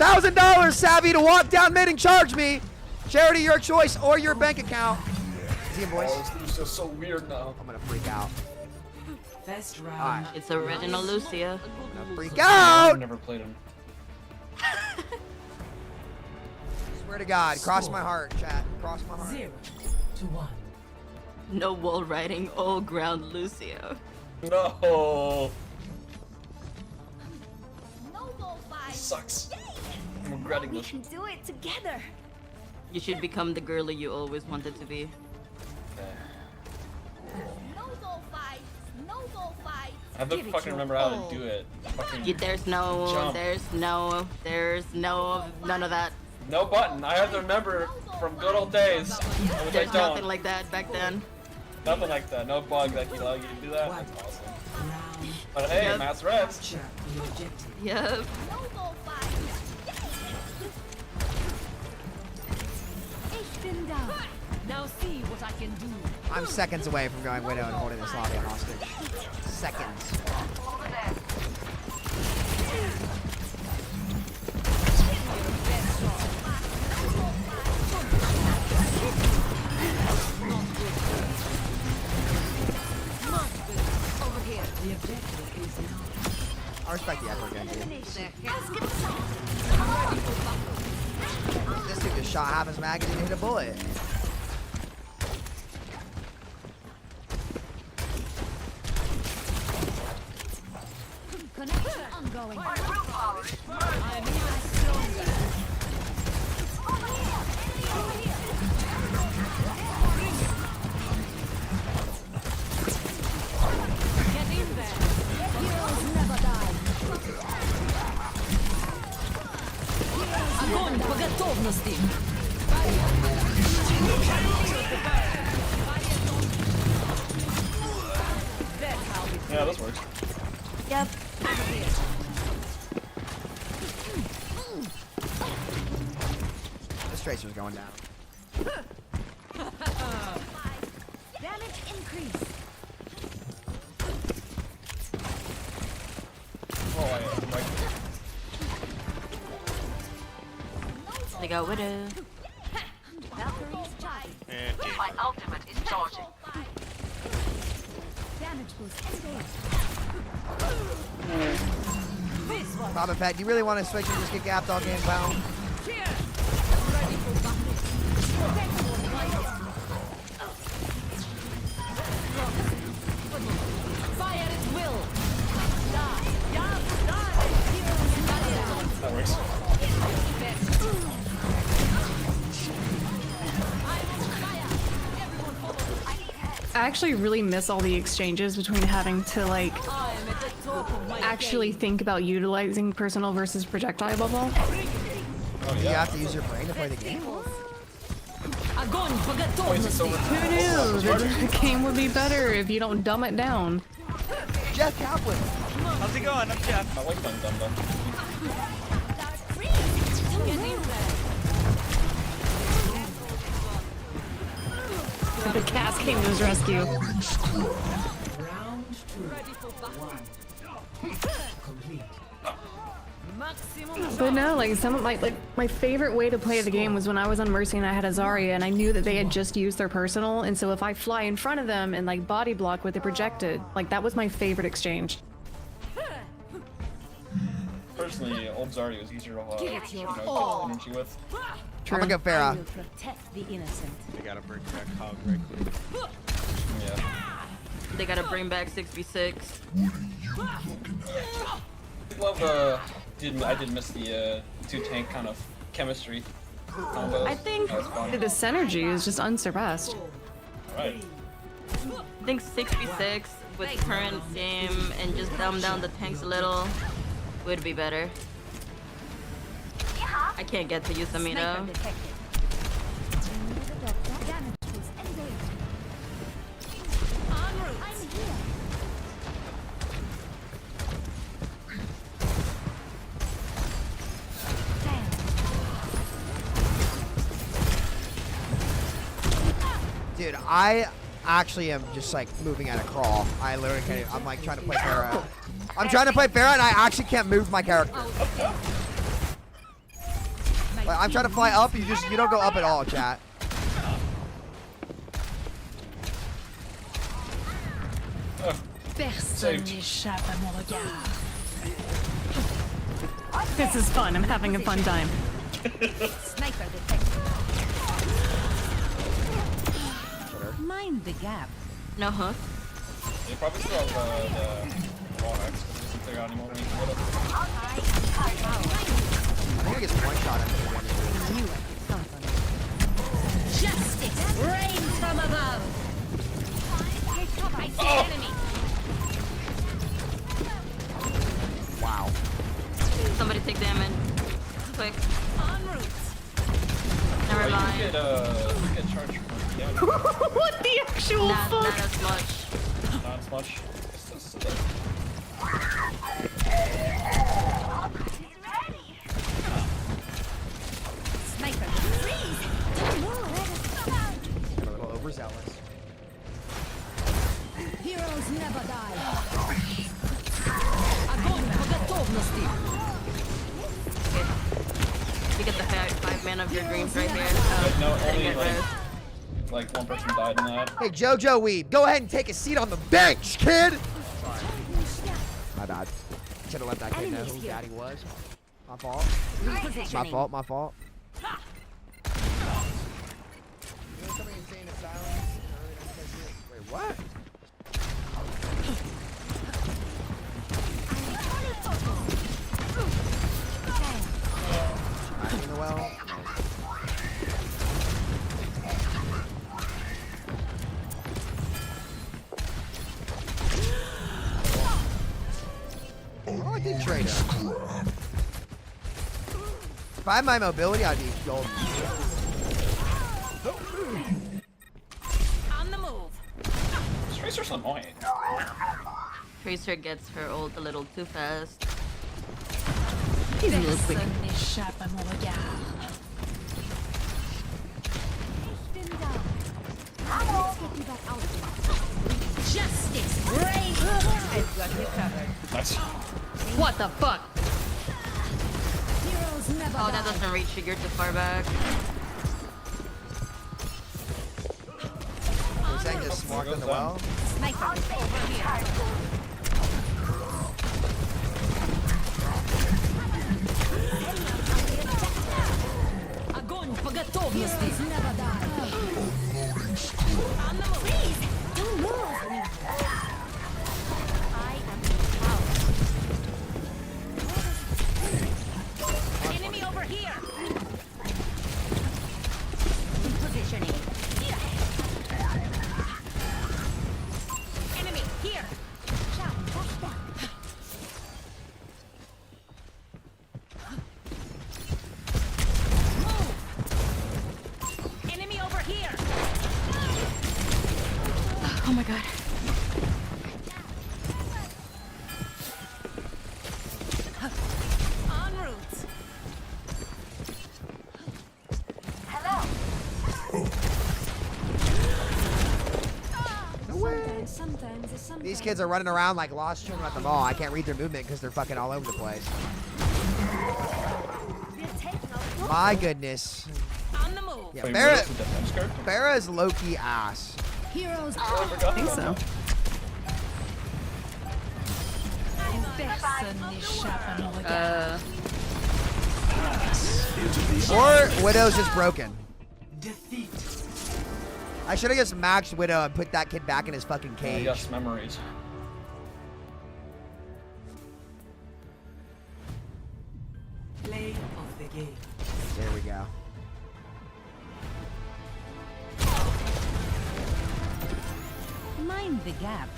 $1,000, Savvy, to walk down mid and charge me. Charity, your choice, or your bank account. See him, boys? Oh, this is so weird now. I'm gonna freak out. First round. It's original Lucia. I'm gonna freak out. I've never played him. Swear to God, cross my heart, chat. Cross my heart. 0-1. No wall riding, all ground Lucia. No. Snowball fight. Sucks. I'm regretting We this. can do it together. You should become the girly you always wanted to be. Snowball fight. Snowball fight. I have to fucking remember how to do it. Fucking There's no, jump. none of that. No button. I have to remember from good old days. Which I There's don't. nothing like that back then. Nothing like that. No bug that can allow you to do that. That's awesome. But hey, Yep. mass rest. Yep. Snowball fight. Ich bin da. Now see what I can do. I'm seconds away from going Widow and holding this lobby hostage. Seconds. Over here. The objective is now. I respect the effort, Genji. This dude just shot half his mag and didn't hit a bullet. Connection ongoing. I'm even stronger. Get in there. Heroes never die. Огонь по готовности. Yeah, this works. Yep. This Tracer's going down. Damage increase. Oh, I am right. They got Widow. Valkyrie's charging. And game. My ultimate is charging. Damage Boba Fett, do you really want to switch and just get gapped all game, pal? Fire at will. That works. I actually really miss all the exchanges between having to like actually think about utilizing personal versus projectile bubble. Oh, yeah. You have to use your brain to play the game. Who knew? The game would be better if you don't dumb it down. Jeff Kaplan. How's it going? I'm Jeff. I like them dumb though. The cast came to his rescue. But no, like some of my favorite way to play the game was when I was on Mercy and I had a Zarya and I knew that they had just used their personal, and so if I fly in front of them and like body block with the projected, like that was my favorite exchange. Personally, old Zarya was easier to get energy with. I'm gonna go Farah. They gotta bring back Hog right quick. Yeah. They gotta bring back 6v6. Love, I did miss the two tank kind of chemistry combos. I think the synergy is just unsurpassed. Right. I think 6v6 with current game and just dumb down the tanks a little would be better. I can't get to use Samito. Dude, I actually am just like moving at a crawl. I literally can't. I'm like trying to play Farah. I'm trying to play Farah and I actually can't move my character. Like, I'm trying to fly up. You don't go up at all, chat. Personne n'échappe à mon regard. This is fun. I'm having a fun time. Sniper detected. Mind the gap. No hook. You probably still have the wall hacks because isn't there anymore when you can get up. I think I get one shot at Justice rains from above. I see enemy. Wow. Somebody take damage. Quick. En route. Never mind. You get charged for damage. What the actual fuck? Not as much. Not as much. Sniper. Freeze. A little overzealous. Heroes never die. Огонь по готовности. Okay. You get the 5 man of your dreams right here. No, Didn't only get res. like one person died in that. Hey, JoJo Weeb, go ahead and take a seat on the bench, kid. My bad. Should have let that kid know who daddy was. My fault. My fault. My fault. Wait, what? In the well. Oh, I did trade him. If I had my mobility, I'd be golden. On the move. Tracer's annoying. Tracer gets her ult a little too fast. He's a little quick. Personne n'échappe à mon regard. Justice reigns. I've got you covered. Nice. What the fuck? Heroes never Oh, that doesn't reach you. You're too far back. thing just smoked in the well. Sniper over here. Огонь по готовности. Never die. Please, don't move. I am out. Enemy over here. Positioning. Enemy here. Shout, push back. Move. Enemy over here. Oh my god. En route. No way. Sometimes. These kids are running around like lost children at the mall. I can't read their movement because they're fucking all over the place. My goodness. On the move. Yeah, Wait, Barra, Widow's a defense character? Barra's low-key ass. Heroes. I think so. Personne n'échappe à mon regard. Or Widow's just broken. I should have just maxed Widow and put that kid back in his fucking cage. Yes, memories. Play of the game. There we go. Mind the gap.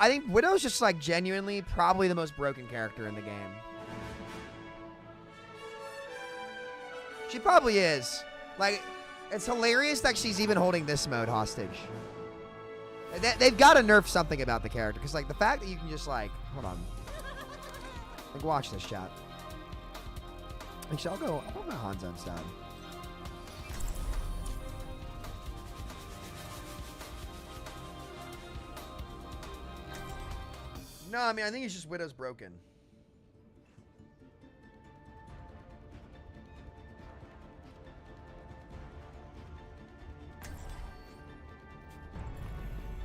I think Widow's just like genuinely probably the most broken character in the game. She probably is. Like, it's hilarious that she's even holding this mode hostage. They've got to nerf something about the character, because like the fact that you can just like, hold on. Like, watch this chat. Actually, I'll go my Hanzo instead. No, I mean, I think it's just Widow's broken.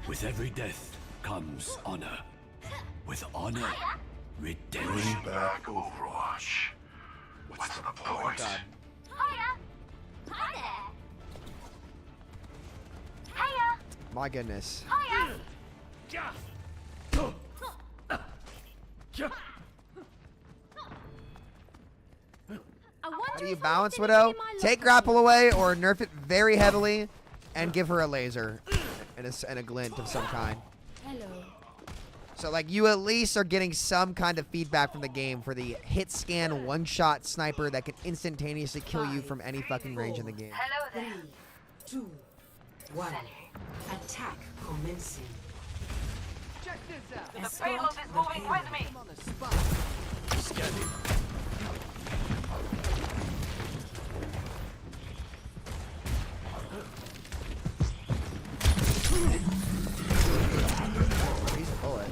With every death comes honor. With honor, redemption. Push back Overwatch. What's the point? Hiya! Hi there! Hiya! My goodness. Hiya! How do you balance Widow? Take grapple away or nerf it very heavily and give her a laser and a glint of some kind. Hello. So like you at least are getting some kind of feedback from the game for the hit scan one-shot sniper that can instantaneously kill you from any fucking range in the game. Hello there. 3, 2, 1. Attack commencing. Check this out. The payload is moving with me. On the spot. Scanning. He's a bullet.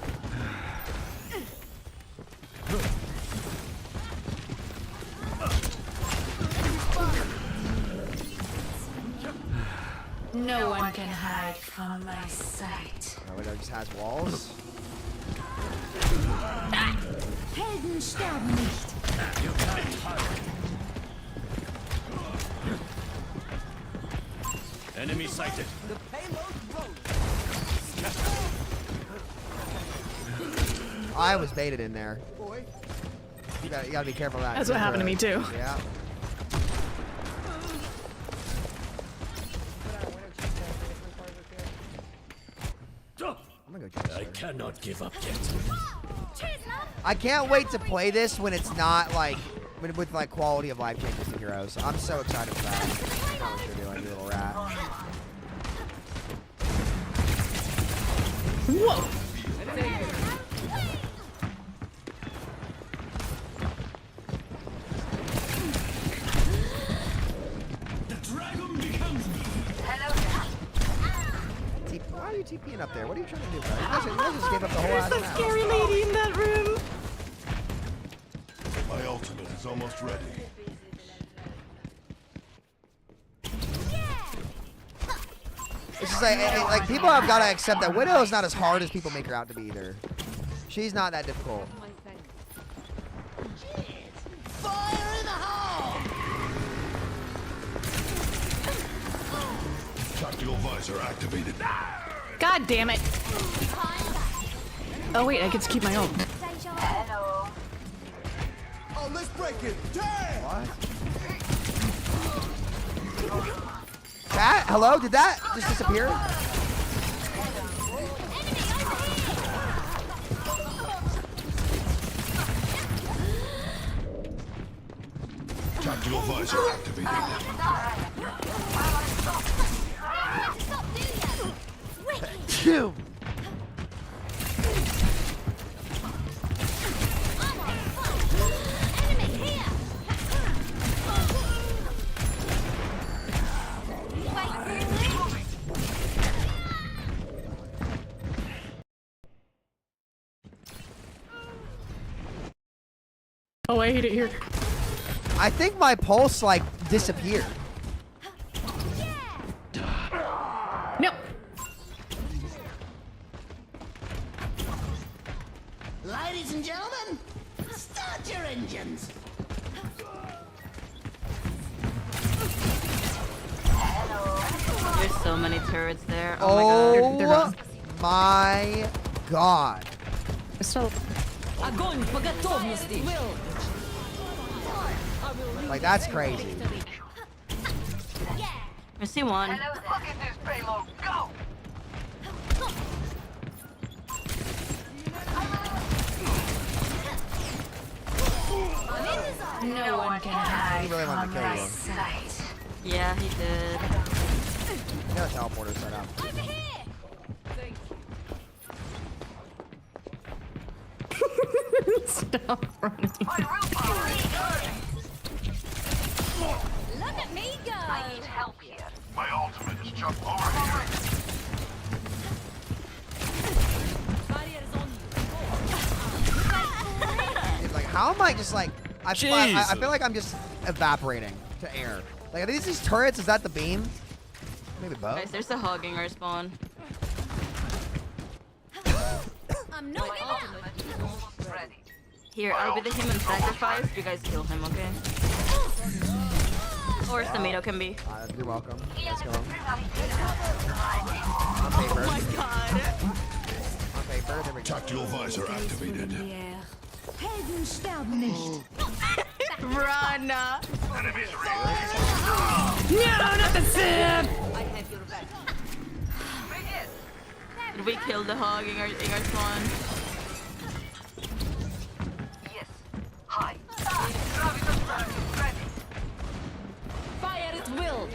No one can hide from my sight. Oh, Widow just has walls. Helden sterben nicht. You can't hide. Enemy sighted. The payload rolls. I was baited in there. You gotta be careful of that. That's what happened to me too. Yeah. I'm gonna go I cannot give up yet. I can't wait to play this when it's not like with like quality of life changes to heroes. I'm so excited for that. I know what you're doing, you little rat. Whoa! Why are you TPing up there? What are you trying to do, bro? You guys just gave up the whole ass map. Scary lady in that room. My ultimate is almost ready. It's just like people have got to accept that Widow is not as hard as people make her out to be either. She's not that difficult. Fire in the hole! Tactical visor activated. God damn it. Oh wait, I get to keep my own. Hello. Oh, let's break it. Damn! What? Chat? Hello? Did that just disappear? Tactical visor activated. Boom. Oh, I hate it here. I think my pulse like disappeared. No. Ladies and gentlemen, start your engines. There's so many turrets there. Oh my god. My god. So. Огонь по готовности. Like that's crazy. I see one. Look at this payload. Go! No one can hide He really wanted to from kill my you. sight. Yeah, he did. You got a teleporter set up. Stop running. Look at me go! I need help here. My ultimate is just over here. Dude, like how am I just like I feel like I'm just evaporating to air. Like are these turrets? Is that the beam? Maybe both. Guys, there's a hogging our spawn. I'm not out. Here, I'll be the human sacrifice. You guys kill him, okay? Or Samito can be. You're welcome. Let's go. Oh my god. On paper, there we go. Tactical visor activated. Helden sterben nicht. Run! Enemies No, not the sim! Did we kill the hog in our spawn? Yes. Hi. Fire at will.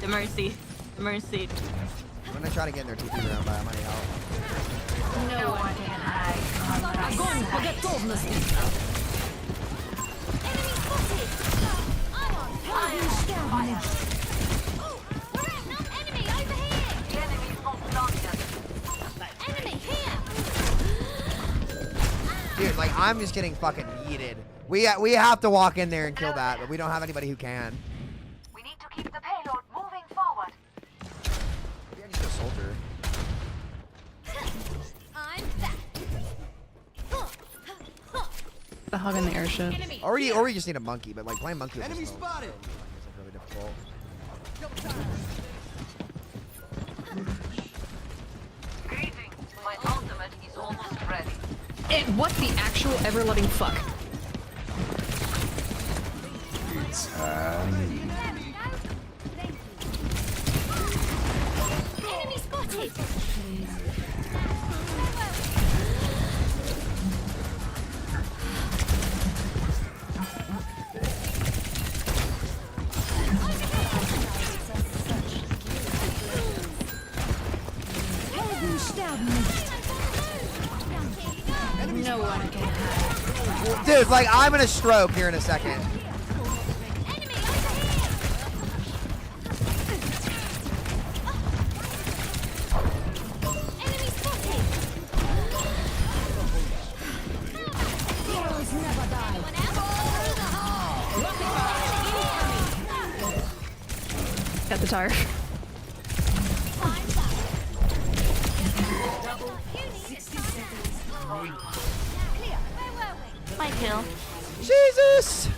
The mercy. The mercy. I'm gonna try to get in their TP round, but I might help. No one can hide from my Огонь по sight. готовности. Enemy spotted! I'm on fire! Helden sterben nicht. We're outnumbered! Enemy over here! The enemy's not done yet. Enemy here! Dude, like I'm just getting fucking yeeted. We have to walk in there and kill that, but we don't have anybody who can. We need to keep the payload moving forward. Maybe I just go soldier. I'm back! The hog on the airship. Or we just need a monkey, but like playing monkey with Enemy this mode spotted. is really difficult. Greetings. My ultimate is almost ready. And what the actual ever-loving fuck? Enemy spotted! Helden sterben nicht. No one can hide. Dude, like, I'm gonna stroke here in a second. Heroes never die. Got the tire. My kill. Jesus!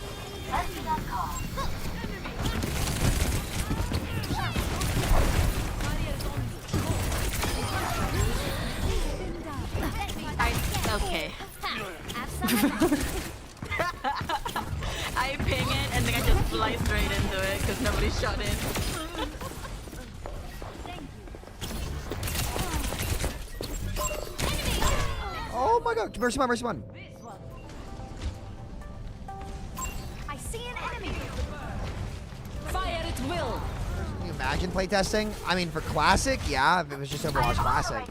Okay. I ping it and then I just fly straight into it because nobody shot it. Oh my god, mercy one, mercy one. I see an enemy. Fire at will. Can you imagine playtesting? I mean, for Classic, yeah, if it was just Overwatch Classic.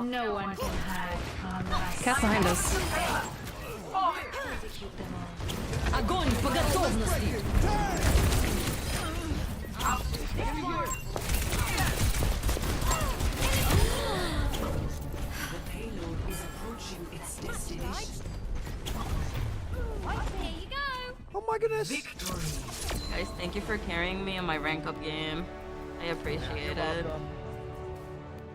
No one can hide from my Cat's behind us. Огонь по готовности. Here you go. Oh my goodness. Guys, thank you for carrying me on my rank up game. I appreciate it.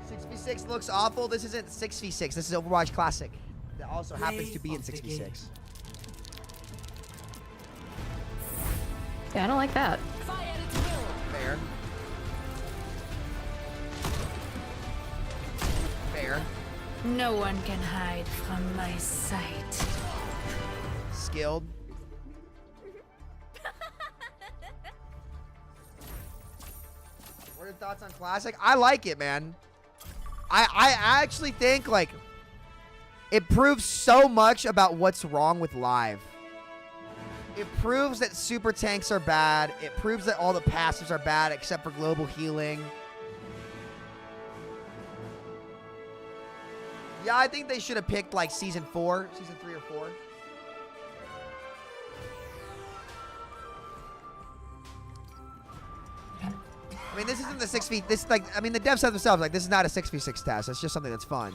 6v6 looks awful. This isn't 6v6. This is Overwatch Classic. That also happens to be in 6v6. Yeah, I don't like that. Fair. Fair. No one can hide from my sight. Skilled. What are your thoughts on Classic? I like it, man. I actually think, like, it proves so much about what's wrong with Live. It proves that super tanks are bad. It proves that all the passives are bad except for global healing. Yeah, I think they should have picked, like, season 3 or 4. I mean, this isn't the 6v. This, like, I mean, the devs said themselves, like, this is not a 6v6 test. It's just something that's fun.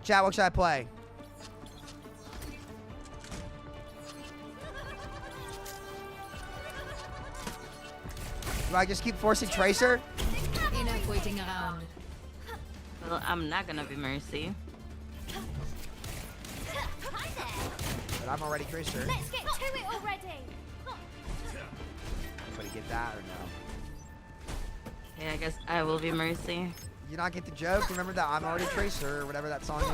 Chat, what should I play? Do I just keep forcing Tracer? Enough waiting around. Well, I'm not gonna be Mercy. But I'm already Tracer. Let's get to it already. Anybody get that or no? Yeah, I guess I will be Mercy. You not get the joke? Remember that I'm already Tracer or whatever that song is?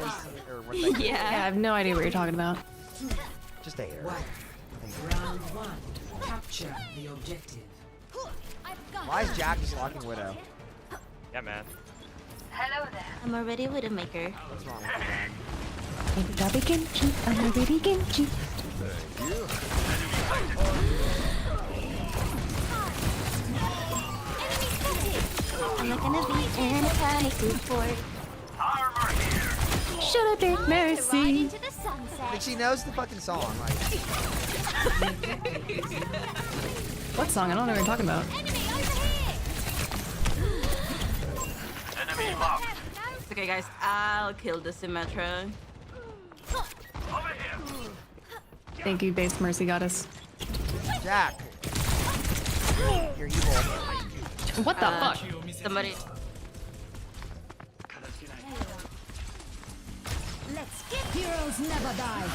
Or what that Yeah, I have no idea what you're talking about. Just a hair. Round 1. Capture the objective. Why is Jack just locking Widow? Yeah, man. Hello there. I'm already Widowmaker. What's wrong with you, man? Baby Genji, I'm already Genji. I'm not gonna be in a panic food fort. Should have been Ride Mercy. into the sunset. Like, she knows the fucking song. Like, What song? I don't know what you're talking about. Enemy marked. It's okay, guys. I'll kill the Symmetra. Over here. Thank you, base Mercy Goddess. Jack. You're evil. What the fuck? Somebody. Let's get Heroes never die.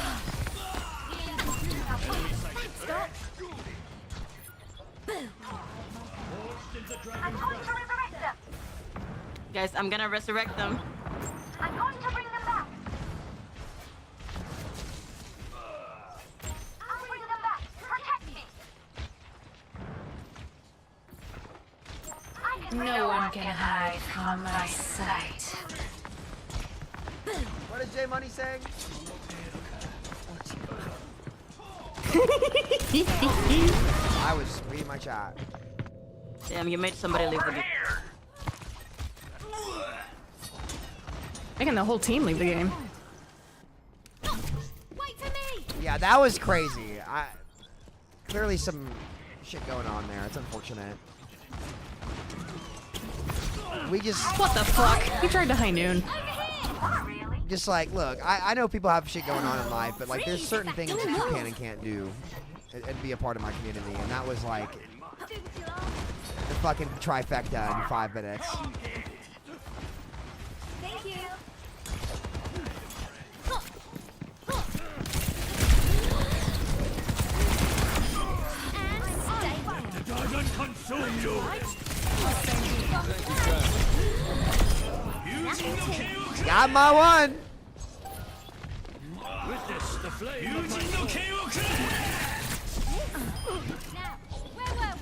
Scott. I'm going to resurrect them. Guys, I'm gonna resurrect them. I'm going to bring them back. I'll bring them back. Protect me. I can bring No one can hide from my sight. What is J Money saying? I was reading my chat. Damn, you made somebody leave the game. Making the whole team leave the game. Yeah, that was crazy. Clearly some shit going on there. It's unfortunate. We just... What the fuck? He tried to high noon. Just like, look, I know people have shit going on in life, but like there's certain things that you can and can't do and be a part of my community. And that was like the fucking trifecta in 5 minutes. Thank you. The dragon consume you. Got my one. Witness the flame of my Now, where were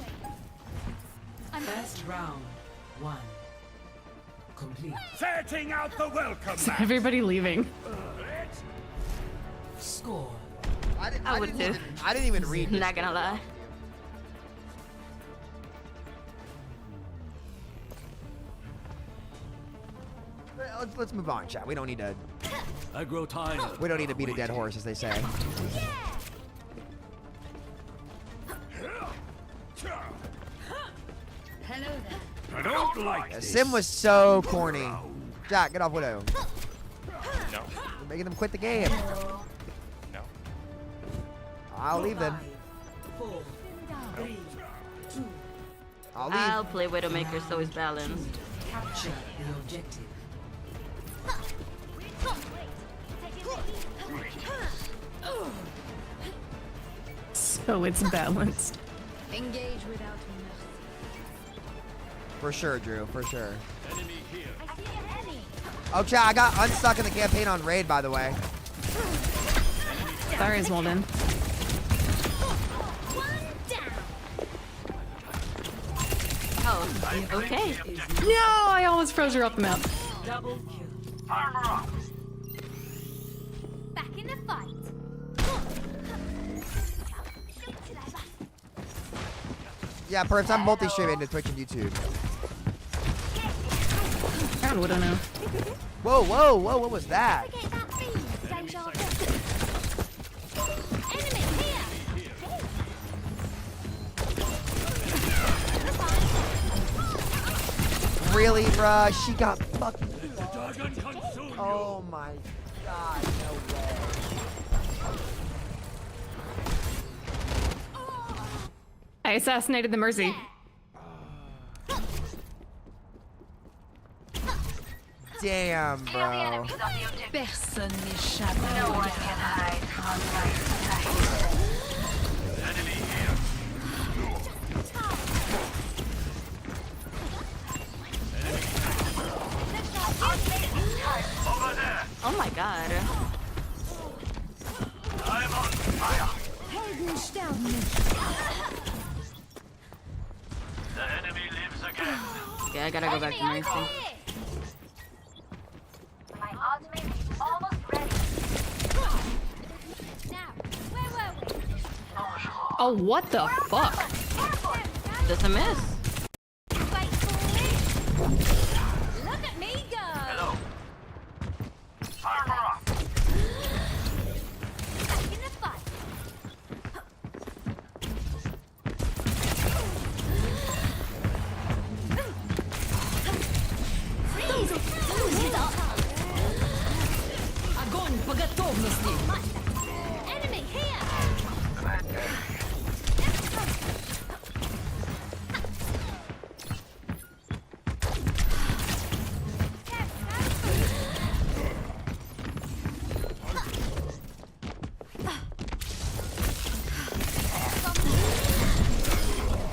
we? First round, 1. Complete. Setting out the welcome mat. Everybody leaving. Score. I would too. I didn't even read. Not gonna lie. Let's move on, chat. We don't need to. I grow tired. We don't need to beat a dead horse, as they say. Hello there. I don't like this. Sim was so corny. Jack, get off Widow. No. We're making them quit the game. No. I'll leave then. 4, 3, 2. I'll leave. I'll play Widowmaker so it's balanced. Capture the objective. So it's balanced. Engage without mercy. For sure, Drew. For sure. Enemy here. I see an enemy. Oh, chat. I got unstuck in the campaign on Raid, by the way. Sorry, Walden. One down. Oh, okay. No, I almost froze her off the map. Double kill. Armor up. Back in the fight. Yeah, perhaps I'm multi-streaming to Twitch and YouTube. I don't know. Whoa, whoa, whoa! What was that? Get that beam. Deja vu. Enemy here. Really, bruh? She got fucking. The dragon consume you. Oh my god! No way. I assassinated the Mercy. Damn, bro. Personne n'échappe. No one can hide from my sight. Enemy here. Over there. Oh my god. I'm on fire. The enemy lives again. Yeah, I gotta go back to Enemy Mercy. over here. My ultimate is almost ready. Now, where were we? Oh, what the fuck? Just a miss. Wait for it. Look at me go. Hello. Armor up. Back in the fight. Огонь по готовности. Enemy here.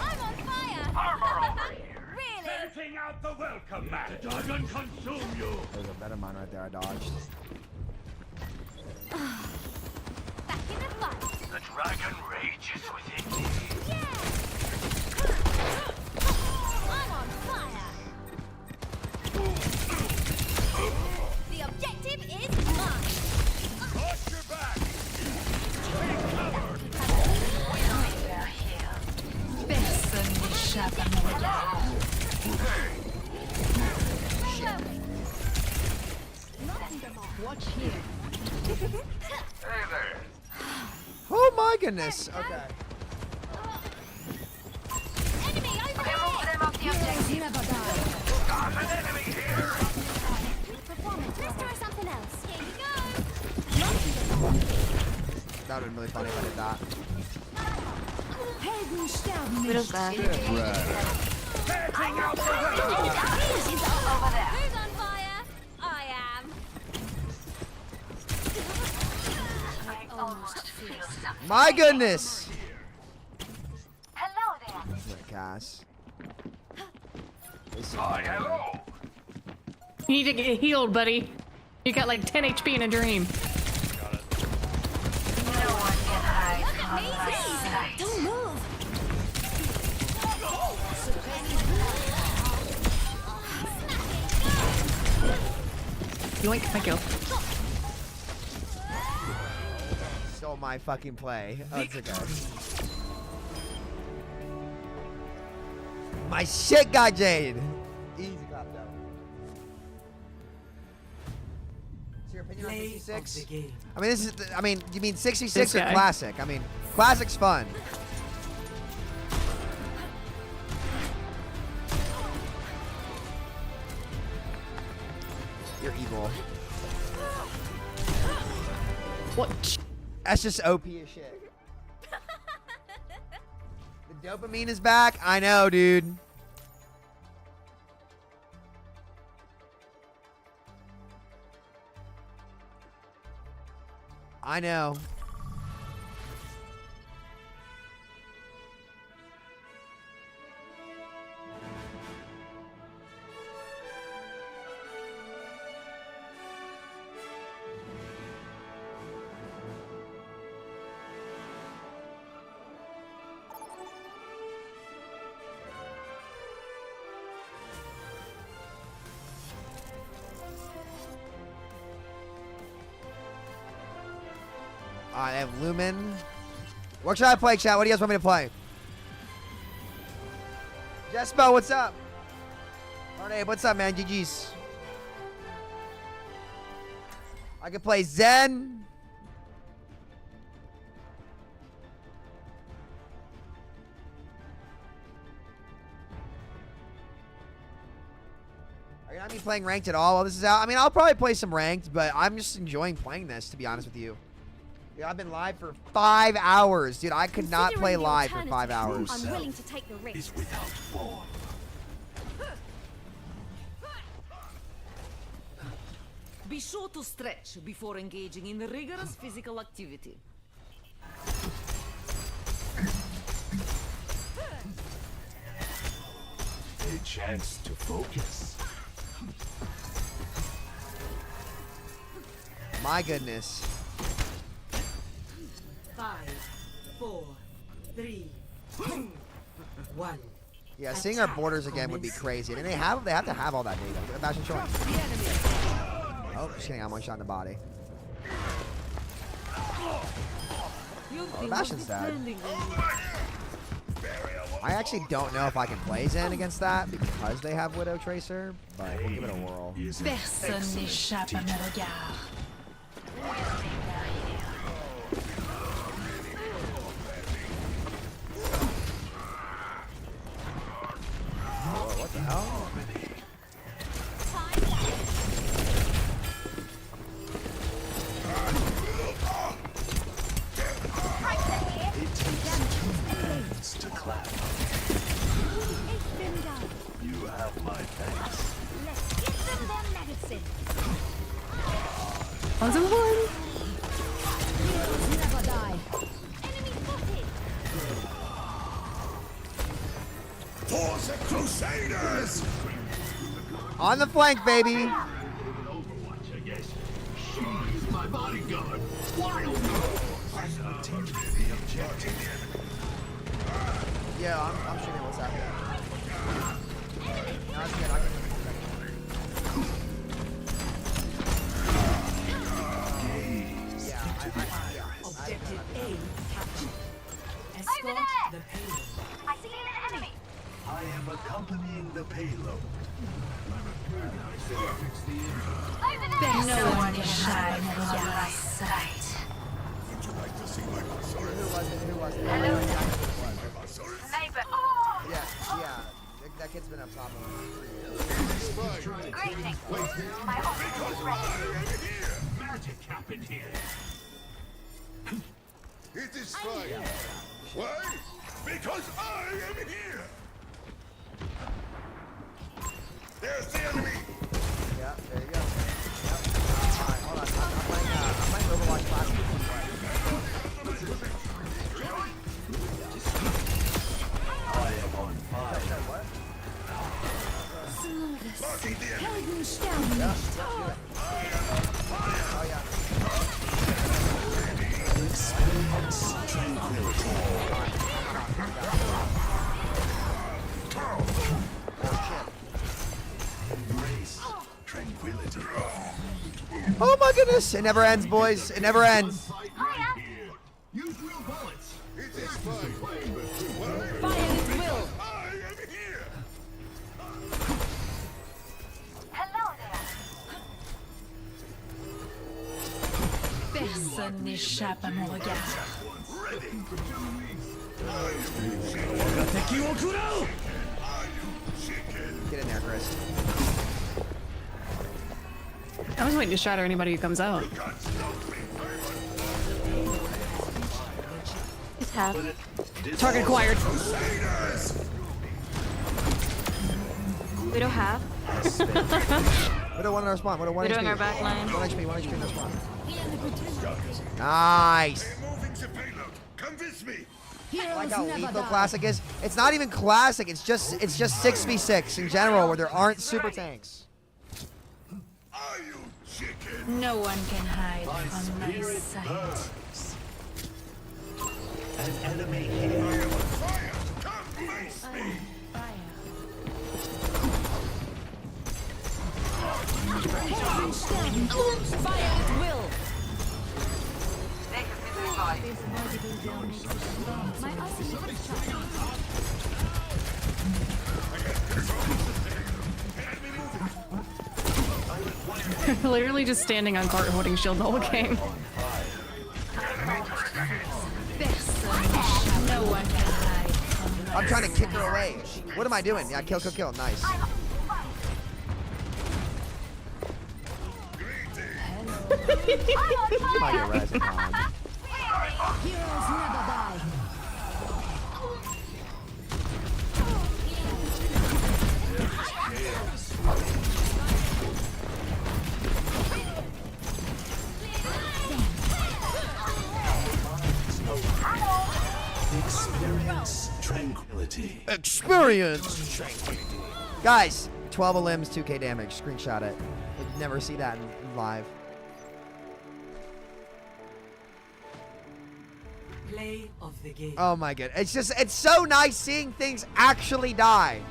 I'm on fire. Really? Setting out the welcome mat. The dragon consume you. There's a better mine right there. I dodged. Back in the fight. The dragon rages within me. I'm on fire. The objective is mine. Watch your back. Take cover. Watch here. Hey there. Oh my goodness. Okay. Enemy over Remove them off the objective. Never die. Got an enemy here. Performance. Let's try something else. Here you go. That would have been really funny if I did that. Helden sterben Widow's nicht. back. Who's on fire? I am. I almost feel something. My goodness. Hello there. Gas. Hi, hello. You need to get healed, buddy. You got like 10 HP in a dream. No one can hide Look from at me. my sight. Don't move. Yoink, my kill. Stole my fucking play. Oh, it's okay. My shit got Jade. Easy clap though. What's your opinion on 66? I mean, this is. I mean, you mean 66 This or guy. classic? I mean, classic's fun. You're evil. What? That's just OP as shit. The dopamine is back. I know, dude. I know. I have Lumen. What should I play, chat? What do you guys want me to play? Jespo, what's up? Arne, what's up, man? GG's. I could play Zen. Are you not me playing ranked at all while this is out? I mean, I'll probably play some ranked, but I'm just enjoying playing this, to be honest with you. Dude, I've been live for 5 hours. Dude, I could not play live for 5 hours. I'm willing to take the risk. Is without form. Be sure to stretch before engaging in rigorous physical activity. A chance to focus. My goodness. 5, 4, 3, 2, 1. Yeah, seeing our borders again would be crazy. I mean, they have to have all that data. Imagine showing. Oh, just kidding. I'm one shot in the body. Oh, Bastion's dead. I actually don't know if I can play Zen against that because they have Widow Tracer, but we'll give it a whirl. Personne n'échappe à mes regards. Oh, what the hell? To clap. You have my thanks. Let's give them their medicine. Also one. Heroes never die. Enemy spotted. For the Crusaders! On the flank, baby. Overwatch, I guess. She's my bodyguard. Wild. Take the objective. Yeah, I'm shooting what's happening. No, it's good. I Objective A captured. Over Escort there! the payload. I see an enemy. I am accompanying the payload. Over there! No one one n'échappe à ma sight. Would you like to see my Vasari? Who was it? Hello. My Vasari? Neighbor. Oh! Yeah. That kid's been a problem for 3 years. Greetings. My office is ready. Magic happened here. It is fine. Why? Because I am here. There's the enemy. Yeah, there you go. Yep. Alright, hold on. I'm playing Overwatch Classic. I am on fire. What? Marking the enemy. Yeah, let's do it. Oh, yeah. Experience tranquility. Embrace tranquility. Oh my goodness! It never ends, boys. It never ends. Use real bullets. It is fine. Fire at will. I am here. Hello there. Personne n'échappe à mon regard. Get in there, Chris. I was waiting to shatter anybody who comes out. It's half. Target acquired. We don't have. Widow one in our spawn. Widow one We're HP. doing our back line. 1 HP. 1 HP in our spawn. Nice. Moving the payload. Come with me. I like how lethal classic is. It's not even classic. It's just 6v6 in general where there aren't super tanks. Are you chicken? No one can hide from my sight. An enemy here. Fire. Come face me. Fire at will. They have been revived. My ultimate is shot. Literally just standing on cart holding shield the whole game. No one can hide from my I'm trying to kick her away. What am I doing? Yeah, kill. Nice. Come on, get res. Come on. Heroes never die. Experience tranquility. Experience. Guys, 12 limbs, 2k damage. Screenshot it. You'd never see that in live. Play of the game. Oh my god. It's so nice seeing things actually die.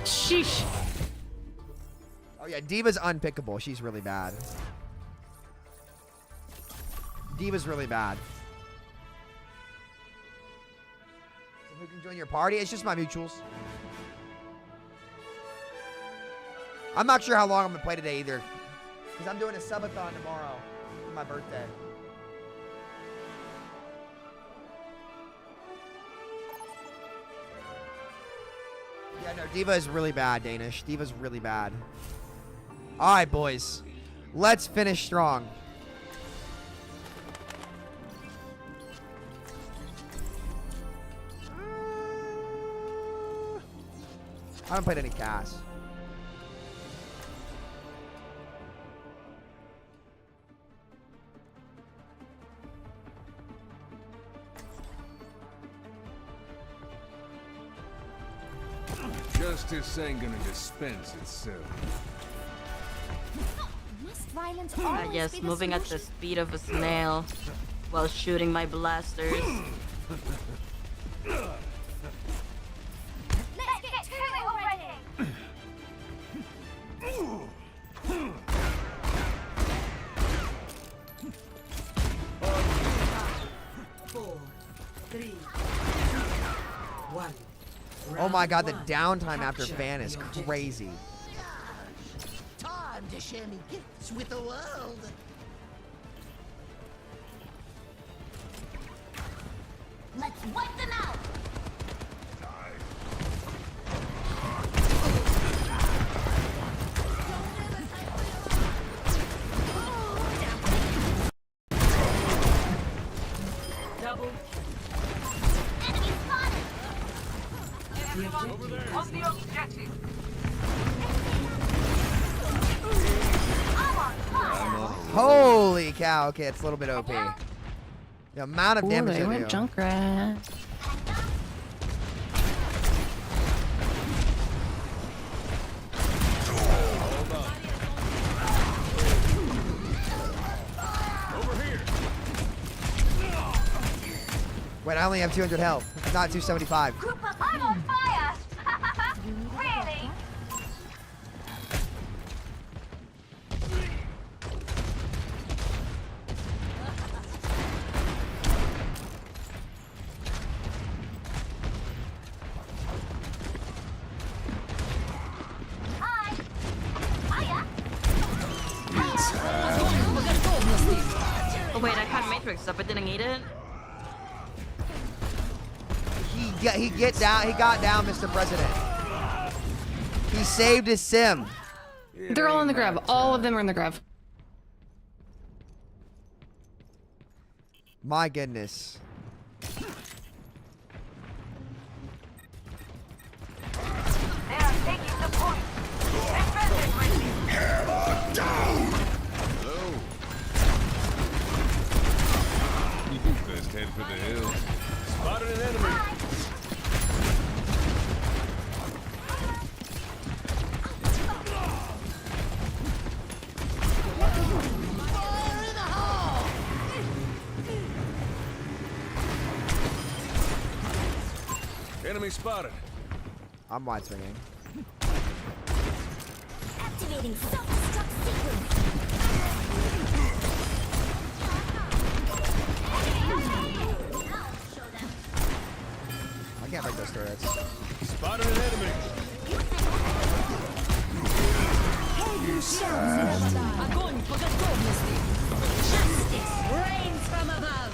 Sheesh. Oh yeah, Diva's unpickable. She's really bad. Diva's really bad. So who can join your party? It's just my mutuals. I'm not sure how long I'm gonna play today either, because I'm doing a subathon tomorrow for my birthday. Yeah, no, Diva is really bad, Danish. Diva's really bad. All right, boys. Let's finish strong. I haven't played any cast. Justice ain't gonna dispense itself. Must violence I always guess be the moving at the solution? speed of a snail while shooting my blasters. Let's get to it already. Oh my god, the downtime after fan is crazy. Time to share me gifts with the world. Let's wipe them out. Double. Enemy spotted. Over there. On the objective. I'm on fire. Holy cow. Okay, it's a little bit OP. The amount of Ooh, damage they they went do. Junkrat. Wait, I only have 200 health. It's not 275. I'm on fire. Really? Hi. Hiya. Oh wait, I had Matrix up, but didn't eat it. He got down, Mr. President. He saved his sim. They're all in the grab. All of them are in the grab. My goodness. They are taking the point. Hammer down! Hello. Best head for the hills. Spotted an enemy. Enemy spotted. I'm wide swinging. Activating self-destruct sequence. I can't break those turrets. Spotted an enemy. Огонь по готовности. Justice reigns from above.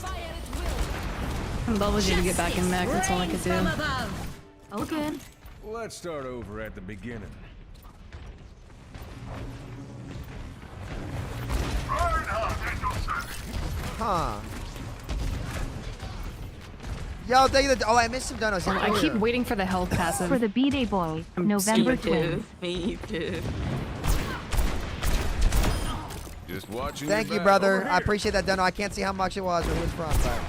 Fire at will. I'm bubble you to get back in mech. That's all I could do. From above. Oh good. Let's start over at the beginning. Huh. Yo, thank you. Oh, I missed some donos. I keep waiting for the health passive. For the B-Day boy, November Me twins. too. Me too. Just watching. Thank your you, back. brother. Over I here. appreciate that dono. I can't see how much it was or who it's from, but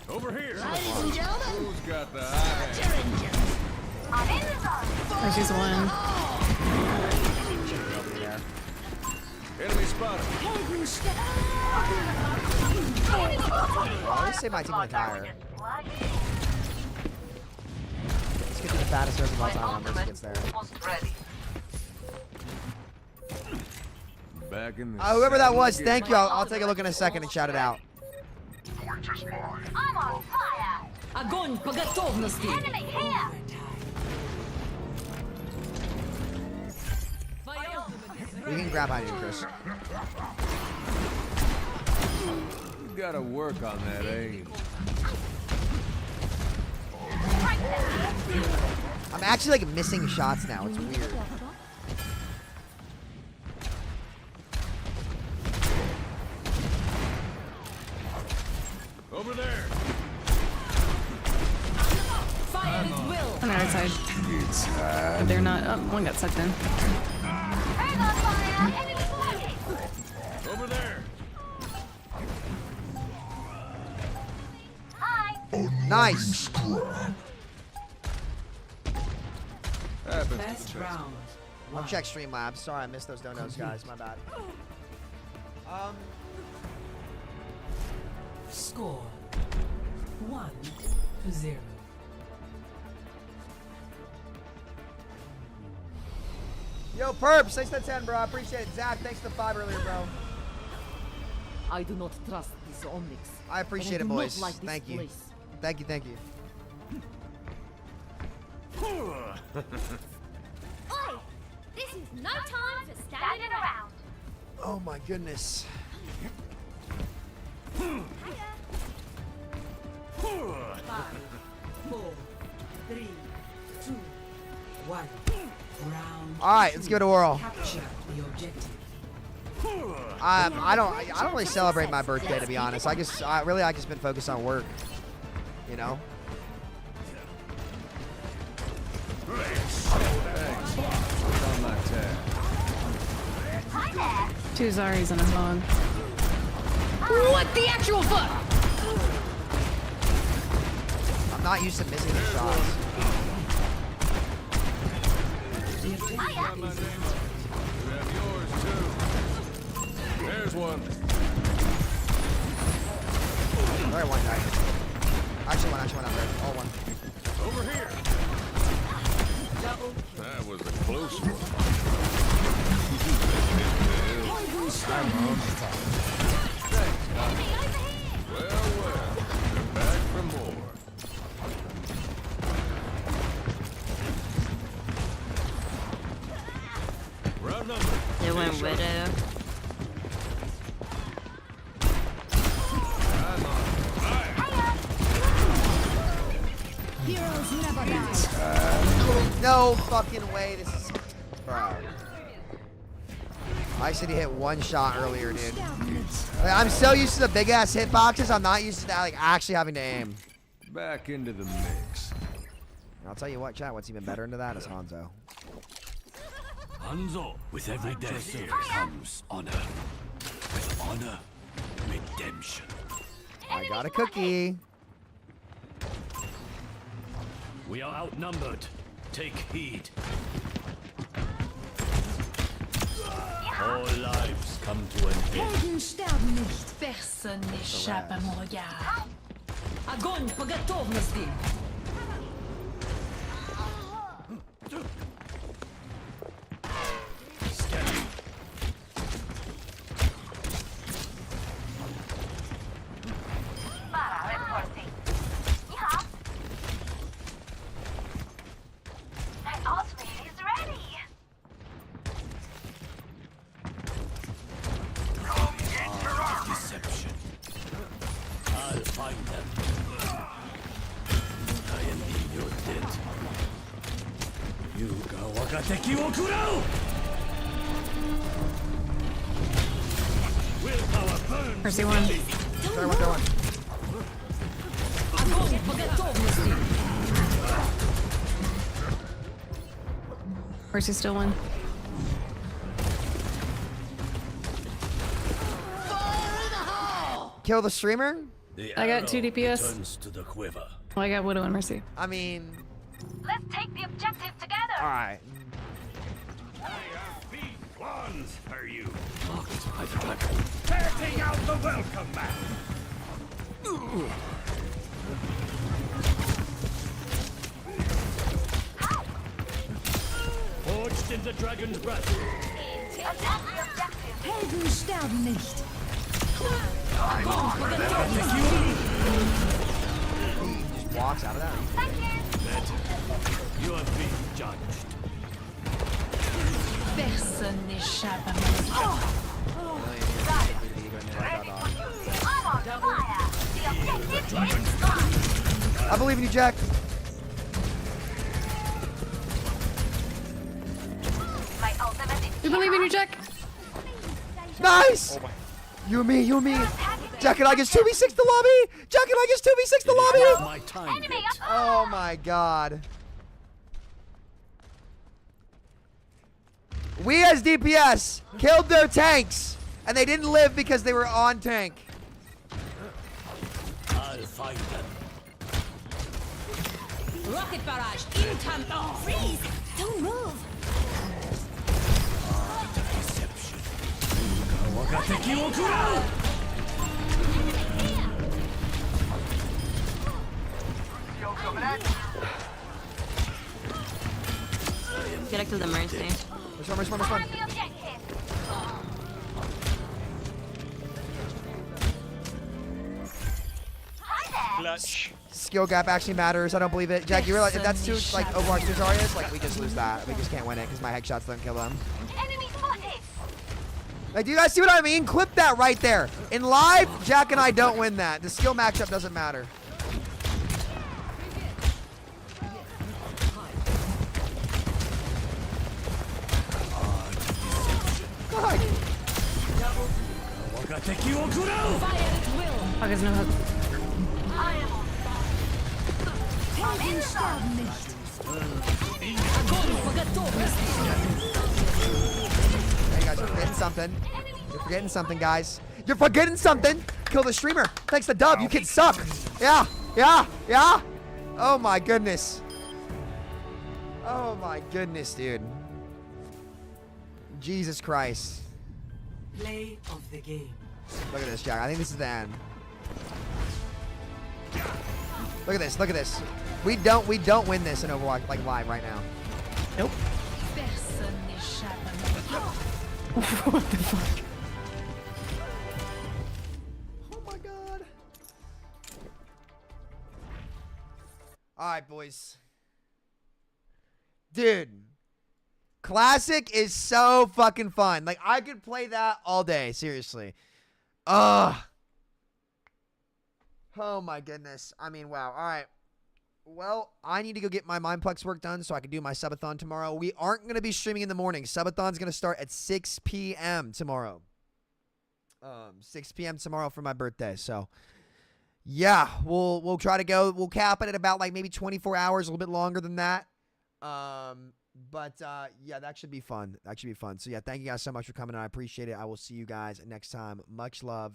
Over here. Ladies and gentlemen, Who's got the high? I'm in the zone. There's just one. Enemy spotted. I always say my team went higher. Let's get to the fattest server of all time when Mercy gets there. Back in the Whoever that saddle was, again. thank you. I'll take a look in a second and shout it out. I'm on fire. огонь по готовности. Enemy here. We can grab behind you, Chris. You gotta work on that aim. I'm actually like missing shots now. It's weird. Over there. Fire at will. On the right side. But they're not. Oh, one got sucked in. Hang on fire. Enemy spotted. Over there. Hi. Nice. Happens. Best round. I'll check Streamlabs. Sorry, I missed those donos, guys. My bad. Score 1-0. Yo, Perps, thanks for the 10, bro. I appreciate it. Zach, thanks for the 5 earlier, bro. I do not trust these Omnics. I appreciate but it, I do boys. Not like this Thank you. place. Thank you. Thank you. Oi! This is no time for standing around. Oh my goodness. Five, 4, 3, 2, 1. Round. All right, let's give it a whirl. Capture the objective. I don't really celebrate my birthday, to be honest. I just been focused on work. You know. On my tab. 2 Zaris and a Hog. What the actual fuck? I'm not used to missing the shots. You have yours too. There's one. Alright, one guy. Actually one out there. All one. Over here. That was a close one. I'm on top. Thanks, Doc. Well, they're back for more. Round number. They went Widow. Heroes never die. No fucking way. This is. Bro. I should have hit one shot earlier, dude. Like, I'm so used to the big ass hitboxes. I'm not used to that, like actually having to aim. Back into the mix. And I'll tell you what, chat. What's even better into that is Hanzo. Hanzo, with every death comes honor. With honor, redemption. I got a cookie. We are outnumbered. Take heed. All lives come to an end. Helden sterben nicht. Personne n'échappe à mon regard. Огонь по готовности. Deception. I'll find them. I am in your debt. You ga wakateki wo kurau! Willpower burns. Mercy one. Throw one. Огонь по готовности. Mercy still one. Kill the streamer? I got 2 DPS. Turns to the quiver. Well, I got Widow and Mercy. I mean. Let's take the objective together. All right. Ones are you? Mocked by the dragon. Tearing out the welcome mat. Forged in the dragon's breath. Helden sterben nicht. He just walks out of that. Better. You have been judged. Personne n'échappe à mon regard. I believe in you, Jack. You believe in you, Jack? Nice! You and me. Jack and I gets 2v6 the lobby! Jack and I gets 2v6 the lobby! My time. Oh my god. We as DPS killed their tanks, and they didn't live because they were on tank. I'll find them. Rocket barrage incoming. Oh, freeze! Don't move. Deception. Wakateki wo kurau! Get it to the Mercy. Which one? clutch. skill gap actually matters. I don't believe it. Jack, you realize if that's too like Overwatch 2 Zarya's, like we just lose that. We just can't win it because my headshots don't kill them. Enemy spotted! Like, do you guys see what I mean? Clip that right there. In live, Jack and I don't win that. The skill matchup doesn't matter. God. Fuck, there's no hook. Hey guys, you're forgetting something. You're forgetting something, guys. You're forgetting something. Kill the streamer. Thanks to Dub. You kids suck. Yeah. Oh my goodness. Oh my goodness, dude. Jesus Christ. Play of the game. Look at this, Jack. I think this is the end. Look at this. Look at this. We don't win this in Overwatch like live right now. Nope. What the fuck? Oh my god. All right, boys. Dude. Classic is so fucking fun. Like, I could play that all day, seriously. Ugh. Oh my goodness. I mean, wow. All right. Well, I need to go get my Mineplex work done so I can do my subathon tomorrow. We aren't going to be streaming in the morning. Subathon's going to start at 6 p.m. tomorrow. 6 p.m. tomorrow for my birthday. So, yeah, we'll try to go. We'll cap it at about like maybe 24 hours, a little bit longer than that. Yeah, that should be fun. That should be fun. So, yeah, thank you guys so much for coming on. I appreciate it. I will see you guys next time. Much love.